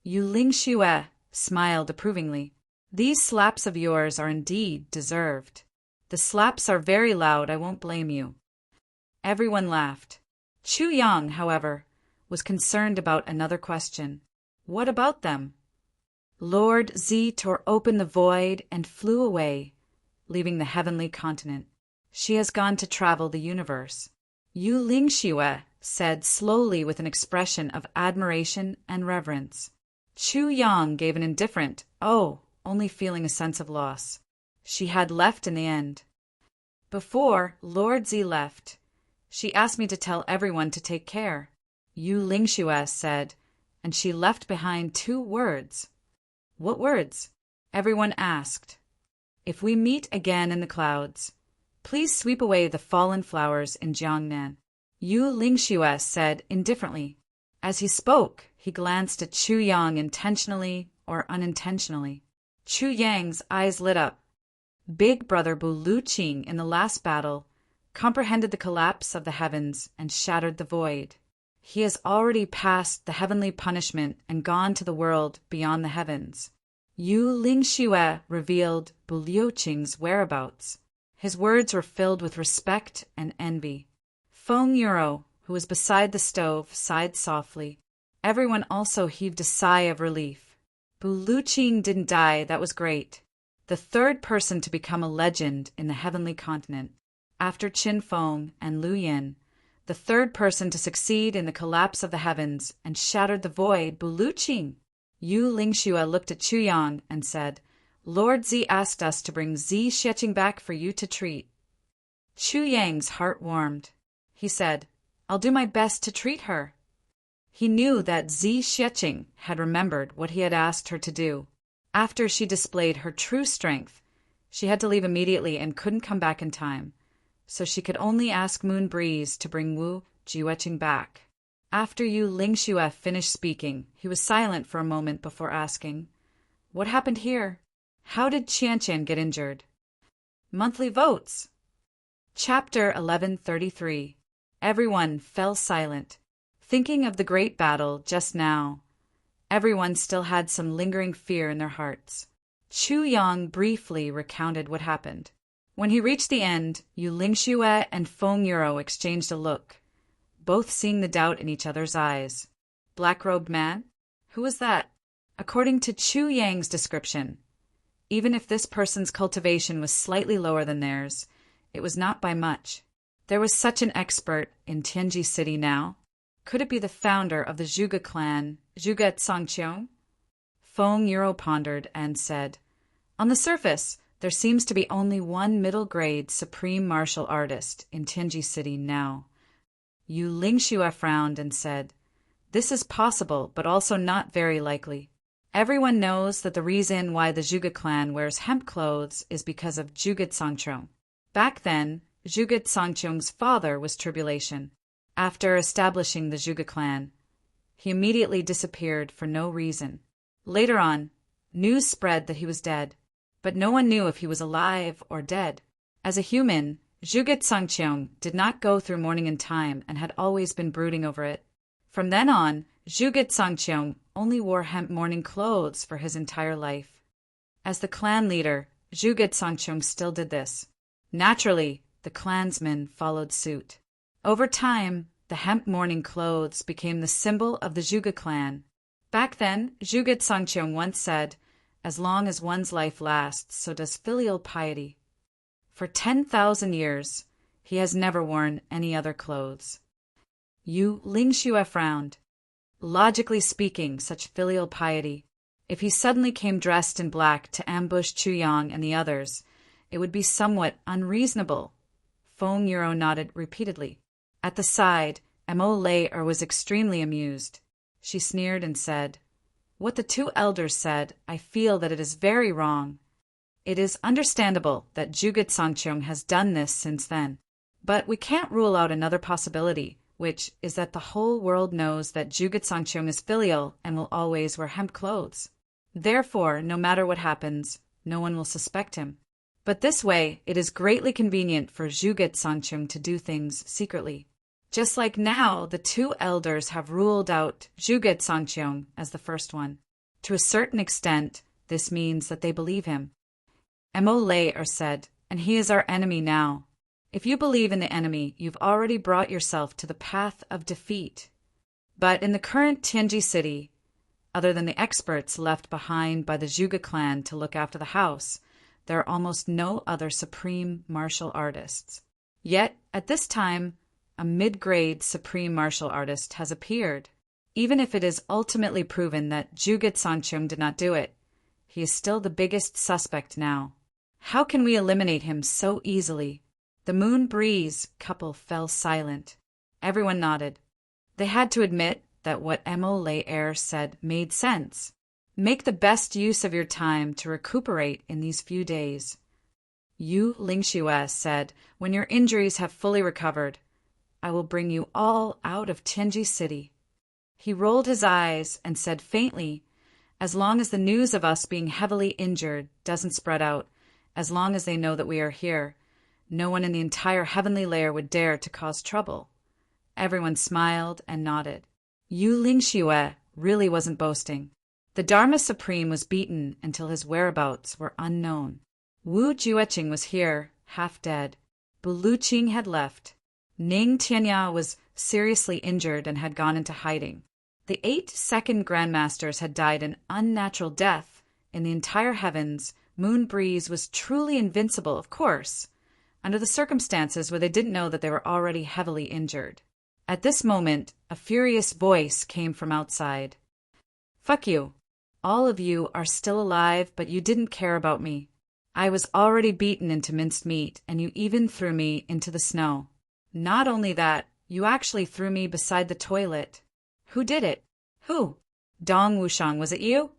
Yu Lingxue smiled approvingly. These slaps of yours are indeed deserved. The slaps are very loud, I won't blame you. Everyone laughed. Chu Yang, however, was concerned about another question. What about them? Lord Zi tore open the void and flew away, leaving the heavenly continent. She has gone to travel the universe. Yu Lingxue said slowly with an expression of admiration and reverence. Chu Yang gave an indifferent, "Oh," only feeling a sense of loss. She had left in the end. Before Lord Zi left, she asked me to tell everyone to take care. Yu Lingxue said, and she left behind 2 words. What words? Everyone asked. If we meet again in the clouds, please sweep away the fallen flowers in Jiangnan. Yu Lingxue said indifferently. As he spoke, he glanced at Chu Yang intentionally or unintentionally. Chu Yang's eyes lit up. Big brother Bu Luqing in the last battle comprehended the collapse of the heavens and shattered the void. He has already passed the heavenly punishment and gone to the world beyond the heavens. Yu Lingxue revealed Bu Luqing's whereabouts. His words were filled with respect and envy. Feng Yuro, who was beside the stove, sighed softly. Everyone also heaved a sigh of relief. Bu Luqing didn't die, that was great. The 3rd person to become a legend in the heavenly continent. After Qin Feng and Lu Yin, the 3rd person to succeed in the collapse of the heavens and shattered the void, Bu Luqing. Yu Lingxue looked at Chu Yang and said, Lord Zi asked us to bring Zi Xiecheng back for you to treat. Chu Yang's heart warmed. He said, I'll do my best to treat her. He knew that Zi Xiecheng had remembered what he had asked her to do. After she displayed her true strength, she had to leave immediately and couldn't come back in time, so she could only ask Moon Breeze to bring Wu Jiuecheng back. After Yu Lingxue finished speaking, he was silent for a moment before asking, What happened here? How did Qianqian get injured? Monthly votes. Chapter 1133. Everyone fell silent. Thinking of the great battle just now, everyone still had some lingering fear in their hearts. Chu Yang briefly recounted what happened. When he reached the end, Yu Lingxue and Feng Yuro exchanged a look, both seeing the doubt in each other's eyes. Black-robed man? Who was that? According to Chu Yang's description, even if this person's cultivation was slightly lower than theirs, it was not by much. There was such an expert in Tianji City now. Could it be the founder of the Zhuge clan, Zhuge Tsangqiong? Feng Yuro pondered and said, On the surface, there seems to be only one middle-grade supreme martial artist in Tianji City now. Yu Lingxue frowned and said, This is possible, but also not very likely. Everyone knows that the reason why the Zhuge clan wears hemp clothes is because of Zhuge Tsangqiong. Back then, Zhuge Tsangqiong's father was Tribulation. After establishing the Zhuge clan, he immediately disappeared for no reason. Later on, news spread that he was dead, but no one knew if he was alive or dead. As a human, Zhuge Tsangqiong did not go through mourning in time and had always been brooding over it. From then on, Zhuge Tsangqiong only wore hemp mourning clothes for his entire life. As the clan leader, Zhuge Tsangqiong still did this. Naturally, the clansmen followed suit. Over time, the hemp mourning clothes became the symbol of the Zhuge clan. Back then, Zhuge Tsangqiong once said, As long as one's life lasts, so does filial piety. For 10,000 years, he has never worn any other clothes. Yu Lingxue frowned. Logically speaking, such filial piety. If he suddenly came dressed in black to ambush Chuyang and the others, it would be somewhat unreasonable. Feng Yuro nodded repeatedly. At the side, Mo Lei was extremely amused. She sneered and said, "What the two elders said, I feel that it is very wrong. It is understandable that Jugut Sangchung has done this since then. But we can't rule out another possibility, which is that the whole world knows that Jugut Sangchung is filial and will always wear hemp clothes. Therefore, no matter what happens, no one will suspect him. But this way, it is greatly convenient for Jugut Sangchung to do things secretly. Just like now, the two elders have ruled out Jugut Sangchung as the first one. To a certain extent, this means that they believe him." Mo Lei said, "And he is our enemy now. If you believe in the enemy, you've already brought yourself to the path of defeat. But in the current Tianji city, other than the experts left behind by the Zhuge clan to look after the house, there are almost no other supreme martial artists. Yet, at this time, a mid-grade supreme martial artist has appeared. Even if it is ultimately proven that Jugut Sangchung did not do it, he is still the biggest suspect now. How can we eliminate him so easily?" The Moon Breeze couple fell silent. Everyone nodded. They had to admit that what Mo Lei said made sense. Make the best use of your time to recuperate in these few days. Yu Lingxue said, "When your injuries have fully recovered, I will bring you all out of Tianji City." He rolled his eyes and said faintly, "As long as the news of us being heavily injured doesn't spread out, as long as they know that we are here, no one in the entire heavenly layer would dare to cause trouble." Everyone smiled and nodded. Yu Lingxue really wasn't boasting. The Dharma Supreme was beaten until his whereabouts were unknown. Wu Jueqing was here, half dead. Bu Luqing had left. Ning Tianya was seriously injured and had gone into hiding. The 8 second grandmasters had died an unnatural death. In the entire heavens, Moon Breeze was truly invincible, of course, under the circumstances where they didn't know that they were already heavily injured. At this moment, a furious voice came from outside. "Fuck you. All of you are still alive, but you didn't care about me. I was already beaten into minced meat, and you even threw me into the snow. Not only that, you actually threw me beside the toilet. Who did it? Who? Dong Wushang, was it you?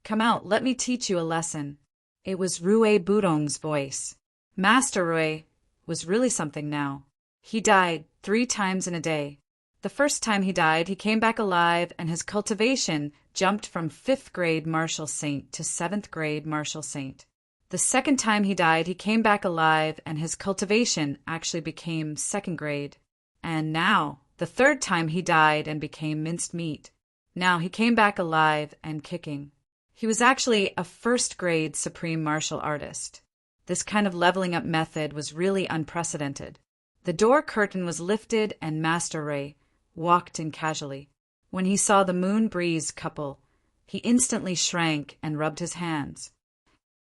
Come out, let me teach you a lesson." It was Rui Budong's voice. Master Rui was really something now. He died 3 times in a day. The first time he died, he came back alive, and his cultivation jumped from 5th grade martial saint to 7th grade martial saint. The second time he died, he came back alive, and his cultivation actually became 2nd grade. And now, the third time he died and became minced meat. Now he came back alive and kicking. He was actually a 1st grade supreme martial artist. This kind of leveling up method was really unprecedented. The door curtain was lifted and Master Ray walked in casually. When he saw the Moon Breeze couple, he instantly shrank and rubbed his hands.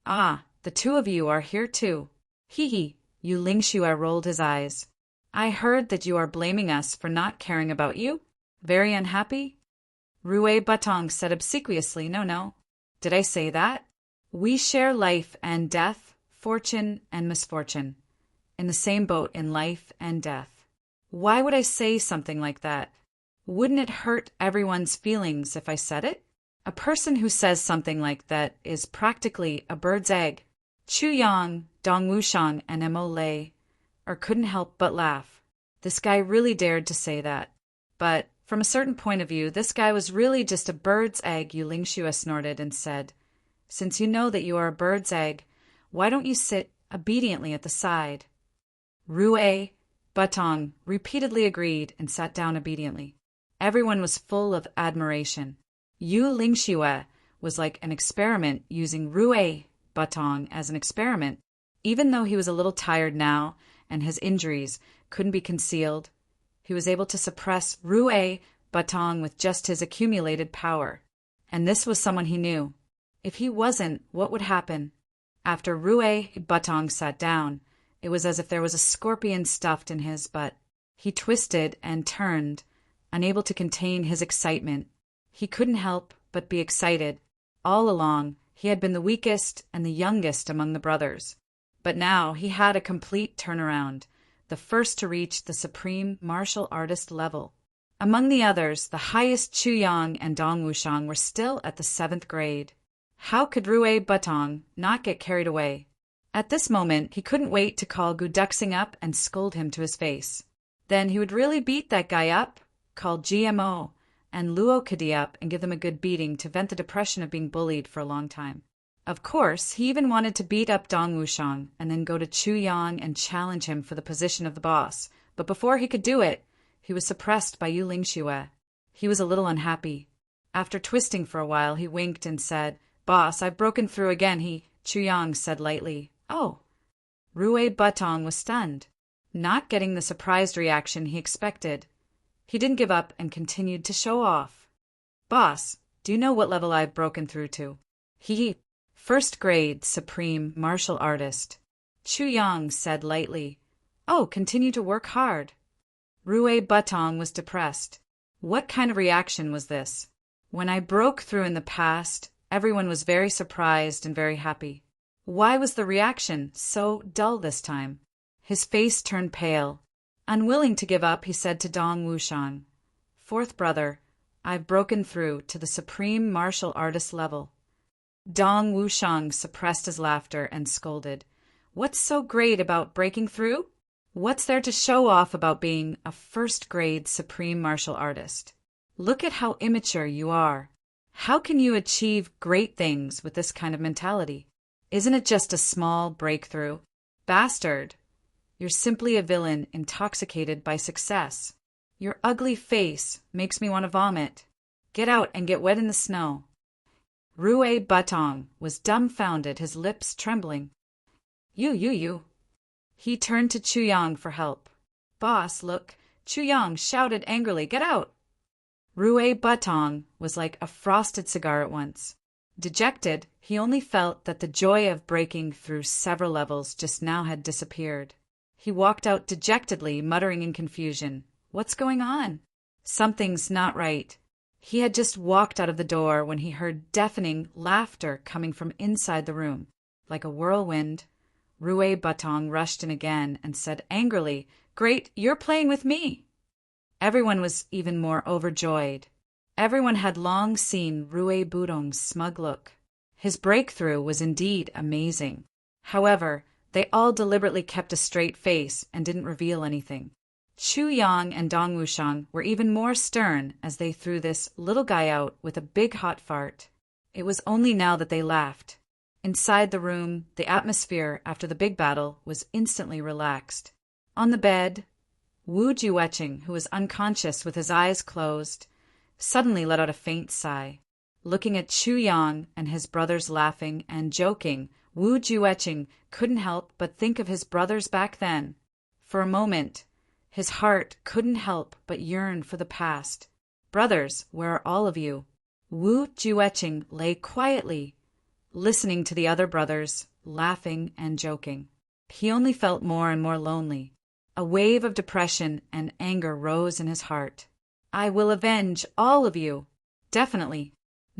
"Ah, the two of you are here too. Hee. Yu Lingxue rolled his eyes. "I heard that you are blaming us for not caring about you? Very unhappy?" Rui Batong said obsequiously, "No. Did I say that? We share life and death, fortune and misfortune, in the same boat in life and death. Why would I say something like that? Wouldn't it hurt everyone's feelings if I said it? A person who says something like that is practically a bird's egg." Chu Yang, Dong Wushang, and Mo Lei couldn't help but laugh. This guy really dared to say that. But from a certain point of view, this guy was really just a bird's egg. Yu Lingxue snorted and said, "Since you know that you are a bird's egg, why don't you sit obediently at the side?" Rui Batong repeatedly agreed and sat down obediently. Everyone was full of admiration. Yu Lingxue was like an experiment, using Rui Batong as an experiment. Even though he was a little tired now and his injuries couldn't be concealed, he was able to suppress Rui Batong with just his accumulated power. And this was someone he knew. If he wasn't, what would happen? After Rui Batong sat down, it was as if there was a scorpion stuffed in his butt. He twisted and turned unable to contain his excitement. He couldn't help but be excited. All along, he had been the weakest and the youngest among the brothers. But now he had a complete turnaround, the first to reach the supreme martial artist level. Among the others, the highest Chuyang and Dong Wushang were still at the 7th grade. How could Rui Butong not get carried away? At this moment, he couldn't wait to call Gu Duxing up and scold him to his face. Then he would really beat that guy up, call GMO, and Luo Kadi up and give them a good beating to vent the depression of being bullied for a long time. Of course, he even wanted to beat up Dong Wushang and then go to Chu Yang and challenge him for the position of the boss. But before he could do it, he was suppressed by Yu Lingxue. He was a little unhappy. After twisting for a while, he winked and said, "Boss, I've broken through again." Chu Yang said lightly, "Oh." Rui Butong was stunned, not getting the surprised reaction he expected. He didn't give up and continued to show off. "Boss, do you know what level I've broken through to?" "He, 1st grade supreme martial artist." Chu Yang said lightly, "Oh, continue to work hard." Rui Butong was depressed. What kind of reaction was this? When I broke through in the past, everyone was very surprised and very happy. Why was the reaction so dull this time? His face turned pale. Unwilling to give up, he said to Dong Wushang, "4th brother, I've broken through to the supreme martial artist level." Dong Wushang suppressed his laughter and scolded, "What's so great about breaking through? What's there to show off about being a 1st grade supreme martial artist? Look at how immature you are. How can you achieve great things with this kind of mentality? Isn't it just a small breakthrough? Bastard! You're simply a villain intoxicated by success. Your ugly face makes me want to vomit. Get out and get wet in the snow." Rui Butong was dumbfounded, his lips trembling. You. He turned to Chu Yang for help. "Boss, look." Chu Yang shouted angrily, "Get out!" Rui Butong was like a frosted cigar at once. Dejected, he only felt that the joy of breaking through several levels just now had disappeared. He walked out dejectedly, muttering in confusion, "What's going on? Something's not right." He had just walked out of the door when he heard deafening laughter coming from inside the room. Like a whirlwind, Rui Butong rushed in again and said angrily, "Great, you're playing with me!" Everyone was even more overjoyed. Everyone had long seen Rui Butong's smug look. His breakthrough was indeed amazing. However, they all deliberately kept a straight face and didn't reveal anything. Chu Yang and Dong Wushang were even more stern as they threw this little guy out with a big hot fart. It was only now that they laughed. Inside the room, the atmosphere after the big battle was instantly relaxed. On the bed, Wu Jueching, who was unconscious with his eyes closed, suddenly let out a faint sigh. Looking at Chu Yang and his brothers laughing and joking, Wu Jueching couldn't help but think of his brothers back then. For a moment, his heart couldn't help but yearn for the past. "Brothers, where are all of you?" Wu Jueching lay quietly, listening to the other brothers, laughing and joking. He only felt more and more lonely. A wave of depression and anger rose in his heart. "I will avenge all of you." "Definitely.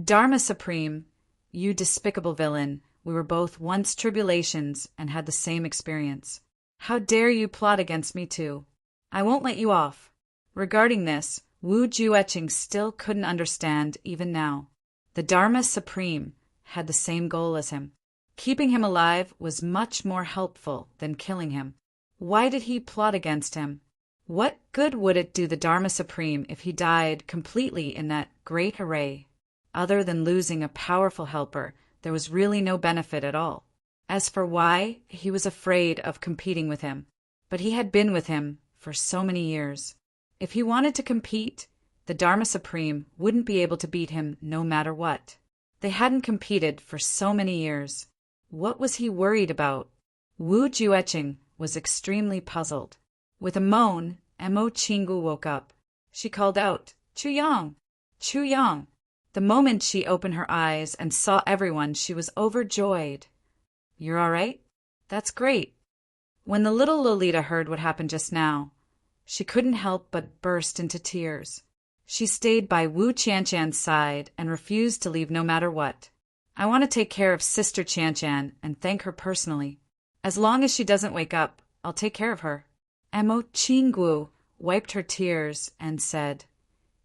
Dharma Supreme, you despicable villain, we were both once tribulations and had the same experience. How dare you plot against me too? I won't let you off." Regarding this, Wu Jueching still couldn't understand even now. The Dharma Supreme had the same goal as him. Keeping him alive was much more helpful than killing him. Why did he plot against him? What good would it do the Dharma Supreme if he died completely in that great array? Other than losing a powerful helper, there was really no benefit at all. As for why, he was afraid of competing with him. But he had been with him for so many years. If he wanted to compete, the Dharma Supreme wouldn't be able to beat him no matter what. They hadn't competed for so many years. What was he worried about? Wu Jueching was extremely puzzled. With a moan, Mo Chingu woke up. She called out, "Chu Yang! Chu Yang!" The moment she opened her eyes and saw everyone, she was overjoyed. "You're all right? That's great." When the little Lolita heard what happened just now, she couldn't help but burst into tears. She stayed by Wu Qianshan's side and refused to leave no matter what. I want to take care of Sister Qianshan and thank her personally. As long as she doesn't wake up, I'll take care of her. Emo Qinggu wiped her tears and said,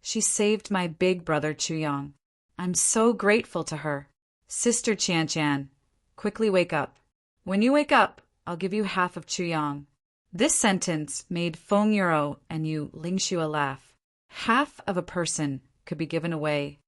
She saved my big brother Chuyang. I'm so grateful to her. Sister Qianshan, quickly wake up. When you wake up, I'll give you half of Chuyang. This sentence made Feng Yuro and Yu Lingxua laugh. Half of a person could be given away.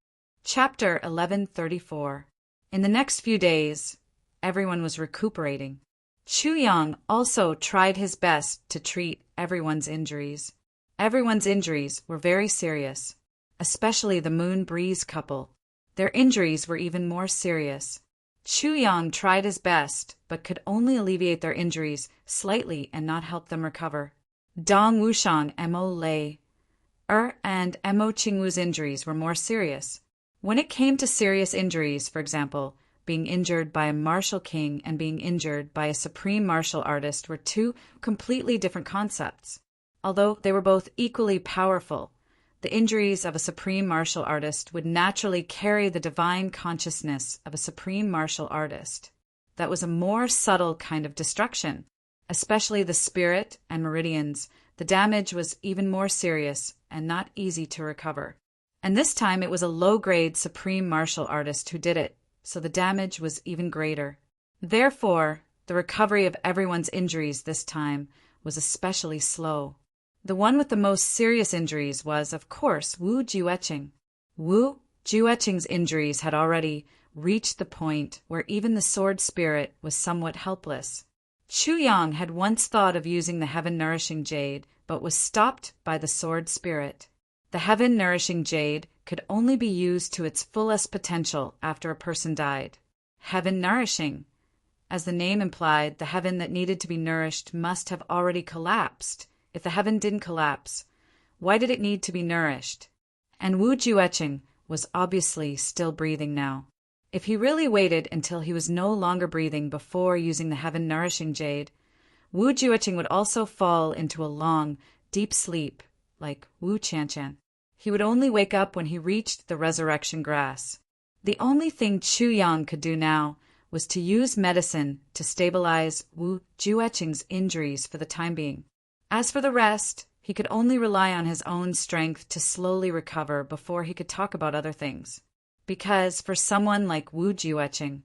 Chapter 1134. In the next few days, everyone was recuperating. Chuyang also tried his best to treat everyone's injuries. Everyone's injuries were very serious, especially the Moon Breeze couple. Their injuries were even more serious. Chuyang tried his best, but could only alleviate their injuries slightly and not help them recover. Dong Wushang, Mo Lei, and Mo Qingwu's injuries were more serious. When it came to serious injuries, for example, being injured by a martial king and being injured by a supreme martial artist were two completely different concepts. Although they were both equally powerful, the injuries of a supreme martial artist would naturally carry the divine consciousness of a supreme martial artist. That was a more subtle kind of destruction. Especially the spirit and meridians, the damage was even more serious and not easy to recover. And this time it was a low-grade supreme martial artist who did it, so the damage was even greater. Therefore, the recovery of everyone's injuries this time was especially slow. The one with the most serious injuries was, of course, Wu Jueqing. Wu Jueqing's injuries had already reached the point where even the sword spirit was somewhat helpless. Chuyang had once thought of using the heaven-nourishing jade, but was stopped by the sword spirit. The heaven-nourishing jade could only be used to its fullest potential after a person died. Heaven-nourishing. As the name implied, the heaven that needed to be nourished must have already collapsed. If the heaven didn't collapse, why did it need to be nourished? And Wu Jueqing was obviously still breathing now. If he really waited until he was no longer breathing before using the heaven-nourishing jade, Wu Jueqing would also fall into a long, deep sleep, like Wu Qianshan. He would only wake up when he reached the resurrection grass. The only thing Chuyang could do now was to use medicine to stabilize Wu Jueqing's injuries for the time being. As for the rest, he could only rely on his own strength to slowly recover before he could talk about other things. Because for someone like Wu Jueqing,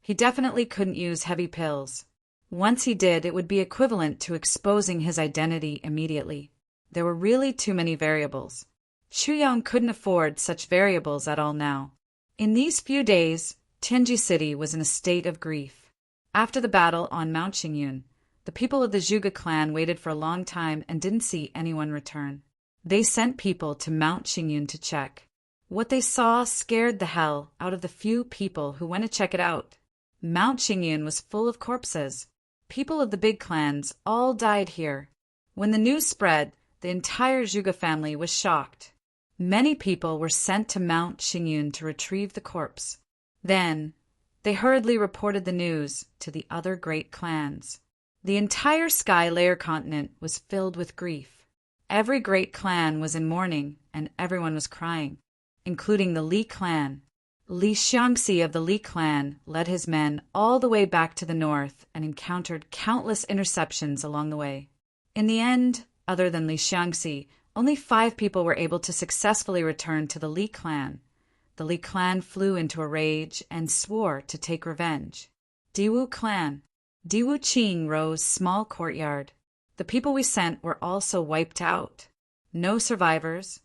he definitely couldn't use heavy pills. Once he did, it would be equivalent to exposing his identity immediately. There were really too many variables. Chuyang couldn't afford such variables at all now. In these few days, Tianji City was in a state of grief. After the battle on Mount Xingyun, the people of the Zhuge clan waited for a long time and didn't see anyone return. They sent people to Mount Xingyun to check. What they saw scared the hell out of the few people who went to check it out. Mount Xingyun was full of corpses. People of the big clans all died here. When the news spread, the entire Zhuge family was shocked. Many people were sent to Mount Xingyun to retrieve the corpse. Then, they hurriedly reported the news to the other great clans. The entire Sky Layer continent was filled with grief. Every great clan was in mourning, and everyone was crying, including the Li clan. Li Xiangxi of the Li clan led his men all the way back to the north and encountered countless interceptions along the way. In the end, other than Li Xiangxi, only 5 people were able to successfully return to the Li clan. The Li clan flew into a rage and swore to take revenge. Diwu clan. Diwu Qing Ro's small courtyard. The people we sent were also wiped out. No survivors.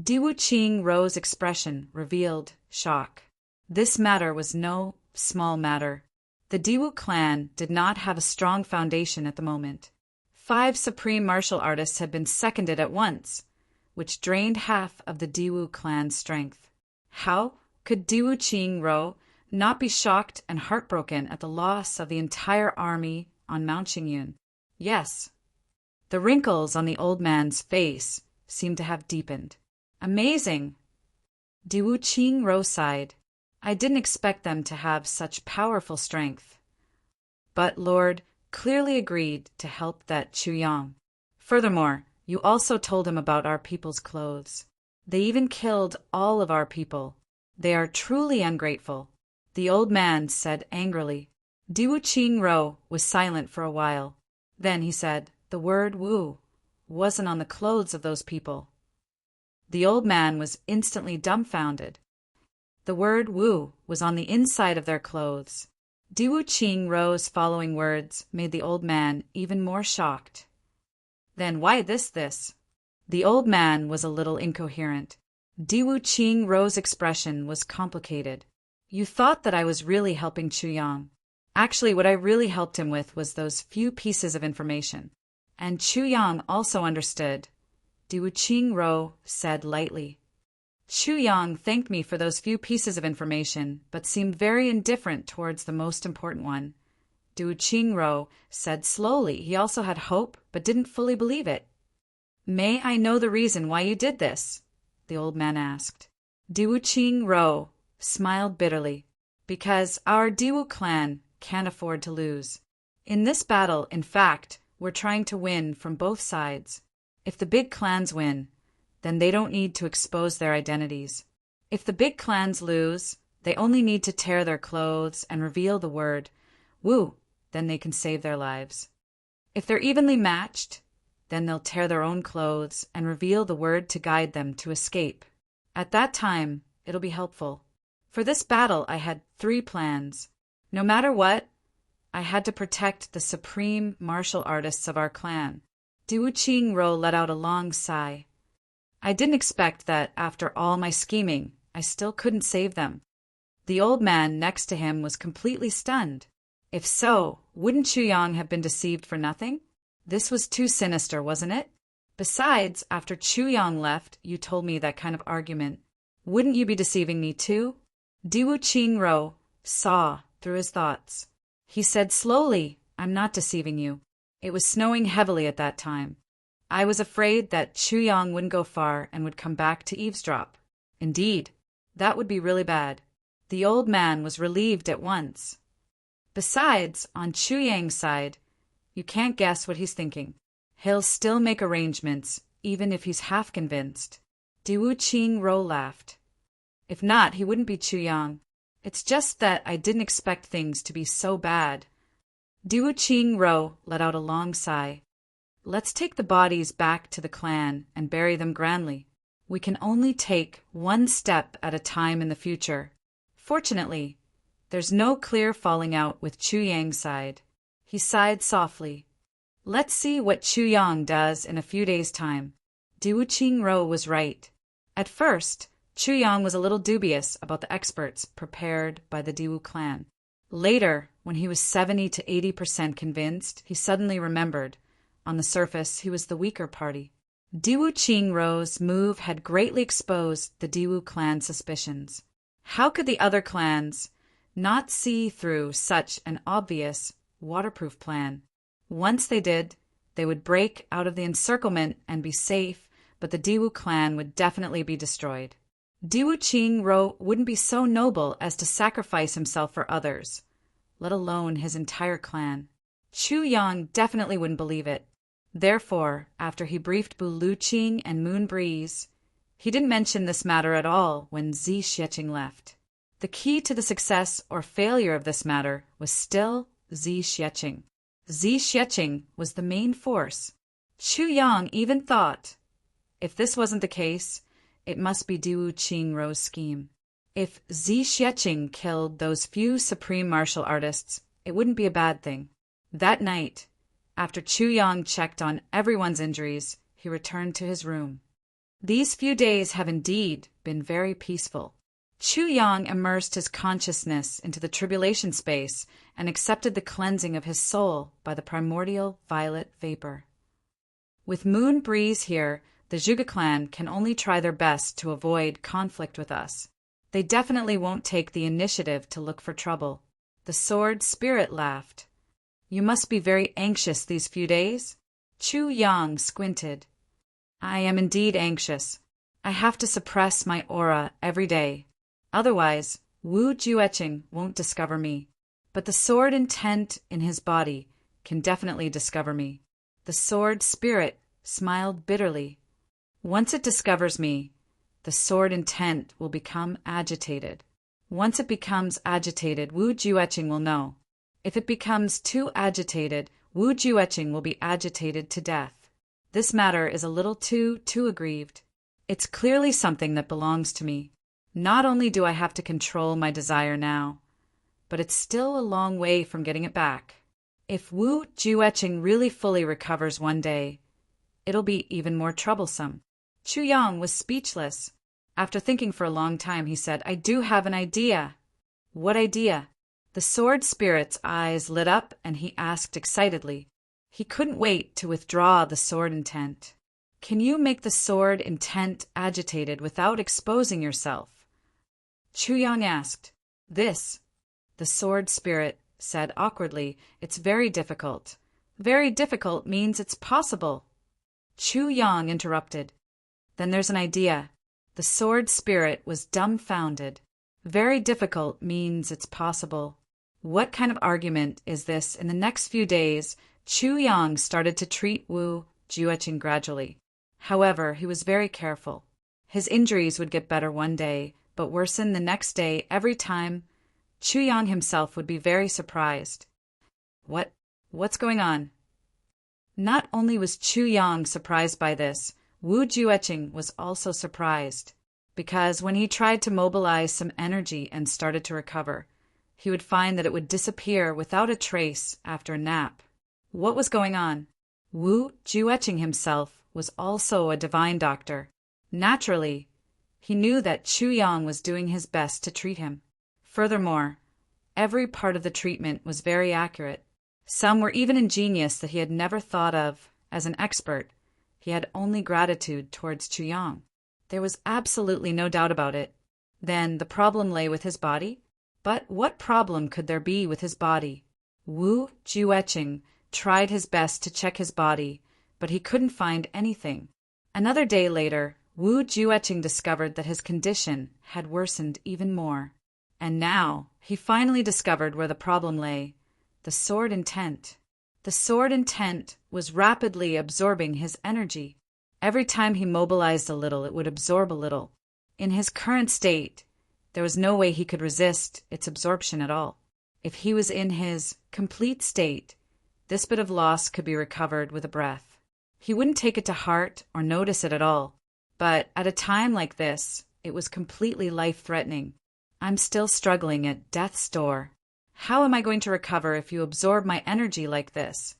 Diwu Qing Ro's expression revealed shock. This matter was no small matter. The Diwu clan did not have a strong foundation at the moment. 5 supreme martial artists had been seconded at once, which drained half of the Diwu clan's strength. How could Diwu Qing Ro not be shocked and heartbroken at the loss of the entire army on Mount Xingyun? Yes. The wrinkles on the old man's face seemed to have deepened. Amazing. Diwu Qing Ro sighed. I didn't expect them to have such powerful strength. But Lord clearly agreed to help that Chuyang. Furthermore, you also told him about our people's clothes. They even killed all of our people. They are truly ungrateful," the old man said angrily. Diwu Qingro was silent for a while. Then he said, "The word Wu wasn't on the clothes of those people." The old man was instantly dumbfounded. The word Wu was on the inside of their clothes. Diwu Qingro's following words made the old man even more shocked. "Then why this? The old man was a little incoherent. Diwu Qingro's expression was complicated. "You thought that I was really helping Chuyang. Actually, what I really helped him with was those few pieces of information. And Chuyang also understood," Diwu Qingro said lightly. Chuyang thanked me for those few pieces of information, but seemed very indifferent towards the most important one. Diwu Qingro said slowly he also had hope, but didn't fully believe it. "May I know the reason why you did this?" the old man asked. Diwu Qingro smiled bitterly. "Because our Diwu clan can't afford to lose. In this battle, in fact, we're trying to win from both sides. If the big clans win, then they don't need to expose their identities. If the big clans lose, they only need to tear their clothes and reveal the word Wu, then they can save their lives. If they're evenly matched, then they'll tear their own clothes and reveal the word to guide them to escape. At that time, it'll be helpful. For this battle, I had 3 plans. No matter what, I had to protect the supreme martial artists of our clan." Diwu Qingro let out a long sigh. "I didn't expect that, after all my scheming, I still couldn't save them." The old man next to him was completely stunned. If so, wouldn't Chuyang have been deceived for nothing? This was too sinister, wasn't it? Besides, after Chuyang left, you told me that kind of argument. Wouldn't you be deceiving me too? Diwu Qingro saw through his thoughts. He said slowly, "I'm not deceiving you. It was snowing heavily at that time. I was afraid that Chuyang wouldn't go far and would come back to eavesdrop. Indeed, that would be really bad." The old man was relieved at once. Besides, on Chuyang's side, you can't guess what he's thinking. He'll still make arrangements, even if he's half convinced. Diwu Qingro laughed. "If not, he wouldn't be Chuyang. It's just that I didn't expect things to be so bad." Diwu Qingro let out a long sigh. "Let's take the bodies back to the clan and bury them grandly. We can only take one step at a time in the future. Fortunately, there's no clear falling out with Chuyang's side." He sighed softly. "Let's see what Chuyang does in a few days' time." Diwu Qingro was right. At first, Chuyang was a little dubious about the experts prepared by the Diwu clan. Later, when he was 70 to 80% convinced, he suddenly remembered. On the surface, he was the weaker party. Diwu Qingro's move had greatly exposed the Diwu clan's suspicions. How could the other clans not see through such an obvious, waterproof plan? Once they did, they would break out of the encirclement and be safe, but the Diwu clan would definitely be destroyed. Diwu Qingro wouldn't be so noble as to sacrifice himself for others, let alone his entire clan. Chuyang definitely wouldn't believe it. Therefore, after he briefed Buluqing and Moonbreeze, he didn't mention this matter at all when Zixieqing left. The key to the success or failure of this matter was still Zixieqing. Zixieqing was the main force. Chuyang even thought, if this wasn't the case, it must be Diwu Qingro's scheme. If Zixieqing killed those few supreme martial artists, it wouldn't be a bad thing. That night, after Chuyang checked on everyone's injuries, he returned to his room. These few days have indeed been very peaceful. Chuyang immersed his consciousness into the tribulation space and accepted the cleansing of his soul by the primordial violet vapor. With Moon Breeze here, the Zhuge clan can only try their best to avoid conflict with us. They definitely won't take the initiative to look for trouble. The sword spirit laughed. You must be very anxious these few days? Chuyang squinted. I am indeed anxious. I have to suppress my aura every day. Otherwise, Wu Jueqing won't discover me. But the sword intent in his body can definitely discover me. The sword spirit smiled bitterly. Once it discovers me, the the sword intent will become agitated. Once it becomes agitated, Wu Jueqing will know. If it becomes too agitated, Wu Jueqing will be agitated to death. This matter is a little too aggrieved. It's clearly something that belongs to me. Not only do I have to control my desire now, but it's still a long way from getting it back. If Wu Jueqing really fully recovers one day, it'll be even more troublesome. Chu Yang was speechless. After thinking for a long time, he said, I do have an idea. What idea? The sword spirit's eyes lit up and he asked excitedly. He couldn't wait to withdraw the sword intent. Can you make the sword intent agitated without exposing yourself? Chu Yang asked. This, the sword spirit said awkwardly, it's very difficult. Very difficult means it's possible. Chu Yang interrupted. Then there's an idea. The sword spirit was dumbfounded. Very difficult means it's possible. What kind of argument is this? In the next few days, Chu Yang started to treat Wu Jueqing gradually. However, he was very careful. His injuries would get better one day, but worsen the next day every time. Chu Yang himself would be very surprised. What's going on? Not only was Chu Yang surprised by this, Wu Jueqing was also surprised, because when he tried to mobilize some energy and started to recover, he would find that it would disappear without a trace after a nap. What was going on? Wu Jueqing himself was also a divine doctor. Naturally, he knew that Chu Yang was doing his best to treat him. Furthermore, every part of the treatment was very accurate. Some were even ingenious that he had never thought of. As an expert, he had only gratitude towards Chu Yang. There was absolutely no doubt about it. Then the problem lay with his body? But what problem could there be with his body? Wu Jueqing tried his best to check his body, but he couldn't find anything. Another day later, Wu Jueqing discovered that his condition had worsened even more. And now, he finally discovered where the problem lay. The sword intent. The sword intent was rapidly absorbing his energy. Every time he mobilized a little, it would absorb a little. In his current state, there was no way he could resist its absorption at all. If he was in his complete state, this bit of loss could be recovered with a breath. He wouldn't take it to heart or notice it at all. But at a time like this, it was completely life-threatening. I'm still struggling at death's door. How am I going to recover if you absorb my energy like this?